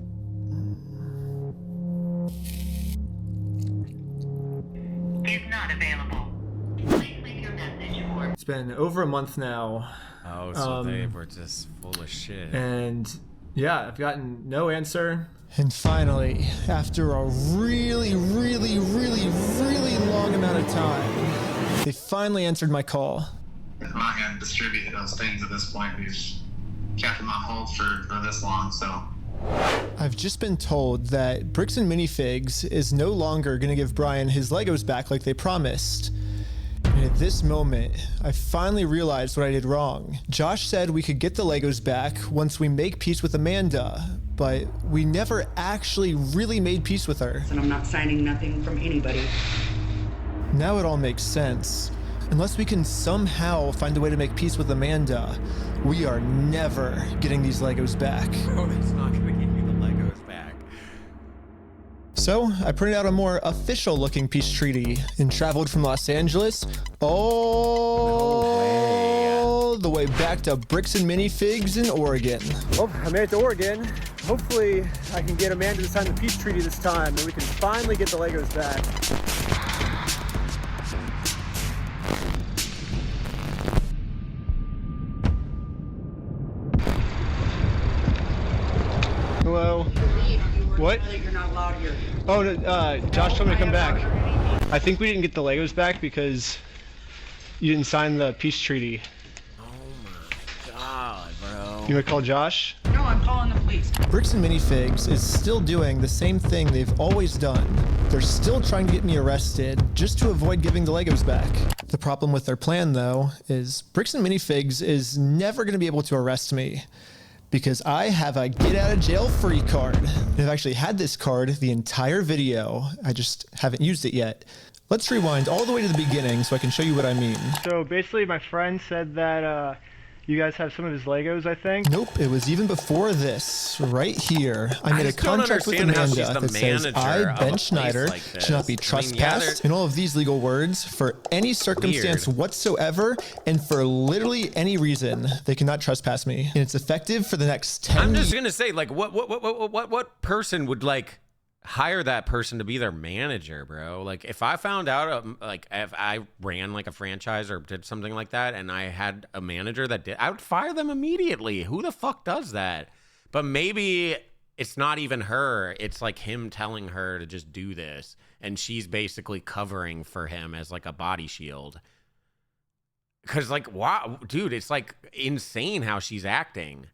S5: Is not available. Please leave your message for.
S8: It's been over a month now.
S2: Oh, so they were just full of shit.
S8: And yeah, I've gotten no answer.
S22: And finally, after a really, really, really, really long amount of time, they finally answered my call.
S21: I'm not going to distribute those things at this point. We've kept them on hold for this long, so.
S22: I've just been told that Bricks and Minifigs is no longer going to give Brian his Legos back like they promised. And at this moment, I finally realized what I did wrong. Josh said we could get the Legos back once we make peace with Amanda, but we never actually really made peace with her.
S5: And I'm not signing nothing from anybody.
S22: Now it all makes sense. Unless we can somehow find a way to make peace with Amanda, we are never getting these Legos back.
S2: Oh, it's not gonna give you the Legos back.
S22: So I printed out a more official looking peace treaty and traveled from Los Angeles all the way back to Bricks and Minifigs in Oregon.
S8: Well, I made it to Oregon. Hopefully I can get Amanda to sign the peace treaty this time and we can finally get the Legos back.
S11: Hello. What?
S5: You're not allowed here.
S11: Oh, no, Josh told me to come back. I think we didn't get the Legos back because you didn't sign the peace treaty.
S2: Oh my god, bro.
S11: You wanna call Josh?
S5: No, I'm calling the police.
S22: Bricks and Minifigs is still doing the same thing they've always done. They're still trying to get me arrested just to avoid giving the Legos back. The problem with their plan, though, is Bricks and Minifigs is never going to be able to arrest me because I have a get out of jail free card. And I've actually had this card the entire video. I just haven't used it yet. Let's rewind all the way to the beginning so I can show you what I mean.
S11: So basically my friend said that you guys have some of his Legos, I think?
S22: Nope, it was even before this, right here. I made a contract with Amanda that says I, Ben Schneider, should not be trespassed in all of these legal words for any circumstance whatsoever and for literally any reason. They cannot trespass me. And it's effective for the next 10 years.
S2: I'm just gonna say, like, what person would like hire that person to be their manager, bro? Like, if I found out, like, if I ran like a franchise or did something like that, and I had a manager that did, I would fire them immediately. Who the fuck does that? But maybe it's not even her. It's like him telling her to just do this, and she's basically covering for him as like a body shield. Cause like, wow, dude, it's like insane how she's acting.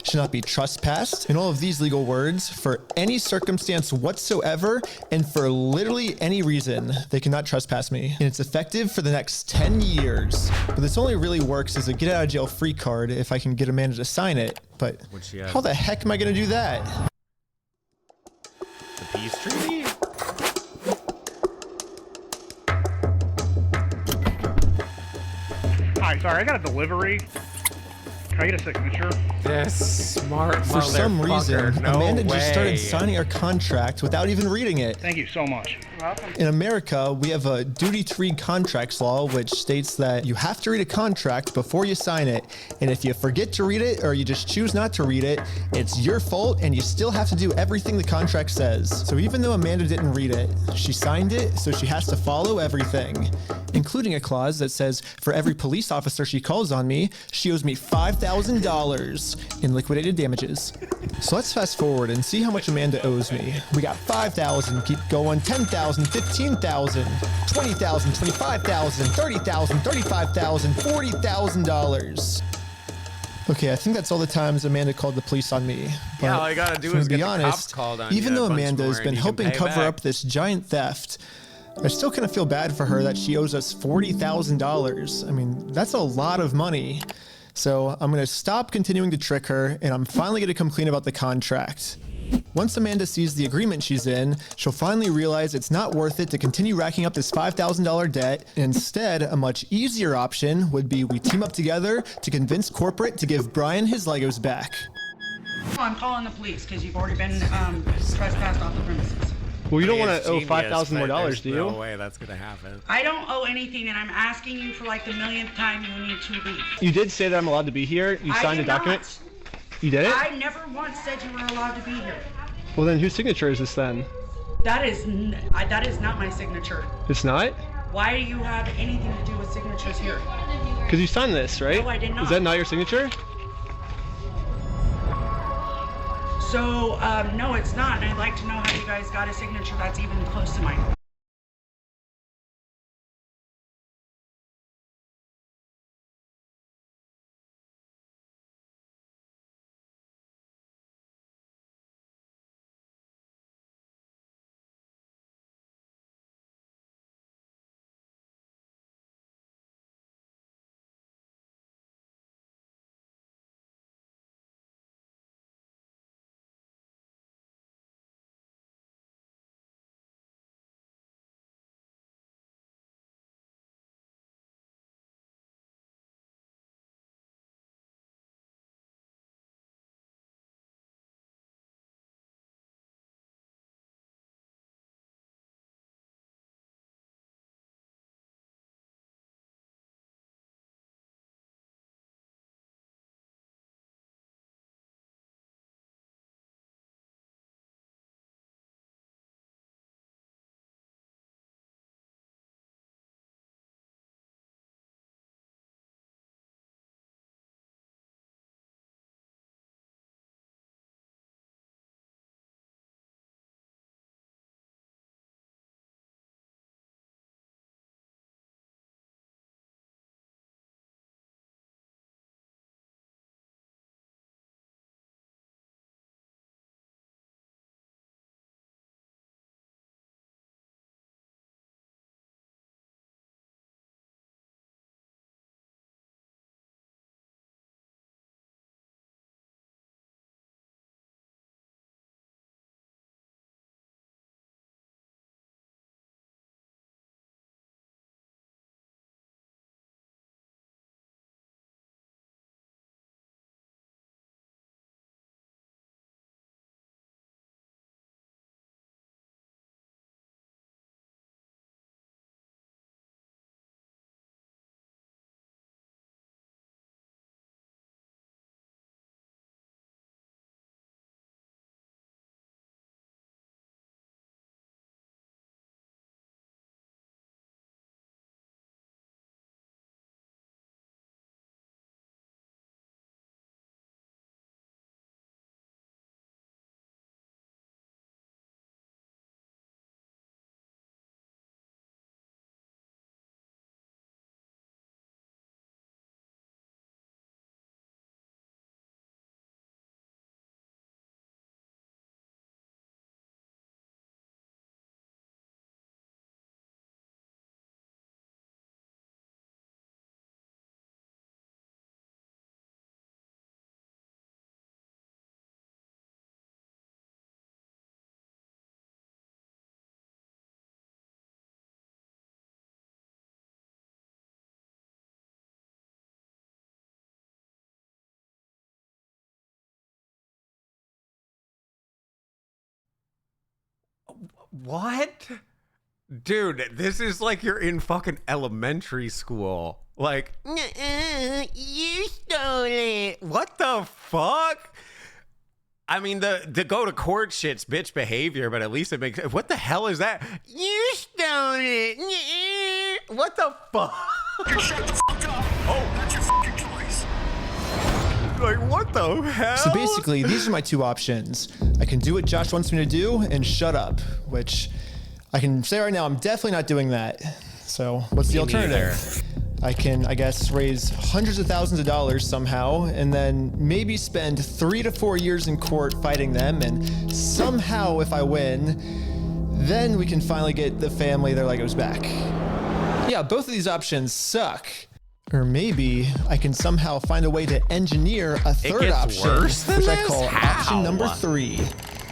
S22: Should not be trespassed in all of these legal words for any circumstance whatsoever and for literally any reason. They cannot trespass me. And it's effective for the next 10 years. But this only really works as a get out of jail free card if I can get Amanda to sign it. But how the heck am I going to do that?
S2: The peace treaty?
S15: Hi, sorry, I got a delivery. Can I get a signature?
S2: This smart
S22: For some reason,
S2: no
S22: Amanda
S2: way.
S22: just started signing our contract without even reading it.
S15: Thank you so much.
S5: You're welcome.
S22: In America, we have a duty to read contracts law, which states that you have to read a contract before you sign it. And if you forget to read it or you just choose not to read it, it's your fault and you still have to do everything the contract says. So even though Amanda didn't read it, she signed it, so she has to follow everything, including a clause that says for every police officer she calls on me, she owes me $5,000 in liquidated damages. So let's fast forward and see how much Amanda owes me. We got $5,000, keep going, $10,000, $15,000, $20,000, $25,000, $30,000, $35,000, $40,000. Okay, I think that's all the times Amanda called the police on me. But
S2: Yeah, all you gotta do is
S22: to be
S2: get the
S22: honest,
S2: cops called on
S22: even
S2: you
S22: though
S2: a bunch
S22: Amanda has
S2: more
S22: been
S2: and you can
S22: helping
S2: pay
S22: cover
S2: back.
S22: up this giant theft, I still kind of feel bad for her that she owes us $40,000. I mean, that's a lot of money. So I'm going to stop continuing to trick her, and I'm finally going to come clean about the contract. Once Amanda sees the agreement she's in, she'll finally realize it's not worth it to continue racking up this $5,000 debt. Instead, a much easier option would be we team up together to convince corporate to give Brian his Legos back.
S5: Well, I'm calling the police because you've already been trespassed off the premises.
S11: Well, you don't
S2: He
S11: want
S2: is
S11: to owe
S2: genius,
S11: $5,000 more
S2: but
S11: dollars, do
S2: there's
S11: you?
S2: No way that's gonna happen.
S5: I don't owe anything, and I'm asking you for like the millionth time you need to leave.
S11: You did say that I'm allowed to be here. You
S5: I
S11: signed a
S5: did
S11: document.
S5: not.
S11: You did it?
S5: I never once said you were allowed to be here.
S11: Well, then whose signature is this then?
S5: That is not my signature.
S11: It's not?
S5: Why do you have anything to do with signatures here?
S11: Because you signed this, right?
S5: No, I did not.
S11: Is that not your signature?
S5: So, no, it's not, and I'd like to know how you guys got a signature that's even close to mine.
S2: What? Dude, this is like you're in fucking elementary school. Like, you stole it. What the fuck? I mean, the go to court shit's bitch behavior, but at least it makes. What the hell is that? You stole it. What the fuck?
S19: Shut the fuck up. Oh, that's your fucking choice.
S2: Like, what the hell?
S22: So basically, these are my two options. I can do what Josh wants me to do and shut up, which I can say right now, I'm definitely not doing that. So what's the alternative? I can, I guess, raise hundreds of thousands of dollars somehow, and then maybe spend 3 to 4 years in court fighting them, and somehow, if I win, then we can finally get the family their Legos back. Yeah, both of these options suck. Or maybe I can somehow find a way to engineer a third option, which I call option number 3.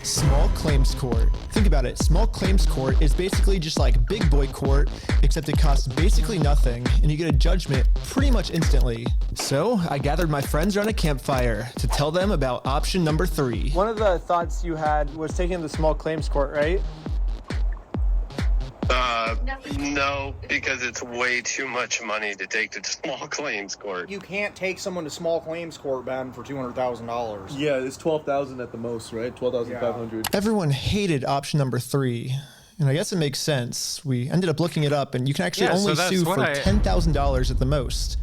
S22: Small claims court. Think about it. Small claims court is basically just like big boy court, except it costs basically nothing, and you get a judgment pretty much instantly. So I gathered my friends around a campfire to tell them about option number 3.
S8: One of the thoughts you had was taking the small claims court, right?
S3: No, because it's way too much money to take to small claims court.
S4: You can't take someone to small claims court, Ben, for $200,000.
S11: Yeah, it's 12,000 at the most, right? 12,500.
S22: Everyone hated option number 3. And I guess it makes sense. We ended up looking it up, and you can actually only sue for $10,000 at the most.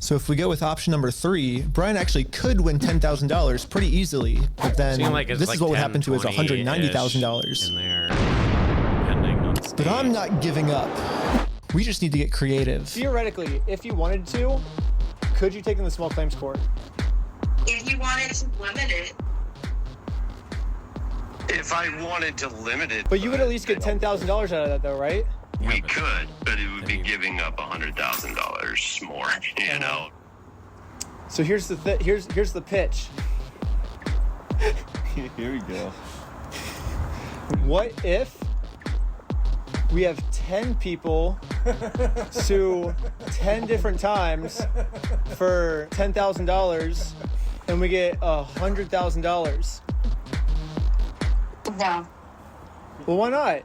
S22: So if we go with option number 3, Brian actually could win $10,000 pretty easily. But then this is what would happen to his $190,000.
S2: in there.
S22: But I'm not giving up. We just need to get creative.
S8: Theoretically, if you wanted to, could you take in the small claims court?
S3: If you wanted to limit it. If I wanted to limit it.
S8: But you would at least get $10,000 out of that, though, right?
S3: We could, but it would be giving up $100,000 more, you know.
S8: So here's the here's the pitch.
S11: Here we go.
S8: What if we have 10 people sue 10 different times for $10,000 and we get $100,000?
S3: No.
S8: Well, why not?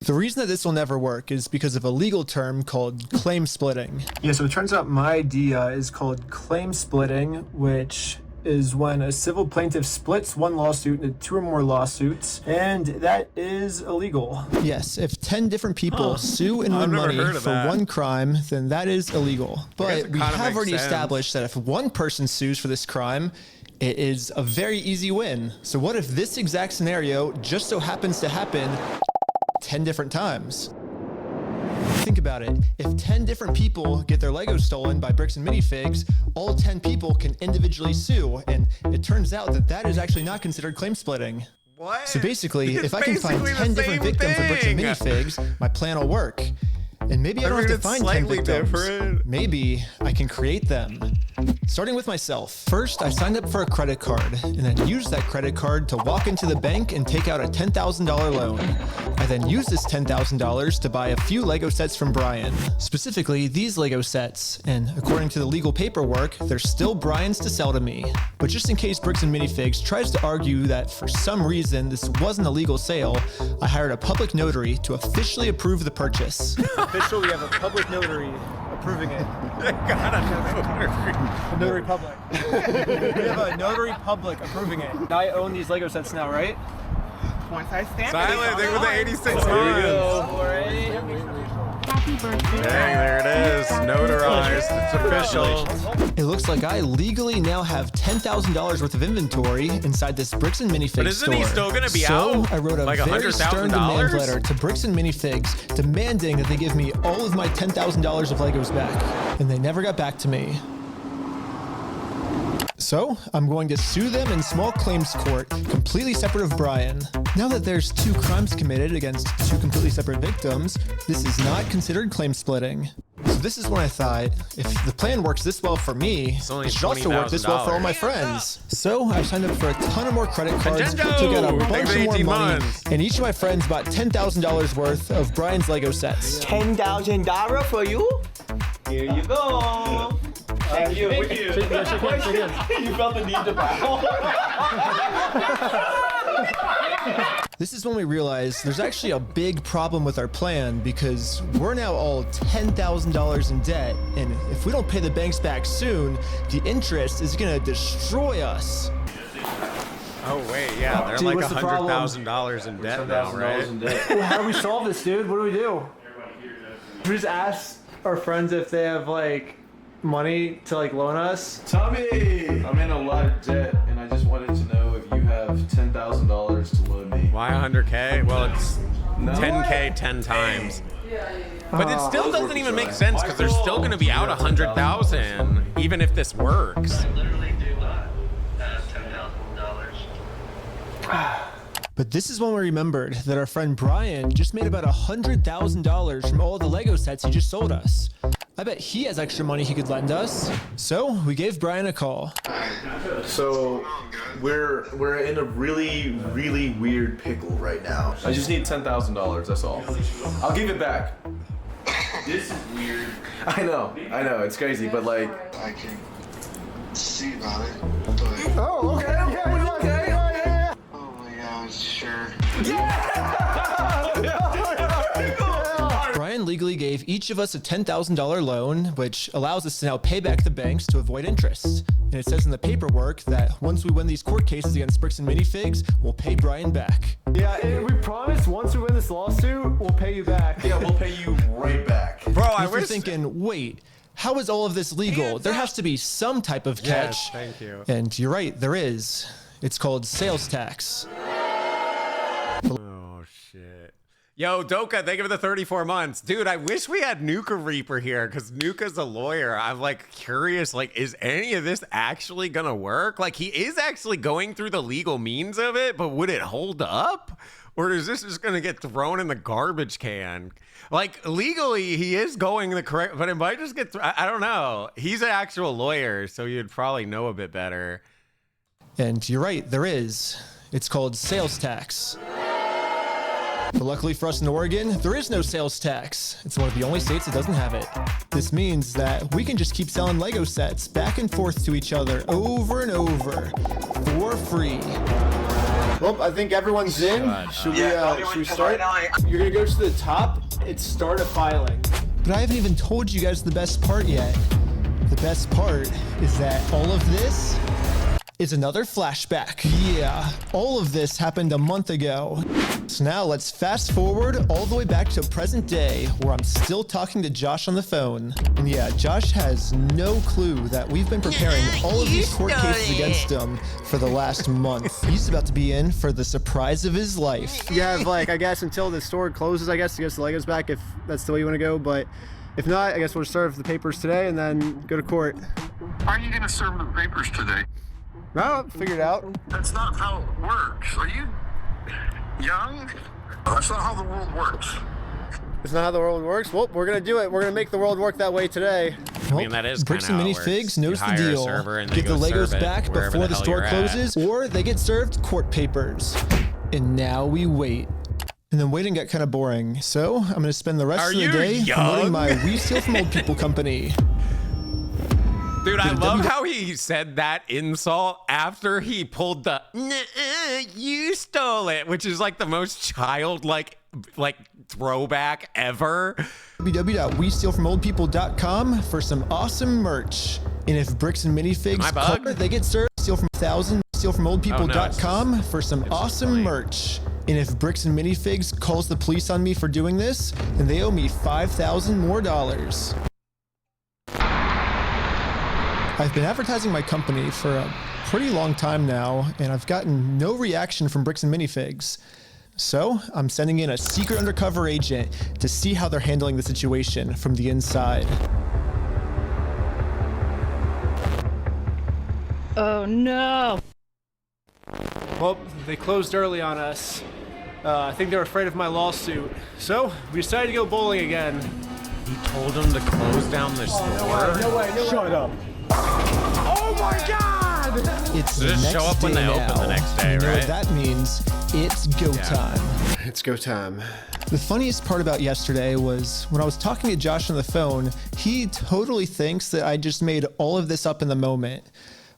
S22: The reason that this will never work is because of a legal term called claim splitting. Yeah, so it turns out my idea is called claim splitting, which is when a civil plaintiff splits one lawsuit into 2 or more lawsuits, and that is illegal. Yes, if 10 different people sue and win money for one crime, then that is illegal. But we have already established that if one person sues for this crime, it is a very easy win. So what if this exact scenario just so happens to happen 10 different times? Think about it. If 10 different people get their Legos stolen by Bricks and Minifigs, all 10 people can individually sue, and it turns out that that is actually not considered claim splitting. What? So basically, if I can find 10 different victims of Bricks and Minifigs, my plan will work. And maybe I don't have to find 10 victims. Maybe I can create them. Starting with myself. First, I signed up for a credit card, and then used that credit card to walk into the bank and take out a $10,000 loan. I then used this $10,000 to buy a few Lego sets from Brian. Specifically, these Lego sets, and according to the legal paperwork, they're still Brian's to sell to me. But just in case Bricks and Minifigs tries to argue that for some reason this wasn't a legal sale, I hired a public notary to officially approve the purchase.
S8: Officially, we have a public notary approving it.
S2: Got a notary.
S8: A notary public. We have a notary public approving it. I own these Lego sets now, right?
S5: Once I stand
S2: Silent, they were the 86 months.
S22: Happy birthday.
S2: Dang, there it is. Notarized. It's official.
S22: It looks like I legally now have $10,000 worth of inventory inside this Bricks and Minifigs store.
S2: But isn't he still gonna be
S22: so
S2: out?
S22: I wrote a
S2: like
S22: very stern demand
S2: $100,000?
S22: letter to Bricks and Minifigs demanding that they give me all of my $10,000 of Legos back. And they never got back to me. So, I'm going to sue them in small claims court, completely separate of Brian. Now that there's 2 crimes committed against 2 completely separate victims, this is not considered claim splitting. So this is when I thought, if the plan works this well for me, it should also work this well for all my friends. So I signed up for a ton of more credit cards, took out a bunch of more money, and each of my friends bought $10,000 worth of Brian's Lego sets.
S7: $10,000 for you? Here you go. Thank you.
S8: Thank you.
S7: You felt the need to bow.
S22: This is when we realized there's actually a big problem with our plan because we're now all $10,000 in debt, and if we don't pay the banks back soon, the interest is gonna destroy us.
S2: Oh wait, yeah, they're
S8: Dude,
S2: like
S8: what's the problem?
S2: $100,000 in debt now, right?
S8: Well, how do we solve this, dude? What do we do? We just ask our friends if they have like money to like loan us.
S12: Tommy, I'm in a lot of debt, and I just wanted to know if you have $10,000 to loan me.
S2: Why 100K? Well, it's
S12: No.
S2: 10K 10 times. But it still doesn't even make sense because they're still going to be out 100,000 even if this works.
S22: But this is when we remembered that our friend Brian just made about $100,000 from all the Lego sets he just sold us. I bet he has extra money he could lend us. So we gave Brian a call.
S12: So we're in a really weird pickle right now. I just need $10,000. That's all. I'll give it back. This is weird. I know. It's crazy, but like
S19: I can see about it.
S12: Oh, okay.
S19: Oh yeah, sure.
S22: Brian legally gave each of us a $10,000 loan, which allows us to now pay back the banks to avoid interest. And it says in the paperwork that once we win these court cases against Bricks and Minifigs, we'll pay Brian back.
S8: Yeah, and we promise once we win this lawsuit, we'll pay you back.
S12: Yeah, we'll pay you right back.
S2: Bro,
S22: If you're thinking, wait, how is all of this legal? There has to be some type of catch.
S2: Yes, thank you.
S22: And you're right, there is. It's called sales tax.
S2: Oh, shit. Yo, Doka, thank you for the 34 months. Dude, I wish we had Nuka Reaper here because Nuka's a lawyer. I'm like curious, like, is any of this actually gonna work? Like, he is actually going through the legal means of it, but would it hold up? Or is this just gonna get thrown in the garbage can? Like, legally, he is going the correct, but it might just get, I don't know. He's an actual lawyer, so you'd probably know a bit better.
S22: And you're right, there is. It's called sales tax. But luckily for us in Oregon, there is no sales tax. It's one of the only states that doesn't have it. This means that we can just keep selling Lego sets back and forth to each other over and over for free.
S8: Well, I think everyone's in. Should we start? You're gonna go to the top. It's start a filing.
S22: But I haven't even told you guys the best part yet. The best part is that all of this is another flashback. Yeah, all of this happened a month ago. So now let's fast forward all the way back to present day where I'm still talking to Josh on the phone. And yeah, Josh has no clue that we've been preparing all of these court cases against him for the last month. He's about to be in for the surprise of his life.
S8: You have like, I guess until the store closes, I guess, to get the Legos back if that's the way you want to go. But if not, I guess we'll serve the papers today and then go to court.
S19: Are you gonna serve the papers today?
S8: No, figure it out.
S19: That's not how it works. Are you young? That's not how the world works.
S8: It's not how the world works. Well, we're gonna do it. We're gonna make the world work that way today.
S2: I mean, that is
S22: Bricks
S2: kinda
S22: and
S2: how it
S22: Minifigs
S2: works.
S22: knows
S2: You
S22: the
S2: hire a
S22: deal.
S2: server and they
S22: Get the
S2: go
S22: Legos
S2: serve it
S22: back
S2: wherever
S22: before
S2: the
S22: the
S2: hell
S22: store
S2: you're at.
S22: closes, or they get served court papers. And now we wait. And then waiting got kind of boring, so I'm gonna spend the rest of the day promoting my We Steal From Old People company.
S2: Dude, I love how he said that insult after he pulled the you stole it, which is like the most childlike like throwback ever.
S22: www.westealfromoldpeople.com for some awesome merch. And if Bricks and Minifigs cover, they get served. Steal from 1,000. Stealfromoldpeople.com for some awesome merch. And if Bricks and Minifigs calls the police on me for doing this, then they owe me $5,000 more. I've been advertising my company for a pretty long time now, and I've gotten no reaction from Bricks and Minifigs. So I'm sending in a secret undercover agent to see how they're handling the situation from the inside.
S17: Oh no!
S8: Well, they closed early on us. I think they were afraid of my lawsuit. So we decided to go bowling again.
S2: He told them to close down the store?
S8: No way. Shut up. Oh my God!
S22: It's
S2: So
S22: the
S2: just
S22: next
S2: show up when
S22: day
S2: they open
S22: now.
S2: the next day,
S22: You know
S2: right?
S22: what that means? It's go time.
S8: It's go time.
S22: The funniest part about yesterday was when I was talking to Josh on the phone, he totally thinks that I just made all of this up in the moment.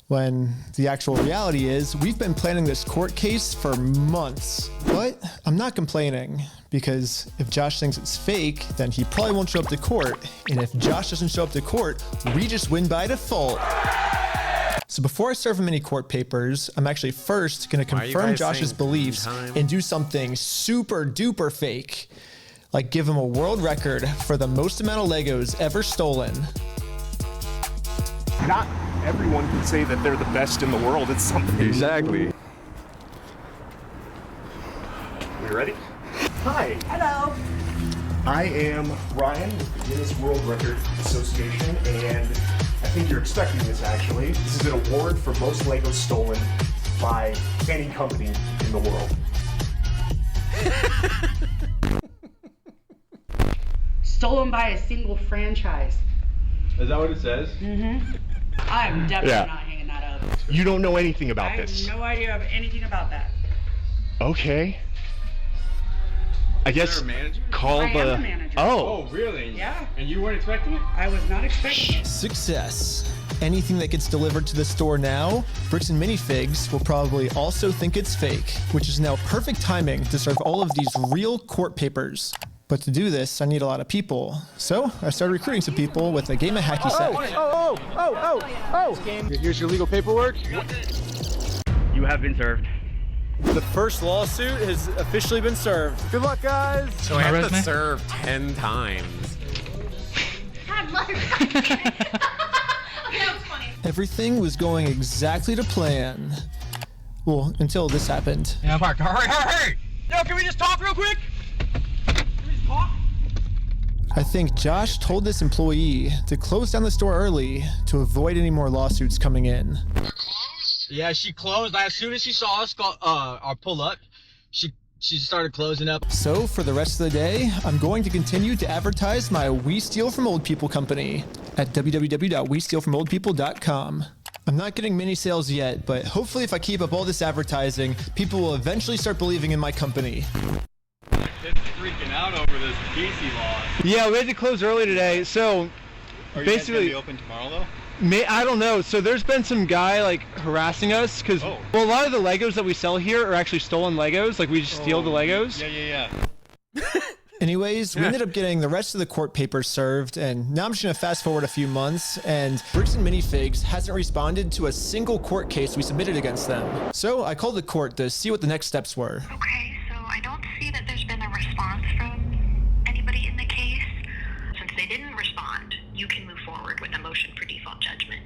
S22: When the actual reality is, we've been planning this court case for months. But I'm not complaining, because if Josh thinks it's fake, then he probably won't show up to court. And if Josh doesn't show up to court, we just win by default. So before I serve him any court papers, I'm actually first gonna confirm Josh's beliefs and do something super duper fake. Like give him a world record for the most amount of Legos ever stolen.
S1: Not everyone can say that they're the best in the world. It's something.
S12: Exactly.
S1: We ready? Hi.
S14: Hello.
S1: I am Ryan with the Guinness World Record Association, and I think you're expecting this actually. This is an award for most Legos stolen by any company in the world.
S5: Stolen by a single franchise.
S11: Is that what it says?
S5: Mm-hmm. I'm definitely not hanging that up.
S1: You don't know anything about this.
S5: I have no idea of anything about that.
S1: Okay. I guess call
S5: I am
S1: the
S5: the manager.
S1: Oh,
S11: really?
S5: Yeah.
S11: And you weren't expecting it?
S5: I was not expecting it.
S22: Success. Anything that gets delivered to the store now, Bricks and Minifigs will probably also think it's fake, which is now perfect timing to serve all of these real court papers. But to do this, I need a lot of people. So I started recruiting some people with a game of hacky sack.
S8: Here's your legal paperwork.
S15: You have been served.
S8: The first lawsuit has officially been served. Good luck, guys.
S2: So I have to serve 10 times.
S20: God, motherfucker. That was funny.
S22: Everything was going exactly to plan. Well, until this happened.
S15: Yeah, Park. Hurry! Yo, can we just talk real quick?
S22: I think Josh told this employee to close down the store early to avoid any more lawsuits coming in.
S15: Yeah, she closed. As soon as she saw us pull up, she started closing up.
S22: So for the rest of the day, I'm going to continue to advertise my We Steal From Old People company at www.westealfromoldpeople.com. I'm not getting many sales yet, but hopefully if I keep up all this advertising, people will eventually start believing in my company.
S11: It's freaking out over this PC law. Yeah, we had to close early today, so
S18: Are you
S11: basically
S18: guys gonna be open tomorrow though?
S11: I don't know. So there's been some guy like harassing us because well, a lot of the Legos that we sell here are actually stolen Legos. Like we just steal the Legos.
S18: Yeah.
S22: Anyways, we ended up getting the rest of the court papers served, and now I'm just gonna fast forward a few months, and Bricks and Minifigs hasn't responded to a single court case we submitted against them. So I called the court to see what the next steps were.
S23: Okay, so I don't see that there's been a response from anybody in the case. Since they didn't respond, you can move forward with a motion for default judgment.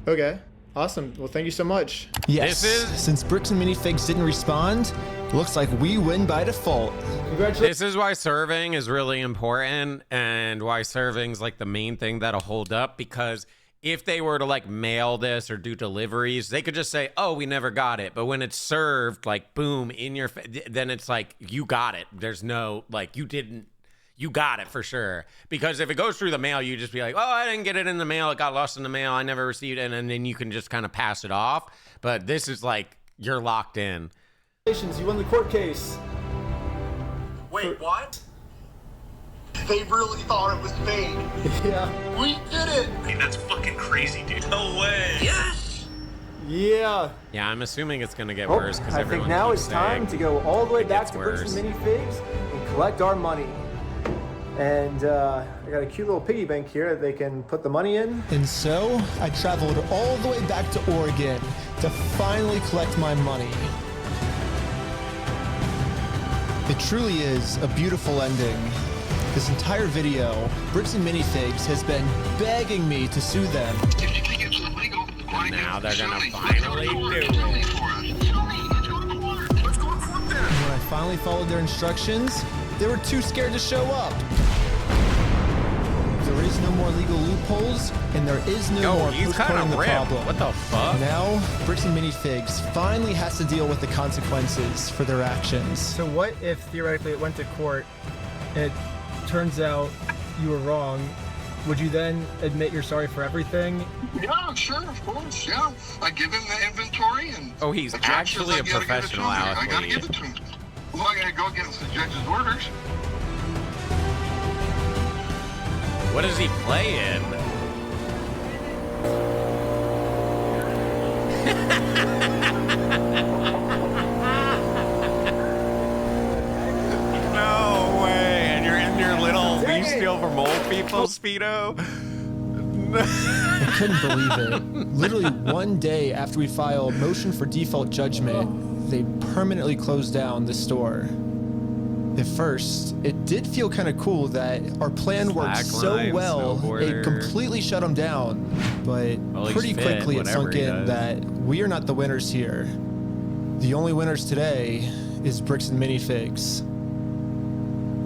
S8: Okay, awesome. Well, thank you so much.
S22: Yes, since Bricks and Minifigs didn't respond, looks like we win by default.
S2: This is why serving is really important, and why serving's like the main thing that'll hold up, because if they were to like mail this or do deliveries, they could just say, oh, we never got it. But when it's served, like boom, in your then it's like, you got it. There's no, like, you got it for sure. Because if it goes through the mail, you just be like, oh, I didn't get it in the mail. It got lost in the mail. I never received it. And then you can just kind of pass it off. But this is like, you're locked in.
S8: Congratulations, you won the court case.
S19: Wait, what? They really thought it was fake.
S8: Yeah.
S19: We did it!
S10: Hey, that's fucking crazy, dude. No way!
S19: Yes!
S8: Yeah.
S2: Yeah, I'm assuming it's going to get worse because
S8: I
S2: everyone
S8: think now
S2: keeps
S8: it's time
S2: saying
S8: to go all the way
S2: it
S8: back
S2: gets
S8: to Bricks
S2: worse.
S8: and Minifigs and collect our money. And I got a cute little piggy bank here that they can put the money in.
S22: And so I traveled all the way back to Oregon to finally collect my money. It truly is a beautiful ending. This entire video, Bricks and Minifigs has been begging me to sue them.
S2: And now they're gonna finally do it.
S22: And when I finally followed their instructions, they were too scared to show up. There is no more legal loopholes, and there is no more
S2: he's
S22: postponing
S2: kinda
S22: the
S2: ripped.
S22: problem.
S2: What the fuck?
S22: Now, Bricks and Minifigs finally has to deal with the consequences for their actions.
S8: So what if theoretically it went to court and it turns out you were wrong? Would you then admit you're sorry for everything?
S19: Yeah, sure, of course, yeah. I give him the inventory and...
S2: Oh, he's actually a professional
S19: I gotta give
S2: athlete.
S19: it to him. Well, I gotta go against the judge's orders.
S2: What does he play in? No way. And you're in your little we steal from old people Speedo.
S22: I couldn't believe it. Literally one day after we filed motion for default judgment, they permanently closed down the store. At first, it did feel kind of cool that our plan worked so well, it completely shut them down. But pretty quickly it sunk in that we are not the winners here. The only winners today is Bricks and Minifigs.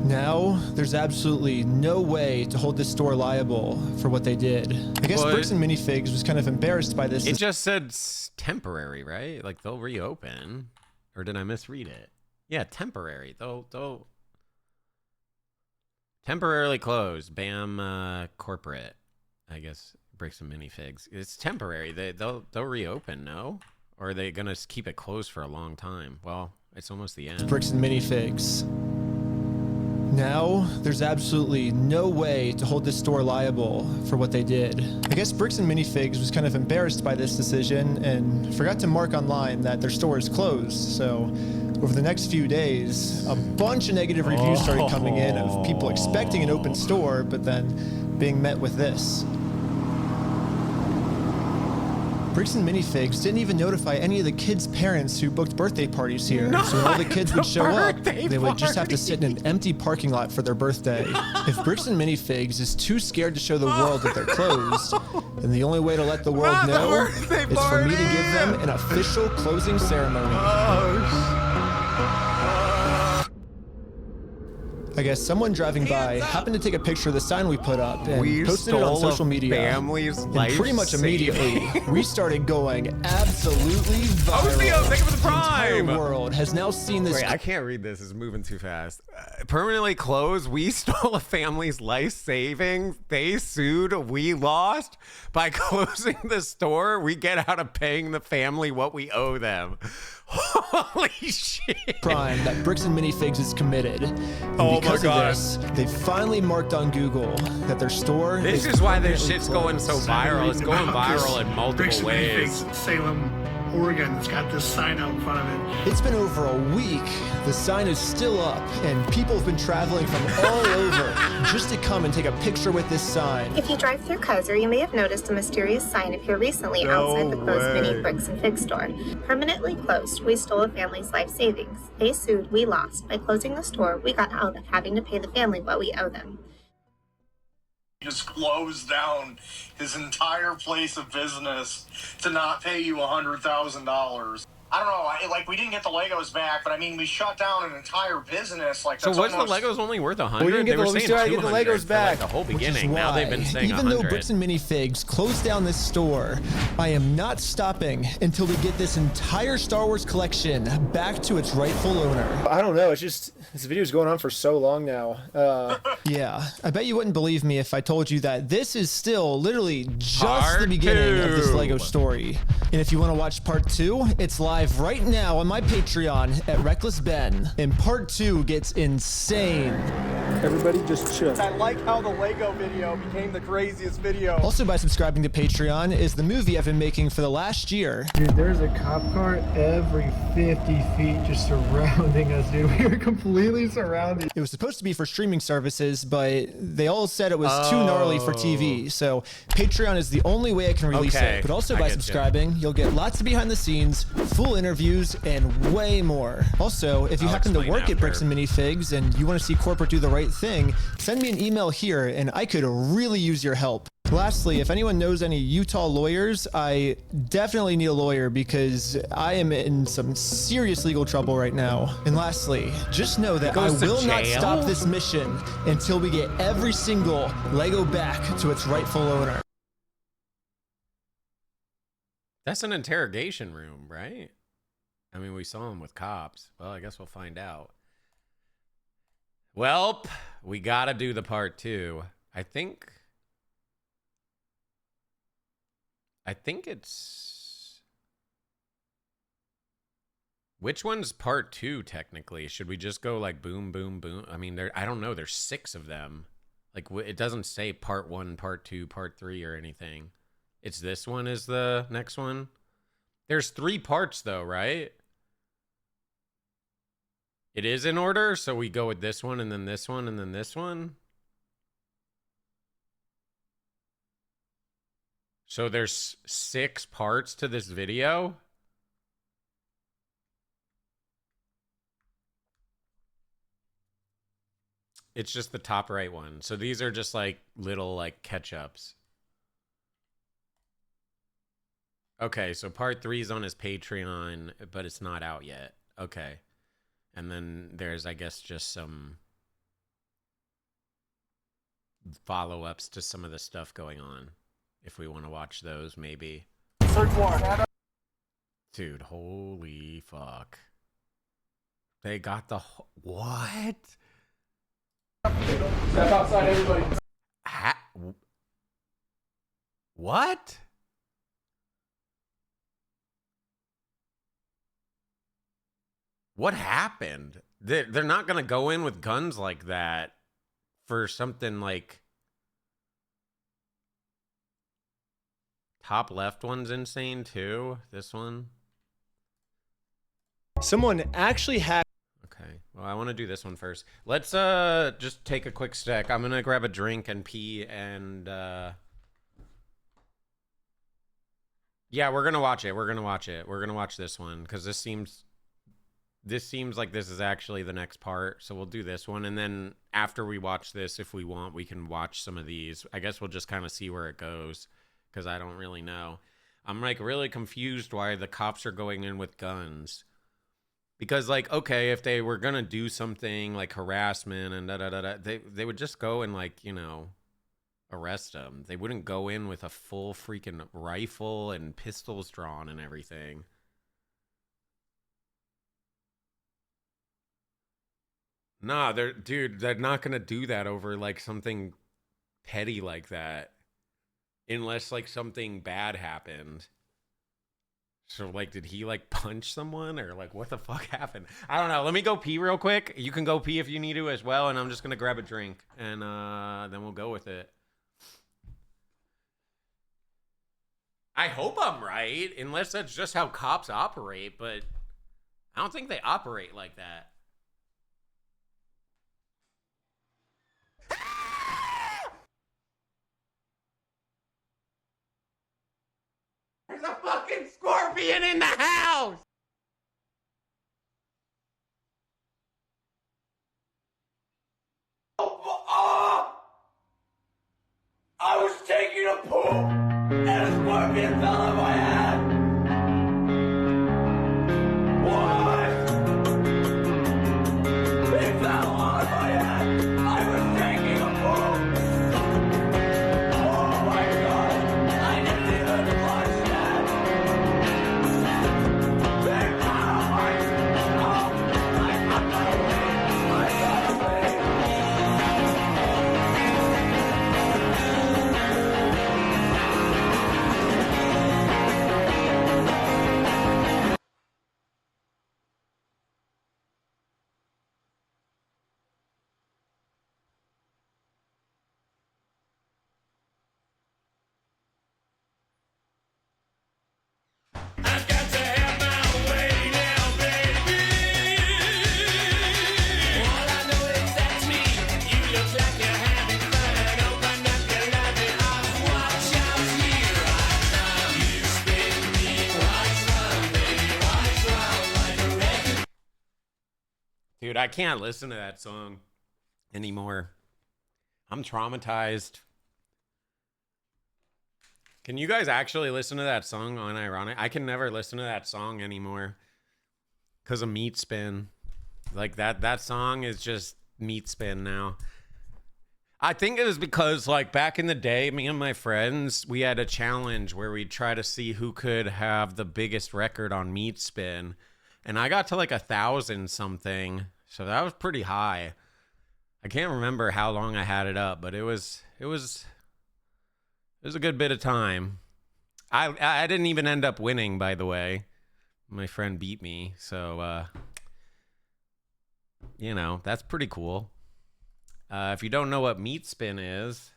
S22: Now, there's absolutely no way to hold this store liable for what they did. I guess Bricks and Minifigs was kind of embarrassed by this.
S2: It just said temporary, right? Like they'll reopen. Or did I misread it? Yeah, temporary. They'll temporarily close. Bam, corporate. I guess Bricks and Minifigs. It's temporary. They'll reopen, no? Or are they gonna keep it closed for a long time? Well, it's almost the end.
S22: Bricks and Minifigs. Now, there's absolutely no way to hold this store liable for what they did. I guess Bricks and Minifigs was kind of embarrassed by this decision and forgot to mark online that their store is closed. So over the next few days, a bunch of negative reviews started coming in of people expecting an open store, but then being met with this. Bricks and Minifigs didn't even notify any of the kids' parents who booked birthday parties here. So when all the kids would show up, they would just have to sit in an empty parking lot for their birthday. If Bricks and Minifigs is too scared to show the world that they're closed, then the only way to let the world know is for me to give them an official closing ceremony. I guess someone driving by happened to take a picture of the sign we put up and posted it on social media. And pretty much immediately, we started going absolutely viral.
S2: Thank you for the
S22: The
S2: prime.
S22: entire world has now seen this.
S2: Wait, I can't read this. It's moving too fast. Permanently closed. We stole a family's life savings. They sued. We lost. By closing the store, we get out of paying the family what we owe them. Holy shit.
S22: Crime that Bricks and Minifigs is committed. And
S2: Oh
S22: because
S2: my God.
S22: of this, they finally marked on Google that their store
S2: This is why this shit's going so viral. It's going viral in multiple ways.
S6: Salem, Oregon, that's got this sign out in front of it.
S22: It's been over a week. The sign is still up, and people have been traveling from all over just to come and take a picture with this sign.
S14: If you drive through Kaiser, you may have noticed a mysterious sign appear recently outside the closed mini Bricks and Fig store. Permanently closed, we stole a family's life savings. They sued, we lost. By closing the store, we got out of having to pay the family what we owe them.
S16: Just closed down his entire place of business to not pay you $100,000. I don't know, like we didn't get the Legos back, but I mean we shut down an entire business. Like
S2: So
S16: that's
S2: was the
S16: almost...
S2: Legos only worth 100?
S22: We didn't get
S2: They were
S22: we
S2: saying
S22: started to get the
S2: 200
S22: Legos
S2: for,
S22: back.
S2: like, the whole
S22: which is
S2: beginning. Now they've been
S22: why,
S2: saying
S22: even
S2: 100.
S22: though Bricks and Minifigs closed down this store, I am not stopping until we get this entire Star Wars collection back to its rightful owner.
S8: I don't know. It's just this video's going on for so long now.
S22: Yeah, I bet you wouldn't believe me if I told you that this is still literally just the beginning of this Lego story. And if you want to watch part 2, it's live right now on my Patreon at Reckless Ben. And part 2 gets insane.
S8: Everybody just chill. I like how the Lego video became the craziest video.
S22: Also, by subscribing to Patreon is the movie I've been making for the last year.
S8: Dude, there's a cop car every 50 feet just surrounding us, dude. We were completely surrounded.
S22: It was supposed to be for streaming services, but they all said it was too gnarly for TV. So Patreon is the only way I can release it. But also by subscribing, you'll get lots of behind the scenes, full interviews, and way more. Also, if you happen to work at Bricks and Minifigs and you want to see corporate do the right thing, send me an email here and I could really use your help. Lastly, if anyone knows any Utah lawyers, I definitely need a lawyer because I am in some serious legal trouble right now. And lastly, just know that I will not stop this mission until we get every single Lego back to its rightful owner.
S2: That's an interrogation room, right? I mean, we saw him with cops. Well, I guess we'll find out. Welp, we gotta do the part 2. I think it's... Which one's part 2, technically? Should we just go like boom, boom, boom? I mean, I don't know. There's 6 of them. Like, it doesn't say part 1, part 2, part 3, or anything. It's this one is the next one. There's 3 parts though, right? It is in order, so we go with this one and then this one and then this one. So there's 6 parts to this video. It's just the top right one. So these are just like little like catch-ups. Okay, so part 3 is on his Patreon, but it's not out yet. Okay. And then there's, I guess, just some follow-ups to some of the stuff going on. If we want to watch those, maybe.
S6: Search warrant.
S2: Dude, holy fuck. They got the... What?
S6: Step outside, everybody.
S2: What? What happened? They're not going to go in with guns like that for something like... Top left one's insane too. This one.
S22: Someone actually hacked.
S2: Okay. Well, I want to do this one first. Let's just take a quick sec. I'm gonna grab a drink and pee and yeah, we're gonna watch it. We're gonna watch it. We're gonna watch this one because this seems like this is actually the next part. So we'll do this one, and then after we watch this, if we want, we can watch some of these. I guess we'll just kind of see where it goes. Because I don't really know. I'm like really confused why the cops are going in with guns. Because like, okay, if they were gonna do something like harassment and they would just go and like, you know, arrest them. They wouldn't go in with a full freaking rifle and pistols drawn and everything. Nah, they're not gonna do that over like something petty like that. Unless, like, something bad happened. So, like, did he, like, punch someone? Or, like, what the fuck happened? I don't know. Let me go pee real quick. You can go pee if you need to as well. And I'm just going to grab a drink. And then we'll go with it. I hope I'm right. Unless that's just how cops operate. But I don't think they operate like that. There's a fucking scorpion in the house!
S6: Oh! I was taking a poop and a scorpion fell on my head. What? It fell on my head. I was taking a poop. Oh my god. I didn't even flush that. It fell on my head. Oh, I gotta leave. I gotta leave.
S2: Dude, I can't listen to that song anymore. I'm traumatized. Can you guys actually listen to that song unironic? I can never listen to that song anymore because of Meat Spin. Like that song is just Meat Spin now. I think it was because like back in the day, me and my friends, we had a challenge where we'd try to see who could have the biggest record on Meat Spin. And I got to like 1,000 something. So that was pretty high. I can't remember how long I had it up, but it was a good bit of time. I didn't even end up winning, by the way. My friend beat me, so you know, that's pretty cool. If you don't know what Meat Spin is,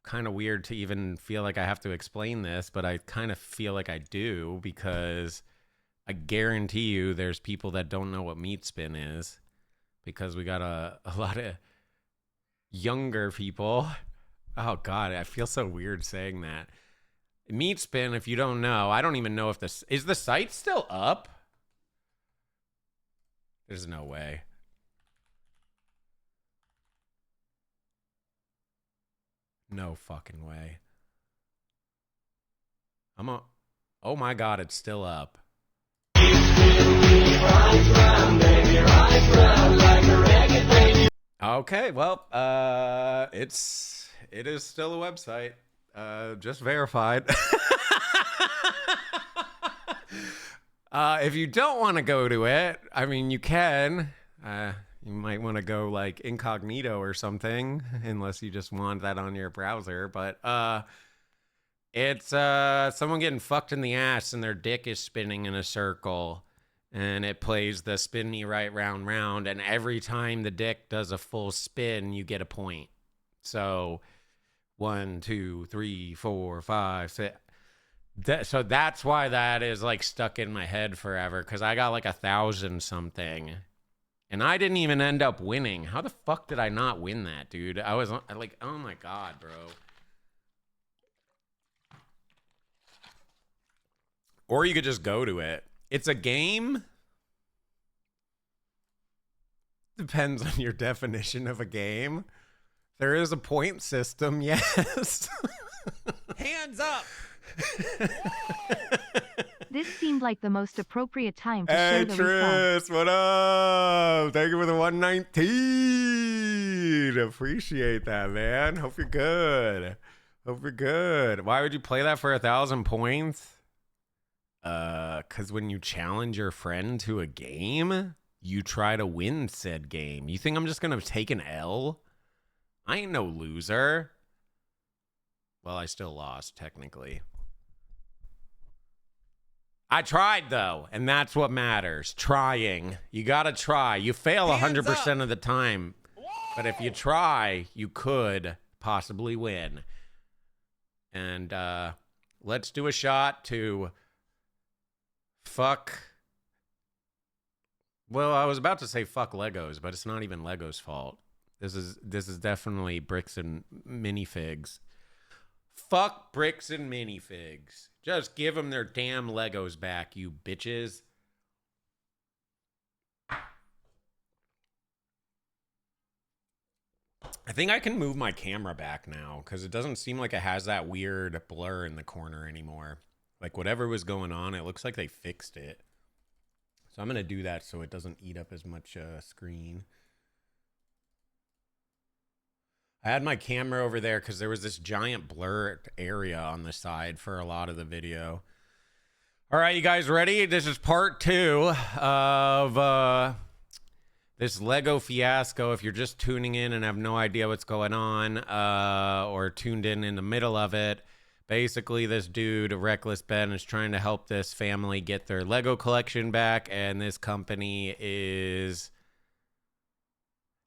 S2: kind of weird to even feel like I have to explain this, but I kind of feel like I do, because I guarantee you there's people that don't know what meat spin is, because we got a lot of younger people. Oh God, I feel so weird saying that. Meat spin, if you don't know, I don't even know if this is the site still up. There's no way. No fucking way. Oh my God, it's still up. Okay, well, it is still a website. Just verified. If you don't want to go to it, I mean, you can. You might want to go like incognito or something, unless you just want that on your browser. But it's someone getting fucked in the ass and their dick is spinning in a circle, and it plays the spin me right round round, and every time the dick does a full spin, you get a point. So 1, 2, 3, 4, 5, 6. So that's why that is like stuck in my head forever, because I got like 1,000 something. And I didn't even end up winning. How the fuck did I not win that, dude? I was like, oh my God, bro. Or you could just go to it. It's a game. Depends on your definition of a game. There is a point system, yes.
S9: Hands up!
S13: This seemed like the most appropriate time to
S2: Hey,
S13: share the
S2: Tris, what up? Thank you for the 119. Appreciate that, man. Hope you're good. Hope you're good. Why would you play that for 1,000 points? Because when you challenge your friend to a game, you try to win said game. You think I'm just going to take an L? I ain't no loser. Well, I still lost, technically. I tried, though, and that's what matters. Trying. You gotta try. You fail 100% of the time. But if you try, you could possibly win. And let's do a shot to fuck... Well, I was about to say fuck Legos, but it's not even Legos' fault. This is definitely Bricks and Minifigs. Fuck Bricks and Minifigs. Just give them their damn Legos back, you bitches. I think I can move my camera back now, because it doesn't seem like it has that weird blur in the corner anymore. Like whatever was going on, it looks like they fixed it. So I'm going to do that so it doesn't eat up as much screen. I had my camera over there because there was this giant blur area on the side for a lot of the video. All right, you guys ready? This is part 2 of this Lego fiasco. If you're just tuning in and have no idea what's going on, or tuned in the middle of it, basically this dude, Reckless Ben, is trying to help this family get their Lego collection back, and this company is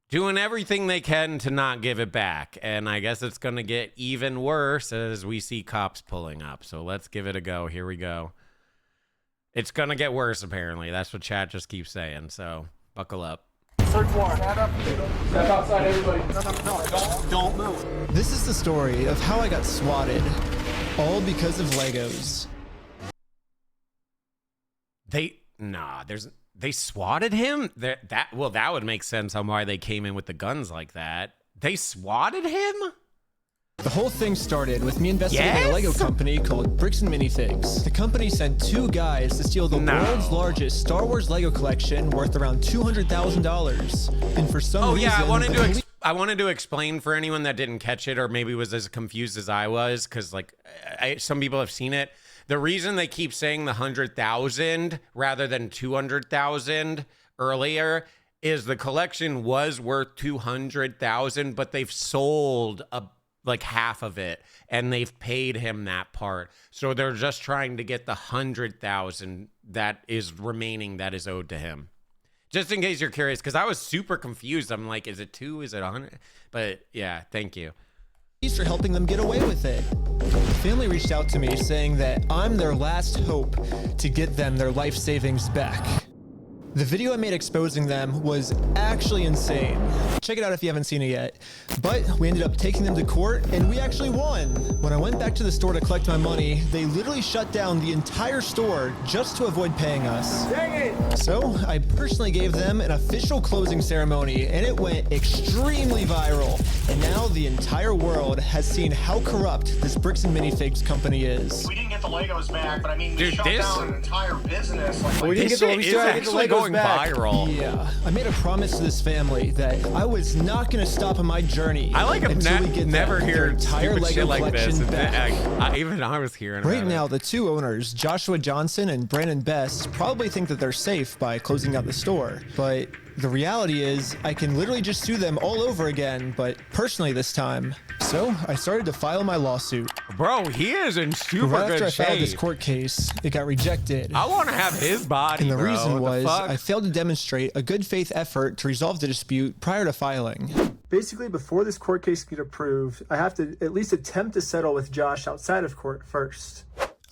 S2: doing everything they can to not give it back. And I guess it's going to get even worse as we see cops pulling up. So let's give it a go. Here we go. It's going to get worse, apparently. That's what chat just keeps saying. So buckle up.
S9: Third floor. Stand up. Step outside, everybody. No. Don't move.
S22: This is the story of how I got swatted, all because of Legos.
S2: They swatted him? That would make sense on why they came in with the guns like that. They swatted him?
S22: The whole thing started with me investigating a Lego company called Bricks and Minifigs. The company sent 2 guys to steal the world's largest Star Wars Lego collection worth around $200,000. And for some reason...
S2: I wanted to explain for anyone that didn't catch it or maybe was as confused as I was, because like some people have seen it. The reason they keep saying the 100,000 rather than 200,000 earlier is the collection was worth 200,000, but they've sold like half of it and they've paid him that part. So they're just trying to get the 100,000 that is remaining that is owed to him. Just in case you're curious, because I was super confused. I'm like, is it 2? Is it 100? But yeah, thank you.
S22: police are helping them get away with it. The family reached out to me saying that I'm their last hope to get them their life savings back. The video I made exposing them was actually insane. Check it out if you haven't seen it yet. But we ended up taking them to court and we actually won. When I went back to the store to collect my money, they literally shut down the entire store just to avoid paying us.
S9: Dang it!
S22: So I personally gave them an official closing ceremony and it went extremely viral. And now the entire world has seen how corrupt this Bricks and Minifigs company is.
S16: We didn't get the Legos back, but I mean, we shut down an entire business. Like,
S22: We didn't get the
S2: actually
S22: Legos
S2: going
S22: back.
S2: viral.
S22: Yeah, I made a promise to this family that I was not going to stop on my journey.
S2: I like
S22: until we get
S2: never
S22: their
S2: hear
S22: entire
S2: stupid
S22: Lego
S2: shit like this.
S22: collection back.
S2: Even I was hearing
S22: Right
S2: about
S22: now, the two owners, Joshua Johnson and Brandon Best, probably think that they're safe by closing out the store. But the reality is, I can literally just sue them all over again, but personally this time. So I started to file my lawsuit.
S2: Bro, he is in super
S22: Right
S2: good
S22: after I filed this
S2: shape.
S22: court case, it got rejected.
S2: I want to have his body,
S22: And the
S2: bro.
S22: reason
S2: What the
S22: was
S2: fuck?
S22: I failed to demonstrate a good faith effort to resolve the dispute prior to filing. Basically, before this court case can get approved, I have to at least attempt to settle with Josh outside of court first.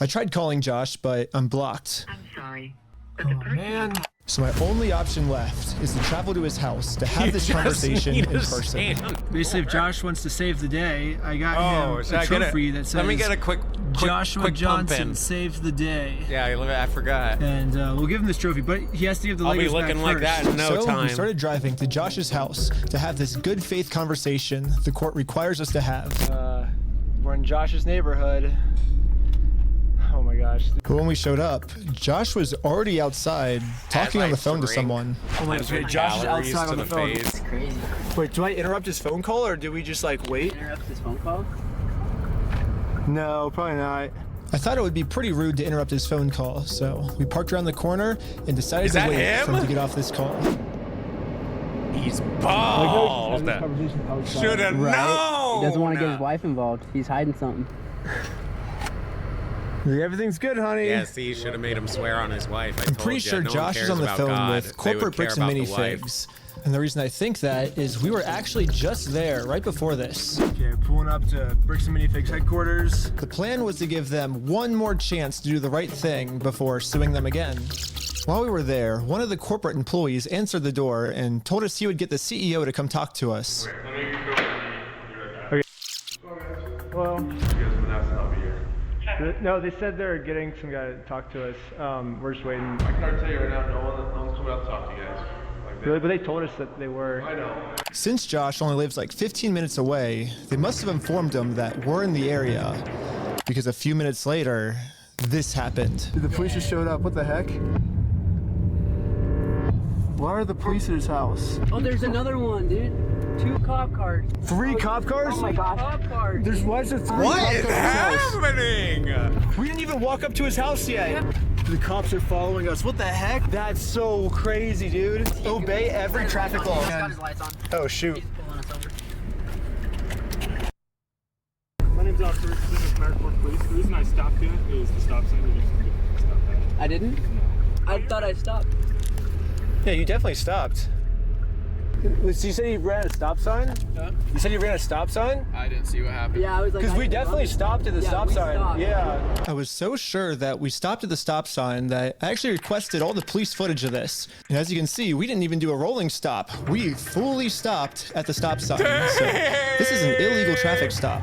S22: I tried calling Josh, but I'm blocked.
S23: I'm sorry.
S22: Oh, man. So my only option left is to travel to his house to have
S8: You
S22: this
S8: just
S22: conversation
S8: need
S22: in
S8: to
S22: person.
S8: stand. Basically, if Josh wants to save the day, I got him
S2: should
S8: a
S2: I get
S8: trophy
S2: it?
S8: that says
S2: Let me get a quick
S8: Joshua
S2: quick pump
S8: Johnson
S2: in.
S8: saved the day.
S2: Yeah, I forgot.
S8: And we'll give him this trophy, but he has to give the
S2: I'll
S8: Legos
S2: be
S8: back
S2: looking like
S8: first.
S2: that in no
S22: So
S2: time.
S22: we started driving to Josh's house to have this good faith conversation the court requires us to have. We're in Josh's neighborhood. Oh my gosh. But when we showed up, Josh was already outside talking on the phone to someone.
S8: Oh my god, Josh is outside on the phone.
S22: It's crazy. Wait, do I interrupt his phone call or do we just like wait?
S3: Interrupt his phone call?
S22: No, probably not. I thought it would be pretty rude to interrupt his phone call, so we parked around the corner and decided
S2: Is
S22: to
S2: that
S22: wait for him
S2: him?
S22: to get off this call.
S2: He's bald. Should have known.
S3: He doesn't want to get his wife involved. He's hiding something.
S22: Everything's good, honey.
S2: Yeah, see, should have made him swear on his wife. I
S22: I'm
S2: told
S22: pretty
S2: ya,
S22: sure
S2: no one
S22: Josh is
S2: cares
S22: on the
S2: about
S22: phone
S2: God.
S22: with
S2: They would
S22: corporate
S2: care
S22: Bricks and
S2: about the wife.
S22: Minifigs. And the reason I think that is we were actually just there right before this. Okay, pulling up to Bricks and Minifigs headquarters. The plan was to give them one more chance to do the right thing before suing them again. While we were there, one of the corporate employees answered the door and told us he would get the CEO to come talk to us. Okay. Well, no, they said they're getting some guy to talk to us. We're just waiting.
S10: I can already tell you right now, no one's coming out to talk to you guys.
S22: Really? But they told us that they were.
S10: I know.
S22: Since Josh only lives like 15 minutes away, they must have informed him that we're in the area. Because a few minutes later, this happened. Dude, the police just showed up. What the heck? Why are the police at his house?
S3: Oh, there's another one, dude. 2 cop cars.
S22: 3 cop cars?
S3: Oh my gosh. Cop cars.
S22: Why is there 3
S2: What
S22: cop
S2: is
S22: cars at his house?
S2: happening?
S22: We didn't even walk up to his house yet. The cops are following us. What the heck? That's so crazy, dude. Obey every traffic law.
S3: He's got his lights on.
S22: Oh, shoot.
S3: He's pulling us over.
S15: My name's Officer. This is Americourt Police. The reason I stopped you is the stop sign. You just stop that.
S3: I didn't? No. I thought I stopped.
S22: Yeah, you definitely stopped. You said you ran a stop sign?
S3: Huh?
S22: You said you ran a stop sign?
S18: I didn't see what happened.
S3: Yeah, I was like,
S22: Because we definitely stopped at the stop sign.
S3: stopped.
S22: Yeah. I was so sure that we stopped at the stop sign that I actually requested all the police footage of this. And as you can see, we didn't even do a rolling stop. We fully stopped at the stop sign. So this is an illegal traffic stop.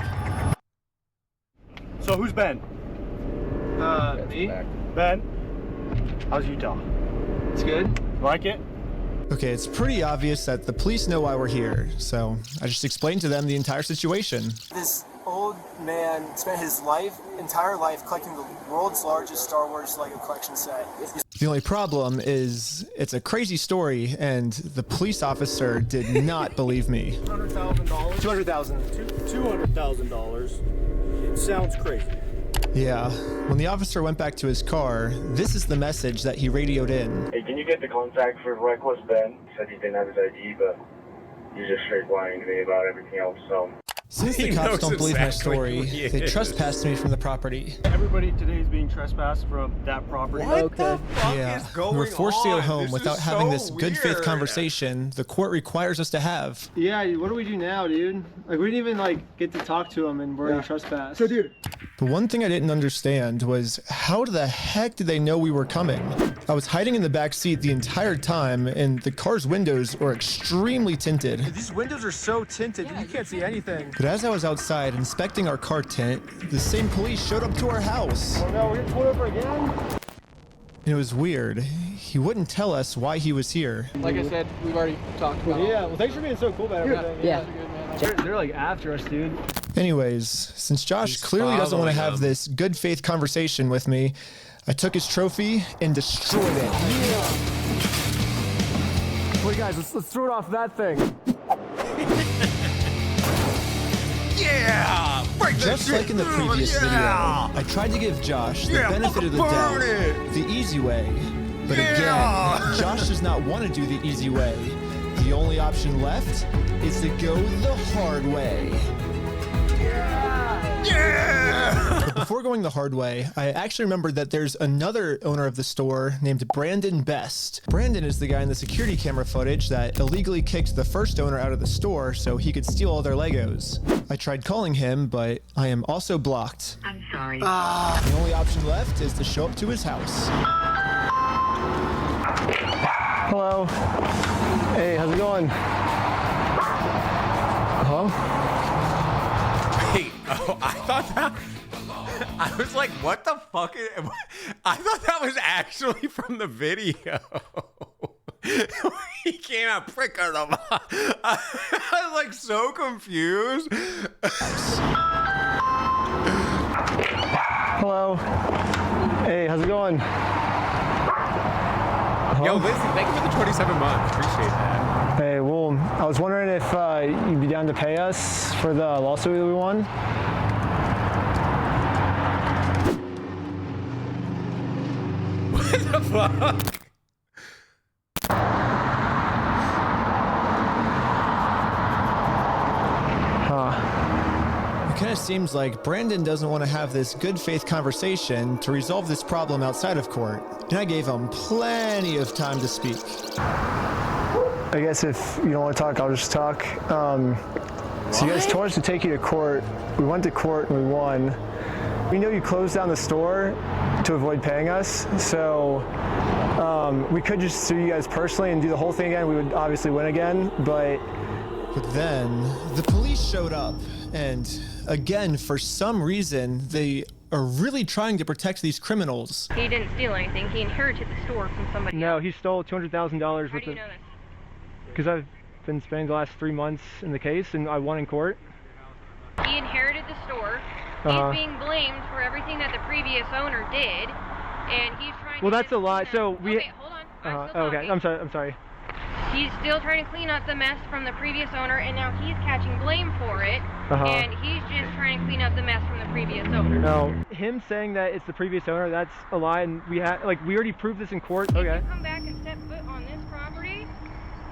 S8: So who's Ben?
S22: Me?
S8: Ben? How's Utah?
S22: It's good.
S8: Like it?
S22: Okay, it's pretty obvious that the police know why we're here, so I just explained to them the entire situation. This old man spent his entire life collecting the world's largest Star Wars Lego collection set. The only problem is it's a crazy story, and the police officer did not believe me.
S8: $100,000?
S22: $200,000.
S8: $200,000. It sounds crazy.
S22: Yeah, when the officer went back to his car, this is the message that he radioed in.
S4: Hey, can you get the contact for Reckless Ben? Said he didn't have his ID, but he's just straight lying to me about everything else, so.
S22: Since the
S2: He
S22: cops
S2: knows
S22: don't believe my
S2: exactly
S22: story,
S2: who he
S22: they
S2: is.
S22: trespassed me from the property.
S8: Everybody today is being trespassed from that property.
S2: What the fuck
S22: Yeah,
S2: is going
S22: we're forced to go
S2: on?
S22: home
S2: This
S22: without
S2: is
S22: having
S2: so
S22: this good faith
S2: weird.
S22: conversation the court requires us to have.
S8: Yeah, what do we do now, dude? Like, we didn't even, like, get to talk to him, and we're already trespassed. So, dude.
S22: The one thing I didn't understand was how the heck did they know we were coming? I was hiding in the back seat the entire time, and the car's windows were extremely tinted.
S8: These windows are so tinted, you can't see anything.
S22: But as I was outside inspecting our car tint, the same police showed up to our house.
S8: Oh no, we're getting pulled over again?
S22: And it was weird. He wouldn't tell us why he was here.
S3: Like I said, we've already talked about it.
S8: Yeah, well, thanks for being so cool about everything.
S3: Yeah.
S8: They're like after us, dude.
S22: Anyways, since Josh clearly doesn't want to have this good faith conversation with me, I took his trophy and destroyed it.
S8: Wait, guys, let's throw it off that thing.
S2: Yeah! Break
S22: Just like in the previous video, I tried to give Josh the benefit of the doubt, the easy way. But again, Josh does not want to do the easy way. The only option left is to go the hard way. But before going the hard way, I actually remembered that there's another owner of the store named Brandon Best. Brandon is the guy in the security camera footage that illegally kicked the first owner out of the store so he could steal all their Legos. I tried calling him, but I am also blocked.
S23: I'm sorry.
S22: The only option left is to show up to his house.
S8: Hello. Hey, how's it going? Huh?
S2: Wait, oh, I thought that... I was like, what the fuck? I thought that was actually from the video. He came out pricking them. I was like so confused.
S8: Hello. Hey, how's it going?
S2: Yo, Lizzie, thank you for the 27 months. Appreciate that.
S8: Hey, well, I was wondering if you'd be down to pay us for the lawsuit that we won.
S2: What the fuck?
S22: It kind of seems like Brandon doesn't want to have this good faith conversation to resolve this problem outside of court. And I gave him plenty of time to speak.
S8: I guess if you don't want to talk, I'll just talk. So you guys told us to take you to court. We went to court and we won. We know you closed down the store to avoid paying us, so we could just sue you guys personally and do the whole thing again. We would obviously win again, but
S22: then the police showed up, and again, for some reason, they are really trying to protect these criminals.
S20: He didn't steal anything. He inherited the store from somebody
S8: no,
S20: else.
S8: he stole $200,000
S20: How
S8: with
S20: do you
S8: it.
S20: know this?
S8: Because I've been spending the last 3 months in the case, and I won in court.
S20: He inherited the store.
S8: Uh-huh.
S20: He's being blamed for everything that the previous owner did, and he's trying
S8: Well,
S20: to
S8: that's a lie. So we.
S20: Okay, hold on.
S8: Okay, I'm sorry.
S20: He's still trying to clean up the mess from the previous owner, and now he's catching blame for it,
S8: Uh-huh.
S20: and he's just trying to clean up the mess from the previous owner.
S8: No, him saying that it's the previous owner, that's a lie, and we already proved this in court.
S20: If
S8: Okay.
S20: you come back and step foot on this property,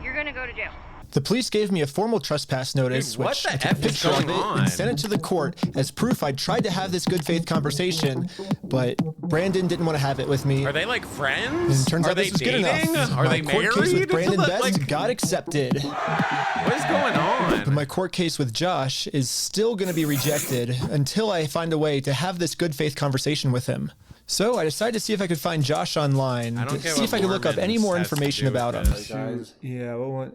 S20: you're gonna go to jail.
S22: The police gave me a formal trespass notice,
S2: Dude, what
S22: which
S2: the
S22: I took a
S2: F is
S22: picture of
S2: going
S22: it
S2: on?
S22: and sent it to the court as proof I tried to have this good faith conversation, but Brandon didn't want to have it with me.
S2: Are they like
S22: And
S2: friends?
S22: it turns
S2: Are
S22: out
S2: they
S22: this was
S2: dating?
S22: good enough.
S2: Are
S22: My
S2: they
S22: court
S2: married?
S22: case with Brandon Best
S2: Like,
S22: got accepted.
S2: what is going on?
S22: But my court case with Josh is still going to be rejected until I find a way to have this good faith conversation with him. So I decided to see if I could find Josh online,
S2: I don't
S22: to
S2: get
S22: see
S2: what
S22: if I could look up any more
S2: Mormons has to
S22: information
S2: do with
S22: about him.
S2: this.
S8: Guys. Yeah,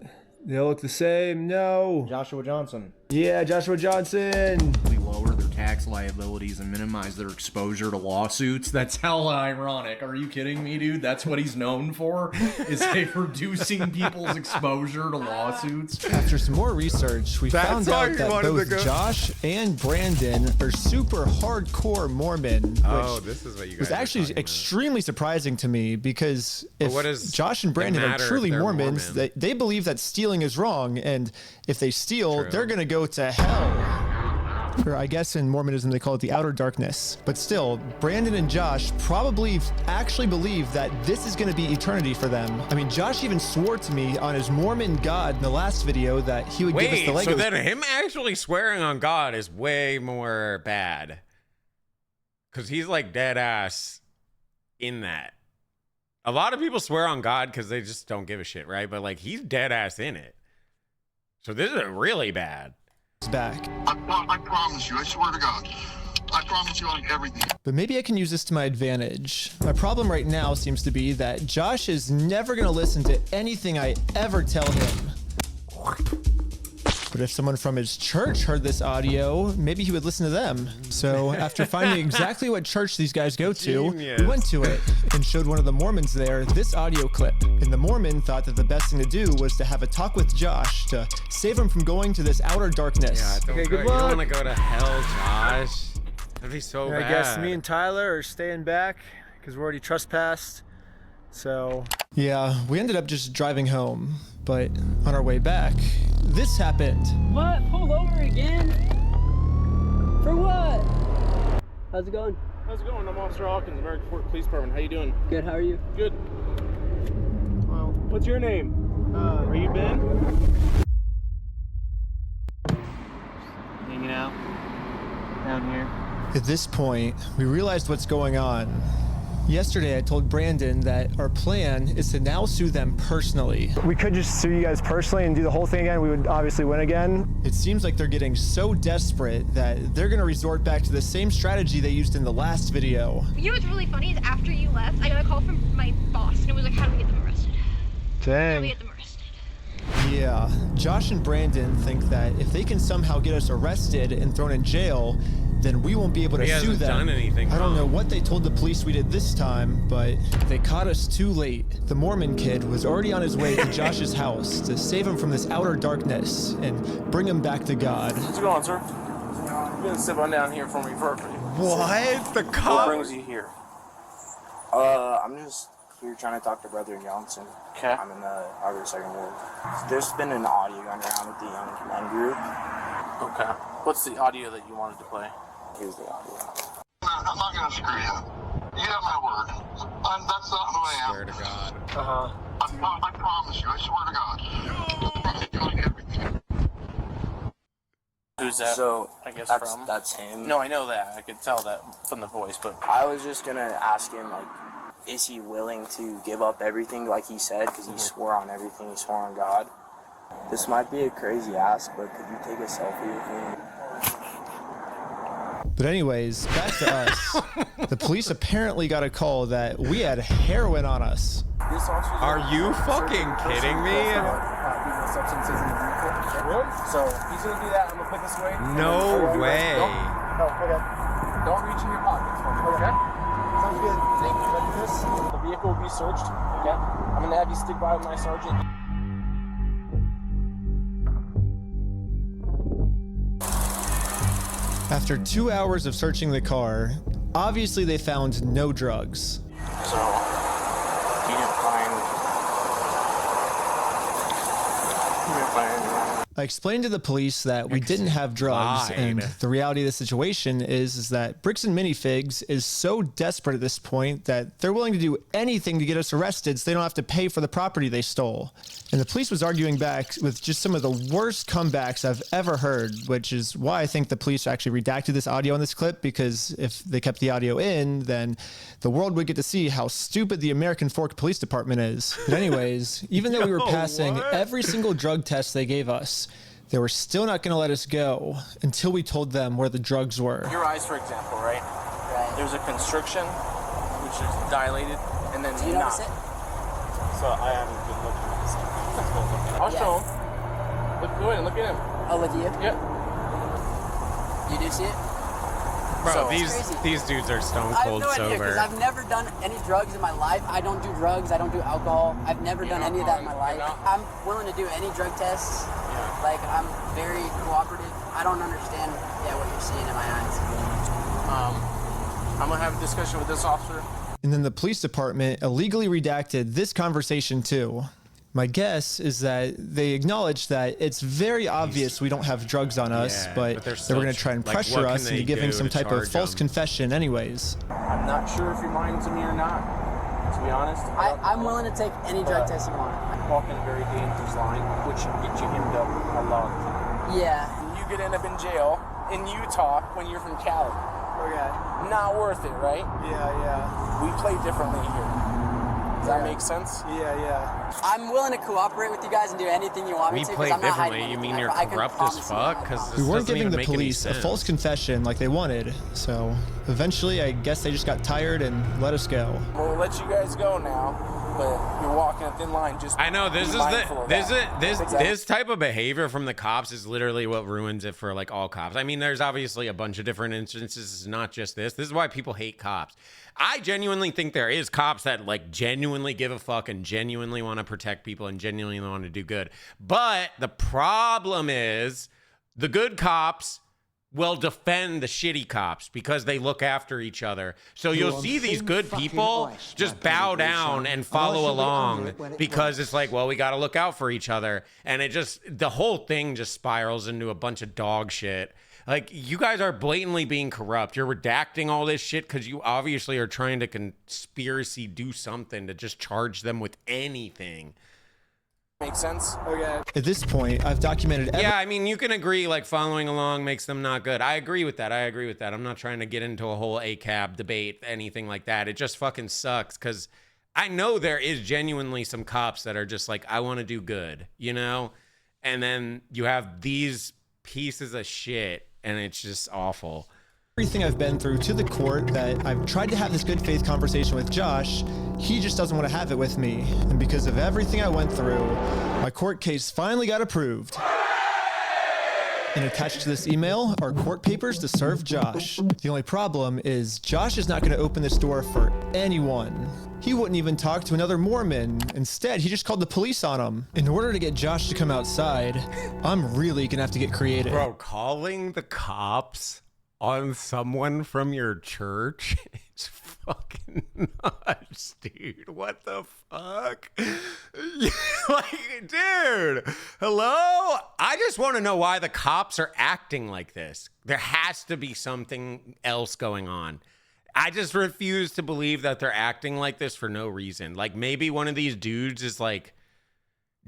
S8: they all look the same. No.
S4: Joshua Johnson.
S8: Yeah, Joshua Johnson.
S4: We lower their tax liabilities and minimize their exposure to lawsuits. That's hella ironic. Are you kidding me, dude? That's what he's known for, is reducing people's exposure to lawsuits.
S22: After some more research, we found out that both Josh and Brandon are super hardcore Mormon,
S2: Oh,
S22: which
S2: this is what you guys
S22: was
S2: are
S22: actually
S2: talking about.
S22: extremely surprising to me, because if
S2: what does
S22: Josh and
S2: it
S22: Brandon are
S2: matter if
S22: truly
S2: they're
S22: Mormons,
S2: Mormon?
S22: they believe that stealing is wrong, and if they steal,
S2: True.
S22: they're gonna go to hell.
S8: Or I guess in Mormonism they call it the outer darkness. But still, Brandon and Josh probably actually believe that this is going to be eternity for them. I mean, Josh even swore to me on his Mormon God in the last video that he would give us the Legos.
S2: So then him actually swearing on God is way more bad. Because he's like dead ass in that. A lot of people swear on God because they just don't give a shit, right? But like he's dead ass in it. So this is really bad.
S8: Back.
S19: I promise you, I swear to God. I promise you on everything.
S8: But maybe I can use this to my advantage. My problem right now seems to be that Josh is never going to listen to anything I ever tell him. But if someone from his church heard this audio, maybe he would listen to them. So after finding exactly what church these guys go to, we went to it and showed one of the Mormons there this audio clip. And the Mormon thought that the best thing to do was to have a talk with Josh to save him from going to this outer darkness.
S2: Yeah, okay, good luck. You don't want to go to hell, Josh. That'd be so bad.
S8: I guess me and Tyler are staying back because we're already trespassed. So yeah, we ended up just driving home. But on our way back, this happened.
S7: What? Pull over again? For what? How's it going?
S3: How's it going? I'm Officer Hawkins, American Fork Police Department. How you doing?
S7: Good, how are you?
S3: Good. Well, what's your name? Are you Ben?
S7: Hanging out down here.
S8: At this point, we realized what's going on. Yesterday, I told Brandon that our plan is to now sue them personally.
S11: We could just sue you guys personally and do the whole thing again. We would obviously win again.
S8: It seems like they're getting so desperate that they're going to resort back to the same strategy they used in the last video.
S20: You know what's really funny is after you left, I got a call from my boss, and it was like, how do we get them arrested?
S11: Dang.
S20: How do we get them arrested?
S8: Yeah, Josh and Brandon think that if they can somehow get us arrested and thrown in jail, then we won't be able to sue them.
S2: Done anything
S8: I don't know what they told the police we did this time, but they caught us too late. The Mormon kid was already on his way to Josh's house to save him from this outer darkness and bring him back to God.
S3: What's going on, sir? You're gonna sit on down here for me first.
S2: What? The cop?
S3: What brings you here?
S17: I'm just here trying to talk to Brother Johnson.
S3: Okay.
S17: I'm in the Harvard Second Ward. There's been an audio going around with the young men group.
S3: Okay. What's the audio that you wanted to play?
S17: Here's the audio.
S19: I'm not gonna screw you. You have my word. That's not who I am.
S2: Swear to God.
S19: I promise you. I swear to God.
S3: Who's that?
S17: So
S3: I guess
S17: from? That's him.
S3: No, I know that. I could tell that from the voice, but
S17: I was just gonna ask him, like, is he willing to give up everything like he said? Because he swore on everything. He swore on God. This might be a crazy ask, but could you take a selfie with me?
S8: But anyways, back to us. The police apparently got a call that we had heroin on us.
S2: Are you fucking kidding me?
S3: substances in the vehicle. So he's gonna do that. I'm gonna put this away.
S2: No way.
S3: Don't reach in your pockets for me, okay? Sounds good. Thank you. Ready for this? The vehicle will be searched, okay? I'm gonna have you stick by with my sergeant.
S8: After 2 hours of searching the car, obviously they found no drugs.
S17: So, you didn't find
S8: I explained to the police that we didn't have drugs, and the reality of the situation is that Bricks and Minifigs is so desperate at this point that they're willing to do anything to get us arrested so they don't have to pay for the property they stole. And the police was arguing back with just some of the worst comebacks I've ever heard, which is why I think the police actually redacted this audio in this clip, because if they kept the audio in, then the world would get to see how stupid the American Fork Police Department is. But anyways, even though we were passing every single drug test they gave us, they were still not going to let us go until we told them where the drugs were.
S3: Your eyes, for example, right? There's a constriction, which is dilated, and then
S7: Do you notice it?
S3: So I haven't been looking at this. I'll show him. Look, go ahead and look at him.
S7: I'll look at you?
S3: Yep.
S7: You do see it?
S2: Bro,
S3: So-
S2: these dudes are stone cold
S7: I have no idea, because
S2: sober.
S7: I've never done any drugs in my life. I don't do drugs. I don't do alcohol. I've never done any of that in my life. I'm willing to do any drug tests. Like, I'm very cooperative. I don't understand, what you're seeing in my eyes.
S3: I'm gonna have a discussion with this officer.
S8: And then the police department illegally redacted this conversation too.
S22: My guess is that they acknowledge that it's very obvious we don't have drugs on us, but they were going to try and pressure us into giving some type of false confession anyways.
S3: I'm not sure if your mind's in me or not, to be honest.
S7: I'm willing to take any drug test you want.
S3: Walking a very dangerous line, which can get you hemmed up a lot of time.
S7: Yeah.
S3: You could end up in jail in Utah when you're from Cali.
S7: Okay.
S3: Not worth it, right?
S7: Yeah.
S3: We play differently here. Does that make sense?
S7: Yeah. I'm willing to cooperate with you guys and do anything you want me to.
S2: We play differently. You mean you're corrupt as fuck? Because
S22: we weren't giving the police a false confession like they wanted, so eventually I guess they just got tired and let us go.
S3: We'll let you guys go now, but you're walking a thin line. Just
S2: I know this is this type of behavior from the cops is literally what ruins it for like all cops. I mean, there's obviously a bunch of different instances. It's not just this. This is why people hate cops. I genuinely think there is cops that like genuinely give a fuck and genuinely want to protect people and genuinely want to do good. But the problem is the good cops will defend the shitty cops because they look after each other. So you'll see these good people just bow down and follow along because it's like, well, we got to look out for each other. And it just, the whole thing just spirals into a bunch of dog shit. Like, you guys are blatantly being corrupt. You're redacting all this shit because you obviously are trying to conspiracy do something to just charge them with anything.
S3: Makes sense? Okay.
S22: At this point, I've documented
S2: Yeah, I mean, you can agree, like, following along makes them not good. I agree with that. I'm not trying to get into a whole ACAB debate, anything like that. It just fucking sucks because I know there is genuinely some cops that are just like, I want to do good, you know? And then you have these pieces of shit, and it's just awful.
S22: Everything I've been through to the court, that I've tried to have this good faith conversation with Josh, he just doesn't want to have it with me. And because of everything I went through, my court case finally got approved. And attached to this email are court papers to serve Josh. The only problem is Josh is not going to open this door for anyone. He wouldn't even talk to another Mormon. Instead, he just called the police on him. In order to get Josh to come outside, I'm really going to have to get creative.
S2: Bro, calling the cops on someone from your church is fucking nuts, dude. What the fuck? Like, dude, hello? I just want to know why the cops are acting like this. There has to be something else going on. I just refuse to believe that they're acting like this for no reason. Like, maybe one of these dudes is like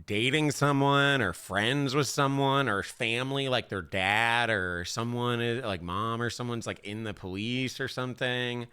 S2: dating someone or friends with someone or family, like their dad or someone is like mom or someone's like in the police or something.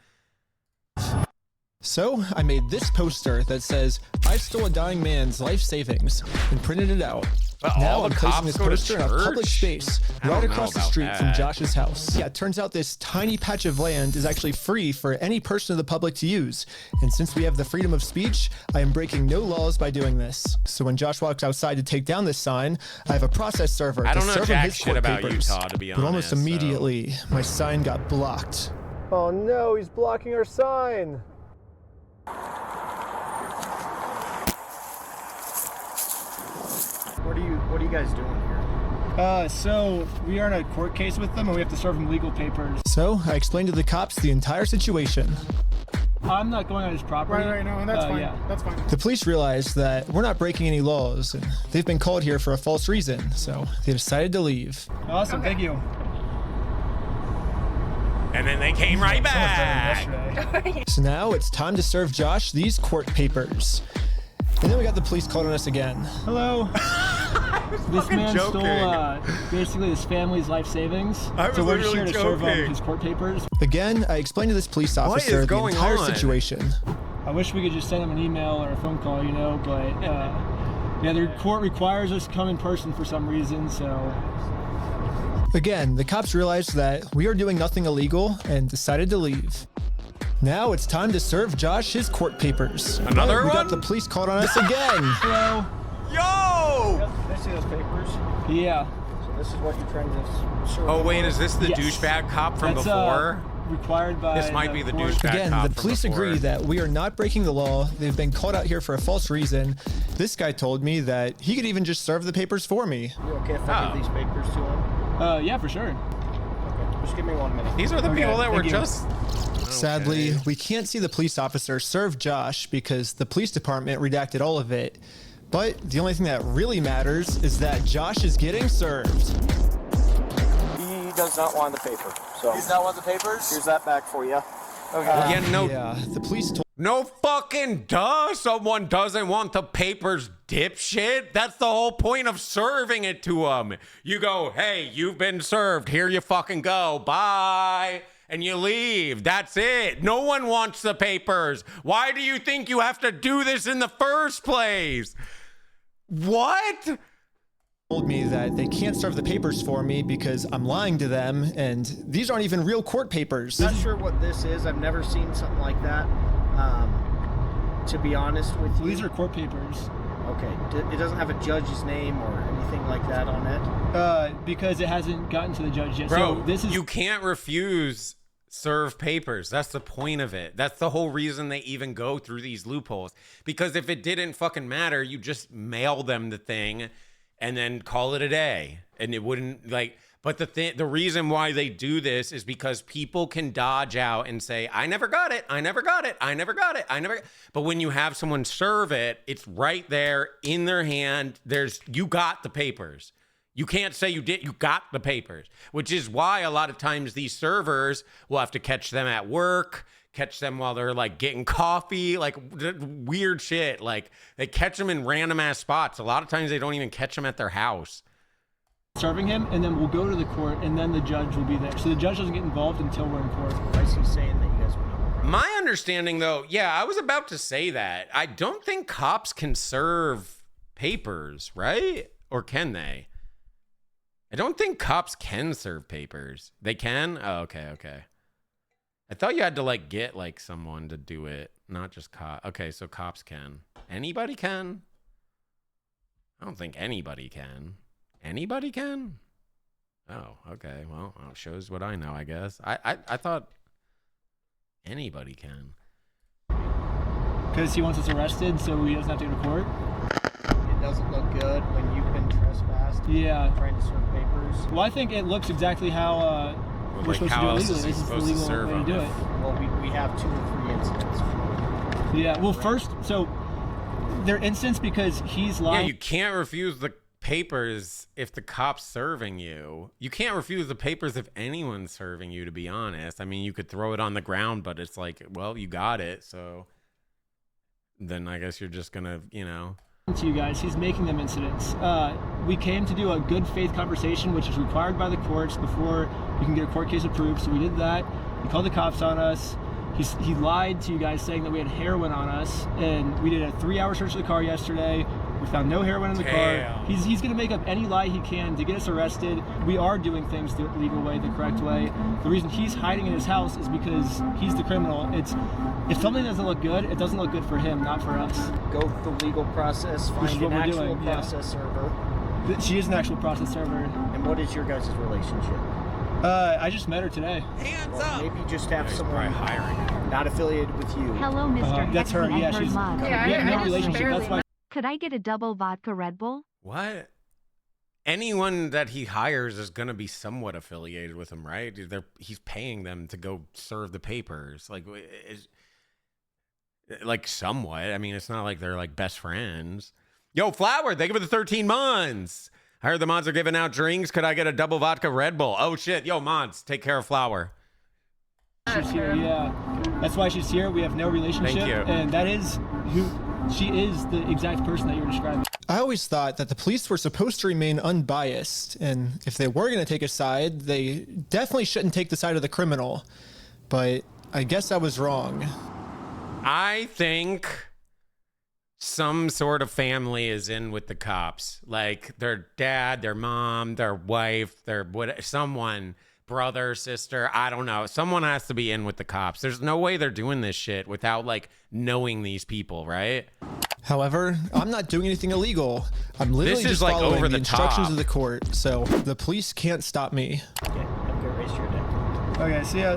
S22: So I made this poster that says, I stole a dying man's life savings, and printed it out.
S2: But
S22: now I'm placing this poster in a public space right across the street from Josh's house. Yeah, it turns out this tiny patch of land is actually free for any person of the public to use. And since we have the freedom of speech, I am breaking no laws by doing this. So when Josh walks outside to take down this sign, I have a process server to serve him his court papers.
S2: Utah, to be honest,
S22: but almost immediately, my sign got blocked.
S8: Oh no, he's blocking our sign. What are you guys doing here? So we are in a court case with them, and we have to serve them legal papers.
S22: So I explained to the cops the entire situation.
S8: I'm not going on his property. Right, no, that's fine. Yeah. That's fine.
S22: The police realized that we're not breaking any laws, and they've been called here for a false reason, so they decided to leave.
S8: Awesome, thank you.
S2: And then they came right back.
S22: So now it's time to serve Josh these court papers. And then we got the police called on us again.
S8: Hello. This man stole basically his family's life savings. So we're just here to serve his court papers.
S22: Again, I explained to this police officer the entire situation.
S8: I wish we could just send him an email or a phone call, you know, but yeah, the court requires us to come in person for some reason, so.
S22: Again, the cops realized that we are doing nothing illegal and decided to leave. Now it's time to serve Josh his court papers.
S2: Another one?
S22: We got the police called on us again.
S8: Hello.
S2: Yo!
S8: Yep, I see those papers. Yeah. So this is what you're trying to serve.
S2: Oh wait, is this the douchebag cop from before?
S8: Required by
S2: this might be the douchebag cop.
S22: Again, the police agree that we are not breaking the law. They've been called out here for a false reason. This guy told me that he could even just serve the papers for me.
S8: You okay if I give these papers to him? Yeah, for sure. Okay, just give me 1 minute.
S2: These are the people that were just...
S22: Sadly, we can't see the police officer serve Josh because the police department redacted all of it. But the only thing that really matters is that Josh is getting served.
S17: He does not want the paper. So
S3: He's not want the papers?
S17: Here's that back for you.
S2: Okay.
S22: Yeah, the police told.
S2: No fucking duh. Someone doesn't want the papers, dipshit. That's the whole point of serving it to them. You go, hey, you've been served. Here you fucking go. Bye. And you leave. That's it. No one wants the papers. Why do you think you have to do this in the first place? What?
S22: Told me that they can't serve the papers for me because I'm lying to them, and these aren't even real court papers.
S8: Not sure what this is. I've never seen something like that. To be honest with you,
S22: These are court papers.
S8: Okay, it doesn't have a judge's name or anything like that on it.
S22: Because it hasn't gotten to the judge yet.
S2: Bro,
S22: So this is
S2: you can't refuse serve papers. That's the point of it. That's the whole reason they even go through these loopholes. Because if it didn't fucking matter, you just mail them the thing and then call it a day. And it wouldn't like, but the reason why they do this is because people can dodge out and say, I never got it. I never got it. I never got it. I never. But when you have someone serve it, it's right there in their hand. You got the papers. You can't say you did. You got the papers, which is why a lot of times these servers will have to catch them at work, catch them while they're like getting coffee, like weird shit. Like they catch them in random ass spots. A lot of times they don't even catch them at their house.
S22: serving him, and then we'll go to the court, and then the judge will be there. So the judge doesn't get involved until we're in court.
S8: I see saying that you guys went over.
S2: My understanding, though, yeah, I was about to say that. I don't think cops can serve papers, right? Or can they? I don't think cops can serve papers. They can? Oh, okay, okay. I thought you had to, like, get, like, someone to do it, not just cops. Okay, so cops can. Anybody can? I don't think anybody can. Anybody can? Oh, okay. Well, it shows what I know, I guess. I thought anybody can.
S22: Because he wants us arrested, so he doesn't have to go to court?
S8: It doesn't look good when you've been trespassed.
S22: Yeah.
S8: Trying to serve papers.
S22: Well, I think it looks exactly how we're
S2: like
S22: supposed
S2: how
S22: to do it
S2: else
S22: legally.
S2: is he
S22: This is the
S2: supposed to
S22: legal
S2: serve
S22: way to
S2: them?
S22: do it.
S8: Well, we have 2 or 3 incidents.
S22: Yeah, well, first, so their instance, because he's lying.
S2: Yeah, you can't refuse the papers if the cop's serving you. You can't refuse the papers if anyone's serving you, to be honest. I mean, you could throw it on the ground, but it's like, well, you got it, so then I guess you're just gonna, you know.
S22: To you guys, he's making them incidents. We came to do a good faith conversation, which is required by the courts before you can get a court case approved, so we did that. He called the cops on us. He lied to you guys saying that we had heroin on us, and we did a 3-hour search of the car yesterday. We found no heroin in the car. He's going to make up any lie he can to get us arrested. We are doing things the legal way, the correct way. The reason he's hiding in his house is because he's the criminal. If something doesn't look good, it doesn't look good for him, not for us.
S8: Go through the legal process,
S22: Which is
S8: find
S22: what
S8: an
S22: we're
S8: actual
S22: doing, yeah.
S8: process server.
S22: She is an actual process server.
S8: And what is your guys' relationship?
S22: I just met her today.
S8: Well, maybe just have someone not affiliated with you.
S13: Hello, Mr.
S22: That's her.
S13: Hexy,
S22: Yeah,
S13: I heard
S22: she's.
S13: mom.
S22: We have no relationship. That's why.
S13: Could I get a double vodka Red Bull?
S2: What? Anyone that he hires is going to be somewhat affiliated with him, right? He's paying them to go serve the papers. Like somewhat. I mean, it's not like they're like best friends. Yo, Flower, thank you for the 13 months. I heard the mods are giving out drinks. Could I get a double vodka Red Bull? Oh, shit. Yo, mods, take care of Flower.
S22: She's here, yeah. That's why she's here. We have no relationship.
S2: Thank you.
S22: And that is she is the exact person that you were describing. I always thought that the police were supposed to remain unbiased, and if they were going to take a side, they definitely shouldn't take the side of the criminal. But I guess I was wrong.
S2: I think some sort of family is in with the cops. Like their dad, their mom, their wife, someone, brother, sister, I don't know. Someone has to be in with the cops. There's no way they're doing this shit without like knowing these people, right?
S22: However, I'm not doing anything illegal. I'm literally just
S2: like
S22: following
S2: over
S22: the
S2: the
S22: instructions
S2: top.
S22: of the court, so the police can't stop me.
S8: Okay, have a good race your day.
S22: Okay, see ya.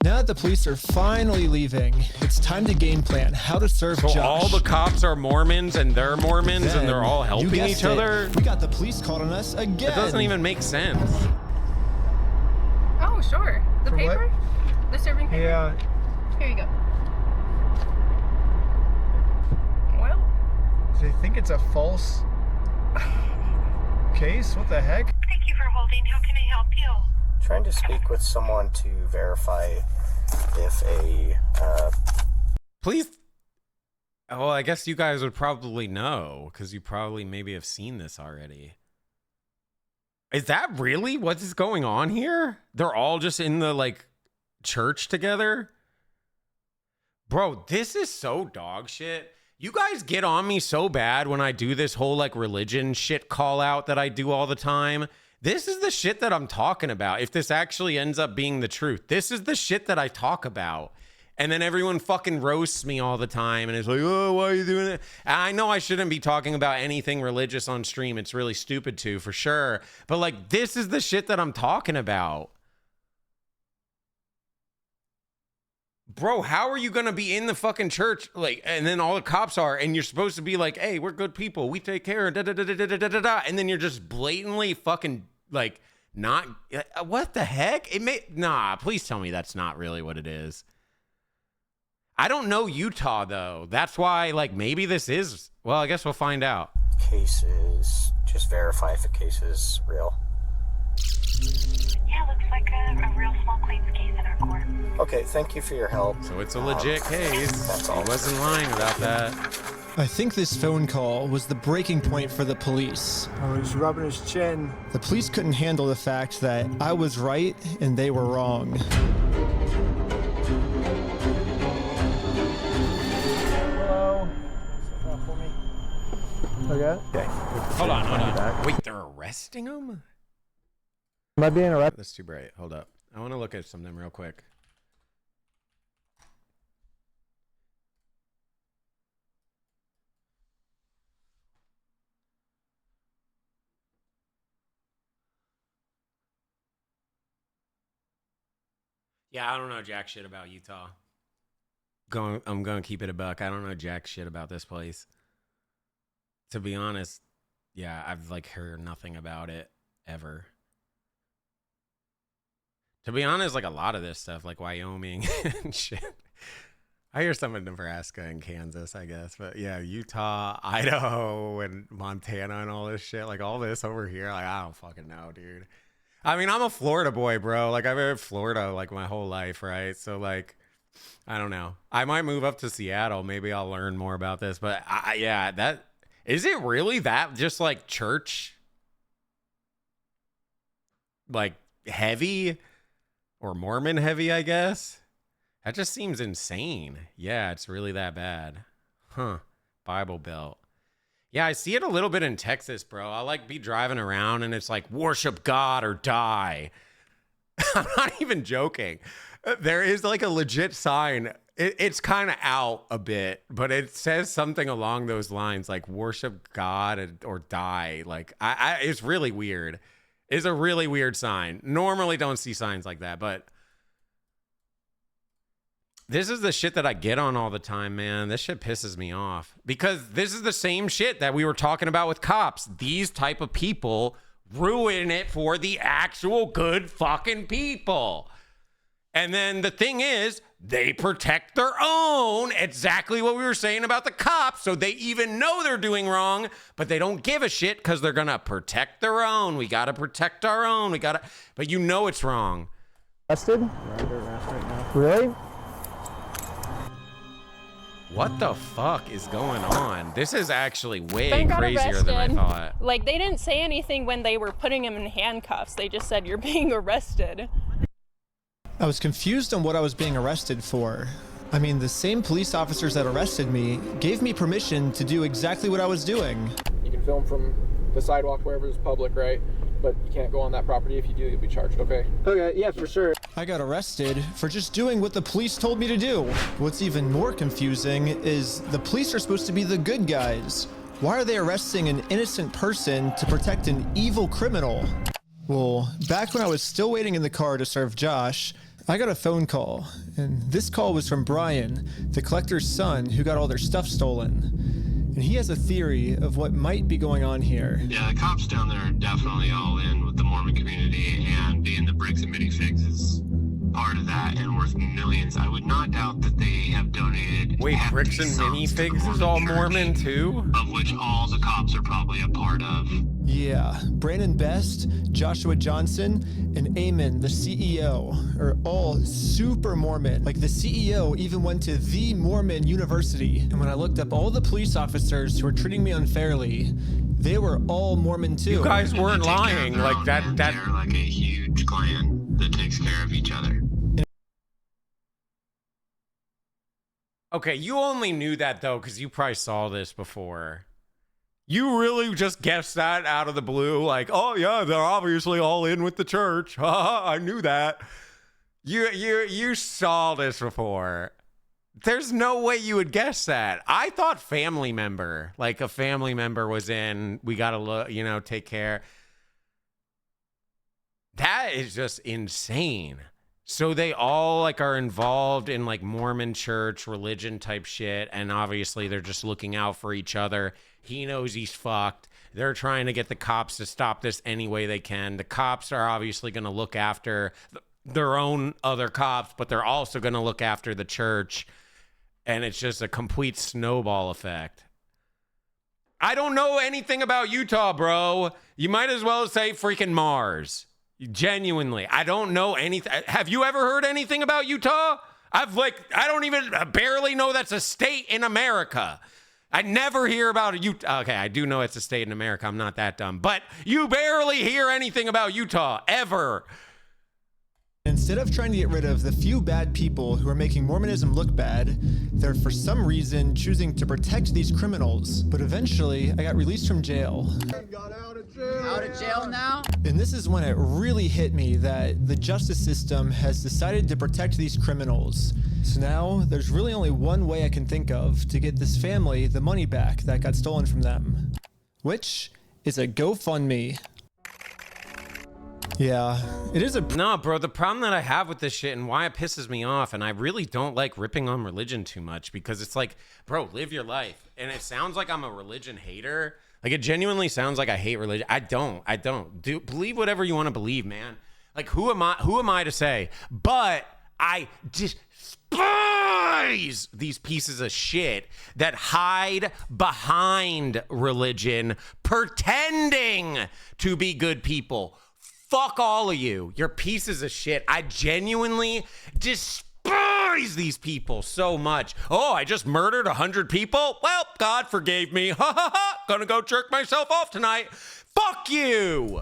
S22: Now that the police are finally leaving, it's time to game plan how to serve
S2: So
S22: Josh.
S2: all the cops are Mormons and they're Mormons and they're all
S22: You
S2: helping
S22: guessed
S2: each
S22: it.
S2: other?
S22: We got the police called on us again.
S2: It doesn't even make sense.
S1: Oh, sure. The
S22: For what?
S1: paper? The serving paper?
S22: Yeah.
S1: Here you go.
S8: They think it's a false case? What the heck?
S23: Thank you for holding. How can I help you?
S3: Trying to speak with someone to verify if a
S2: Please. Oh, I guess you guys would probably know because you probably maybe have seen this already. Is that really what is going on here? They're all just in the like church together? Bro, this is so dog shit. You guys get on me so bad when I do this whole like religion shit call out that I do all the time. This is the shit that I'm talking about. If this actually ends up being the truth, this is the shit that I talk about. And then everyone fucking roasts me all the time and is like, oh, why are you doing it? I know I shouldn't be talking about anything religious on stream. It's really stupid to, for sure. But like, this is the shit that I'm talking about. Bro, how are you going to be in the fucking church? Like, and then all the cops are, and you're supposed to be like, hey, we're good people. We take care. Da, da, da, da, da, da, da, da. And then you're just blatantly fucking like, not, what the heck? Nah, please tell me that's not really what it is. I don't know Utah, though. That's why, like, maybe this is... Well, I guess we'll find out.
S3: case is, just verify if the case is real.
S23: Yeah, looks like a real small claims case in our court.
S3: Okay, thank you for your help.
S2: So it's a legit case.
S3: That's all.
S2: He wasn't lying about that.
S22: I think this phone call was the breaking point for the police.
S8: I was rubbing his chin.
S22: The police couldn't handle the fact that I was right and they were wrong.
S8: Okay.
S2: Hold on. Wait, they're arresting him?
S8: Am I being arrested?
S2: That's too bright. Hold up. I want to look at something real quick. Yeah, I don't know jack shit about Utah. I'm going to keep it a buck. I don't know jack shit about this place. To be honest, yeah, I've like heard nothing about it ever. To be honest, like a lot of this stuff, like Wyoming and shit. I hear some in Nebraska and Kansas, I guess. But yeah, Utah, Idaho, and Montana and all this shit. Like all this over here, like I don't fucking know, dude. I mean, I'm a Florida boy, bro. Like I've been in Florida like my whole life, right? So like, I don't know. I might move up to Seattle. Maybe I'll learn more about this. But yeah, that... Is it really that just like church? Like heavy or Mormon heavy, I guess? That just seems insane. Yeah, it's really that bad. Huh. Bible Belt. Yeah, I see it a little bit in Texas, bro. I'll like be driving around and it's like worship God or die. I'm not even joking. There is like a legit sign. It's kind of out a bit, but it says something along those lines, like worship God or die. Like it's really weird. It's a really weird sign. Normally don't see signs like that, but this is the shit that I get on all the time, man. This shit pisses me off because this is the same shit that we were talking about with cops. These type of people ruin it for the actual good fucking people. And then the thing is, they protect their own, exactly what we were saying about the cops, so they even know they're doing wrong, but they don't give a shit because they're going to protect their own. We got to protect our own. But you know it's wrong.
S8: Arrested? We're under arrest right now. Really?
S2: What the fuck is going on? This is actually way crazier than I thought.
S1: Like, they didn't say anything when they were putting him in handcuffs. They just said, you're being arrested.
S22: I was confused on what I was being arrested for. I mean, the same police officers that arrested me gave me permission to do exactly what I was doing.
S3: You can film from the sidewalk wherever it's public, right? But you can't go on that property. If you do, you'll be charged, okay? Okay, yeah, for sure.
S22: I got arrested for just doing what the police told me to do. What's even more confusing is the police are supposed to be the good guys. Why are they arresting an innocent person to protect an evil criminal? Well, back when I was still waiting in the car to serve Josh, I got a phone call, and this call was from Brian, the collector's son who got all their stuff stolen. And he has a theory of what might be going on here.
S12: Yeah, the cops down there are definitely all in with the Mormon community, and being the bricks and minifigs is part of that and worth millions. I would not doubt that they have donated
S2: Wait, Bricks and Minifigs is all Mormon too?
S12: Of which all the cops are probably a part of.
S22: Yeah, Brandon Best, Joshua Johnson, and Eamon, the CEO, are all super Mormon. Like, the CEO even went to the Mormon University. And when I looked up all the police officers who were treating me unfairly, they were all Mormon too.
S2: You guys weren't lying. Like, that.
S12: They're like a huge clan that takes care of each other.
S2: Okay, you only knew that though because you probably saw this before. You really just guessed that out of the blue, like, oh yeah, they're obviously all in with the church. I knew that. You saw this before. There's no way you would guess that. I thought family member, like a family member was in. We gotta look, take care. That is just insane. So they all like are involved in like Mormon church religion type shit, and obviously they're just looking out for each other. He knows he's fucked. They're trying to get the cops to stop this any way they can. The cops are obviously going to look after their own other cops, but they're also going to look after the church, and it's just a complete snowball effect. I don't know anything about Utah, bro. You might as well say freaking Mars. Genuinely, I don't know anything. Have you ever heard anything about Utah? I don't even barely know that's a state in America. I never hear about Utah. Okay, I do know it's a state in America. I'm not that dumb. But you barely hear anything about Utah, ever.
S22: Instead of trying to get rid of the few bad people who are making Mormonism look bad, they're for some reason choosing to protect these criminals. But eventually, I got released from jail.
S7: Out of jail now?
S22: And this is when it really hit me that the justice system has decided to protect these criminals. So now, there's really only one way I can think of to get this family the money back that got stolen from them. Which is a GoFundMe. Yeah, it is a...
S2: No, bro, the problem that I have with this shit and why it pisses me off, and I really don't like ripping on religion too much, because it's like, bro, live your life. And it sounds like I'm a religion hater. Like, it genuinely sounds like I hate religion. I don't. Believe whatever you want to believe, man. Like, who am I to say? But I despise these pieces of shit that hide behind religion, pretending to be good people. Fuck all of you. You're pieces of shit. I genuinely despise these people so much. Oh, I just murdered 100 people? Well, God forgave me. Ha ha ha. Gonna go jerk myself off tonight. Fuck you.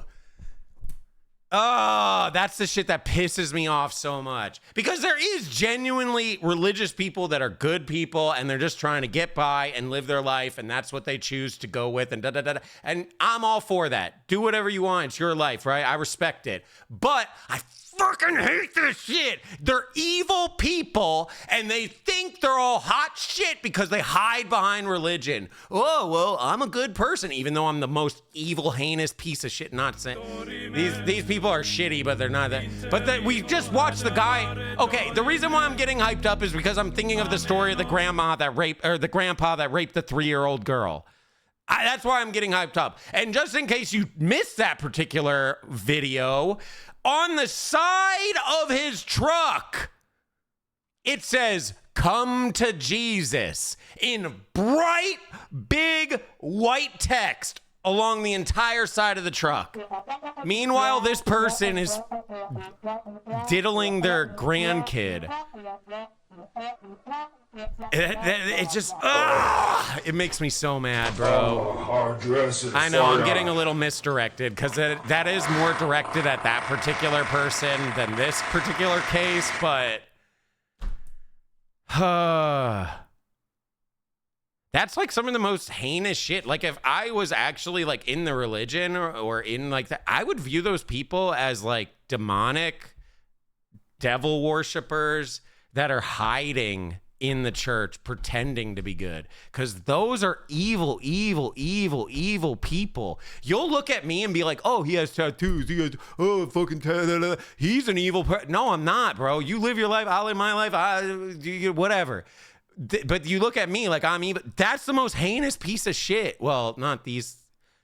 S2: Oh, that's the shit that pisses me off so much. Because there is genuinely religious people that are good people and they're just trying to get by and live their life, and that's what they choose to go with, and da-da-da-da. And I'm all for that. Do whatever you want. It's your life, right? I respect it. But I fucking hate this shit. They're evil people, and they think they're all hot shit because they hide behind religion. Oh, well, I'm a good person, even though I'm the most evil, heinous piece of shit. Not saying these people are shitty, but they're not that. But we just watched the guy. Okay, the reason why I'm getting hyped up is because I'm thinking of the story of the grandpa that raped the 3-year-old girl. That's why I'm getting hyped up. And just in case you missed that particular video, on the side of his truck, it says, "Come to Jesus," in bright, big, white text along the entire side of the truck. Meanwhile, this person is diddling their grandkid. It just, it makes me so mad, bro. I know, I'm getting a little misdirected because that is more directed at that particular person than this particular case, but that's like some of the most heinous shit. Like, if I was actually like in the religion or in like that, I would view those people as like demonic devil worshipers that are hiding in the church pretending to be good, because those are evil people. You'll look at me and be like, oh, he has tattoos, he has he's an evil person. No, I'm not, bro. You live your life, I'll live my life, whatever. But you look at me like I'm evil. That's the most heinous piece of shit. Well, not these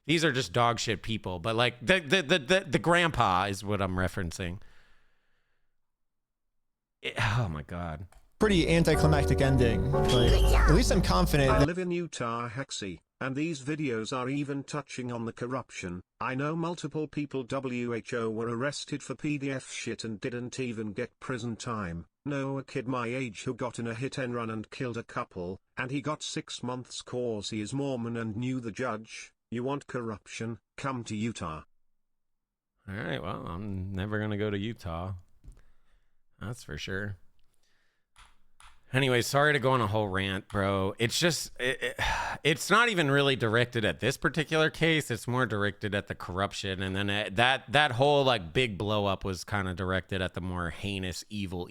S2: are just dog shit people, but like the grandpa is what I'm referencing. Oh my God.
S22: pretty anticlimactic ending, but at least I'm confident
S5: I
S22: that
S5: live in Utah, Hexy, and these videos are even touching on the corruption. I know multiple people WHO were arrested for PDF shit and didn't even get prison time. Know a kid my age who got in a hit and run and killed a couple, and he got 6 months cause he is Mormon and knew the judge. You want corruption? Come to Utah.
S2: Alright, well, I'm never gonna go to Utah. That's for sure. Anyway, sorry to go on a whole rant, bro. It's just, it's not even really directed at this particular case. It's more directed at the corruption. And then that whole like big blow up was kind of directed at the more heinous, evil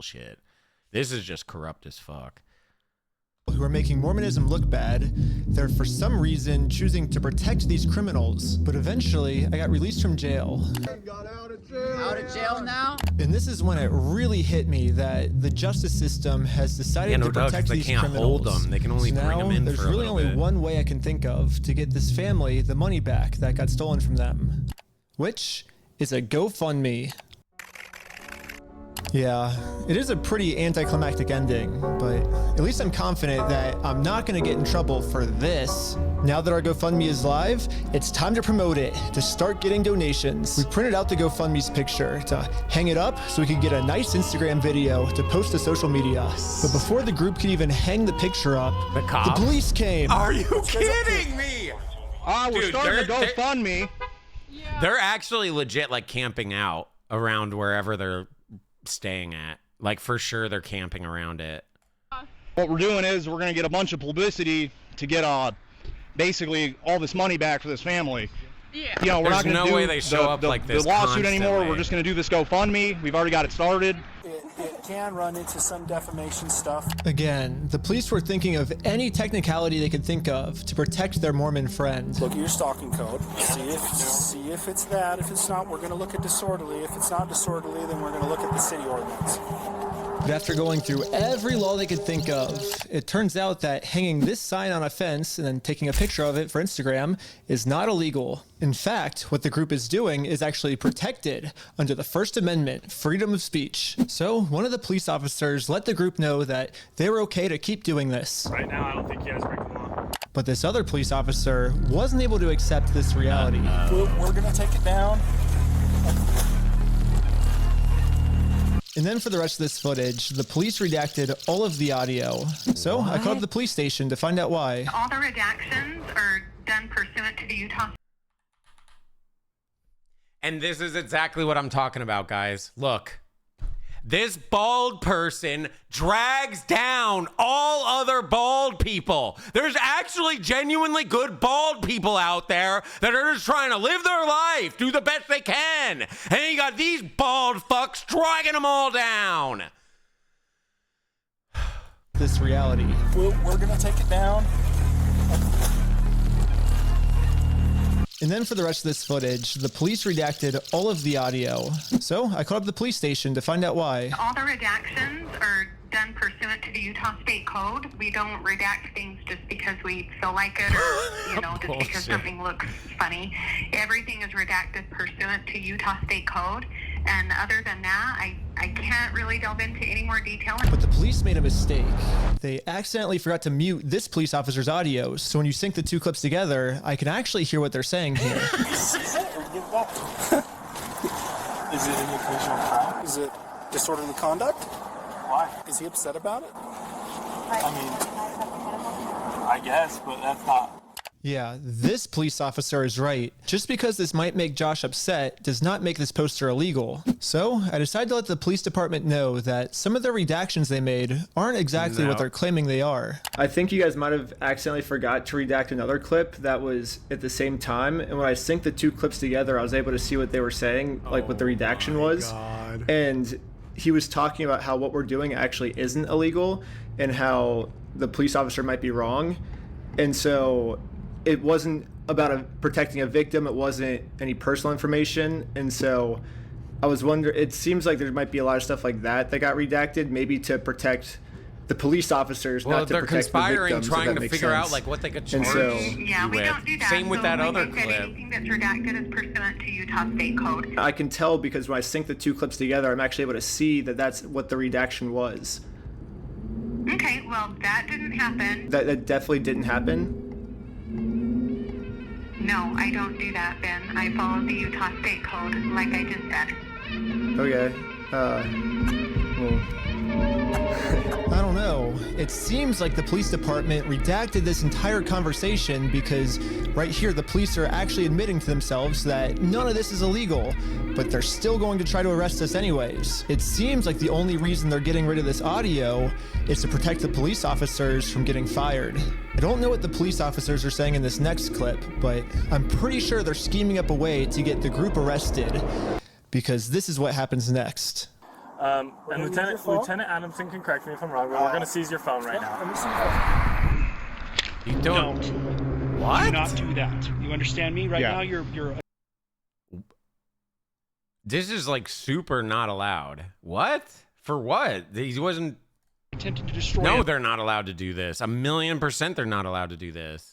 S2: shit. This is just corrupt as fuck.
S22: Who are making Mormonism look bad, they're for some reason choosing to protect these criminals. But eventually, I got released from jail.
S7: Out of jail now?
S22: And this is when it really hit me that the justice system has decided to protect these criminals.
S2: They can't hold them. They can only bring them in
S22: there's
S2: for a
S22: really
S2: little
S22: only
S2: bit.
S22: one way I can think of to get this family the money back that got stolen from them, which is a GoFundMe. Yeah, it is a pretty anticlimactic ending, but at least I'm confident that I'm not going to get in trouble for this. Now that our GoFundMe is live, it's time to promote it, to start getting donations. We printed out the GoFundMe's picture to hang it up so we could get a nice Instagram video to post to social media. But before the group could even hang the picture up, the police came.
S2: Are you kidding me?
S9: We're starting to GoFundMe.
S2: They're actually legit like camping out around wherever they're staying at. Like for sure they're camping around it.
S9: What we're doing is we're going to get a bunch of publicity to get basically all this money back for this family. Yeah. You know, we're not going to do
S2: way they show up like this
S9: the lawsuit
S2: constantly
S9: anymore. We're just going to do this GoFundMe. We've already got it started.
S14: It can run into some defamation stuff.
S22: Again, the police were thinking of any technicality they could think of to protect their Mormon friend.
S14: Look at your stalking code. See if it's that. If it's not, we're going to look at disorderly. If it's not disorderly, then we're going to look at the city ordinance.
S22: But after going through every law they could think of, it turns out that hanging this sign on a fence and then taking a picture of it for Instagram is not illegal. In fact, what the group is doing is actually protected under the First Amendment, freedom of speech. So one of the police officers let the group know that they were okay to keep doing this.
S15: Right now, I don't think you guys break the law.
S22: But this other police officer wasn't able to accept this reality.
S14: We're going to take it down.
S22: And then for the rest of this footage, the police redacted all of the audio. So I called up the police station to find out why.
S23: All the redactions are done pursuant to the Utah.
S2: And this is exactly what I'm talking about, guys. Look. This bald person drags down all other bald people. There's actually genuinely good bald people out there that are just trying to live their life, do the best they can. And then you got these bald fucks dragging them all down.
S22: This reality.
S14: We're going to take it down.
S22: And then for the rest of this footage, the police redacted all of the audio. So I called up the police station to find out why.
S23: All the redactions are done pursuant to the Utah State Code. We don't redact things just because we feel like it or, you know, just because something looks funny. Everything is redacted pursuant to Utah State Code. And other than that, I can't really delve into any more detail.
S22: But the police made a mistake. They accidentally forgot to mute this police officer's audio. So when you sync the two clips together, I can actually hear what they're saying here.
S14: Is it an occasional crime? Is it disorderly conduct? Why? Is he upset about it?
S21: I mean, I guess, but that's not.
S22: Yeah, this police officer is right. Just because this might make Josh upset does not make this poster illegal. So I decided to let the police department know that some of the redactions they made aren't exactly what they're claiming they are. I think you guys might have accidentally forgot to redact another clip that was at the same time. And when I synced the two clips together, I was able to see what they were saying, like what the redaction was. God. And he was talking about how what we're doing actually isn't illegal and how the police officer might be wrong. And so it wasn't about protecting a victim. It wasn't any personal information. And so I was wondering, it seems like there might be a lot of stuff like that got redacted, maybe to protect
S8: the police officers not to
S2: they're
S8: protect the
S2: conspiring,
S8: victims,
S2: trying
S8: if that
S2: to
S8: makes
S2: figure out
S8: sense.
S2: like what they could
S8: And
S2: charge
S8: so,
S2: you with. Same with that other clip.
S23: Anything that's redacted is pursuant to Utah State Code.
S8: I can tell because when I sync the two clips together, I'm actually able to see that that's what the redaction was.
S23: Okay, well, that didn't happen.
S8: That definitely didn't happen.
S23: No, I don't do that, Ben. I follow the Utah State Code, like I just said.
S8: Okay. Well. I don't know. It seems like the police department redacted this entire conversation because right here the police are actually admitting to themselves that none of this is illegal, but they're still going to try to arrest us anyways. It seems like the only reason they're getting rid of this audio is to protect the police officers from getting fired. I don't know what the police officers are saying in this next clip, but I'm pretty sure they're scheming up a way to get the group arrested because this is what happens next.
S21: And Lieutenant Adamson can correct me if I'm wrong, but we're going to seize your phone right now.
S2: You don't. What?
S15: Do not do that. You understand me? Right now, you're.
S2: This is like super not allowed. What? For what? He wasn't
S15: attempting to destroy.
S2: No, they're not allowed to do this. 1,000,000% they're not allowed to do this.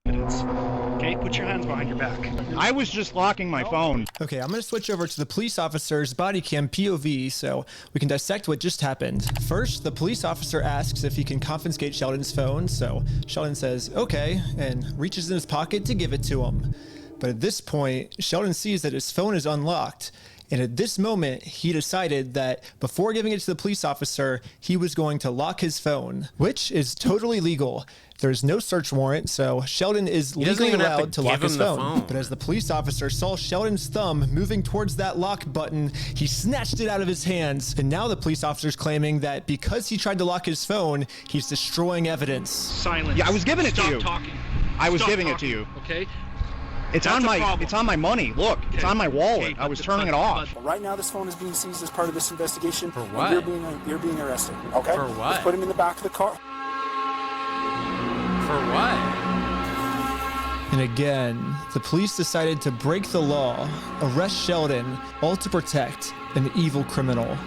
S15: Okay, put your hands behind your back.
S9: I was just locking my phone.
S8: Okay, I'm gonna switch over to the police officer's body cam POV so we can dissect what just happened. First, the police officer asks if he can confiscate Sheldon's phone, so Sheldon says, okay, and reaches in his pocket to give it to him. But at this point, Sheldon sees that his phone is unlocked. And at this moment, he decided that before giving it to the police officer, he was going to lock his phone, which is totally legal. There's no search warrant, so Sheldon is legally allowed to lock his phone. But as the police officer saw Sheldon's thumb moving towards that lock button, he snatched it out of his hands. And now the police officer's claiming that because he tried to lock his phone, he's destroying evidence.
S15: Silence.
S9: Yeah, I was giving it to you.
S15: Stop talking.
S9: I was
S15: Stop
S9: giving
S15: talking,
S9: it to you.
S15: Okay.
S9: It's on my money. Look, it's on my wallet. I was turning it off.
S14: Right now, this phone is being seized as part of this investigation.
S2: For what?
S14: You're being arrested. Okay.
S2: For what?
S14: Let's put him in the back of the car.
S2: For what?
S8: And again, the police decided to break the law, arrest Sheldon, all to protect an evil criminal.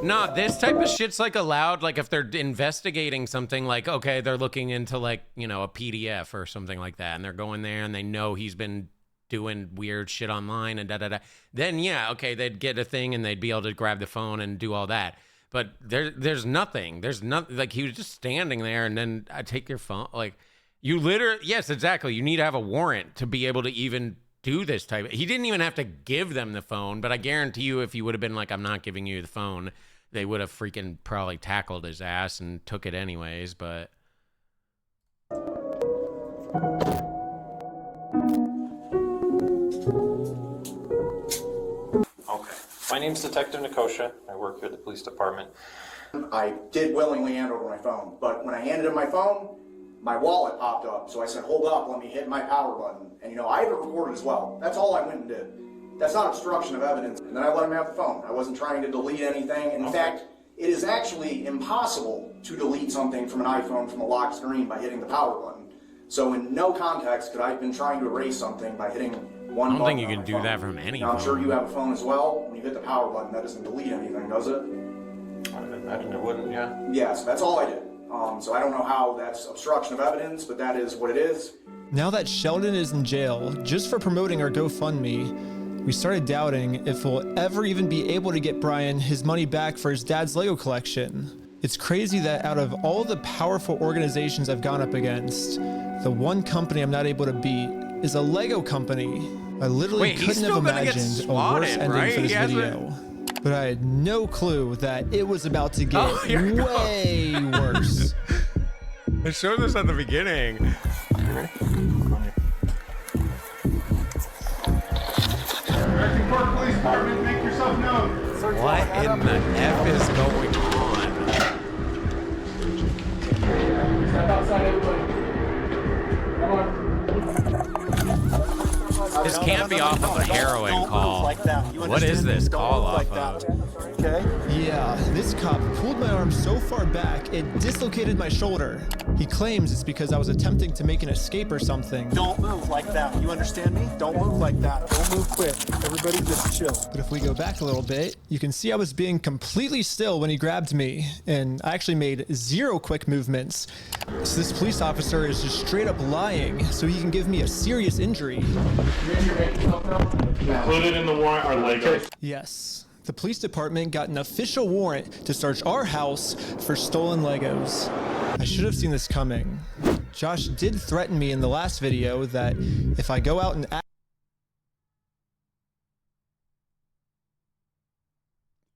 S2: No, this type of shit's like allowed, like if they're investigating something, like, okay, they're looking into like, you know, a PDF or something like that, and they're going there and they know he's been doing weird shit online and da-da-da. Then, yeah, okay, they'd get a thing and they'd be able to grab the phone and do all that. But there's nothing. There's nothing. Like, he was just standing there and then I take your phone. Like, you literally, yes, exactly. You need to have a warrant to be able to even do this type. He didn't even have to give them the phone, but I guarantee you if he would have been like, I'm not giving you the phone, they would have freaking probably tackled his ass and took it anyways, but...
S6: Okay. My name's Detective Nikosha. I work here at the police department.
S10: I did willingly hand over my phone, but when I handed him my phone, my wallet popped up. So I said, hold up, let me hit my power button. And you know, I have it recorded as well. That's all I went and did. That's not obstruction of evidence. And then I let him have the phone. I wasn't trying to delete anything. In fact, it is actually impossible to delete something from an iPhone from a locked screen by hitting the power button. So in no context could I have been trying to erase something by hitting one button.
S2: I don't think you can do that from any phone.
S10: I'm sure you have a phone as well. When you hit the power button, that doesn't delete anything, does it?
S6: I imagine it wouldn't, yeah.
S10: Yeah, so that's all I did. So I don't know how that's obstruction of evidence, but that is what it is.
S8: Now that Sheldon is in jail, just for promoting our GoFundMe, we started doubting if we'll ever even be able to get Brian his money back for his dad's Lego collection. It's crazy that out of all the powerful organizations I've gone up against, the one company I'm not able to beat is a Lego company. I literally couldn't have imagined a worse ending for this video. But I had no clue that it was about to get way worse.
S2: I showed this at the beginning.
S10: You ready?
S14: Police Department, make yourself known.
S2: What in the F is going on?
S14: Step outside, everybody. Come on.
S2: This can't be off of a heroin call. What is this call off of?
S8: Yeah, this cop
S22: pulled my arm so far back, it dislocated my shoulder. He claims it's because I was attempting to make an escape or something.
S14: Don't move like that. You understand me? Don't move like that. Don't move quick. Everybody just chill.
S22: But if we go back a little bit, you can see I was being completely still when he grabbed me, and I actually made 0 quick movements. So this police officer is just straight up lying so he can give me a serious injury.
S21: Included in the warrant are Legos.
S22: Yes. The police department got an official warrant to search our house for stolen Legos. I should have seen this coming. Josh did threaten me in the last video that if I go out and act.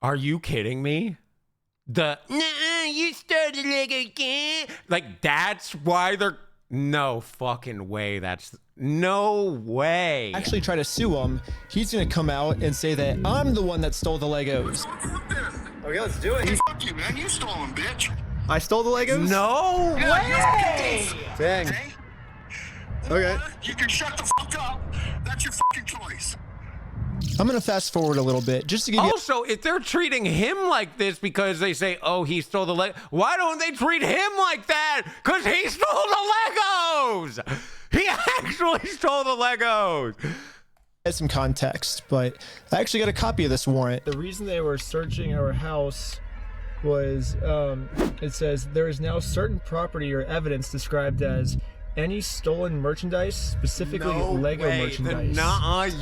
S2: Are you kidding me? You started Lego again. Like, that's why they're... No fucking way. That's... No way.
S22: Actually try to sue him, he's gonna come out and say that I'm the one that stole the Legos.
S10: Okay, let's do it.
S19: Fuck you, man. You stole them, bitch.
S22: I stole the Legos?
S2: No way!
S22: Dang. Okay.
S19: You can shut the fuck up. That's your fucking choice.
S22: I'm gonna fast forward a little bit just to give you.
S2: Also, if they're treating him like this because they say, oh, he stole the Legos, why don't they treat him like that? Because he stole the Legos! He actually stole the Legos!
S22: Some context, but I actually got a copy of this warrant. The reason they were searching our house was, it says, there is now certain property or evidence described as any stolen merchandise, specifically Lego merchandise.
S2: You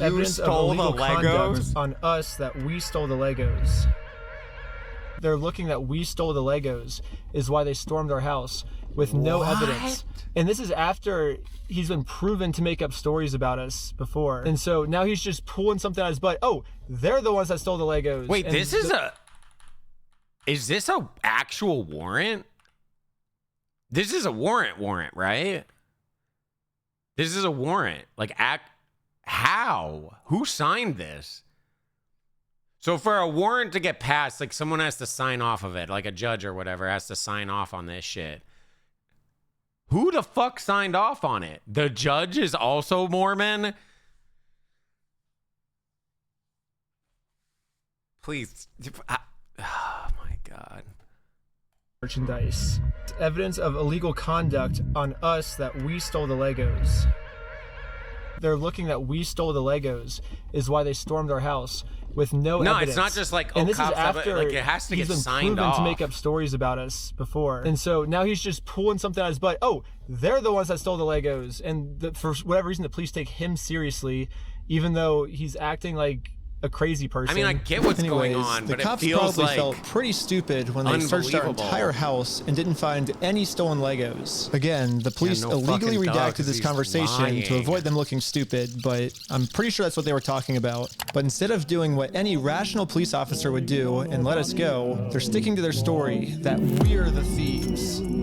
S22: Evidence
S2: stole
S22: of
S2: the
S22: illegal conduct
S2: Legos?
S22: on us that we stole the Legos. They're looking that we stole the Legos is why they stormed our house with no evidence. And this is after he's been proven to make up stories about us before. And so now he's just pulling something out of his butt. Oh, they're the ones that stole the Legos.
S2: Wait,
S22: and
S2: this is a... Is this a actual warrant? This is a warrant, right? This is a warrant. Like, how? Who signed this? So for a warrant to get passed, like, someone has to sign off of it. Like a judge or whatever has to sign off on this shit. Who the fuck signed off on it? The judge is also Mormon? Please. Oh my God.
S22: Merchandise. Evidence of illegal conduct on us that we stole the Legos. They're looking that we stole the Legos is why they stormed our house with no evidence.
S2: No, it's not just like, oh,
S22: and this
S2: cops
S22: is
S2: have it.
S22: after
S2: Like, it has to get
S22: he's been
S2: signed
S22: proven
S2: off.
S22: to make up stories about us before. And so now he's just pulling something out of his butt. Oh, they're the ones that stole the Legos. And for whatever reason, the police take him seriously, even though he's acting like a crazy person.
S2: I mean, I get what's going on,
S22: the
S2: but
S22: cops
S2: it feels
S22: probably
S2: like
S22: felt pretty stupid when they searched our
S2: unbelievable.
S22: entire house and didn't find any stolen Legos. Again, the police
S2: no
S22: illegally
S2: fucking duh,
S22: redacted
S2: 'cause
S22: this
S2: he's
S22: conversation
S2: lying.
S22: to avoid them looking stupid, but I'm pretty sure that's what they were talking about. But instead of doing what any rational police officer would do and let us go, they're sticking to their story that we're the thieves.
S4: And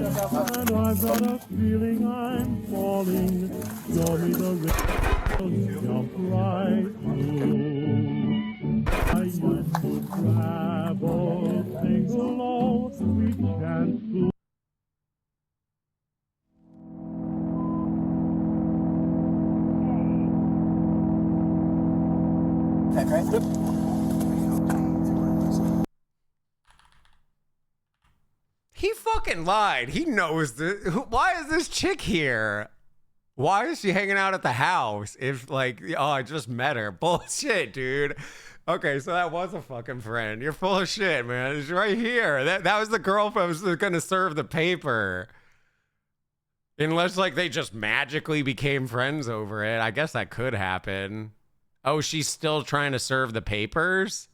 S4: I've got a feeling I'm falling. Show me the rail, jump right through. I used to travel, sing low, sweet chant.
S2: he fucking lied. He knows this. Why is this chick here? Why is she hanging out at the house? If like, oh, I just met her. Bullshit, dude. Okay, so that was a fucking friend. You're full of shit, man. It's right here. That was the girlfriend who was gonna serve the paper. Unless like they just magically became friends over it. I guess that could happen. Oh, she's still trying to serve the papers?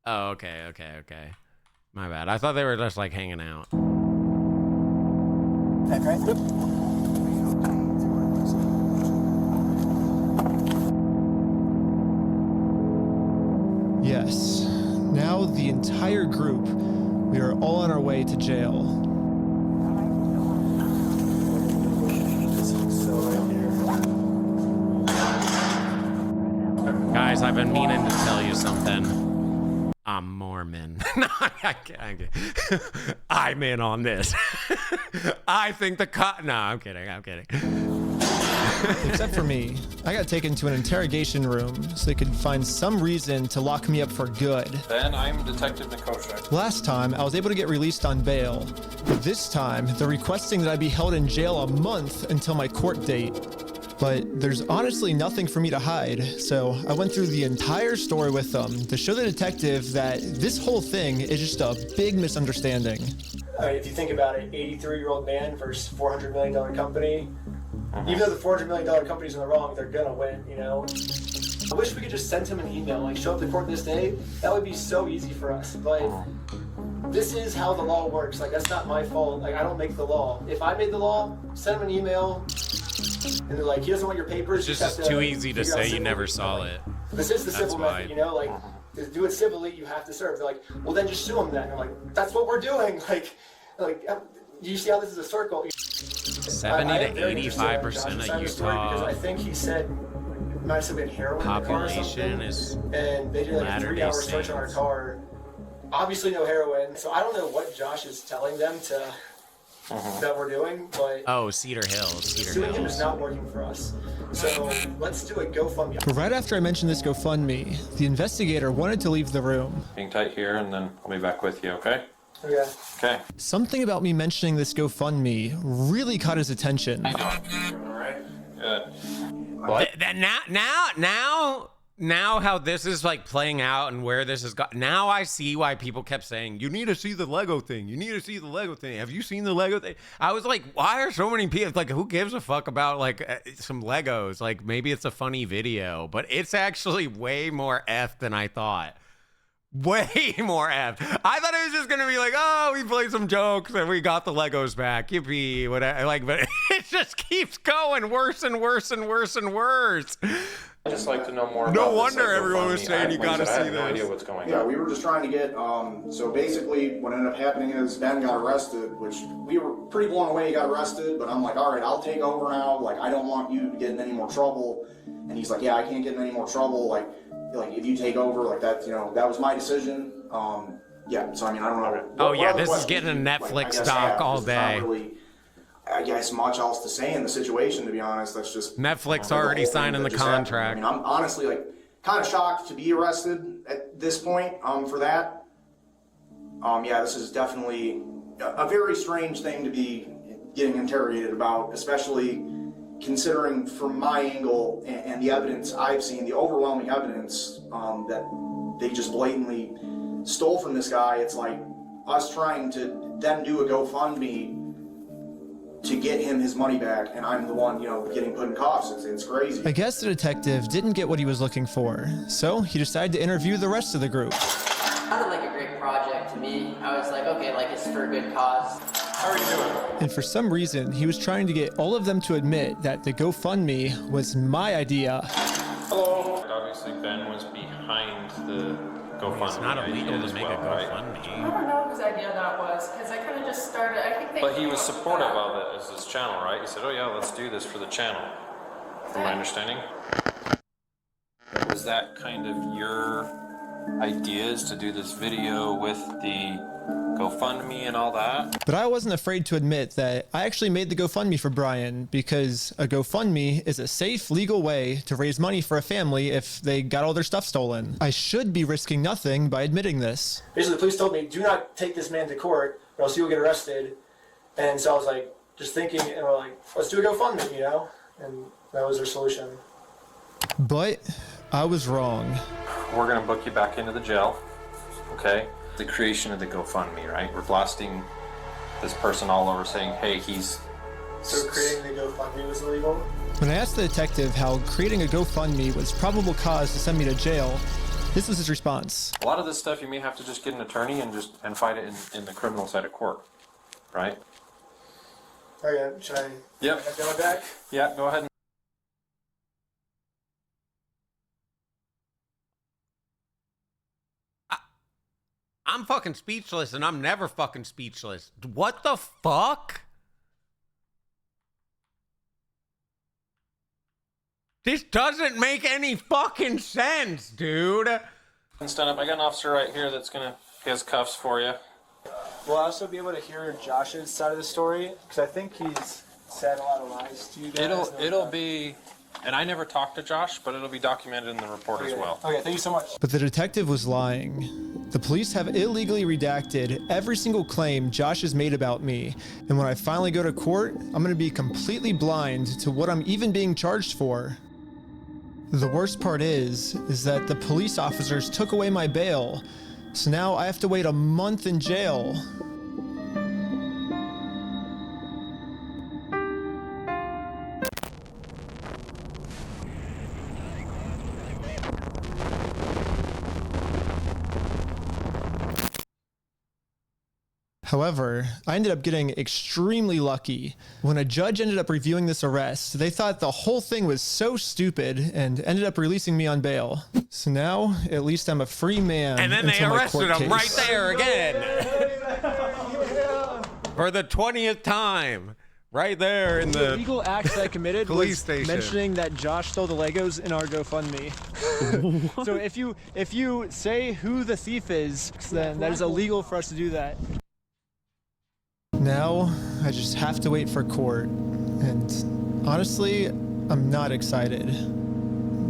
S2: Oh, okay. My bad. I thought they were just like hanging out.
S22: Yes. Now the entire group, we are all on our way to jail.
S2: Guys, I've been meaning to tell you something. I'm Mormon. No, I can't. I'm in on this. I think the no, I'm kidding.
S22: Except for me. I got taken to an interrogation room so they could find some reason to lock me up for good.
S6: Ben, I'm Detective Nikosha.
S22: Last time, I was able to get released on bail. But this time, they're requesting that I be held in jail a month until my court date. But there's honestly nothing for me to hide, so I went through the entire story with them to show the detective that this whole thing is just a big misunderstanding.
S8: If you think about it, 83-year-old man versus $400 million company. Even though the $400 million company's in the wrong, they're gonna win, you know? I wish we could just send him an email, like show up to court this day. That would be so easy for us, but this is how the law works. Like, that's not my fault. Like, I don't make the law. If I made the law, send him an email, and they're like, he doesn't want your papers.
S2: It's just too easy to say you never saw it.
S8: This is the
S2: That's
S8: civil
S2: why.
S8: method, you know? Like, to do it civilly, you have to serve. They're like, well, then just sue him then. And I'm like, that's what we're doing. Like, you see how this is a circle?
S2: 70 to 85% of Utah
S8: Because I think he said it might have been heroin
S2: population is
S8: and they did like a
S2: Latter-day
S8: 3-hour search on our car. Obviously no heroin, so I don't know what Josh is telling them to that we're doing, but
S2: oh, Cedar Hills.
S8: suing him is not working for us. So let's do a GoFundMe.
S22: Right after I mentioned this GoFundMe, the investigator wanted to leave the room.
S6: Hang tight here, and then I'll be back with you, okay?
S8: Okay.
S6: Okay.
S22: Something about me mentioning this GoFundMe really caught his attention.
S6: Alright. Good.
S2: What? Now how this is like playing out and where this has got. Now I see why people kept saying, you need to see the Lego thing. You need to see the Lego thing. Have you seen the Lego thing? I was like, why are so many people, like, who gives a fuck about like some Legos? Like, maybe it's a funny video, but it's actually way more F than I thought. Way more F. I thought it was just gonna be like, oh, we played some jokes and we got the Legos back. Yippee, whatever. Like, but it just keeps going worse and worse and worse and worse.
S6: I'd just like to know more
S2: No
S6: about
S2: wonder
S6: this
S2: everyone was saying you gotta
S6: I
S2: see
S6: have no
S2: this.
S6: idea what's going
S10: Yeah,
S6: on.
S10: we were just trying to get, so basically what ended up happening is Ben got arrested, which we were pretty blown away he got arrested, but I'm like, all right, I'll take over now. Like, I don't want you to get in any more trouble. And he's like, yeah, I can't get in any more trouble. Like if you take over, like that, you know, that was my decision. Yeah, so I mean, I don't know.
S2: Oh yeah, this is getting a Netflix doc all day.
S10: I guess much else to say in the situation, to be honest. That's just
S2: Netflix already signing the contract.
S10: I mean, I'm honestly like kind of shocked to be arrested at this point for that. Yeah, this is definitely a very strange thing to be getting interrogated about, especially considering from my angle and the evidence I've seen, the overwhelming evidence that they just blatantly stole from this guy. It's like us trying to then do a GoFundMe to get him his money back, and I'm the one, you know, getting put in cuffs. It's crazy.
S22: I guess the detective didn't get what he was looking for, so he decided to interview the rest of the group.
S7: It sounded like a great project to me. I was like, okay, like it's for a good cause.
S6: How are you doing?
S22: And for some reason, he was trying to get all of them to admit that the GoFundMe was my idea.
S6: Hello. Obviously, Ben was behind the GoFundMe.
S2: It's not illegal to make a GoFundMe.
S1: I don't know whose idea that was, because I kind of just started, I think they...
S6: But he was supportive of it as his channel, right? He said, oh yeah, let's do this for the channel. From my understanding. Was that kind of your ideas to do this video with the GoFundMe and all that?
S22: But I wasn't afraid to admit that I actually made the GoFundMe for Brian because a GoFundMe is a safe, legal way to raise money for a family if they got all their stuff stolen. I should be risking nothing by admitting this.
S8: Basically, the police told me, do not take this man to court or else you'll get arrested. And so I was like, just thinking, and we're like, let's do a GoFundMe, you know? And that was their solution.
S22: But I was wrong.
S6: We're gonna book you back into the jail, okay? The creation of the GoFundMe, right? We're blasting this person all over saying, hey, he's...
S8: So creating the GoFundMe was illegal?
S22: When I asked the detective how creating a GoFundMe was probable cause to send me to jail, this was his response.
S6: A lot of this stuff you may have to just get an attorney and fight it in the criminal side of court, right?
S8: Okay, should I
S6: Yep.
S8: go back?
S6: Yeah, go ahead.
S2: I'm fucking speechless, and I'm never fucking speechless. What the fuck? This doesn't make any fucking sense, dude.
S6: Stand up. I got an officer right here that's gonna, he has cuffs for you.
S8: Will I also be able to hear Josh's side of the story? Because I think he's
S3: said a lot of lies to you guys?
S6: It'll be, and I never talked to Josh, but it'll be documented in the report as well.
S3: Okay, thank you so much.
S22: But the detective was lying. The police have illegally redacted every single claim Josh has made about me. And when I finally go to court, I'm gonna be completely blind to what I'm even being charged for. The worst part is that the police officers took away my bail. So now I have to wait a month in jail. However, I ended up getting extremely lucky. When a judge ended up reviewing this arrest, they thought the whole thing was so stupid and ended up releasing me on bail. So now, at least I'm a free man.
S2: And then they arrested him right there again. For the 20th time. Right there in the
S8: illegal act that I committed
S2: police
S8: was
S2: station.
S8: Mentioning that Josh stole the Legos in our GoFundMe. So if you say who the thief is, then that is illegal for us to do that.
S22: Now, I just have to wait for court, and honestly, I'm not excited.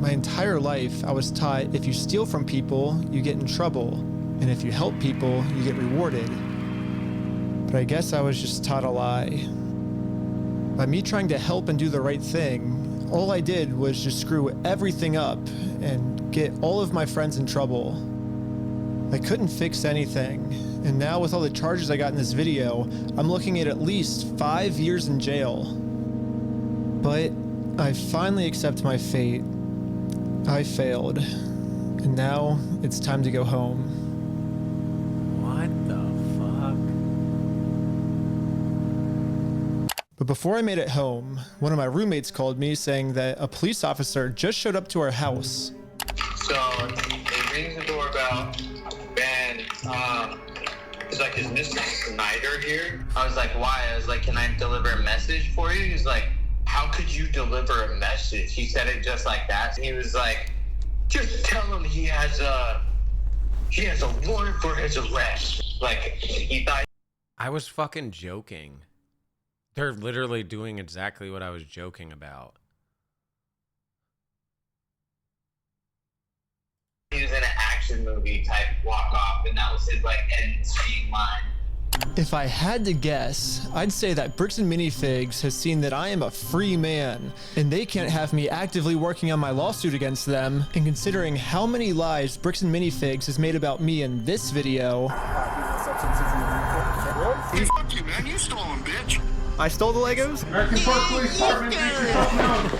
S22: My entire life, I was taught if you steal from people, you get in trouble, and if you help people, you get rewarded. But I guess I was just taught a lie. By me trying to help and do the right thing, all I did was just screw everything up and get all of my friends in trouble. I couldn't fix anything, and now with all the charges I got in this video, I'm looking at least 5 years in jail. But I finally accept my fate. I failed, and now it's time to go home.
S2: What the fuck?
S22: But before I made it home, one of my roommates called me saying that a police officer just showed up to our house.
S12: So it rings the doorbell, and he's like, "Is Mr. Snyder here?" I was like, "Why?" I was like, "Can I deliver a message for you?" He's like, "How could you deliver a message?" He said it just like that. He was like, "Just tell him he has a warrant for his arrest." Like, he thought
S2: I was fucking joking. They're literally doing exactly what I was joking about.
S12: he was in an action movie type walk off, and that was his like end scene line.
S22: If I had to guess, I'd say that Bricks and Minifigs has seen that I am a free man, and they can't have me actively working on my lawsuit against them. And considering how many lies Bricks and Minifigs has made about me in this video,
S19: Fuck you, man. You stole them, bitch.
S8: I stole the Legos?
S15: American Park Police Department, make yourself known.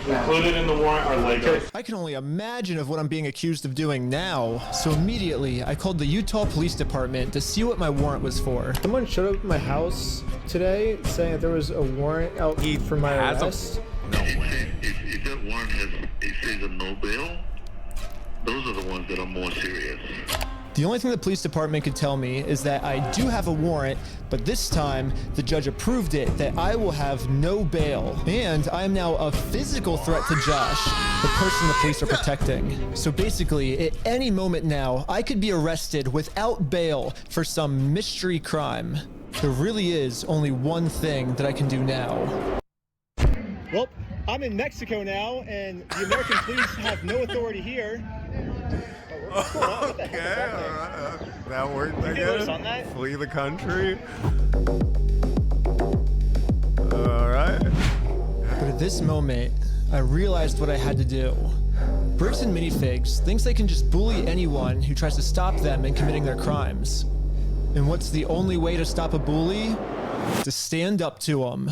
S15: Included in the warrant are Legos.
S22: I can only imagine of what I'm being accused of doing now. So immediately, I called the Utah Police Department to see what my warrant was for. Someone showed up at my house today saying that there was a warrant out for my arrest.
S19: No way. If that warrant has, it says a no bail, those are the ones that are more serious.
S22: The only thing the police department could tell me is that I do have a warrant, but this time the judge approved it that I will have no bail. And I am now a physical threat to Josh, the person the police are protecting. So basically, at any moment now, I could be arrested without bail for some mystery crime. There really is only one thing that I can do now.
S8: Well, I'm in Mexico now, and the American police have no authority here.
S2: Okay, that worked, I guess.
S8: On that?
S2: Flee the country. Alright.
S22: But at this moment, I realized what I had to do. Bricks and Minifigs thinks they can just bully anyone who tries to stop them in committing their crimes. And what's the only way to stop a bully? To stand up to them.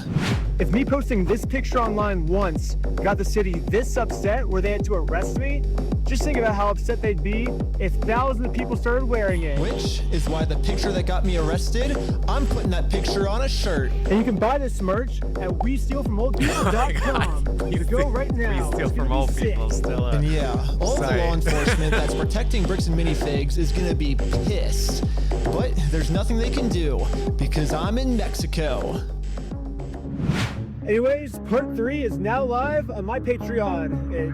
S8: If me posting this picture online once got the city this upset where they had to arrest me, just think about how upset they'd be if thousands of people started wearing it.
S22: Which is why the picture that got me arrested, I'm putting that picture on a shirt.
S8: And you can buy this merch at WeStealFromOldPeople.com. You go right now.
S2: We steal from old people still.
S22: And yeah, all the law enforcement that's protecting Bricks and Minifigs is gonna be pissed. But there's nothing they can do because I'm in Mexico.
S8: Anyways, part 3 is now live on my Patreon at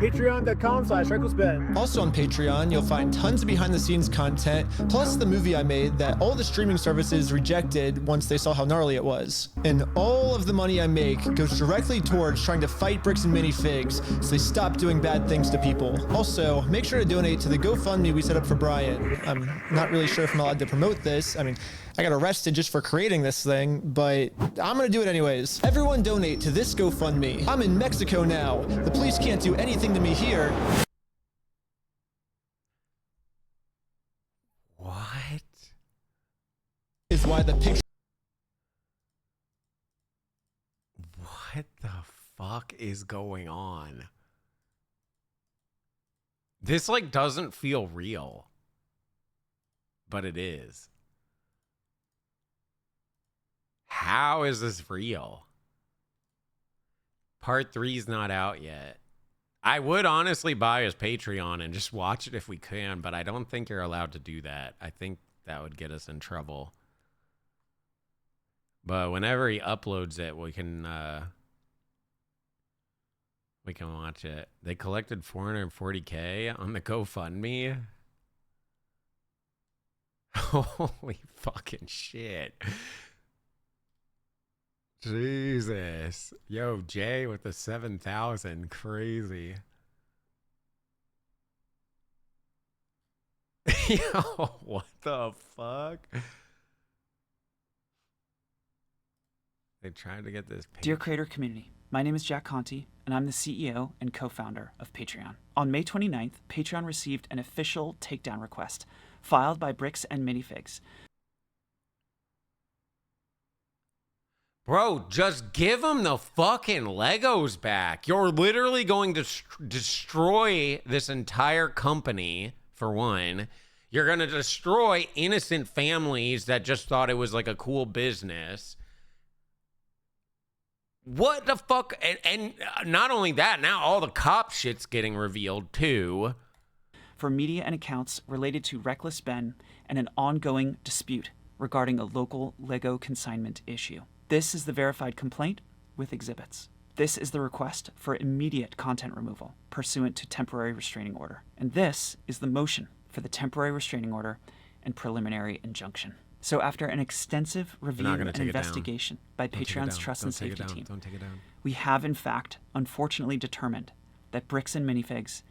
S22: Patreon.com/recklessben. Also on Patreon, you'll find tons of behind-the-scenes content, plus the movie I made that all the streaming services rejected once they saw how gnarly it was. And all of the money I make goes directly towards trying to fight Bricks and Minifigs so they stop doing bad things to people. Also, make sure to donate to the GoFundMe we set up for Brian. I'm not really sure if I'm allowed to promote this. I mean, I got arrested just for creating this thing, but I'm gonna do it anyways. Everyone donate to this GoFundMe. I'm in Mexico now. The police can't do anything to me here.
S2: What?
S22: Is why the picture.
S2: What the fuck is going on? This like doesn't feel real, but it is. How is this real? Part 3 is not out yet. I would honestly buy his Patreon and just watch it if we can, but I don't think you're allowed to do that. I think that would get us in trouble. But whenever he uploads it, we can watch it. They collected $440K on the GoFundMe. Holy fucking shit. Jesus. Yo, Jay with the 7,000. Crazy. Yo, what the fuck? They tried to get this.
S11: Dear creator community, my name is Jack Conti, and I'm the CEO and co-founder of Patreon. On May 29th, Patreon received an official takedown request filed by Bricks and Minifigs.
S2: Bro, just give them the fucking Legos back. You're literally going to destroy this entire company, for one. You're going to destroy innocent families that just thought it was like a cool business. What the fuck? And not only that, now all the cop shit's getting revealed too.
S11: For media and accounts related to Reckless Ben and an ongoing dispute regarding a local Lego consignment issue. This is the verified complaint with exhibits. This is the request for immediate content removal pursuant to temporary restraining order. And this is the motion for the temporary restraining order and preliminary injunction. So after an extensive review and investigation by Patreon's Trust and Safety team, we have in fact, unfortunately determined that Bricks and Minifigs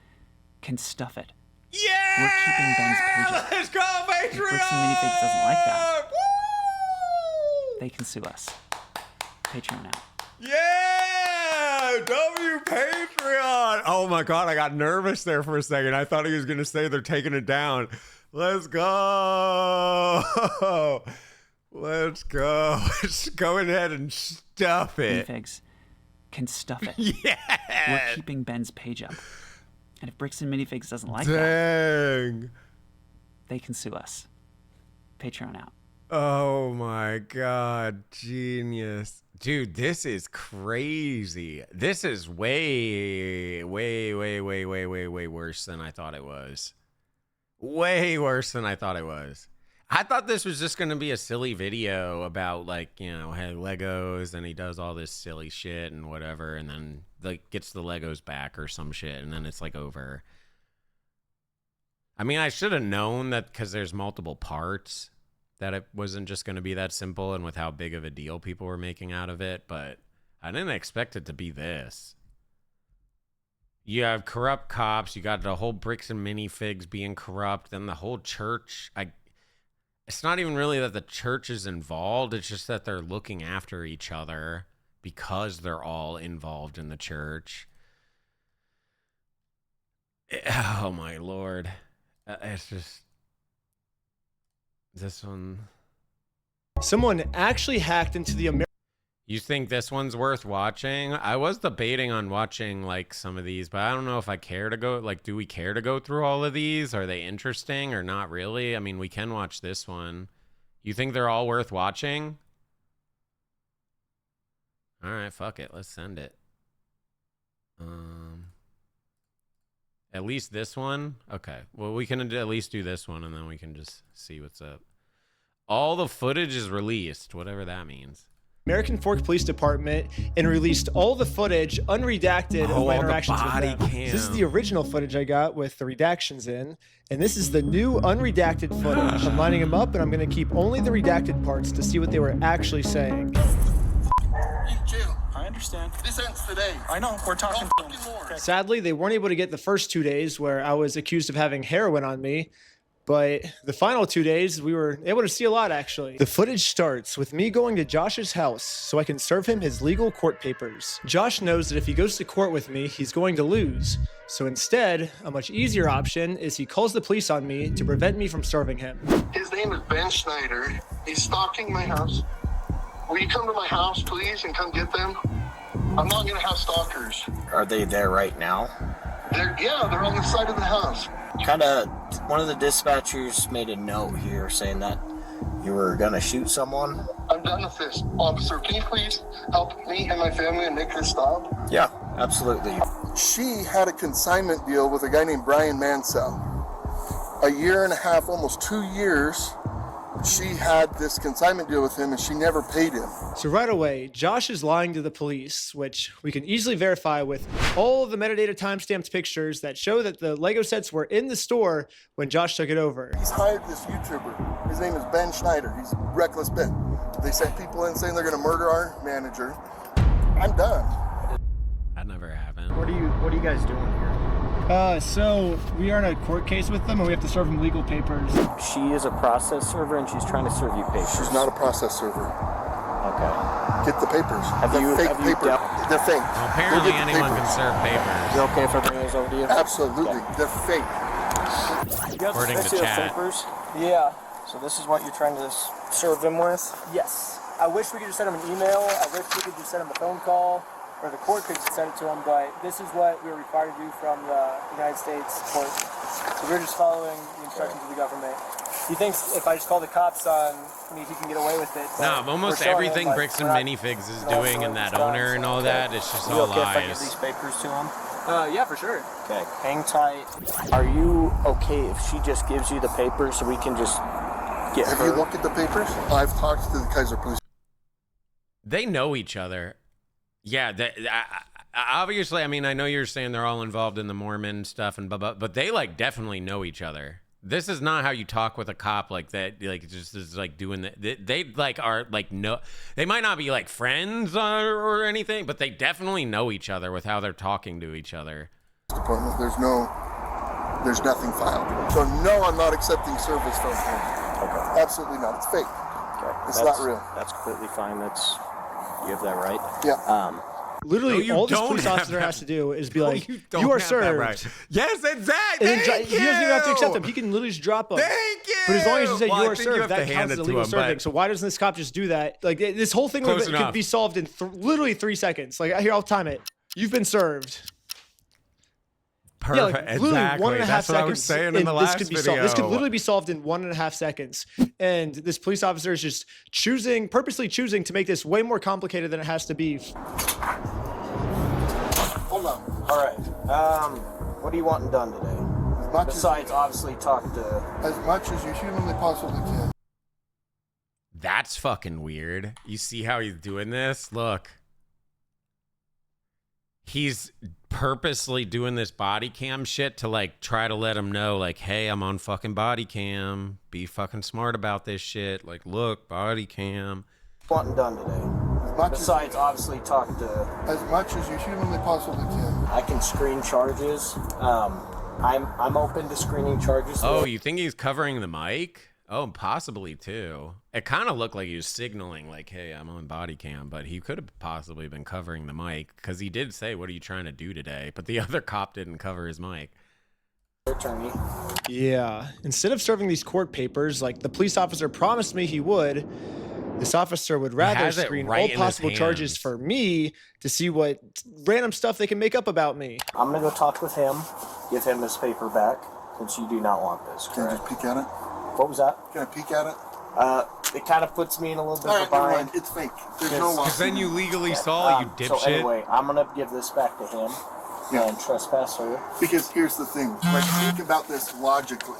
S11: can stuff it.
S2: Yeah!
S11: We're keeping Ben's page up.
S2: Let's go, Patreon!
S11: If Bricks and Minifigs doesn't like that, they can sue us. Patreon out.
S2: Yeah! W Patreon! Oh my god, I got nervous there for a second. I thought he was gonna say they're taking it down. Let's go! Let's go. Just go ahead and stuff it.
S11: Minifigs can stuff it.
S2: Yeah!
S11: We're keeping Ben's page up. And if Bricks and Minifigs doesn't like
S2: Dang.
S11: that, they can sue us. Patreon out.
S2: Oh my god, genius. Dude, this is crazy. This is way worse than I thought it was. Way worse than I thought it was. I thought this was just going to be a silly video about, like, you know, hey, Legos, and he does all this silly shit and whatever, and then, like, gets the Legos back or some shit, and then it's, like, over. I mean, I should have known that because there's multiple parts, that it wasn't just going to be that simple, and with how big of a deal people were making out of it, but I didn't expect it to be this. You have corrupt cops, you got the whole Bricks and Minifigs being corrupt, then the whole church. It's not even really that the church is involved, it's just that they're looking after each other because they're all involved in the church. Oh my lord. It's just... This one...
S8: Someone actually hacked into the American...
S2: You think this one's worth watching? I was debating on watching, like, some of these, but I don't know if I care to go... Like, do we care to go through all of these? Are they interesting or not really? I mean, we can watch this one. You think they're all worth watching? Alright, fuck it. Let's send it. At least this one? Okay. Well, we can at least do this one, and then we can just see what's up. All the footage is released, whatever that means.
S22: American Fork Police Department and released all the footage unredacted of my interactions with them. This is the original footage I got with the redactions in, and this is the new unredacted footage. I'm lining them up, and I'm going to keep only the redacted parts to see what they were actually saying.
S14: Chill. I understand. This ends today. I know. We're talking to them. Okay.
S22: Sadly, they weren't able to get the first 2 days where I was accused of having heroin on me, but the final 2 days, we were able to see a lot, actually. The footage starts with me going to Josh's house so I can serve him his legal court papers. Josh knows that if he goes to court with me, he's going to lose. So instead, a much easier option is he calls the police on me to prevent me from serving him.
S19: His name is Ben Schneider. He's stalking my house. Will you come to my house, please, and come get them? I'm not going to have stalkers.
S17: Are they there right now?
S19: They're on the side of the house.
S17: One of the dispatchers made a note here saying that you were gonna shoot someone.
S19: I'm done with this. Officer, can you please help me and my family and make this stop?
S17: Yeah, absolutely.
S19: She had a consignment deal with a guy named Brian Mansell. A year and a half, almost 2 years, she had this consignment deal with him and she never paid him.
S22: So right away, Josh is lying to the police, which we can easily verify with all the metadata timestamped pictures that show that the Lego sets were in the store when Josh took it over.
S19: He's hired this YouTuber. His name is Ben Schneider. He's Reckless Ben. They sent people in saying they're going to murder our manager. I'm done.
S2: That never happened.
S8: What are you guys doing here? So we are in a court case with them, and we have to serve them legal papers.
S17: She is a process server, and she's trying to serve you papers.
S19: She's not a process server.
S17: Okay.
S19: Get the papers.
S17: Have you
S19: papers. They're fake.
S2: Well, apparently anyone can serve papers.
S17: Is it okay if I bring those over to you?
S19: Absolutely.
S17: Okay.
S19: They're fake.
S2: According to chat.
S17: Papers? Yeah. So this is what you're trying to serve them with?
S8: Yes. I wish we could just send them an email. I wish we could just send them a phone call, or the court could send it to them, but this is what we're required to do from the United States court. So we're just following the instructions of the government. He thinks if I just call the cops on me, he can get away with it.
S2: No, almost everything Bricks and Minifigs is doing, and that owner and all that, it's just all
S17: okay if I give
S2: lies.
S17: these papers to him?
S8: Yeah, for sure.
S17: Okay, hang tight. Are you okay if she just gives you the papers so we can just get
S19: Have
S17: her?
S19: you looked at the papers? I've talked to the Kaiser Police.
S2: They know each other. Yeah, obviously, I mean, I know you're saying they're all involved in the Mormon stuff and blah, blah, but they, like, definitely know each other. This is not how you talk with a cop like that, like, just is, like, doing that. They like, are, like, no, they might not be, like, friends or anything, but they definitely know each other with how they're talking to each other.
S19: Department, there's nothing filed. So, no, I'm not accepting service from him.
S17: Okay.
S19: Absolutely not. It's fake.
S17: Okay.
S19: It's not real.
S17: That's completely fine. You have that right?
S19: Yeah.
S22: Literally, all this police officer has to do is be like, you are served.
S2: Right. Yes, exactly.
S22: And then he doesn't even have to accept them. He can literally just drop them.
S2: Thank you.
S22: But as long as you say you are
S2: you
S22: served,
S2: have
S22: that
S2: to
S22: counts
S2: hand
S22: as
S2: it
S22: a
S2: to
S22: legal
S2: him,
S22: serving.
S2: but-
S22: So why doesn't this cop just do that? Like, this whole thing
S2: Close
S22: could
S2: enough.
S22: be solved in literally 3 seconds. Like, here, I'll time it. You've been served.
S2: Perfect.
S22: Yeah, like, literally
S2: Exactly.
S22: 1.5
S2: That's
S22: seconds.
S2: what I was saying in the last
S22: this could be
S2: video.
S22: Solved. This could literally be solved in 1.5 seconds. And this police officer is just purposely choosing to make this way more complicated than it has to be.
S19: Hold on.
S17: All right. What are you wanting done today? Besides, obviously, talk to...
S19: As much as you humanly possibly can.
S2: That's fucking weird. You see how he's doing this? Look. He's purposely doing this body cam shit to, like, try to let him know, like, hey, I'm on fucking body cam. Be fucking smart about this shit. Like, look, body cam.
S17: Wanting done today? Besides, obviously, talk to...
S19: As much as you humanly possibly can.
S17: I can screen charges. I'm open to screening charges.
S2: Oh, you think he's covering the mic? Oh, possibly too. It kind of looked like he was signaling, like, hey, I'm on body cam, but he could have possibly been covering the mic because he did say, what are you trying to do today? But the other cop didn't cover his mic.
S17: Attorney.
S22: Yeah. Instead of serving these court papers like the police officer promised me he would, this officer would rather
S2: has it
S22: screen
S2: right
S22: all
S2: in his
S22: possible charges
S2: hands.
S22: for me to see what random stuff they can make up about me.
S17: I'm going to go talk with him, give him his paper back, since you do not want this,
S19: Can I
S17: correct?
S19: just peek at it?
S17: What was that?
S19: Can I peek at it?
S17: It kind of puts me in a little bit
S19: All
S17: of a
S19: right, never
S17: bind.
S19: mind. It's fake. There's no
S2: Because then you legally saw it, you dipshit.
S17: So anyway, I'm going to give this back to him and trespass her.
S19: Because here's the thing. Like, think about this logically.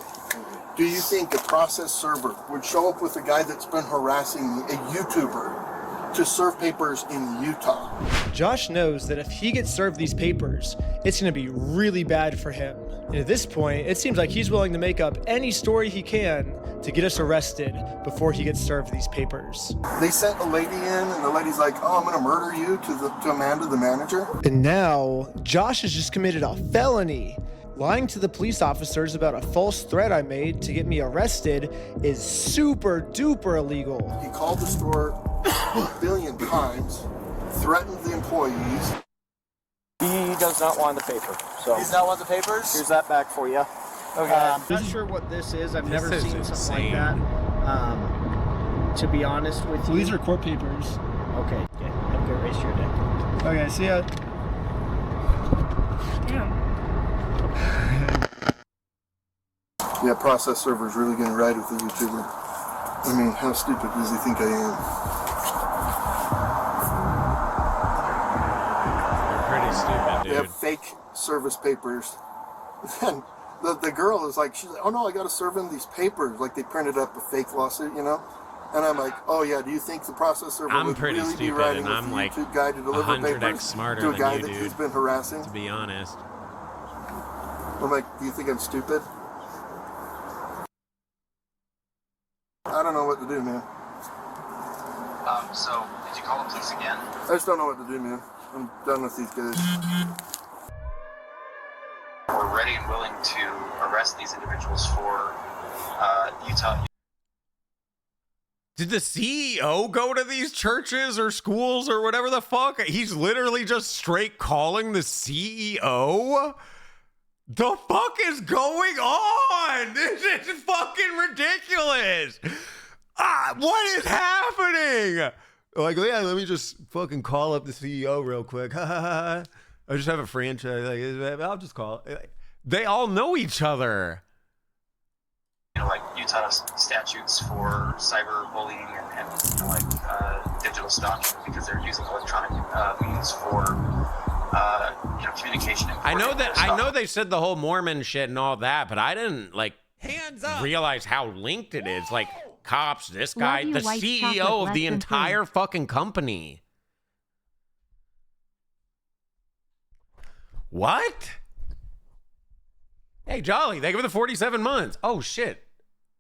S19: Do you think a process server would show up with a guy that's been harassing a YouTuber
S16: to serve papers in Utah.
S8: Josh knows that if he gets served these papers, it's going to be really bad for him. And at this point, it seems like he's willing to make up any story he can to get us arrested before he gets served these papers.
S16: They sent a lady in, and the lady's like, "Oh, I'm going to murder you," to Amanda, the manager.
S8: And now, Josh has just committed a felony. Lying to the police officers about a false threat I made to get me arrested is super duper illegal.
S16: He called the store a billion times, threatened the employees.
S17: He does not want the paper. So
S3: He's not want the papers?
S17: here's that back for you.
S3: Okay.
S22: I'm not sure what this is. I've never
S2: is
S22: seen something
S2: insane.
S22: like that. To be honest with you.
S8: These are court papers.
S22: Okay. Have a good rest of your day.
S8: Okay, see ya.
S16: Yeah, process server's really going to ride with the YouTuber. I mean, how stupid does he think I am?
S2: Pretty stupid,
S16: They
S2: dude.
S16: have fake service papers. And the girl is like, she's like, "Oh no, I got to serve him these papers." Like they printed up a fake lawsuit, you know? And I'm like, "Oh yeah, do you think the process server
S2: I'm
S16: would
S2: pretty
S16: really be
S2: stupid,
S16: writing
S2: and
S16: a
S2: I'm like
S16: YouTube guy to deliver
S2: 100x
S16: papers
S2: smarter
S16: to a
S2: than
S16: guy
S2: you,
S16: that
S2: dude.
S16: he's been harassing?"
S2: To be honest.
S16: I'm like, "Do you think I'm stupid?" I don't know what to do, man.
S12: So, did you call the police again?
S16: I just don't know what to do, man. I'm done with these guys.
S12: We're ready and willing to arrest these individuals for Utah.
S2: Did the CEO go to these churches or schools or whatever the fuck? He's literally just straight calling the CEO? The fuck is going on? This is fucking ridiculous. What is happening? Like, yeah, let me just fucking call up the CEO real quick. I just have a franchise. Like, I'll just call it. They all know each other.
S12: You know, like Utah statutes for cyberbullying and digital stalking because they're using electronic means for communication. And
S2: I know they said the whole Mormon shit and all that, but I didn't realize how linked it is. Like cops, this guy,
S13: you,
S2: the
S13: white
S2: CEO
S13: chocolate
S2: of
S13: less
S2: the
S13: than
S2: entire fucking company. What? Hey, Jolly, thank you for the 47 months. Oh, shit.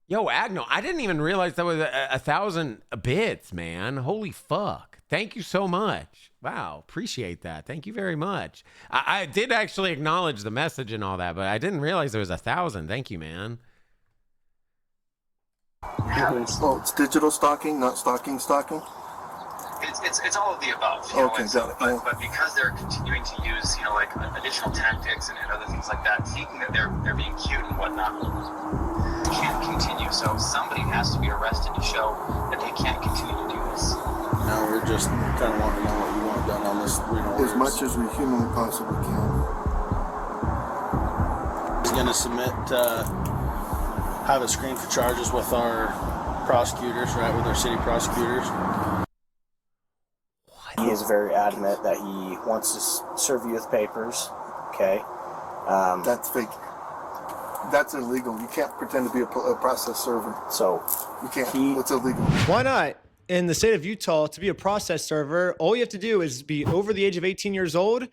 S2: Yo, Agno, I didn't even realize that was 1,000 bits, man. Holy fuck. Thank you so much. Wow, appreciate that. Thank you very much. I did actually acknowledge the message and all that, but I didn't realize there was 1,000. Thank you, man.
S16: Oh, it's digital stalking, not stalking.
S12: It's all of the above. You know, and so, but because they're continuing to use, like additional tactics and other things like that, thinking that they're being cute and whatnot, can't continue. So somebody has to be arrested to show that they can't continue to do this.
S3: Now we're just kind of wanting to know what you want done on this.
S16: As much as we humanly possibly can.
S3: He's going to submit, have it screened for charges with our prosecutors, right, with our city prosecutors.
S17: He is very adamant that he wants to serve you with papers. Okay.
S16: That's fake. That's illegal. You can't pretend to be a process server.
S17: So
S16: you can't. It's illegal.
S8: Why not? In the state of Utah, to be a process server, all you have to do is be over the age of 18 years old.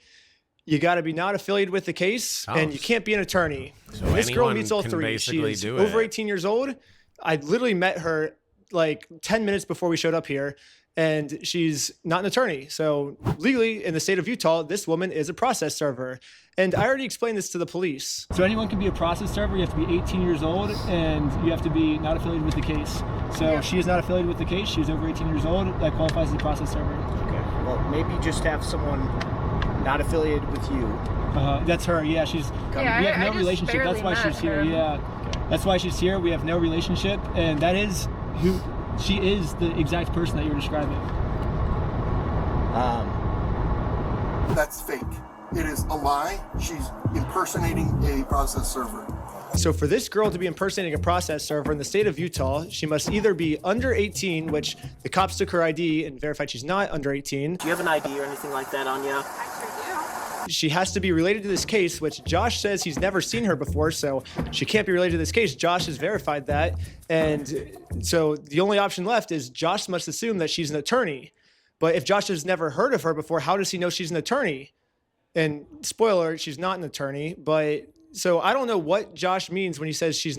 S8: You got to be not affiliated with the case, and you can't be an attorney.
S2: So
S8: this girl
S2: anyone
S8: meets all
S2: can
S8: three. She
S2: basically
S8: is
S2: do
S8: over
S2: it.
S8: 18 years old. I literally met her like 10 minutes before we showed up here, and she's not an attorney. So legally, in the state of Utah, this woman is a process server. And I already explained this to the police.
S18: So anyone can be a process server. You have to be 18 years old, and you have to be not affiliated with the case. So she is not affiliated with the case. She's over 18 years old. That qualifies as a process server.
S22: Okay. Well, maybe just have someone not affiliated with you.
S18: That's her. Yeah, she's.
S22: Yeah,
S18: we have
S22: I
S18: no
S22: just
S18: relationship. That's
S22: barely
S18: why
S22: met
S18: she's here.
S22: her.
S18: Yeah, that's why she's here. We have no relationship, and that is who she is. The exact person that you're describing.
S16: That's fake. It is a lie. She's impersonating a process server.
S8: So for this girl to be impersonating a process server in the state of Utah, she must either be under 18, which the cops took her ID and verified she's not under 18.
S17: Do you have an ID or anything like that on you?
S8: She has to be related to this case, which Josh says he's never seen her before, so she can't be related to this case. Josh has verified that. And so the only option left is Josh must assume that she's an attorney. But if Josh has never heard of her before, how does he know she's an attorney? And spoiler, she's not an attorney. But so I don't know what Josh means when he says she's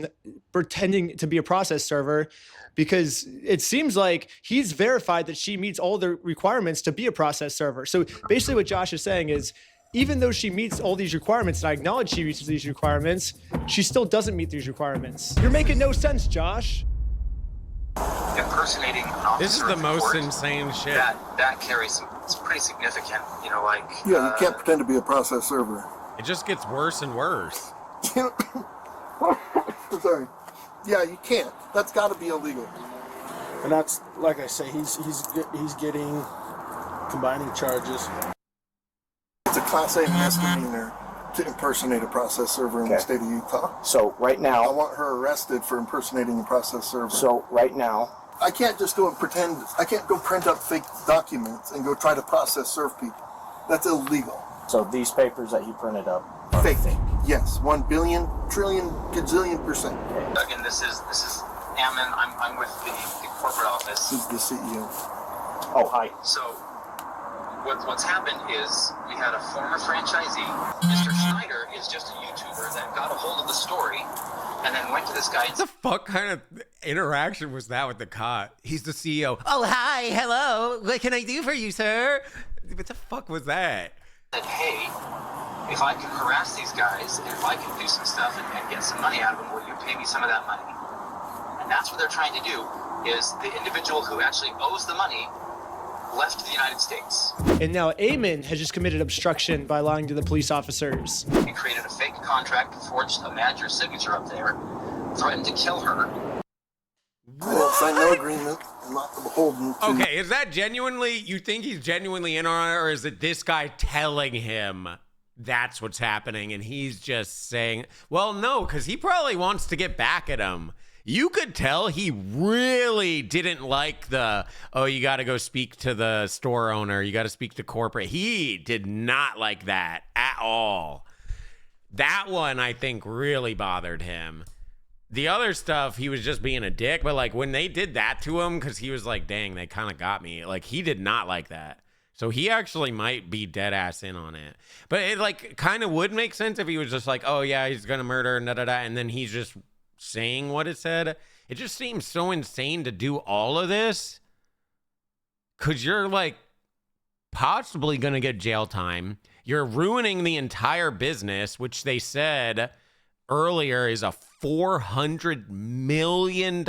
S8: pretending to be a process server, because it seems like he's verified that she meets all the requirements to be a process server. So basically what Josh is saying is, even though she meets all these requirements, and I acknowledge she meets these requirements, she still doesn't meet these requirements. You're making no sense, Josh.
S5: Impersonating an officer.
S2: This is the most insane shit.
S5: That carries it's pretty significant, you know, like
S16: Yeah, you can't pretend to be a process server.
S2: It just gets worse and worse.
S16: Sorry. Yeah, you can't. That's got to be illegal.
S14: And that's, like I say, he's getting combining charges.
S16: It's a Class A misdemeanor to impersonate a process server in the state of Utah.
S17: So right now,
S16: I want her arrested for impersonating a process server.
S17: So right now,
S16: I can't just go and pretend. I can't go print up fake documents and go try to process serve people. That's illegal.
S17: So these papers that he printed up are
S16: fake. Yes, 1 billion, trillion, gazillion %.
S5: Again, this is Ammon. I'm with the corporate office.
S16: This is the CEO.
S17: Oh, hi.
S5: So what's happened is we had a former franchisee. Mr. Schneider is just a YouTuber that got a hold of the story and then went to this guy.
S2: What the fuck kind of interaction was that with the cop? He's the CEO. Oh, hi, hello. What can I do for you, sir? What the fuck was that?
S5: Said, hey, if I can harass these guys and if I can do some stuff and get some money out of them, will you pay me some of that money? And that's what they're trying to do, is the individual who actually owes the money left the United States.
S8: And now Eamon has just committed obstruction by lying to the police officers.
S5: He created a fake contract, forged a manager's signature up there, threatened to kill her.
S16: I didn't sign no agreement. I'm not beholden to...
S2: Okay, is that genuinely, you think he's genuinely in on it, or is it this guy telling him that's what's happening and he's just saying, well, no, because he probably wants to get back at him. You could tell he really didn't like the, oh, you got to go speak to the store owner. You got to speak to corporate. He did not like that at all. That one, I think, really bothered him. The other stuff, he was just being a dick. But, like, when they did that to him, because he was like, dang, they kind of got me. Like, he did not like that. So he actually might be dead ass in on it. But it, like, kind of would make sense if he was just like, oh, yeah, he's going to murder, and then he's just saying what it said. It just seems so insane to do all of this, because you're like possibly gonna get jail time. You're ruining the entire business, which they said earlier is a $400 million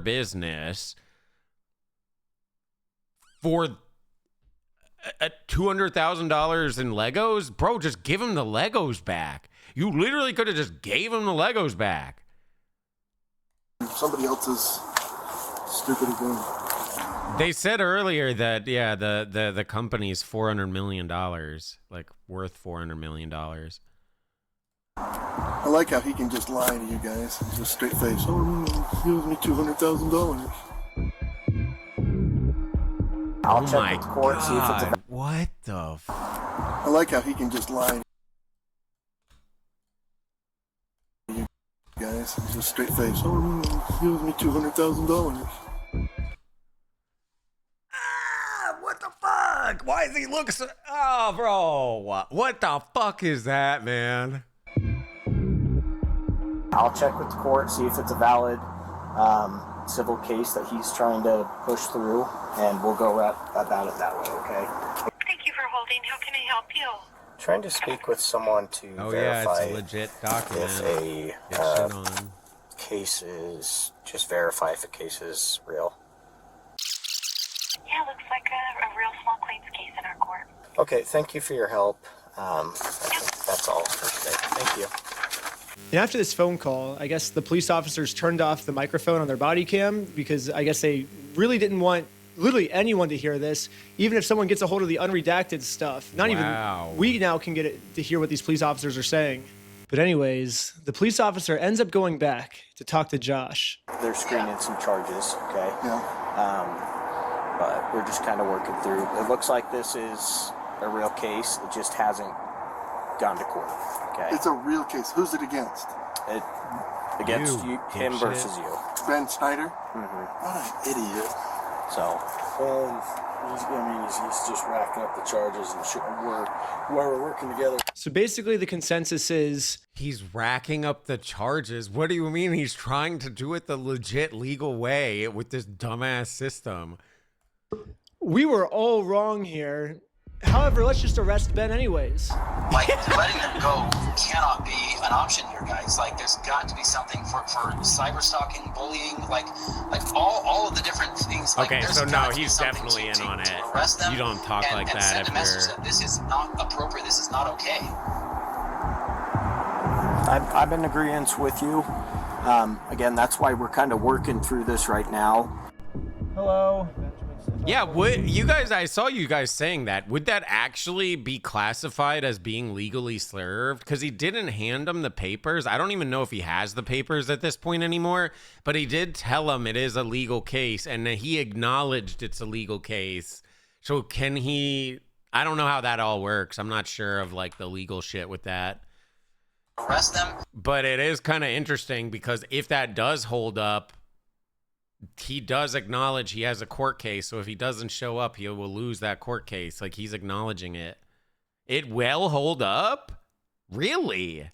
S2: business for $200,000 in Legos. Bro, just give him the Legos back. You literally could have just gave him the Legos back.
S16: Somebody else's stupid game.
S2: They said earlier that, yeah, the company's $400 million, like worth $400 million.
S16: I like how he can just lie to you guys. Just straight face. Oh, he owes me $200,000.
S17: I'll check with court, see if it's a...
S2: What the
S16: I like how he can just lie to you guys. Just straight face. Oh, he owes me $200,000.
S2: What the fuck? Why does he look so... Oh, bro. What the fuck is that, man?
S17: I'll check with the court, see if it's a valid civil case that he's trying to push through, and we'll go about it that way, okay?
S20: Thank you for holding. How can I help you?
S17: Trying to speak with someone to verify
S2: it's a legit document.
S17: if a case is... Just verify if a case is real.
S20: Yeah, looks like a real small claims case in our court.
S17: Okay, thank you for your help. I think that's all for today. Thank you.
S8: And after this phone call, I guess the police officers turned off the microphone on their body cam because I guess they really didn't want literally anyone to hear this, even if someone gets a hold of the unredacted stuff. Not even we now can get it to hear what these police officers are saying. But anyways, the police officer ends up going back to talk to Josh.
S17: They're screening some charges, okay? Yeah. But we're just kind of working through. It looks like this is a real case. It just hasn't gone to court, okay?
S16: It's a real case. Who's it against?
S17: Against you, him versus you.
S16: Ben Schneider?
S17: Mm-hmm.
S16: What an idiot.
S17: So,
S14: He's just racking up the charges, and we're working together.
S22: So basically the consensus is
S2: he's racking up the charges. What do you mean he's trying to do it the legit legal way with this dumbass system?
S22: we were all wrong here. However, let's just arrest Ben anyways.
S5: Like, letting them go cannot be an option here, guys. Like, there's got to be something for cyber stalking, bullying, like all of the different things. Like,
S2: Okay,
S5: there's
S2: so no,
S5: got to be
S2: he's
S5: something
S2: definitely in on it.
S5: Arrest them
S2: You don't talk like
S5: and
S2: that
S5: send
S2: if
S5: a message
S2: you're...
S5: that this is not appropriate. This is not okay.
S17: I'm in agreement with you. Again, that's why we're kind of working through this right now.
S22: Hello.
S2: Yeah, would you guys, I saw you guys saying that. Would that actually be classified as being legally served? Because he didn't hand him the papers. I don't even know if he has the papers at this point anymore, but he did tell him it is a legal case, and he acknowledged it's a legal case. So can he, I don't know how that all works. I'm not sure of like the legal shit with that.
S5: Arrest them.
S2: But it is kind of interesting because if that does hold up, he does acknowledge he has a court case. So if he doesn't show up, he will lose that court case. Like, he's acknowledging it. It will hold up? Really?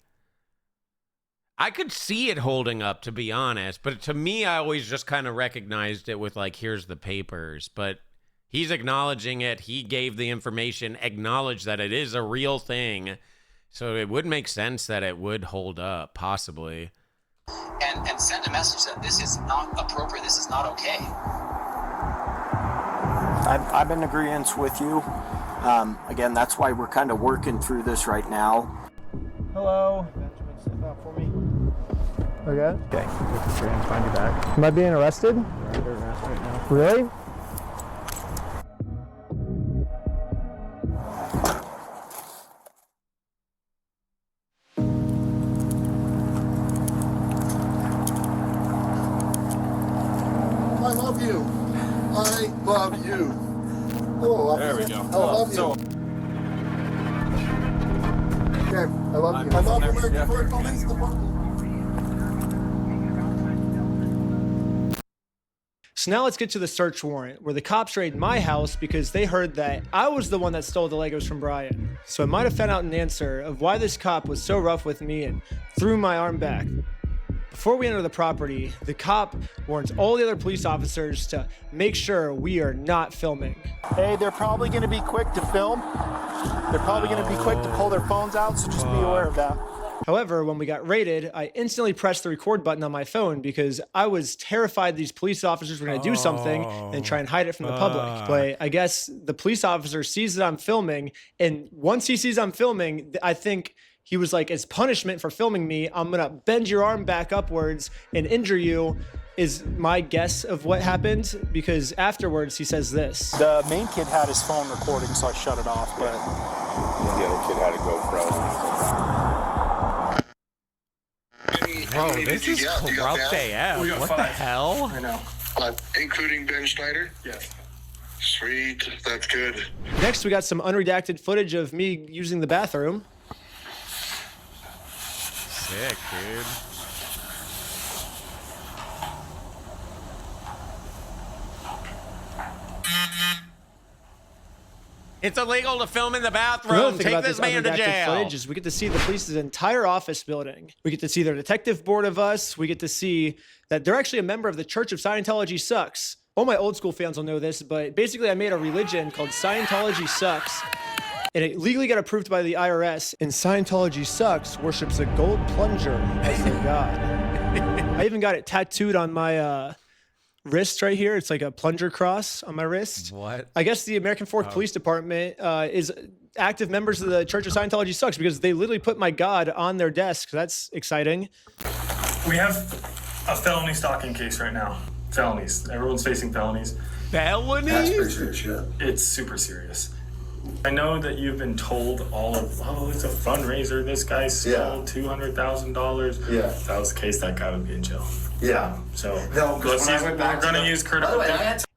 S2: I could see it holding up, to be honest. But to me, I always just kind of recognized it with like, here's the papers. But he's acknowledging it. He gave the information, acknowledged that it is a real thing. So it would make sense that it would hold up, possibly.
S5: And send a message that this is not appropriate. This is not okay.
S17: I'm in agreement with you. Again, that's why we're kind of working through this right now.
S22: Hello. Step out for me. Okay. Okay. Find you back. Am I being arrested? You're under arrest right now. Really?
S16: I love you. I love you. Oh,
S6: there we go.
S16: I love you. Okay, I love you. I love American Police Department.
S22: So now let's get to the search warrant, where the cops raided my house because they heard that I was the one that stole the Legos from Brian. So I might have found out an answer of why this cop was so rough with me and threw my arm back. Before we enter the property, the cop warns all the other police officers to make sure we are not filming.
S14: Hey, they're probably going to be quick to film. They're probably going to be quick to pull their phones out, so just be aware of that.
S22: However, when we got raided, I instantly pressed the record button on my phone because I was terrified these police officers were going to do something and try and hide it from the public. But I guess the police officer sees that I'm filming, and once he sees I'm filming, I think he was like, as punishment for filming me, I'm going to bend your arm back upwards and injure you, is my guess of what happened, because afterwards he says this.
S14: The main kid had his phone recording, so I shut it off, but...
S9: The other kid had a GoPro.
S2: Bro, this is corrupt AF. What the hell?
S9: I know. Including Ben Schneider? Yes. Sweet, that's good.
S22: Next, we got some unredacted footage of me using the bathroom.
S2: Sick, dude. It's illegal to film in the bathroom. Take this man to jail.
S22: Footage is we get to see the police's entire office building. We get to see their detective board of us. We get to see that they're actually a member of the Church of Scientology Sucks. All my old school fans will know this, but basically I made a religion called Scientology Sucks. And it legally got approved by the IRS, and Scientology Sucks worships a gold plunger as their god. I even got it tattooed on my wrist right here. It's like a plunger cross on my wrist.
S2: What?
S22: I guess the American 4th Police Department is active members of the Church of Scientology Sucks because they literally put my god on their desk. That's exciting.
S15: We have a felony stalking case right now. Felonies. Everyone's facing felonies.
S2: Felonies?
S9: That's pretty serious shit.
S15: It's super serious. I know that you've been told all of, oh, it's a fundraiser. This guy stole $200,000. Yeah. If that was the case, that guy would be in jail.
S9: Yeah.
S15: So
S9: no,
S15: we're going to use critical.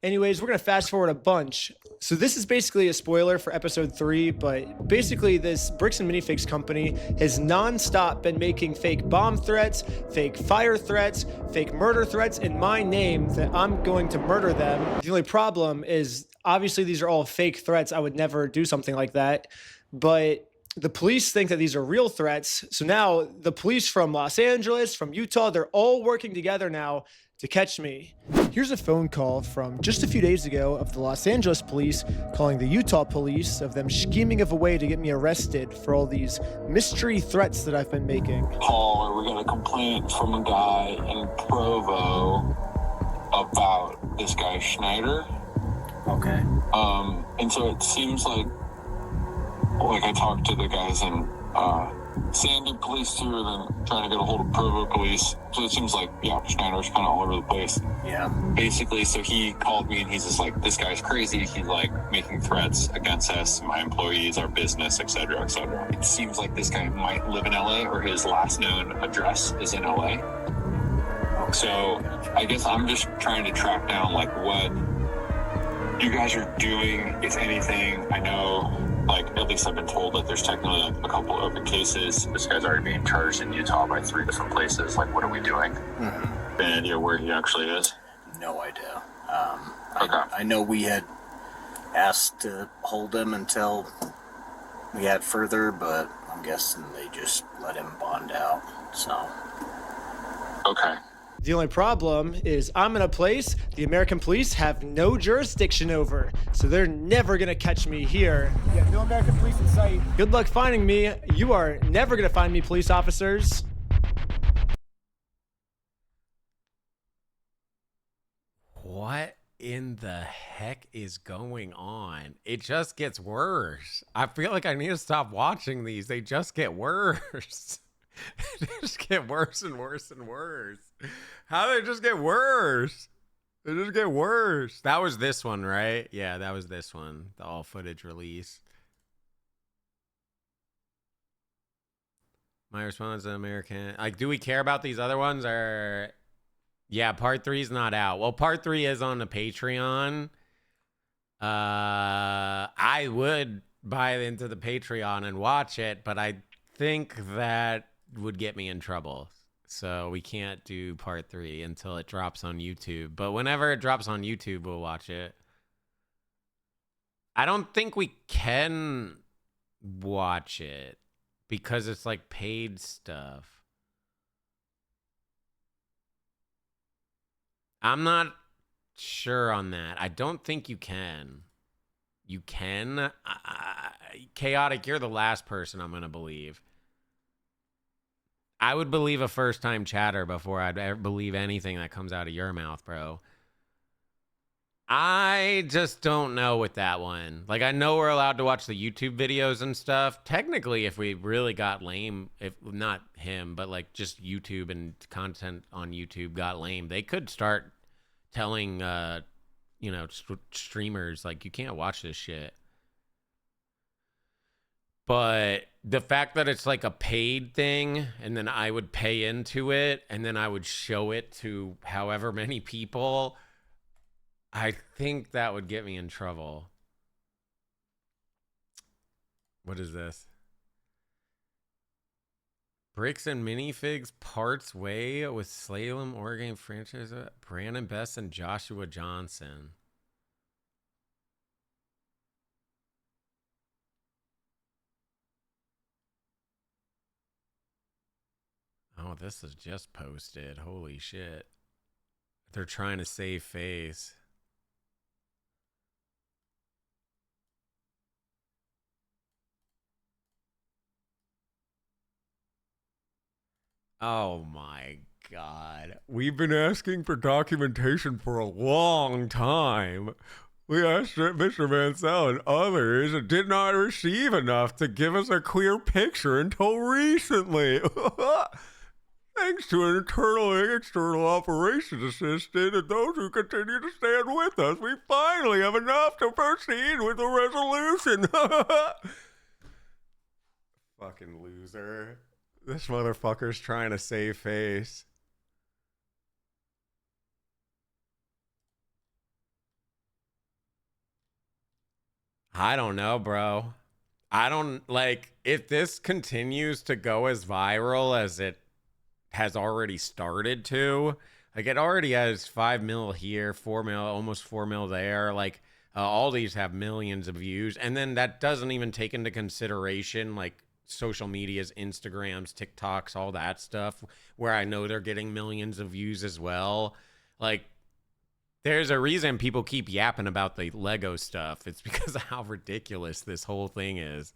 S22: Anyways, we're going to fast forward a bunch. So this is basically a spoiler for episode 3, but basically this Bricks and Minifigs company has nonstop been making fake bomb threats, fake fire threats, fake murder threats in my name that I'm going to murder them. The only problem is
S8: obviously these are all fake threats. I would never do something like that. But the police think that these are real threats. So now the police from Los Angeles, from Utah, they're all working together now to catch me. Here's a phone call from just a few days ago of the Los Angeles police calling the Utah police of them scheming of a way to get me arrested for all these mystery threats that I've been making.
S4: Paul, we got a complaint from a guy in Provo about this guy Schneider.
S21: Okay.
S4: And so it seems like I talked to the guys in Sandy police too, and then trying to get a hold of Provo police. So it seems like, yeah, Schneider's kind of all over the place.
S21: Yeah.
S4: Basically, so he called me and he's just like, this guy's crazy. He's like making threats against us, my employees, our business, et cetera, et cetera. It seems like this guy might live in LA, or his last known address is in LA.
S21: Okay.
S4: So I guess I'm just trying to track down like what you guys are doing, if anything. I know, like, at least I've been told that there's technically like a couple open cases. This guy's already being charged in Utah by 3 different places. Like, what are we doing?
S21: Mm-hmm.
S4: Any idea where he actually is?
S21: No idea.
S4: Okay.
S21: I know we had asked to hold him until we had further, but I'm guessing they just let him bond out. So.
S4: Okay.
S8: The only problem is I'm in a place the American police have no jurisdiction over, so they're never gonna catch me here.
S18: Yeah, no American police in sight.
S8: Good luck finding me. You are never gonna find me, police officers.
S2: What in the heck is going on? It just gets worse. I feel like I need to stop watching these. They just get worse. They just get worse and worse and worse. How do they just get worse? They just get worse. That was this one, right? Yeah, that was this one. The all footage release. My response to American. Like, do we care about these other ones? Or yeah, part 3 is not out. Well, part 3 is on the Patreon. I would buy into the Patreon and watch it, but I think that would get me in trouble. So we can't do part 3 until it drops on YouTube. But whenever it drops on YouTube, we'll watch it. I don't think we can watch it because it's like paid stuff. I'm not sure on that. I don't think you can. You can? Chaotic, you're the last person I'm going to believe. I would believe a first-time chatter before I'd ever believe anything that comes out of your mouth, bro. I just don't know with that one. Like, I know we're allowed to watch the YouTube videos and stuff. Technically, if we really got lame, if not him, but like just YouTube and content on YouTube got lame, they could start telling, streamers, like, you can't watch this shit. But the fact that it's like a paid thing, and then I would pay into it, and then I would show it to however many people, I think that would get me in trouble. What is this? Bricks and Minifigs parts way with Salem, Oregon franchise, Brandon Best and Joshua Johnson. Oh, this is just posted. Holy shit. They're trying to save face. Oh my God. We've been asking for documentation for a long time. We asked Mr. Mansell and others and did not receive enough to give us a clear picture until recently. Thanks to an internal and external operations assistant and those who continue to stand with us, we finally have enough to proceed with the resolution. Fucking loser. This motherfucker's trying to save face. I don't know, bro. I don't, like, if this continues to go as viral as it has already started to, like, it already has 5 mil here, 4 mil, almost 4 mil there. Like, All these have millions of views, and then that doesn't even take into consideration like social medias, Instagrams, TikToks, all that stuff, where I know they're getting millions of views as well. Like, there's a reason people keep yapping about the Lego stuff. It's because of how ridiculous this whole thing is.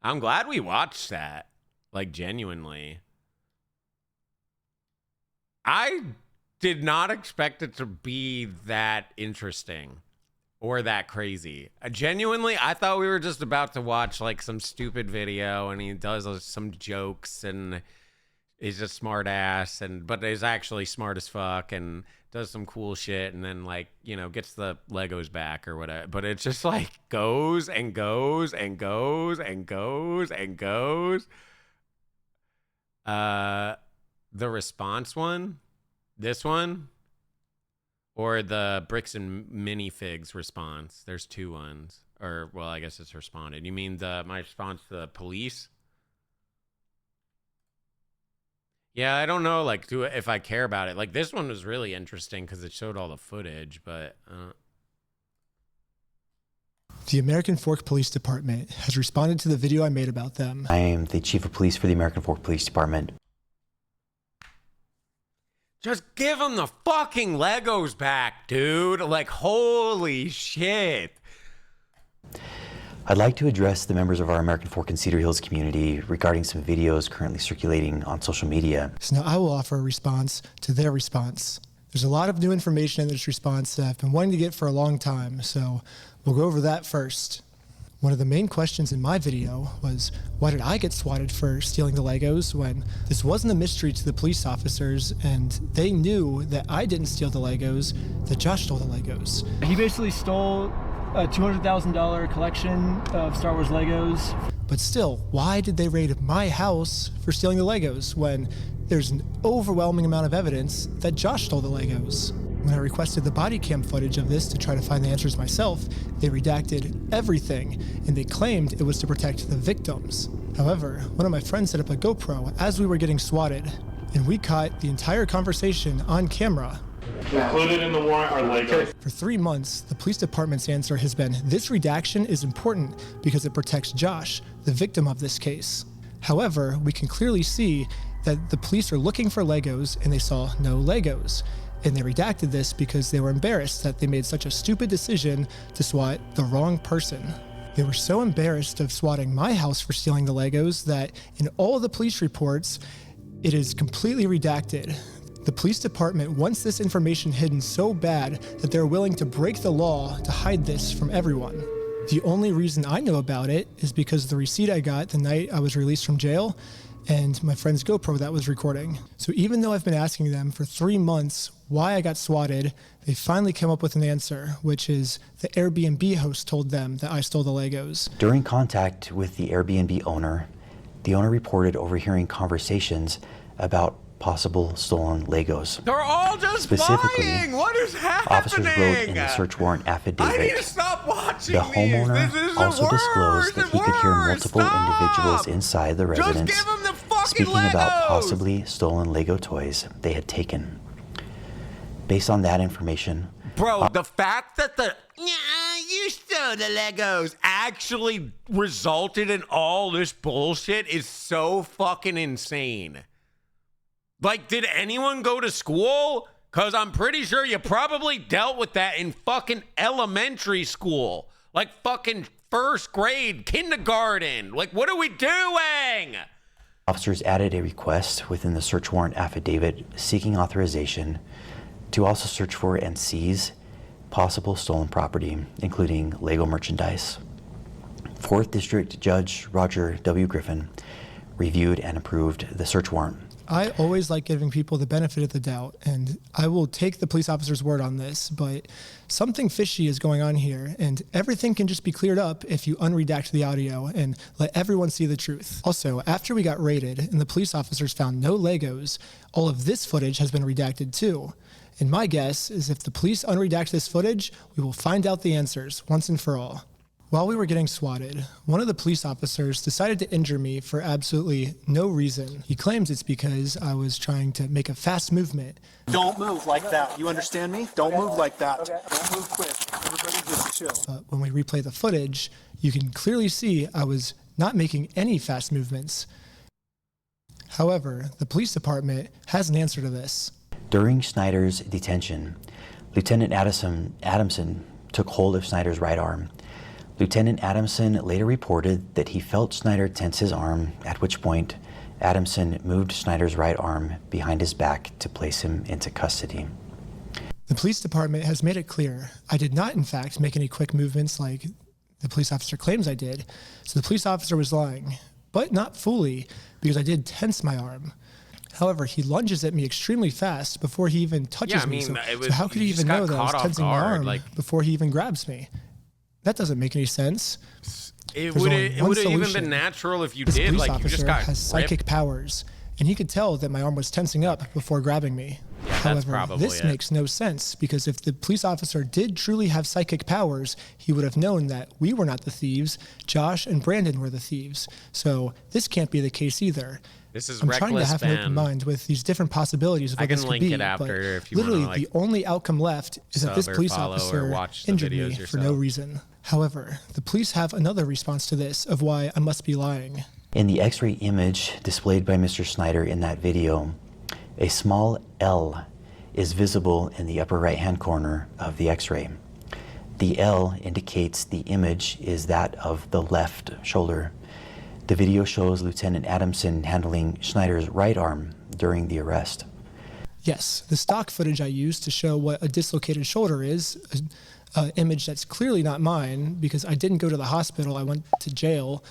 S2: I'm glad we watched that, like, genuinely. I did not expect it to be that interesting. Or that crazy. Genuinely, I thought we were just about to watch like some stupid video and he does some jokes and is a smart ass but is actually smart as fuck and does some cool shit and then like, you know, gets the Legos back or whatever. But it's just like goes and goes and goes and goes and goes. The response one, this one, or the bricks and minifigs response. There's two ones. Or, well, I guess it's responded. You mean my response to the police? Yeah, I don't know, like, if I care about it. Like, this one was really interesting because it showed all the footage, but...
S22: The American Fork Police Department has responded to the video I made about them.
S7: I am the Chief of Police for the American Fork Police Department.
S2: Just give them the fucking Legos back, dude. Like, holy shit.
S7: I'd like to address the members of our American Fork and Cedar Hills community regarding some videos currently circulating on social media.
S22: So now I will offer a response to their response. There's a lot of new information in this response that I've been wanting to get for a long time, so we'll go over that first. One of the main questions in my video was, why did I get swatted for stealing the Legos when this wasn't a mystery to the police officers and they knew that I didn't steal the Legos, that Josh stole the Legos.
S18: He basically stole a $200,000 collection of Star Wars Legos.
S22: But still, why did they raid my house for stealing the Legos when there's an overwhelming amount of evidence that Josh stole the Legos? When I requested the body cam footage of this to try to find the answers myself, they redacted everything, and they claimed it was to protect the victims. However, one of my friends set up a GoPro as we were getting swatted, and we caught the entire conversation on camera.
S15: Included in the warrant are Legos.
S22: For 3 months, the police department's answer has been, this redaction is important because it protects Josh, the victim of this case. However, we can clearly see that the police are looking for Legos and they saw no Legos. And they redacted this because they were embarrassed that they made such a stupid decision to swat the wrong person. They were so embarrassed of swatting my house for stealing the Legos that in all of the police reports, it is completely redacted. The police department wants this information hidden so bad that they're willing to break the law to hide this from everyone. The only reason I know about it is because of the receipt I got the night I was released from jail and my friend's GoPro that was recording. So even though I've been asking them for 3 months why I got swatted, they finally came up with an answer, which is the Airbnb host told them that I stole the Legos.
S7: During contact with the Airbnb owner, the owner reported overhearing conversations about possible stolen Legos.
S2: They're all just
S7: Specifically,
S2: lying. What is happening?
S7: Officers wrote in the search warrant affidavit.
S2: I need to stop watching
S7: the homeowner
S2: these.
S7: also disclosed that he could hear multiple individuals inside the residence
S2: Just give them the fucking
S7: speaking
S2: Legos.
S7: about possibly stolen Lego toys they had taken. Based on that information,
S2: bro, the fact that you stole the Legos actually resulted in all this bullshit is so fucking insane. Like, did anyone go to school? Because I'm pretty sure you probably dealt with that in fucking elementary school. Like fucking first grade, kindergarten. Like, what are we doing?
S7: Officers added a request within the search warrant affidavit seeking authorization to also search for and seize possible stolen property, including Lego merchandise. 4th District Judge Roger W. Griffin reviewed and approved the search warrant.
S22: I always like giving people the benefit of the doubt, and I will take the police officer's word on this, but something fishy is going on here, and everything can just be cleared up if you unredact the audio and let everyone see the truth. Also, after we got raided and the police officers found no Legos, all of this footage has been redacted too. And my guess is if the police unredact this footage, we will find out the answers once and for all. While we were getting swatted, one of the police officers decided to injure me for absolutely no reason. He claims it's because I was trying to make a fast movement.
S14: Don't move like that. You understand me? Don't move like that. Don't move quick. Everybody just
S8: chill. When we replay the footage, you can clearly see I was not making any fast movements. However, the police department has an answer to this.
S7: During Snyder's detention, Lieutenant Adamson took hold of Snyder's right arm. Lieutenant Adamson later reported that he felt Snyder tense his arm, at which point Adamson moved Snyder's right arm behind his back to place him into custody.
S8: The police department has made it clear I did not, in fact, make any quick movements like the police officer claims I did. So the police officer was lying, but not fully, because I did tense my arm. However, he lunges at me extremely fast before he even touches me. So how could he even know that I was tensing my arm before he even grabs me? That doesn't make any sense.
S2: It would have even been natural if you did.
S8: This
S2: Like,
S8: police
S2: you just
S8: officer
S2: got
S8: has psychic powers, and he could tell that my arm was tensing up before grabbing me. However, this makes no sense, because if the police officer did truly have psychic powers, he would have known that we were not the thieves, Josh and Brandon were the thieves. So this can't be the case either.
S2: This is
S8: I'm trying to have an open
S2: Ben.
S8: mind with these different possibilities of what
S2: I can
S8: this could
S2: link
S8: be,
S2: it after
S8: but
S2: if you
S8: literally
S2: wanna, like,
S8: the only outcome left is that this
S2: sub or
S8: police
S2: follow or
S8: officer
S2: watch the
S8: injured me
S2: videos
S8: for no
S2: yourself.
S8: reason. However, the police have another response to this of why I must be lying.
S7: In the X-ray image displayed by Mr. Snyder in that video, a small L is visible in the upper right-hand corner of the X-ray. The L indicates the image is that of the left shoulder. The video shows Lieutenant Adamson handling Snyder's right arm during the arrest.
S8: Yes, the stock footage I used to show what a dislocated shoulder is, an image that's clearly not mine because I didn't go to the hospital, I went to jail,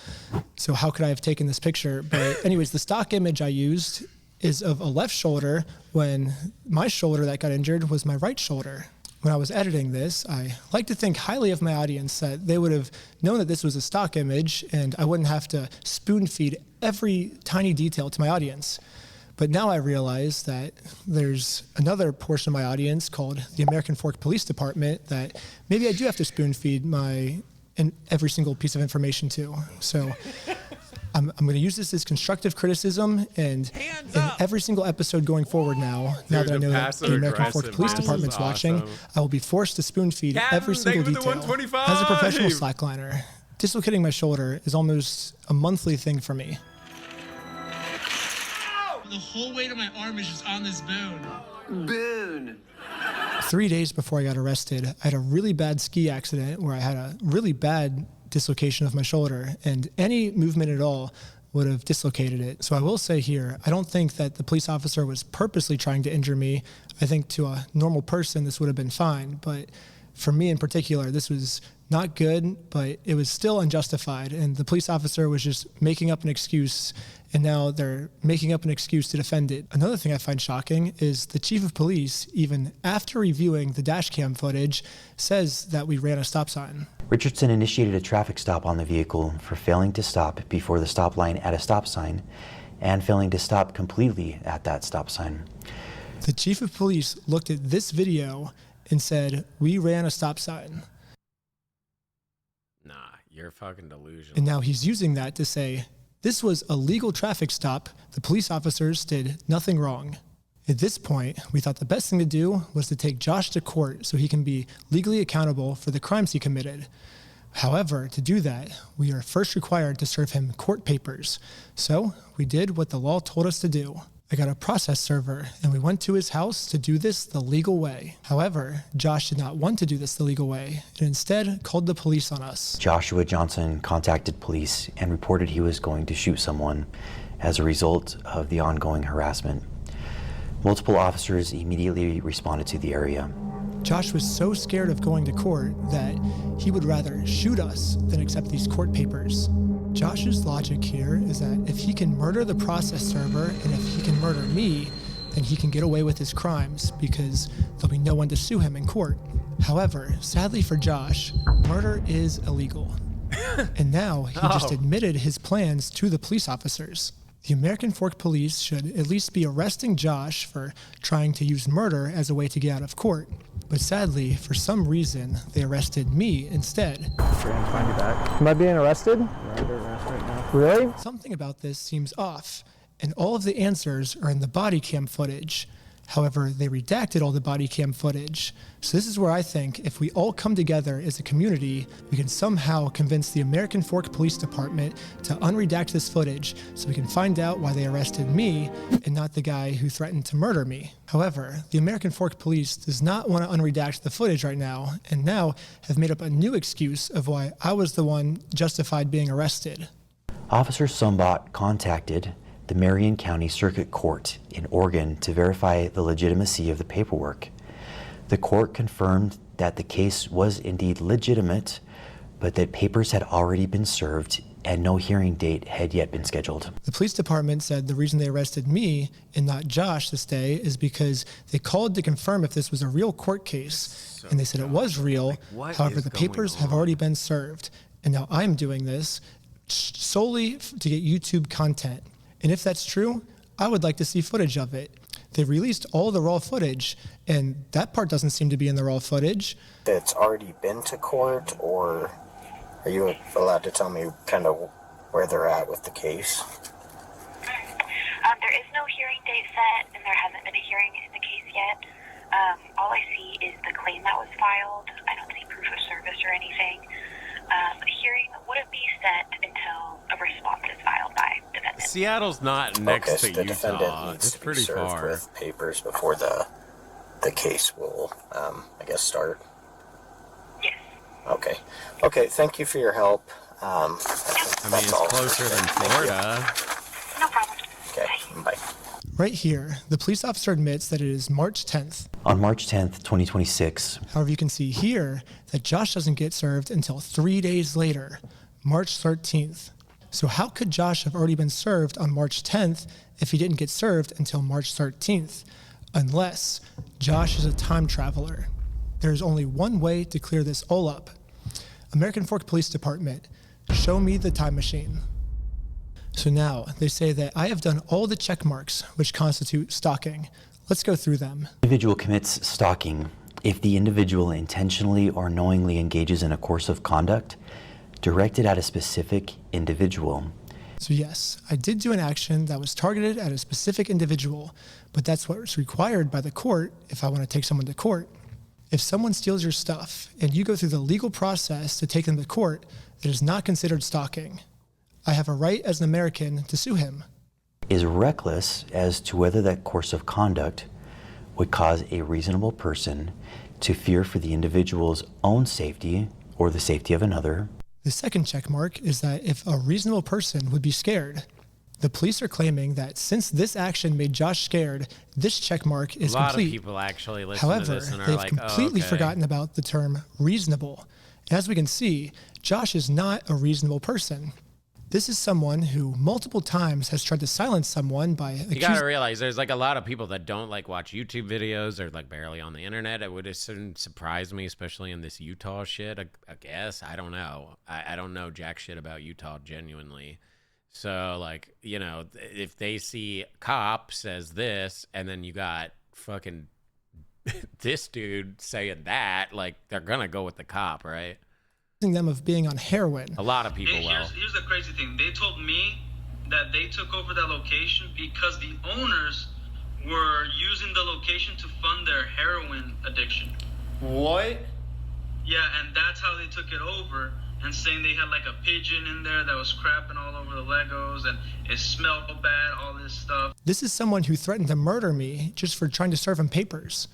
S8: so how could I have taken this picture? But anyways, the stock image I used is of a left shoulder when my shoulder that got injured was my right shoulder. When I was editing this, I like to think highly of my audience that they would have known that this was a stock image and I wouldn't have to spoon feed every tiny detail to my audience. But now I realize that there's another portion of my audience called the American Fork Police Department that maybe I do have to spoon feed every single piece of information to. So I'm going to use this as constructive criticism, and in every single episode going forward now that I know that the American Fork Police Department's watching, I will be forced to spoon feed every single detail. As a professional slackliner, dislocating my shoulder is almost a monthly thing for me.
S1: The whole weight of my arm is just on this bone.
S10: Boone.
S8: 3 days before I got arrested, I had a really bad ski accident where I had a really bad dislocation of my shoulder, and any movement at all would have dislocated it. So I will say here, I don't think that the police officer was purposely trying to injure me. I think to a normal person, this would have been fine. But for me in particular, this was not good, but it was still unjustified. And the police officer was just making up an excuse, and now they're making up an excuse to defend it. Another thing I find shocking is the chief of police, even after reviewing the dash cam footage, says that we ran a stop sign.
S7: Richardson initiated a traffic stop on the vehicle for failing to stop before the stop line at a stop sign and failing to stop completely at that stop sign.
S8: The chief of police looked at this video and said, we ran a stop sign.
S2: Nah, you're fucking delusional.
S8: And now he's using that to say, this was a legal traffic stop. The police officers did nothing wrong. At this point, we thought the best thing to do was to take Josh to court so he can be legally accountable for the crimes he committed. However, to do that, we are first required to serve him court papers. So we did what the law told us to do. I got a process server, and we went to his house to do this the legal way. However, Josh did not want to do this the legal way, and instead called the police on us.
S7: Joshua Johnson contacted police and reported he was going to shoot someone as a result of the ongoing harassment. Multiple officers immediately responded to the area.
S8: Josh was so scared of going to court that he would rather shoot us than accept these court papers. Josh's logic here is that if he can murder the process server and if he can murder me, then he can get away with his crimes because there'll be no one to sue him in court. However, sadly for Josh, murder is illegal. And now he just admitted his plans to the police officers. The American Fork Police should at least be arresting Josh for trying to use murder as a way to get out of court. But sadly, for some reason, they arrested me instead.
S18: Find you back. Am I being arrested? You're under arrest right now. Really?
S8: Something about this seems off, and all of the answers are in the body cam footage.
S22: However, they redacted all the body cam footage. So this is where I think if we all come together as a community, we can somehow convince the American Fork Police Department to unredact this footage so we can find out why they arrested me and not the guy who threatened to murder me. However, the American Fork Police does not want to unredact the footage right now, and now have made up a new excuse of why I was the one justified being arrested.
S7: Officer Sumbot contacted the Marion County Circuit Court in Oregon to verify the legitimacy of the paperwork. The court confirmed that the case was indeed legitimate, but that papers had already been served and no hearing date had yet been scheduled.
S22: The police department said the reason they arrested me and not Josh this day is because they called to confirm if this was a real court case, and they said it was real. However, the papers have already been served, and now I'm doing this solely to get YouTube content. And if that's true, I would like to see footage of it. They released all the raw footage, and that part doesn't seem to be in the raw footage.
S21: It's already been to court, or are you allowed to tell me kind of where they're at with the case?
S20: There is no hearing date set, and there hasn't been a hearing in the case yet. All I see is the claim that was filed. I don't see proof of service or anything. The hearing wouldn't be set until a response is filed by defendant.
S2: Seattle's not next
S21: so
S2: to
S21: the
S2: Utah.
S21: defendant needs
S2: It's
S21: to be
S2: pretty
S21: served
S2: far.
S21: with papers before the case will, I guess, start.
S20: Yes.
S21: Okay. Okay. Thank you for your help.
S2: I mean, it's closer than Florida.
S20: No problem.
S21: Okay. Bye.
S22: Right here, the police officer admits that it is March 10th.
S7: On March 10th, 2026.
S22: However, you can see here that Josh doesn't get served until 3 days later, March 13th. So how could Josh have already been served on March 10th if he didn't get served until March 13th? Unless Josh is a time traveler. There's only one way to clear this all up. American Fork Police Department, show me the time machine. So now they say that I have done all the check marks which constitute stalking. Let's go through them.
S7: Individual commits stalking if the individual intentionally or knowingly engages in a course of conduct directed at a specific individual.
S22: So yes, I did do an action that was targeted at a specific individual, but that's what's required by the court if I want to take someone to court. If someone steals your stuff and you go through the legal process to take them to court, it is not considered stalking. I have a right as an American to sue him.
S7: Is reckless as to whether that course of conduct would cause a reasonable person to fear for the individual's own safety or the safety of another.
S22: The second check mark is that if a reasonable person would be scared. The police are claiming that since this action made Josh scared, this check mark is complete.
S2: A lot of people actually listen to
S22: However,
S2: this and are
S22: they've
S2: like,
S22: completely
S2: oh, okay.
S22: forgotten about the term reasonable. And as we can see, Josh is not a reasonable person. This is someone who multiple times has tried to silence someone by
S2: You gotta realize there's like a lot of people that don't like watch YouTube videos or like barely on the internet. It would surprise me, especially in this Utah shit. I guess I don't know. I don't know jack shit about Utah genuinely. So like, you know, if they see cop says this and then you got fucking this dude saying that, like they're gonna go with the cop, right?
S22: them of being on heroin.
S2: A lot of people will.
S10: Here's the crazy thing. They told me that they took over that location because the owners were using the location to fund their heroin addiction.
S6: What?
S10: Yeah, and that's how they took it over, and saying they had like a pigeon in there that was crapping all over the Legos and it smelled bad, all this stuff.
S22: This is someone who threatened to murder me just for trying to serve him papers.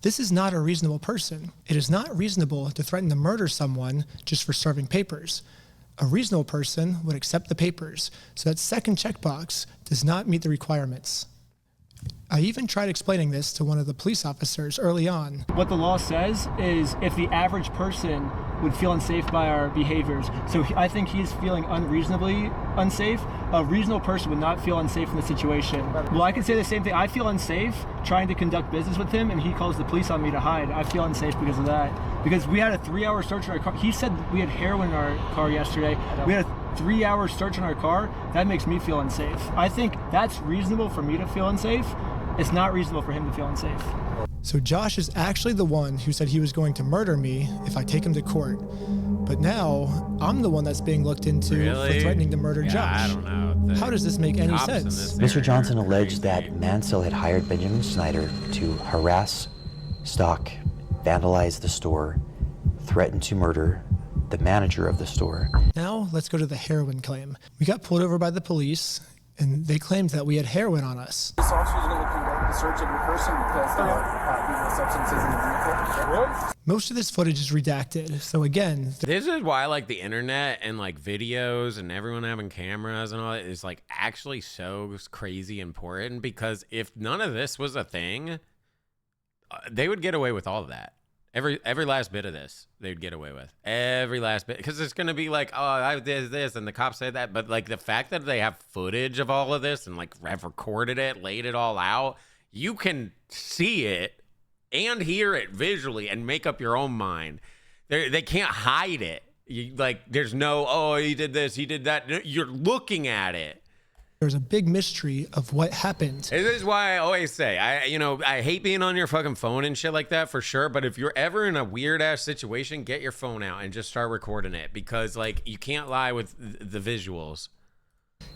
S22: This is not a reasonable person. It is not reasonable to threaten to murder someone just for serving papers. A reasonable person would accept the papers, so that second checkbox does not meet the requirements. I even tried explaining this to one of the police officers early on.
S18: What the law says is if the average person would feel unsafe by our behaviors, so I think he's feeling unreasonably unsafe, a reasonable person would not feel unsafe in the situation. Well, I can say the same thing. I feel unsafe trying to conduct business with him, and he calls the police on me to hide. I feel unsafe because of that. Because we had a 3-hour search in our car. He said we had heroin in our car yesterday. We had a 3-hour search in our car. That makes me feel unsafe. I think that's reasonable for me to feel unsafe. It's not reasonable for him to feel unsafe.
S22: So Josh is actually the one who said he was going to murder me if I take him to court. But now I'm the one that's being looked into for threatening to murder Josh.
S2: I don't know.
S22: How does this make any sense?
S7: Mr. Johnson alleged that Mansell had hired Benjamin Snyder to harass, stalk, vandalize the store, threaten to murder the manager of the store.
S22: Now let's go to the heroin claim. We got pulled over by the police, and they claimed that we had heroin on us.
S3: This officer is going to conduct the search of your person because there are substances in the vehicle. Really?
S22: Most of this footage is redacted, so again...
S2: This is why, like, the internet and, like, videos and everyone having cameras and all that is, like, actually so crazy important, because if none of this was a thing, they would get away with all of that. Every last bit of this, they'd get away with. Every last bit. Because it's going to be like, oh, I did this, and the cops said that. But, like, the fact that they have footage of all of this and, like, have recorded it, laid it all out, you can see it and hear it visually and make up your own mind. They can't hide it. There's no, oh, he did this, he did that. You're looking at it.
S22: There's a big mystery of what happened.
S2: This is why I always say, I hate being on your fucking phone and shit like that for sure. But if you're ever in a weird ass situation, get your phone out and just start recording it, because like you can't lie with the visuals.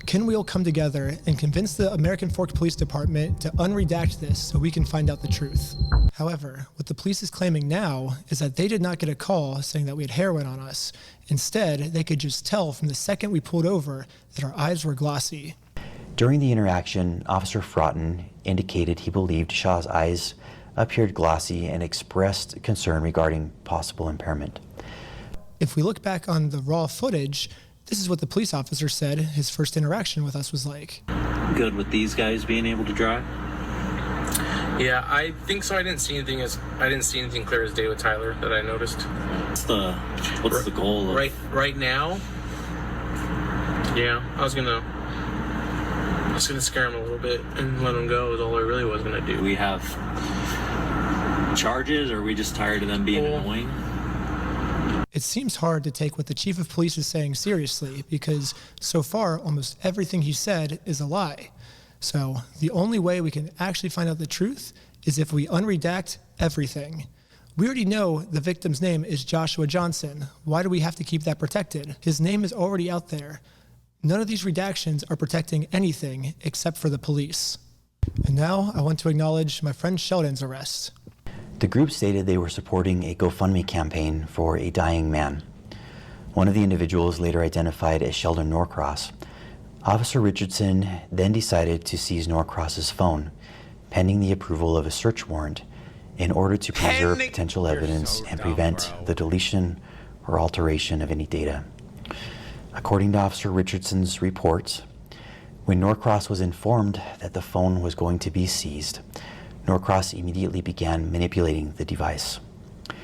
S22: Can we all come together and convince the American Fork Police Department to unredact this so we can find out the truth? However, what the police is claiming now is that they did not get a call saying that we had heroin on us. Instead, they could just tell from the second we pulled over that our eyes were glossy.
S7: During the interaction, Officer Fraughton indicated he believed Shaw's eyes appeared glossy and expressed concern regarding possible impairment.
S22: If we look back on the raw footage, this is what the police officer said his first interaction with us was like.
S11: Good with these guys being able to drive?
S3: Yeah, I think so. I didn't see anything clear as day with Tyler that I noticed.
S11: What's the goal of...
S3: Right now? Yeah, I was gonna scare him a little bit and let him go is all I really was gonna do.
S11: Do we have charges, or are we just tired of them being annoying?
S22: It seems hard to take what the chief of police is saying seriously, because so far almost everything he said is a lie. So the only way we can actually find out the truth is if we unredact everything. We already know the victim's name is Joshua Johnson. Why do we have to keep that protected? His name is already out there. None of these redactions are protecting anything except for the police. And now I want to acknowledge my friend Sheldon's arrest.
S7: The group stated they were supporting a GoFundMe campaign for a dying man. One of the individuals, later identified as Sheldon Norcross. Officer Richardson then decided to seize Norcross's phone, pending the approval of a search warrant, in order to preserve potential evidence and prevent the deletion or alteration of any data. According to Officer Richardson's reports, when Norcross was informed that the phone was going to be seized, Norcross immediately began manipulating the device.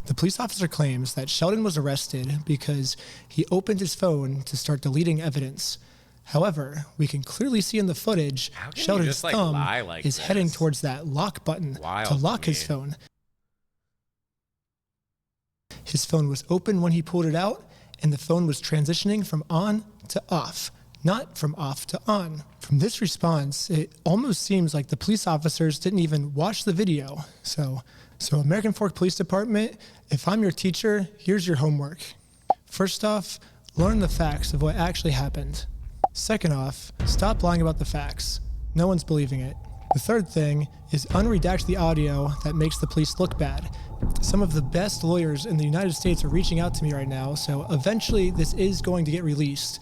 S22: The police officer claims that Sheldon was arrested because he opened his phone to start deleting evidence. However, we can clearly see in the footage Sheldon's thumb is heading towards that lock button to lock his phone. His phone was open when he pulled it out, and the phone was transitioning from on to off, not from off to on. From this response, it almost seems like the police officers didn't even watch the video. So American Fork Police Department, if I'm your teacher, here's your homework. First off, learn the facts of what actually happened. Second off, stop lying about the facts. No one's believing it. The third thing is unredact the audio that makes the police look bad. Some of the best lawyers in the United States are reaching out to me right now, so eventually this is going to get released.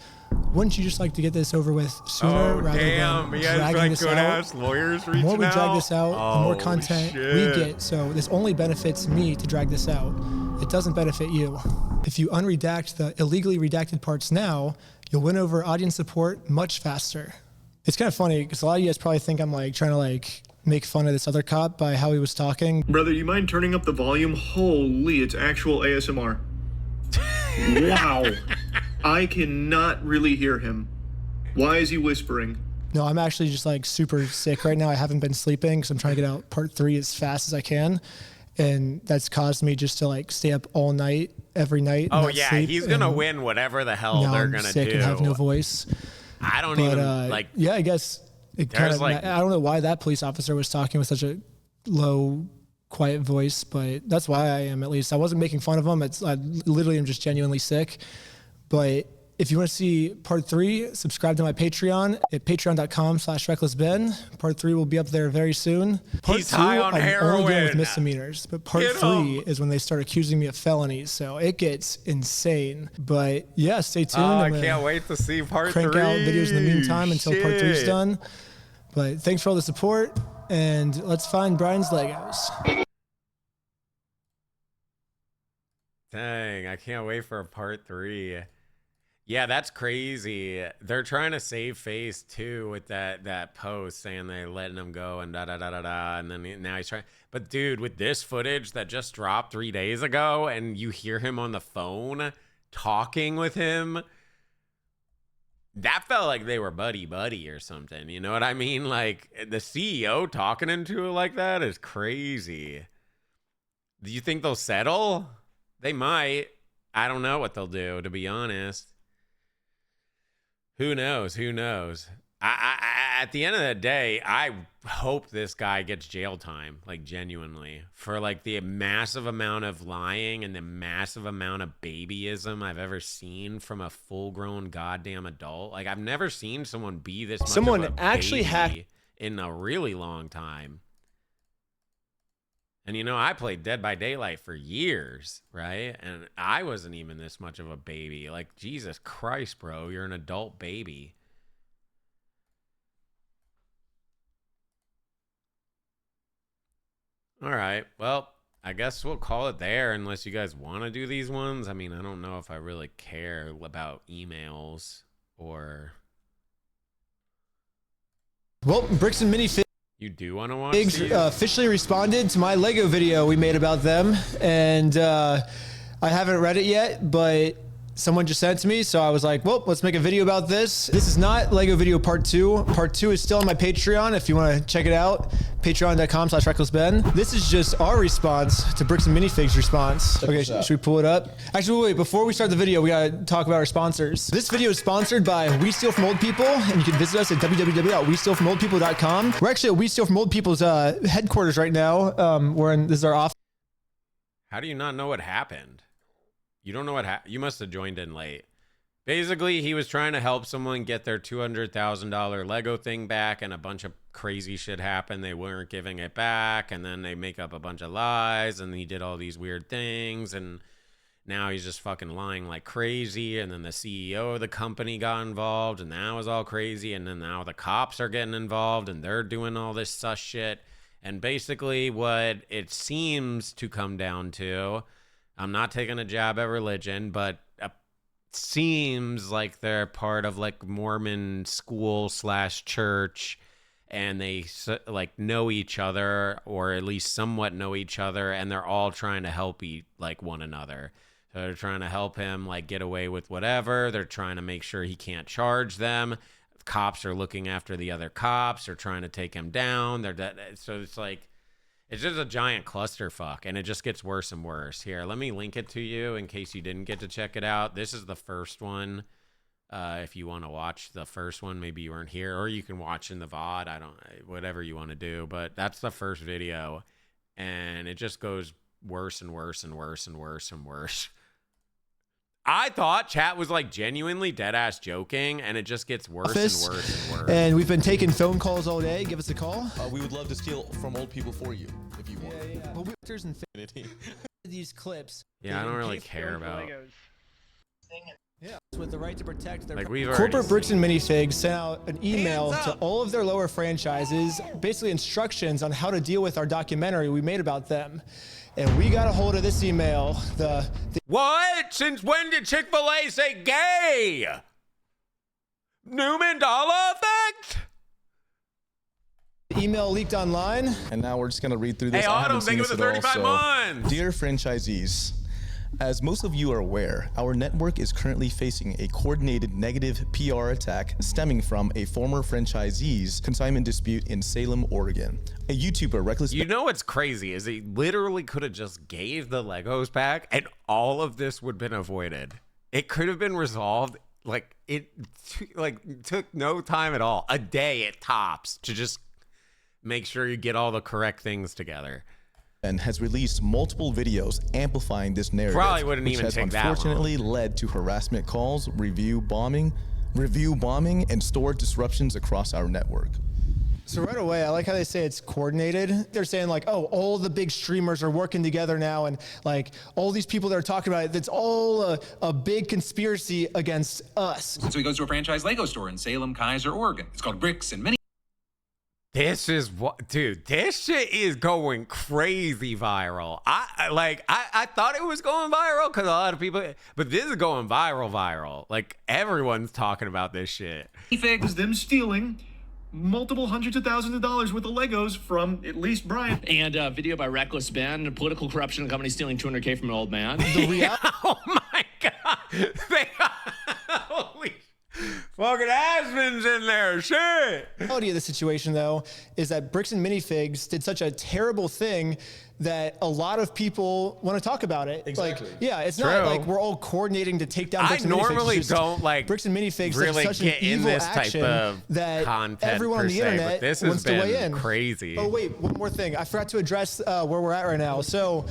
S22: Wouldn't you just like to get this over with sooner rather than dragging this out? The more we drag this out, the more content we get, so this only benefits me to drag this out. It doesn't benefit you. If you unredact the illegally redacted parts now, you'll win over audience support much faster. It's kind of funny, because a lot of you guys probably think I'm like trying to like make fun of this other cop by how he was talking.
S19: Brother, you mind turning up the volume? Holy, it's actual ASMR. Wow. I cannot really hear him. Why is he whispering?
S22: No, I'm actually just like super sick right now. I haven't been sleeping because I'm trying to get out part 3 as fast as I can. And that's caused me just to like stay up all night, every night.
S2: Oh yeah, he's going to win whatever the hell they're going to do.
S22: I'm sick and have no voice.
S2: I don't even like.
S22: Yeah, I guess it kind of. I don't know why that police officer was talking with such a low quiet voice, but that's why I am, at least. I wasn't making fun of him. I literally am just genuinely sick. But if you want to see part 3, subscribe to my Patreon at patreon.com/recklessben. Part 3 will be up there very soon. Part
S2: He's
S22: 2,
S2: high on
S22: I'm
S2: heroin.
S22: only dealing with misdemeanors, but part 3 is when they start accusing me of felonies, so it gets insane. But yeah, stay tuned.
S2: Oh, I can't wait to see part 3.
S22: Crank out videos in the meantime until part 3 is
S2: Shit.
S22: done. But thanks for all the support, and let's find Brian's Legos.
S2: Dang, I can't wait for part 3. Yeah, that's crazy. They're trying to save face too with that post saying they're letting him go and da da da da da, and then now he's trying. But dude, with this footage that just dropped 3 days ago, and you hear him on the phone talking with him, that felt like they were buddy or something. You know what I mean? Like the CEO talking into it like that is crazy. Do you think they'll settle? They might. I don't know what they'll do, to be honest. Who knows? Who knows? At the end of the day, I hope this guy gets jail time, like genuinely, for like the massive amount of lying and the massive amount of babyism I've ever seen from a full-grown goddamn adult. Like I've never seen someone be this much
S22: Someone
S2: of a
S22: actually
S2: baby
S22: hacked
S2: in a really long time. And you know, I played Dead by Daylight for years, right? And I wasn't even this much of a baby. Like, Jesus Christ, bro, you're an adult baby. All right, well, I guess we'll call it there unless you guys want to do these ones. I mean, I don't know if I really care about emails or...
S22: Well, Bricks and Minifigs.
S2: You do want to watch these?
S22: Officially responded to my Lego video we made about them, and I haven't read it yet, but someone just sent it to me, so I was like, well, let's make a video about this. This is not Lego video part 2. Part 2 is still on my Patreon if you want to check it out. Patreon.com/recklessben. This is just our response to Bricks and Minifigs' response. Okay, should we pull it up? Actually, wait, before we start the video, we gotta talk about our sponsors. This video is sponsored by We Steal From Old People, and you can visit us at www.westealfromoldpeople.com. We're actually at We Steal From Old People's headquarters right now. This is our office.
S2: How do you not know what happened? You don't know what happened? You must have joined in late. Basically, he was trying to help someone get their $200,000 Lego thing back, and a bunch of crazy shit happened. They weren't giving it back, and then they make up a bunch of lies, and he did all these weird things, and now he's just fucking lying like crazy, and then the CEO of the company got involved, and that was all crazy, and then now the cops are getting involved, and they're doing all this sus shit. And basically what it seems to come down to, I'm not taking a jab at religion, but it seems like they're part of like Mormon school / church, and they like know each other, or at least somewhat know each other, and they're all trying to help like one another. So they're trying to help him like get away with whatever. They're trying to make sure he can't charge them. Cops are looking after the other cops. They're trying to take him down. So it's like, it's just a giant clusterfuck, and it just gets worse and worse. Here, let me link it to you in case you didn't get to check it out. This is the first one. If you want to watch the first one, maybe you weren't here, or you can watch in the VOD. Whatever you want to do, but that's the first video, and it just goes worse and worse and worse and worse and worse. I thought chat was like genuinely dead ass joking, and it just gets worse and worse and worse.
S22: And we've been taking phone calls all day. Give us a call.
S12: We would love to steal from old people for you if you want.
S22: Yeah. Well, these clips.
S2: Yeah, I don't really care about.
S22: Yeah, with the right to protect their
S2: like we've
S22: corporate Bricks and Minifigs sent out an email to all of their lower franchises, basically instructions on how to deal with our documentary we made about them. And we got a hold of this email.
S2: What? Since when did Chick-fil-A say gay? Newman Dollar effect?
S22: The email leaked online.
S12: And now we're just going to read through this.
S2: Hey, Autumn, thank you for the 35 months.
S12: Dear franchisees, as most of you are aware, our network is currently facing a coordinated negative PR attack stemming from a former franchisee's consignment dispute in Salem, Oregon. A YouTuber, Reckless...
S2: You know what's crazy is he literally could have just gave the Legos back, and all of this would have been avoided. It could have been resolved. Like, it took no time at all. A day at tops to just make sure you get all the correct things together.
S12: and has released multiple videos amplifying this narrative,
S2: Probably wouldn't
S12: which
S2: even
S12: has
S2: take that long.
S12: unfortunately led to harassment calls, review bombing, and store disruptions across our network.
S8: So right away, I like how they say it's coordinated. They're saying like, oh, all the big streamers are working together now, and like all these people that are talking about it, that's all a big conspiracy against us.
S5: So he goes to a franchise Lego store in Salem, Kaiser, Oregon. It's called Bricks and Mini.
S2: This is what, dude, this shit is going crazy viral. I thought it was going viral because a lot of people, but this is going viral. Like, everyone's talking about this shit.
S19: It was them stealing multiple hundreds of thousands of dollars worth of Legos from at least Brian.
S13: And a video by Reckless Ben, political corruption and company stealing $200K from an old man.
S2: Oh my God. Holy fucking Aspen's in there, shit.
S8: The reality of the situation, though, is that Bricks and Minifigs did such a terrible thing that a lot of people want to talk about it.
S12: Exactly.
S8: Like, yeah, it's not like we're all coordinating to take down Bricks and Minifigs.
S2: I normally don't like
S8: Bricks and Minifigs
S2: really
S8: such
S2: get
S8: an
S2: in
S8: evil
S2: this type
S8: action
S2: of
S8: that
S2: content
S8: everyone on the internet
S2: but this
S8: wants
S2: has
S8: to weigh
S2: been
S8: in.
S2: crazy.
S8: Oh wait, one more thing. I forgot to address where we're at right now. So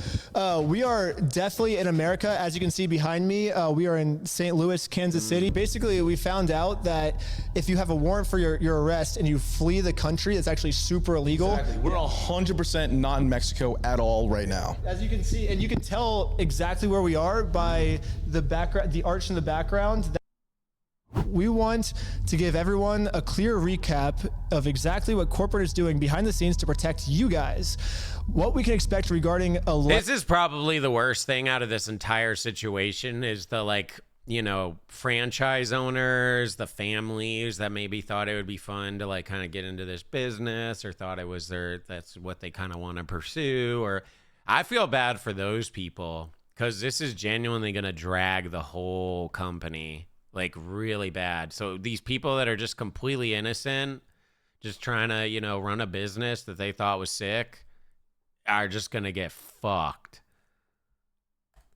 S8: we are definitely in America. As you can see behind me, we are in St. Louis, Kansas City. Basically, we found out that if you have a warrant for your arrest and you flee the country, it's actually super illegal.
S12: Exactly. We're 100% not in Mexico at all right now.
S8: As you can see, and you can tell exactly where we are by the background, the arch in the background. We want to give everyone a clear recap of exactly what corporate is doing behind the scenes to protect you guys. What we can expect regarding
S2: this is probably the worst thing out of this entire situation is the, like, you know, franchise owners, the families that maybe thought it would be fun to like kind of get into this business or thought it was that's what they kind of want to pursue. Or I feel bad for those people because this is genuinely going to drag the whole company like really bad. So these people that are just completely innocent, just trying to, you know, run a business that they thought was sick are just going to get fucked.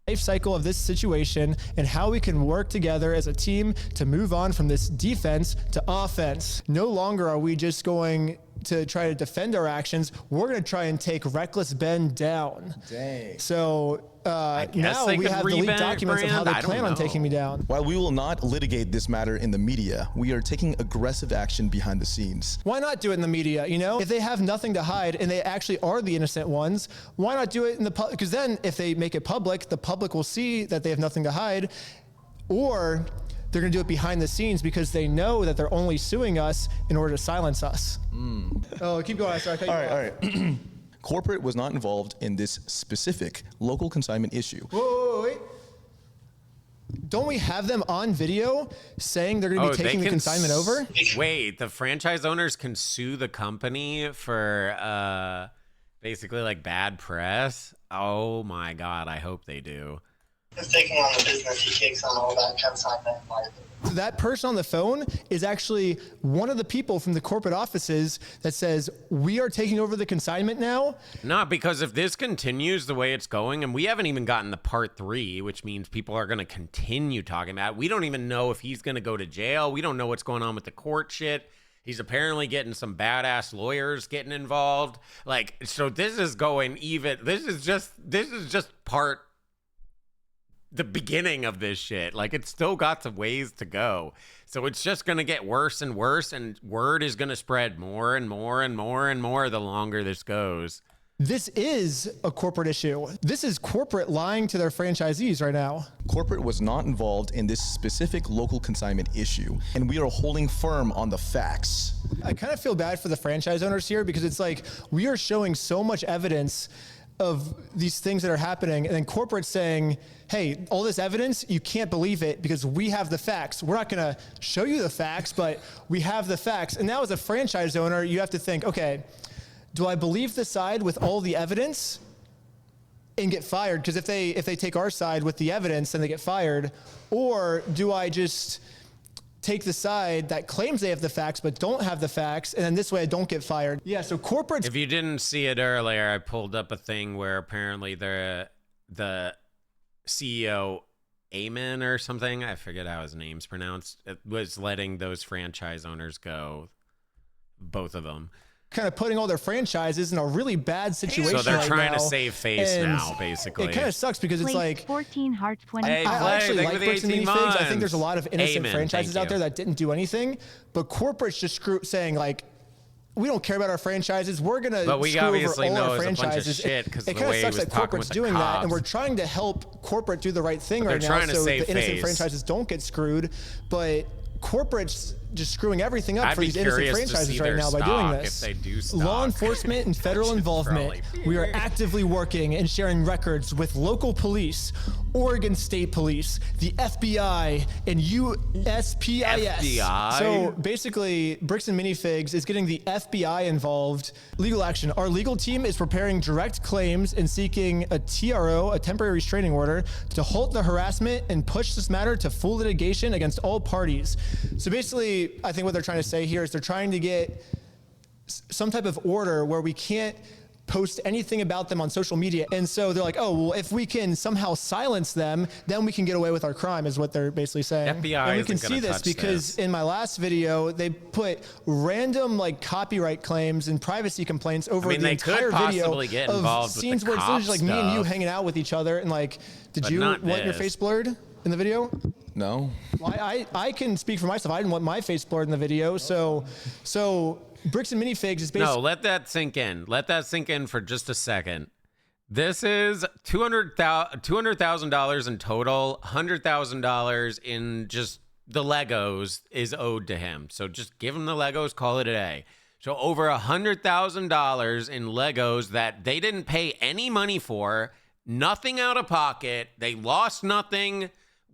S8: Life cycle of this situation and how we can work together as a team to move on from this defense to offense. No longer are we just going to try to defend our actions. We're going to try and take Reckless Ben down.
S12: Dang.
S8: So now we have the leaked documents of how they plan on taking me down.
S12: While we will not litigate this matter in the media, we are taking aggressive action behind the scenes.
S8: Why not do it in the media? You know, if they have nothing to hide and they actually are the innocent ones, why not do it in the public? Because then if they make it public, the public will see that they have nothing to hide, or they're going to do it behind the scenes because they know that they're only suing us in order to silence us. Oh, keep going. Sorry,
S12: all right. Corporate was not involved in this specific local consignment issue.
S8: Wait. Don't we have them on video saying they're going to be taking the consignment over?
S2: Wait, the franchise owners can sue the company for basically like bad press? Oh my God, I hope they do.
S23: He's taking on the business, he takes on all that consignment liability.
S8: So that person on the phone is actually one of the people from the corporate offices that says, we are taking over the consignment now?
S2: Not because if this continues the way it's going, and we haven't even gotten the part 3, which means people are going to continue talking about it. We don't even know if he's going to go to jail. We don't know what's going on with the court shit. He's apparently getting some badass lawyers getting involved. Like, so this is going even, this is just part the beginning of this shit. Like, it's still got some ways to go. So it's just going to get worse and worse, and word is going to spread more and more and more and more the longer this goes.
S8: This is a corporate issue. This is corporate lying to their franchisees right now.
S12: Corporate was not involved in this specific local consignment issue, and we are holding firm on the facts.
S8: I kind of feel bad for the franchise owners here because it's like we are showing so much evidence of these things that are happening, and then corporate's saying, hey, all this evidence, you can't believe it because we have the facts. We're not gonna show you the facts, but we have the facts. And now as a franchise owner, you have to think, okay, do I believe the side with all the evidence and get fired? Because if they take our side with the evidence, then they get fired. Or do I just take the side that claims they have the facts but don't have the facts, and then this way I don't get fired? Yeah, so corporate.
S2: If you didn't see it earlier, I pulled up a thing where apparently the CEO, Amen or something, I forget how his name's pronounced, it was letting those franchise owners go, both of them.
S22: kind of putting all their franchises in a really bad situation.
S2: So they're
S22: right
S2: trying
S22: now.
S2: to save face
S22: And
S2: now, basically.
S22: It kind of sucks because it's like
S9: 14 hearts 25.
S22: I actually like Bricks and Minifigs. I think there's a lot of innocent
S2: Amen.
S22: franchises
S2: Thank
S22: out there
S2: you.
S22: that didn't do anything, but corporates just saying like, we don't care about our franchises. We're gonna
S2: But we
S22: screw over
S2: obviously
S22: all
S2: know
S22: our
S2: it's a bunch of
S22: franchises.
S2: shit 'cause
S22: it
S2: the
S22: kind of
S2: way he
S22: sucks
S2: was
S22: that
S2: talking
S22: corporate's
S2: with the
S22: doing that, and
S2: cops.
S22: we're trying to help corporate do the right thing
S2: But
S22: right
S2: they're
S22: now,
S2: trying to
S22: so
S2: save
S22: the innocent
S2: face.
S22: franchises don't get screwed. But corporates just screwing everything up
S2: I'd
S22: for
S2: be
S22: these innocent
S2: curious to
S22: franchises
S2: see
S22: right
S2: their
S22: now by doing
S2: stock,
S22: this.
S2: if they do
S22: Law
S2: stock.
S22: enforcement and federal involvement. We are actively working and sharing records with local police, Oregon State Police, the FBI, and USPIS.
S2: FBI?
S22: So basically, Bricks and Minifigs is getting the FBI involved. Legal action. Our legal team is preparing direct claims and seeking a TRO, a temporary restraining order, to halt the harassment and push this matter to full litigation against all parties. So basically, I think what they're trying to say here is they're trying to get some type of order where we can't post anything about them on social media. And so they're like, oh, well, if we can somehow silence them, then we can get away with our crime, is what they're basically saying.
S2: FBI
S22: and we can
S2: isn't gonna
S22: see this
S2: touch
S22: because
S2: this.
S22: in my last video, they put random like copyright claims and privacy complaints over
S2: I mean,
S22: the
S2: they could
S22: entire video
S2: possibly get
S22: of
S2: involved with
S22: scenes
S2: the
S22: where it's
S2: cop
S22: literally like me and you
S2: stuff.
S22: hanging out with each other. And like, did
S2: But
S22: you
S2: not
S22: want your
S2: this.
S22: face blurred in the video?
S12: No.
S22: Well, I can speak for myself. I didn't want my face blurred in the video. So Bricks and Minifigs is basically.
S2: No, let that sink in. Let that sink in for just a second. This is $200,000 in total. $100,000 in just the Legos is owed to him. So just give him the Legos, call it a day. So over $100,000 in Legos that they didn't pay any money for, nothing out of pocket. They lost nothing.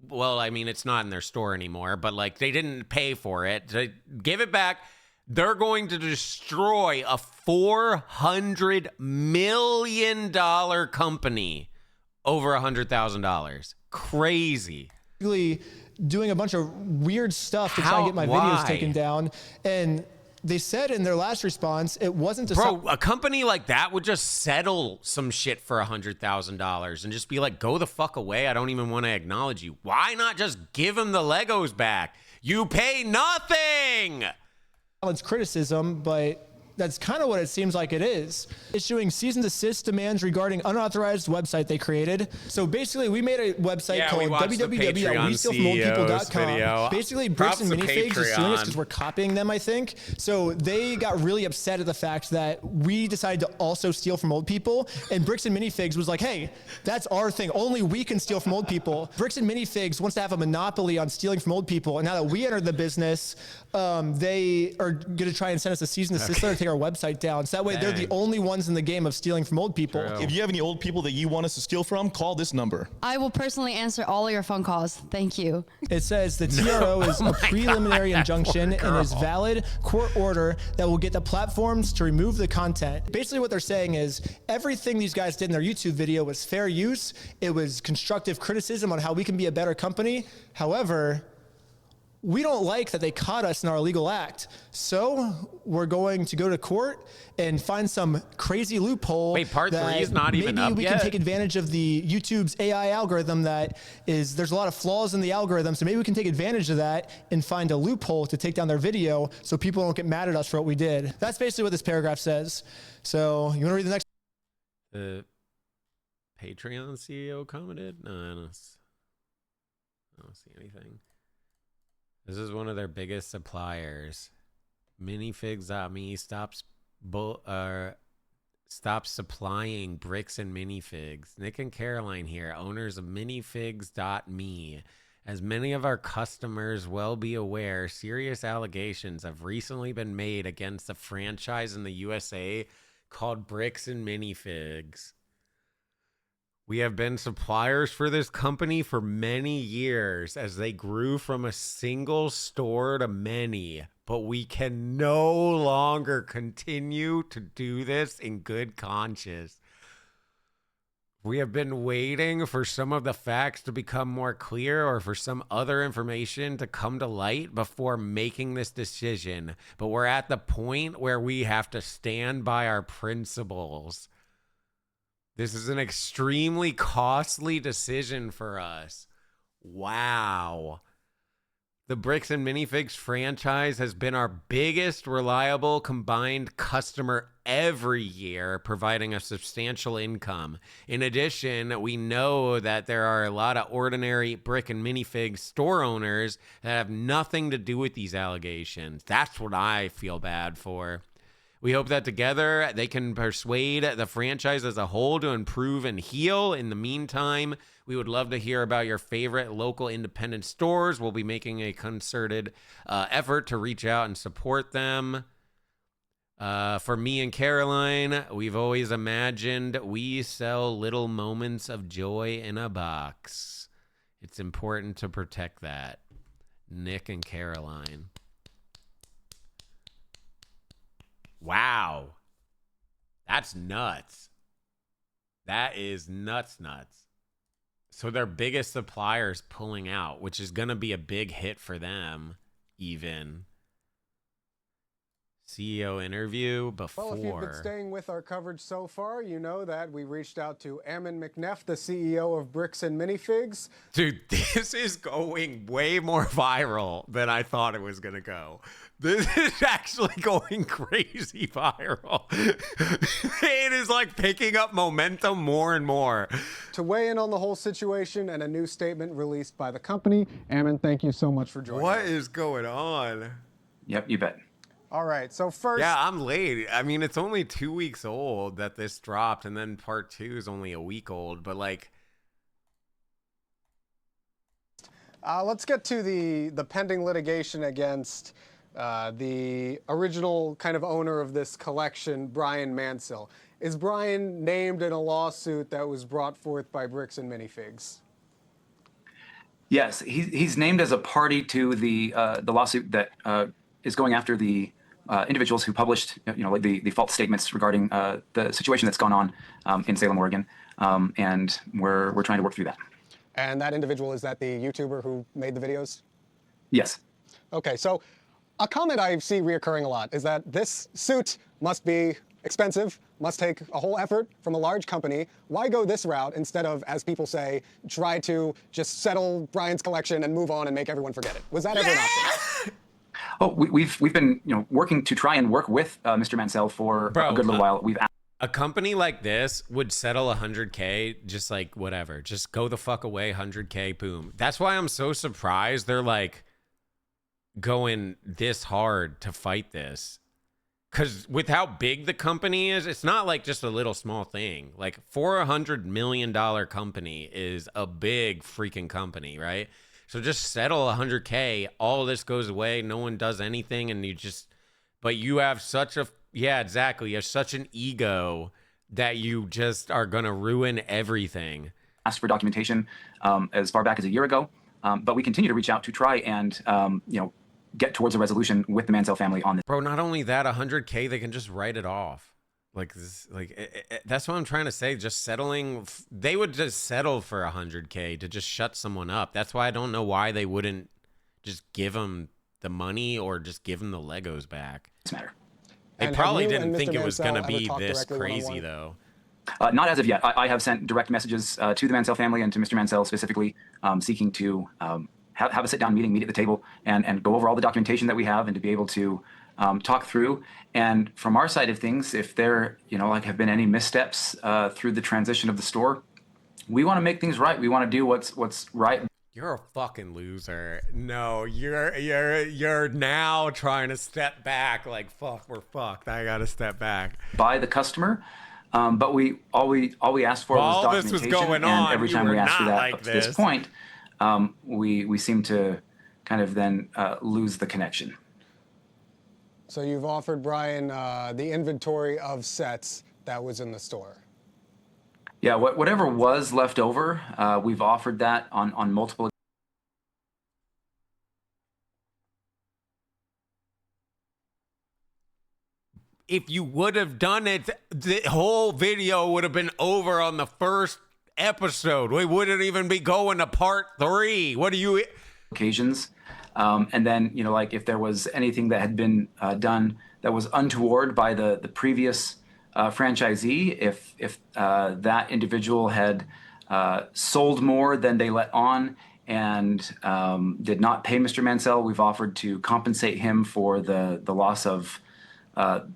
S2: Well, I mean, it's not in their store anymore, but like they didn't pay for it. To give it back, they're going to destroy a $400 million company over $100,000. Crazy.
S22: Doing a bunch of weird stuff to try and get my videos taken down. And they said in their last response, it wasn't to
S2: Bro, a company like that would just settle some shit for $100,000 and just be like, go the fuck away. I don't even want to acknowledge you. Why not just give him the Legos back? You pay nothing.
S22: It's criticism, but that's kind of what it seems like it is. Issuing cease and desist demands regarding unauthorized website they created. So basically, we made a website called www.westealfromoldpeople.com. Basically, Bricks and Minifigs is suing us because we're copying them, I think. So they got really upset at the fact that we decided to also steal from old people. And Bricks and Minifigs was like, hey, that's our thing. Only we can steal from old people. Bricks and Minifigs wants to have a monopoly on stealing from old people. And now that we entered the business, they are going to try and send us a cease and desist letter to take our website down. So that way they're the only ones in the game of stealing from old people.
S12: If you have any old people that you want us to steal from, call this number.
S9: I will personally answer all of your phone calls. Thank you.
S22: It says the TRO is a preliminary injunction and is valid court order that will get the platforms to remove the content. Basically what they're saying is everything these guys did in their YouTube video was fair use. It was constructive criticism on how we can be a better company. However, we don't like that they caught us in our illegal act. So we're going to go to court and find some crazy loophole.
S2: Wait, part 3 is not even up
S22: yet. Maybe we can take advantage of the YouTube's AI algorithm that is, there's a lot of flaws in the algorithm. So maybe we can take advantage of that and find a loophole to take down their video so people don't get mad at us for what we did. That's basically what this paragraph says. So you want to read the next?
S2: The Patreon CEO commented? No, I don't see anything. This is one of their biggest suppliers. Minifigs.me stops supplying bricks and minifigs. Nick and Caroline here, owners of minifigs.me. As many of our customers well be aware, serious allegations have recently been made against a franchise in the USA called Bricks and Minifigs. We have been suppliers for this company for many years as they grew from a single store to many, but we can no longer continue to do this in good conscience. We have been waiting for some of the facts to become more clear or for some other information to come to light before making this decision, but we're at the point where we have to stand by our principles. This is an extremely costly decision for us. Wow. The Bricks and Minifigs franchise has been our biggest reliable combined customer every year, providing a substantial income. In addition, we know that there are a lot of ordinary Brick and Minifig store owners that have nothing to do with these allegations. That's what I feel bad for. We hope that together they can persuade the franchise as a whole to improve and heal. In the meantime, we would love to hear about your favorite local independent stores. We'll be making a concerted effort to reach out and support them. For me and Caroline, we've always imagined we sell little moments of joy in a box. It's important to protect that. Nick and Caroline. Wow. That's nuts. That is nuts. So their biggest supplier's pulling out, which is going to be a big hit for them, even. CEO interview before.
S4: Well, if you've been staying with our coverage so far, you know that we reached out to Ammon McNeff, the CEO of Bricks and Minifigs.
S2: Dude, this is going way more viral than I thought it was going to go. This is actually going crazy viral. It is like picking up momentum more and more.
S4: To weigh in on the whole situation and a new statement released by the company, Ammon, thank you so much for joining us.
S2: What is going on?
S16: Yep, you bet.
S4: All right, so first...
S2: Yeah, I'm late. I mean, it's only 2 weeks old that this dropped, and then part 2 is only a week old, but like...
S4: let's get to the pending litigation against the original kind of owner of this collection, Brian Mansell. Is Brian named in a lawsuit that was brought forth by Bricks and Minifigs?
S16: Yes, he's named as a party to the lawsuit that is going after the individuals who published, like the false statements regarding the situation that's gone on in Salem, Oregon, and we're trying to work through that.
S4: And that individual, is that the YouTuber who made the videos?
S16: Yes.
S4: Okay, so a comment I see reoccurring a lot is that this suit must be expensive, must take a whole effort from a large company. Why go this route instead of, as people say, try to just settle Brian's collection and move on and make everyone forget it? Was that ever an option?
S16: Oh, we've been working to try and work with Mr. Mansell for a good little while.
S2: A company like this would settle 100K, just like whatever, just go the fuck away, 100K, boom. That's why I'm so surprised they're like going this hard to fight this. Because with how big the company is, it's not like just a little small thing. Like for $100 million company is a big freaking company, right? So just settle 100K, all this goes away, no one does anything, and but you have such a, yeah, exactly, you have such an ego that you just are gonna ruin everything.
S16: Asked for documentation as far back as a year ago, but we continue to reach out to try and, get towards a resolution with the Mansell family on this.
S2: Bro, not only that, 100K, they can just write it off. Like this, that's what I'm trying to say. Just settling, they would just settle for 100K to just shut someone up. That's why I don't know why they wouldn't just give them the money or just give them the Legos back.
S16: Matter.
S2: They probably didn't think it was going to be this crazy, though.
S16: Not as of yet. I have sent direct messages to the Mansell family and to Mr. Mansell specifically, seeking to have a sit-down meeting, meet at the table, and go over all the documentation that we have and to be able to talk through. And from our side of things, if there, have been any missteps through the transition of the store, we want to make things right. We want to do what's right.
S2: You're a fucking loser. No, you're now trying to step back. Like, fuck, we're fucked. I gotta step back.
S16: By the customer, but all we asked for was documentation.
S2: This was going on.
S16: And every time we asked for that
S2: like
S16: up to this point, we seem to kind of then lose the connection.
S4: So you've offered Brian the inventory of sets that was in the store.
S16: Yeah, whatever was left over, we've offered that on multiple.
S2: If you would have done it, the whole video would have been over on the first episode. We wouldn't even be going to part 3. What do you...
S16: Occasions. And then, like if there was anything that had been done that was untoward by the previous franchisee, if that individual had sold more than they let on, and did not pay Mr. Mansell. We've offered to compensate him for the loss of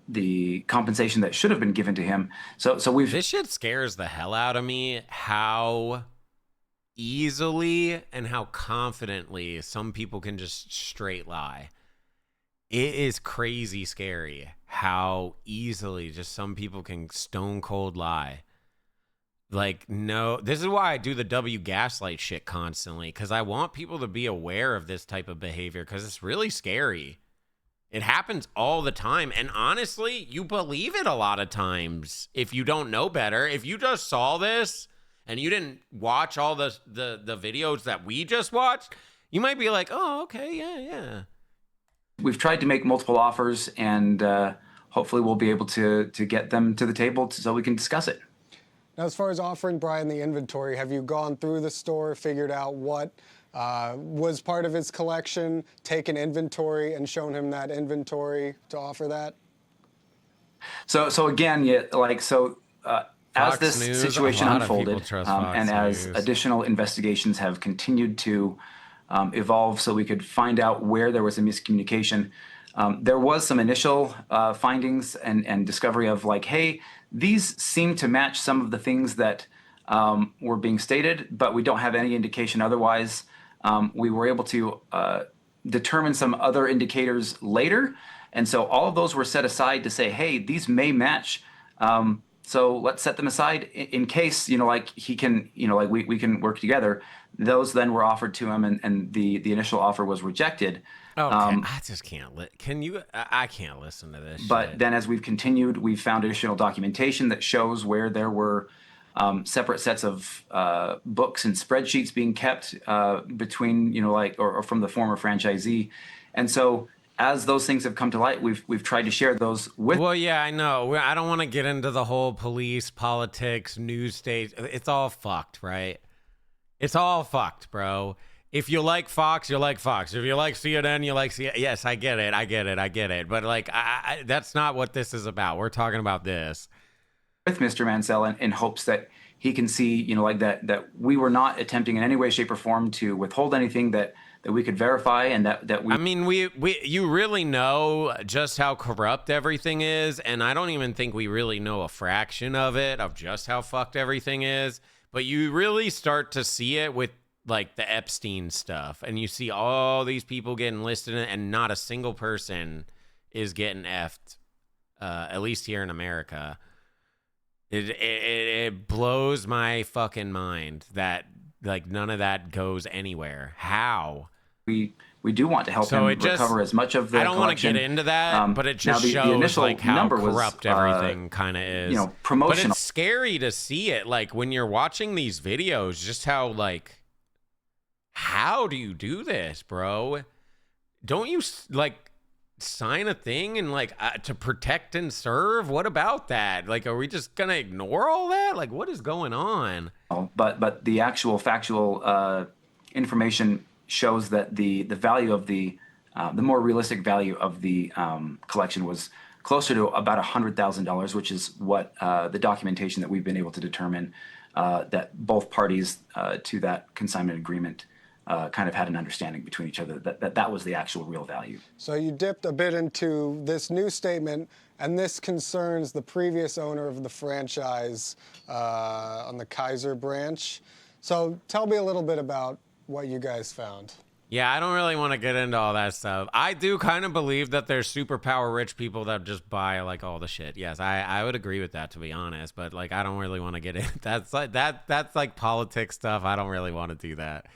S16: the compensation that should have been given to him. So we've...
S2: This shit scares the hell out of me, how easily and how confidently some people can just straight lie. It is crazy scary how easily just some people can stone cold lie. Like, no, this is why I do the W gaslight shit constantly, because I want people to be aware of this type of behavior, because it's really scary. It happens all the time, and honestly, you believe it a lot of times if you don't know better. If you just saw this and you didn't watch all the videos that we just watched, you might be like, oh, okay, yeah.
S16: We've tried to make multiple offers, and hopefully we'll be able to get them to the table so we can discuss it.
S4: Now, as far as offering Brian the inventory, have you gone through the store, figured out what was part of his collection, taken inventory, and shown him that inventory to offer that? So again,
S16: as this
S2: News,
S16: situation unfolded, and as
S2: News.
S16: additional investigations have continued to evolve so we could find out where there was a miscommunication, there was some initial findings and discovery of like, hey, these seem to match some of the things that were being stated, but we don't have any indication otherwise. We were able to determine some other indicators later, and so all of those were set aside to say, hey, these may match. So let's set them aside in case, he can, we can work together. Those then were offered to him, and the initial offer was rejected.
S2: Okay, I just can't. I can't listen to this.
S16: But
S2: shit.
S16: then, as we've continued, we've found additional documentation that shows where there were separate sets of books and spreadsheets being kept between, or from the former franchisee, and so. As those things have come to light, we've tried to share those with.
S2: Well, yeah, I know. I don't want to get into the whole police, politics, news state. It's all fucked, right? It's all fucked, bro. If you like Fox, you like Fox. If you like CNN, you like CNN. Yes, I get it. But like, that's not what this is about. We're talking about this.
S16: With Mr. Mansell in hopes that he can see, that we were not attempting in any way, shape, or form to withhold anything that we could verify, and that we...
S2: I mean, you really know just how corrupt everything is, and I don't even think we really know a fraction of it, of just how fucked everything is, but you really start to see it with, like, the Epstein stuff, and you see all these people getting listed, and not a single person is getting effed, at least here in America. It blows my fucking mind that, like, none of that goes anywhere. How?
S16: We do want to help him recover as much of the collection.
S2: I don't want to get into that, but it just shows like how corrupt everything kind of is.
S16: Promotional.
S2: But it's scary to see it, like when you're watching these videos, just how how do you do this, bro? Don't you sign a thing and to protect and serve? What about that? Like, are we just gonna ignore all that? Like, what is going on?
S16: But the actual factual information shows that the value of the more realistic value of the collection was closer to about $100,000, which is what the documentation that we've been able to determine that both parties to that consignment agreement kind of had an understanding between each other that was the actual real value.
S4: So you dipped a bit into this new statement, and this concerns the previous owner of the franchise on the Kaiser branch. So tell me a little bit about what you guys found.
S2: Yeah, I don't really want to get into all that stuff. I do kind of believe that there's superpower rich people that just buy like all the shit. Yes, I would agree with that, to be honest. But like, I don't really want to get in. That's like politics stuff. I don't really want to do that.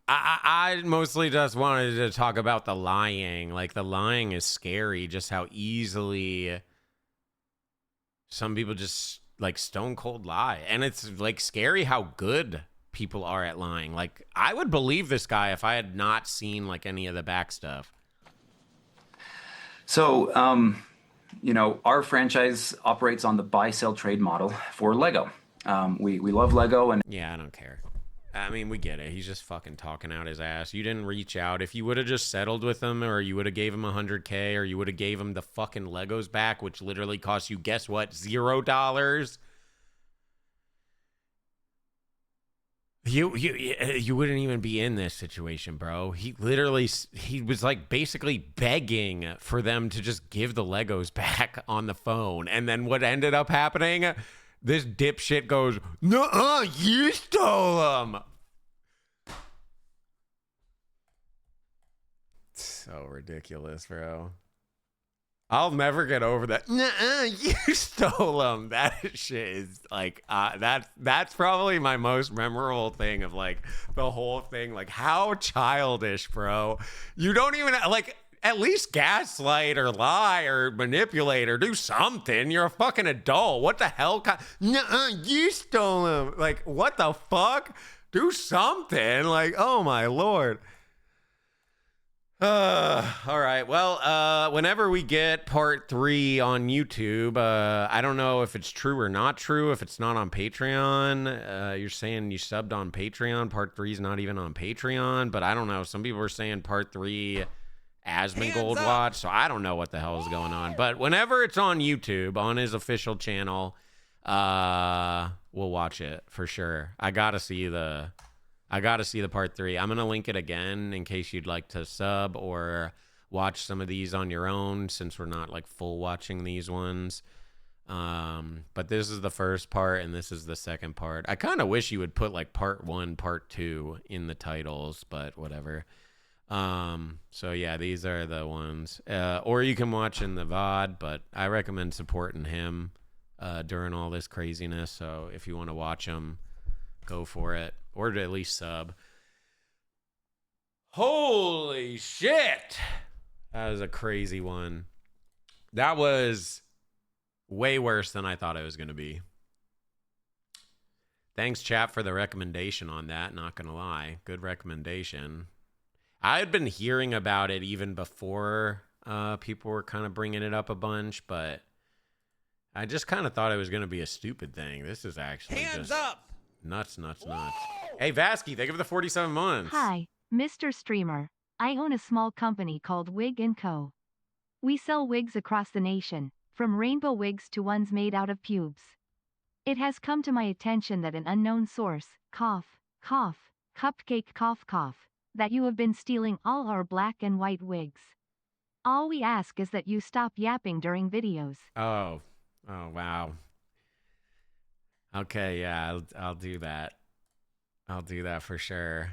S2: I mostly just wanted to talk about the lying. Like, the lying is scary. Just how easily some people just like stone cold lie, and it's like scary how good people are at lying. Like, I would believe this guy if I had not seen like any of the back stuff.
S16: So, our franchise operates on the buy, sell, trade model for Lego. We love Lego, and
S2: yeah, I don't care. I mean, we get it. He's just fucking talking out his ass. You didn't reach out. If you would have just settled with him, or you would have gave him $100K, or you would have gave him the fucking Legos back, which literally cost you, guess what, $0. You wouldn't even be in this situation, bro. He was like basically begging for them to just give the Legos back on the phone. And then what ended up happening? This dipshit goes, "Nuh-uh, you stole them." So ridiculous, bro. I'll never get over that. Nuh-uh, you stole them. That shit is like, that's probably my most memorable thing of like the whole thing. Like, how childish, bro. You don't even like, at least gaslight or lie or manipulate or do something. You're a fucking adult. What the hell? Nuh-uh, you stole them. Like, what the fuck? Do something. Like, oh my Lord. All right. Well, whenever we get part 3 on YouTube, I don't know if it's true or not true. If it's not on Patreon, you're saying you subbed on Patreon. Part 3 is not even on Patreon, but I don't know. Some people are saying part 3 has been gold watch, so I don't know what the hell is going on. But whenever it's on YouTube, on his official channel, we'll watch it for sure. I gotta see the part 3. I'm going to link it again in case you'd like to sub or watch some of these on your own, since we're not like full watching these ones. But this is the first part and this is the second part. I kind of wish you would put like part 1, part 2 in the titles, but whatever. So yeah, these are the ones. Or you can watch in the VOD, but I recommend supporting him during all this craziness. So if you want to watch him, go for it. Or to at least sub. Holy shit! That was a crazy one. That was way worse than I thought it was going to be. Thanks, chat, for the recommendation on that. Not going to lie. Good recommendation. I had been hearing about it even before people were kind of bringing it up a bunch, but I just kind of thought it was going to be a stupid thing. This is actually
S14: Hands
S2: just
S14: up!
S2: Nuts. Hey, Vasky, thank you for the 47 months.
S15: Hi, Mr. Streamer. I own a small company called Wig & Co. We sell wigs across the nation, from rainbow wigs to ones made out of pubes. It has come to my attention that an unknown source, cupcake cough, that you have been stealing all our black and white wigs. All we ask is that you stop yapping during videos.
S2: Oh, wow. Okay, yeah, I'll do that. I'll do that for sure.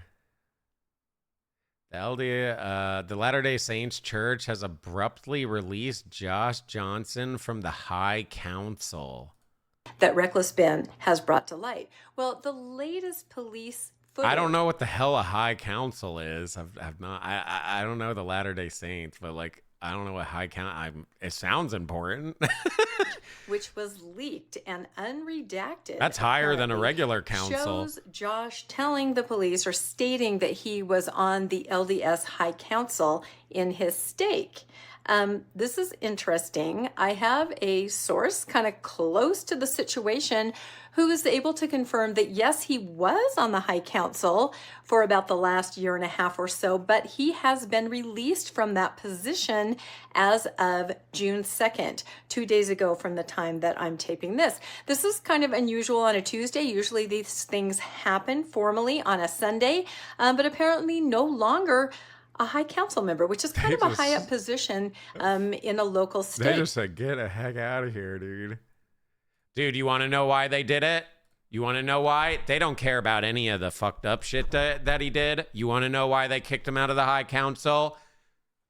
S2: The Latter-day Saints Church has abruptly released Josh Johnson from the High Council.
S17: That Reckless Ben has brought to light. Well, the latest police footage...
S2: I don't know what the hell a High Council is. I've not. I don't know the Latter-day Saints, but like I don't know what High Council. It sounds important.
S17: which was leaked and unredacted.
S2: That's higher than a regular council.
S17: Shows Josh telling the police or stating that he was on the LDS High Council in his stake. This is interesting. I have a source kind of close to the situation who is able to confirm that yes, he was on the High Council for about the last year and a half or so, but he has been released from that position as of June 2nd, 2 days ago from the time that I'm taping this. This is kind of unusual on a Tuesday. Usually these things happen formally on a Sunday, but apparently no longer a High Council member, which is kind of a high up position in a local state.
S2: They just said, get the heck out of here, dude. Dude, you want to know why they did it? You want to know why? They don't care about any of the fucked up shit that he did. You want to know why they kicked him out of the High Council?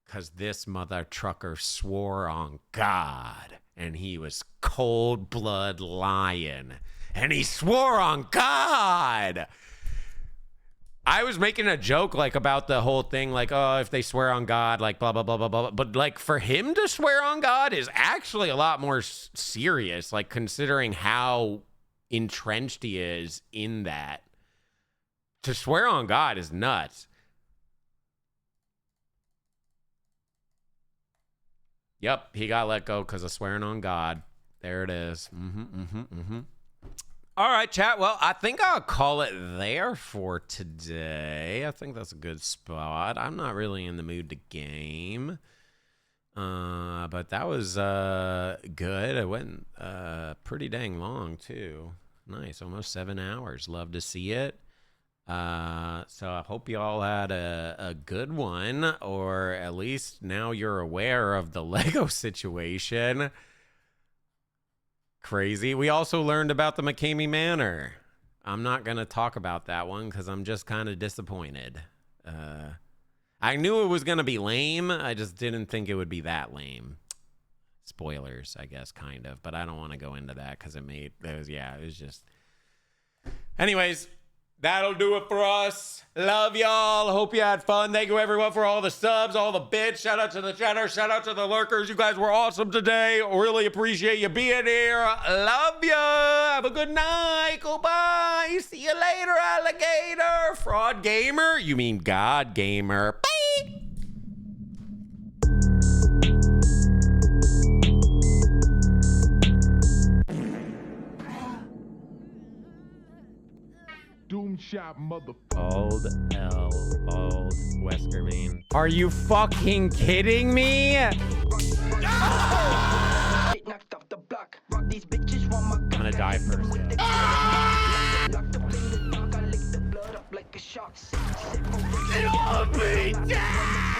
S2: Because this mother trucker swore on God, and he was cold blood lying, and he swore on God. I was making a joke like about the whole thing, like, oh, if they swear on God, like blah, blah, blah, blah, blah. But like for him to swear on God is actually a lot more serious, like considering how entrenched he is in that. To swear on God is nuts. Yep, he got let go because of swearing on God. There it is. All right, chat. Well, I think I'll call it there for today. I think that's a good spot. I'm not really in the mood to game. But that was good. It went pretty dang long, too. Nice. Almost 7 hours. Love to see it. So I hope you all had a good one, or at least now you're aware of the Lego situation. Crazy. We also learned about the McCamey Manor. I'm not going to talk about that one because I'm just kind of disappointed. I knew it was going to be lame. I just didn't think it would be that lame. Spoilers, I guess, kind of. But I don't want to go into that because it was just... Anyways, that'll do it for us. Love y'all. Hope you had fun. Thank you, everyone, for all the subs, all the bits. Shout out to the chatter. Shout out to the lurkers. You guys were awesome today. Really appreciate you being here. Love ya. Have a good night. Goodbye. See you later, alligator. Fraud gamer? You mean God gamer. Bye.
S1: Doom shot, motherfucker.
S2: Bald L. Bald Wesker Main. Are you fucking kidding me? I'm gonna die first. Yeah.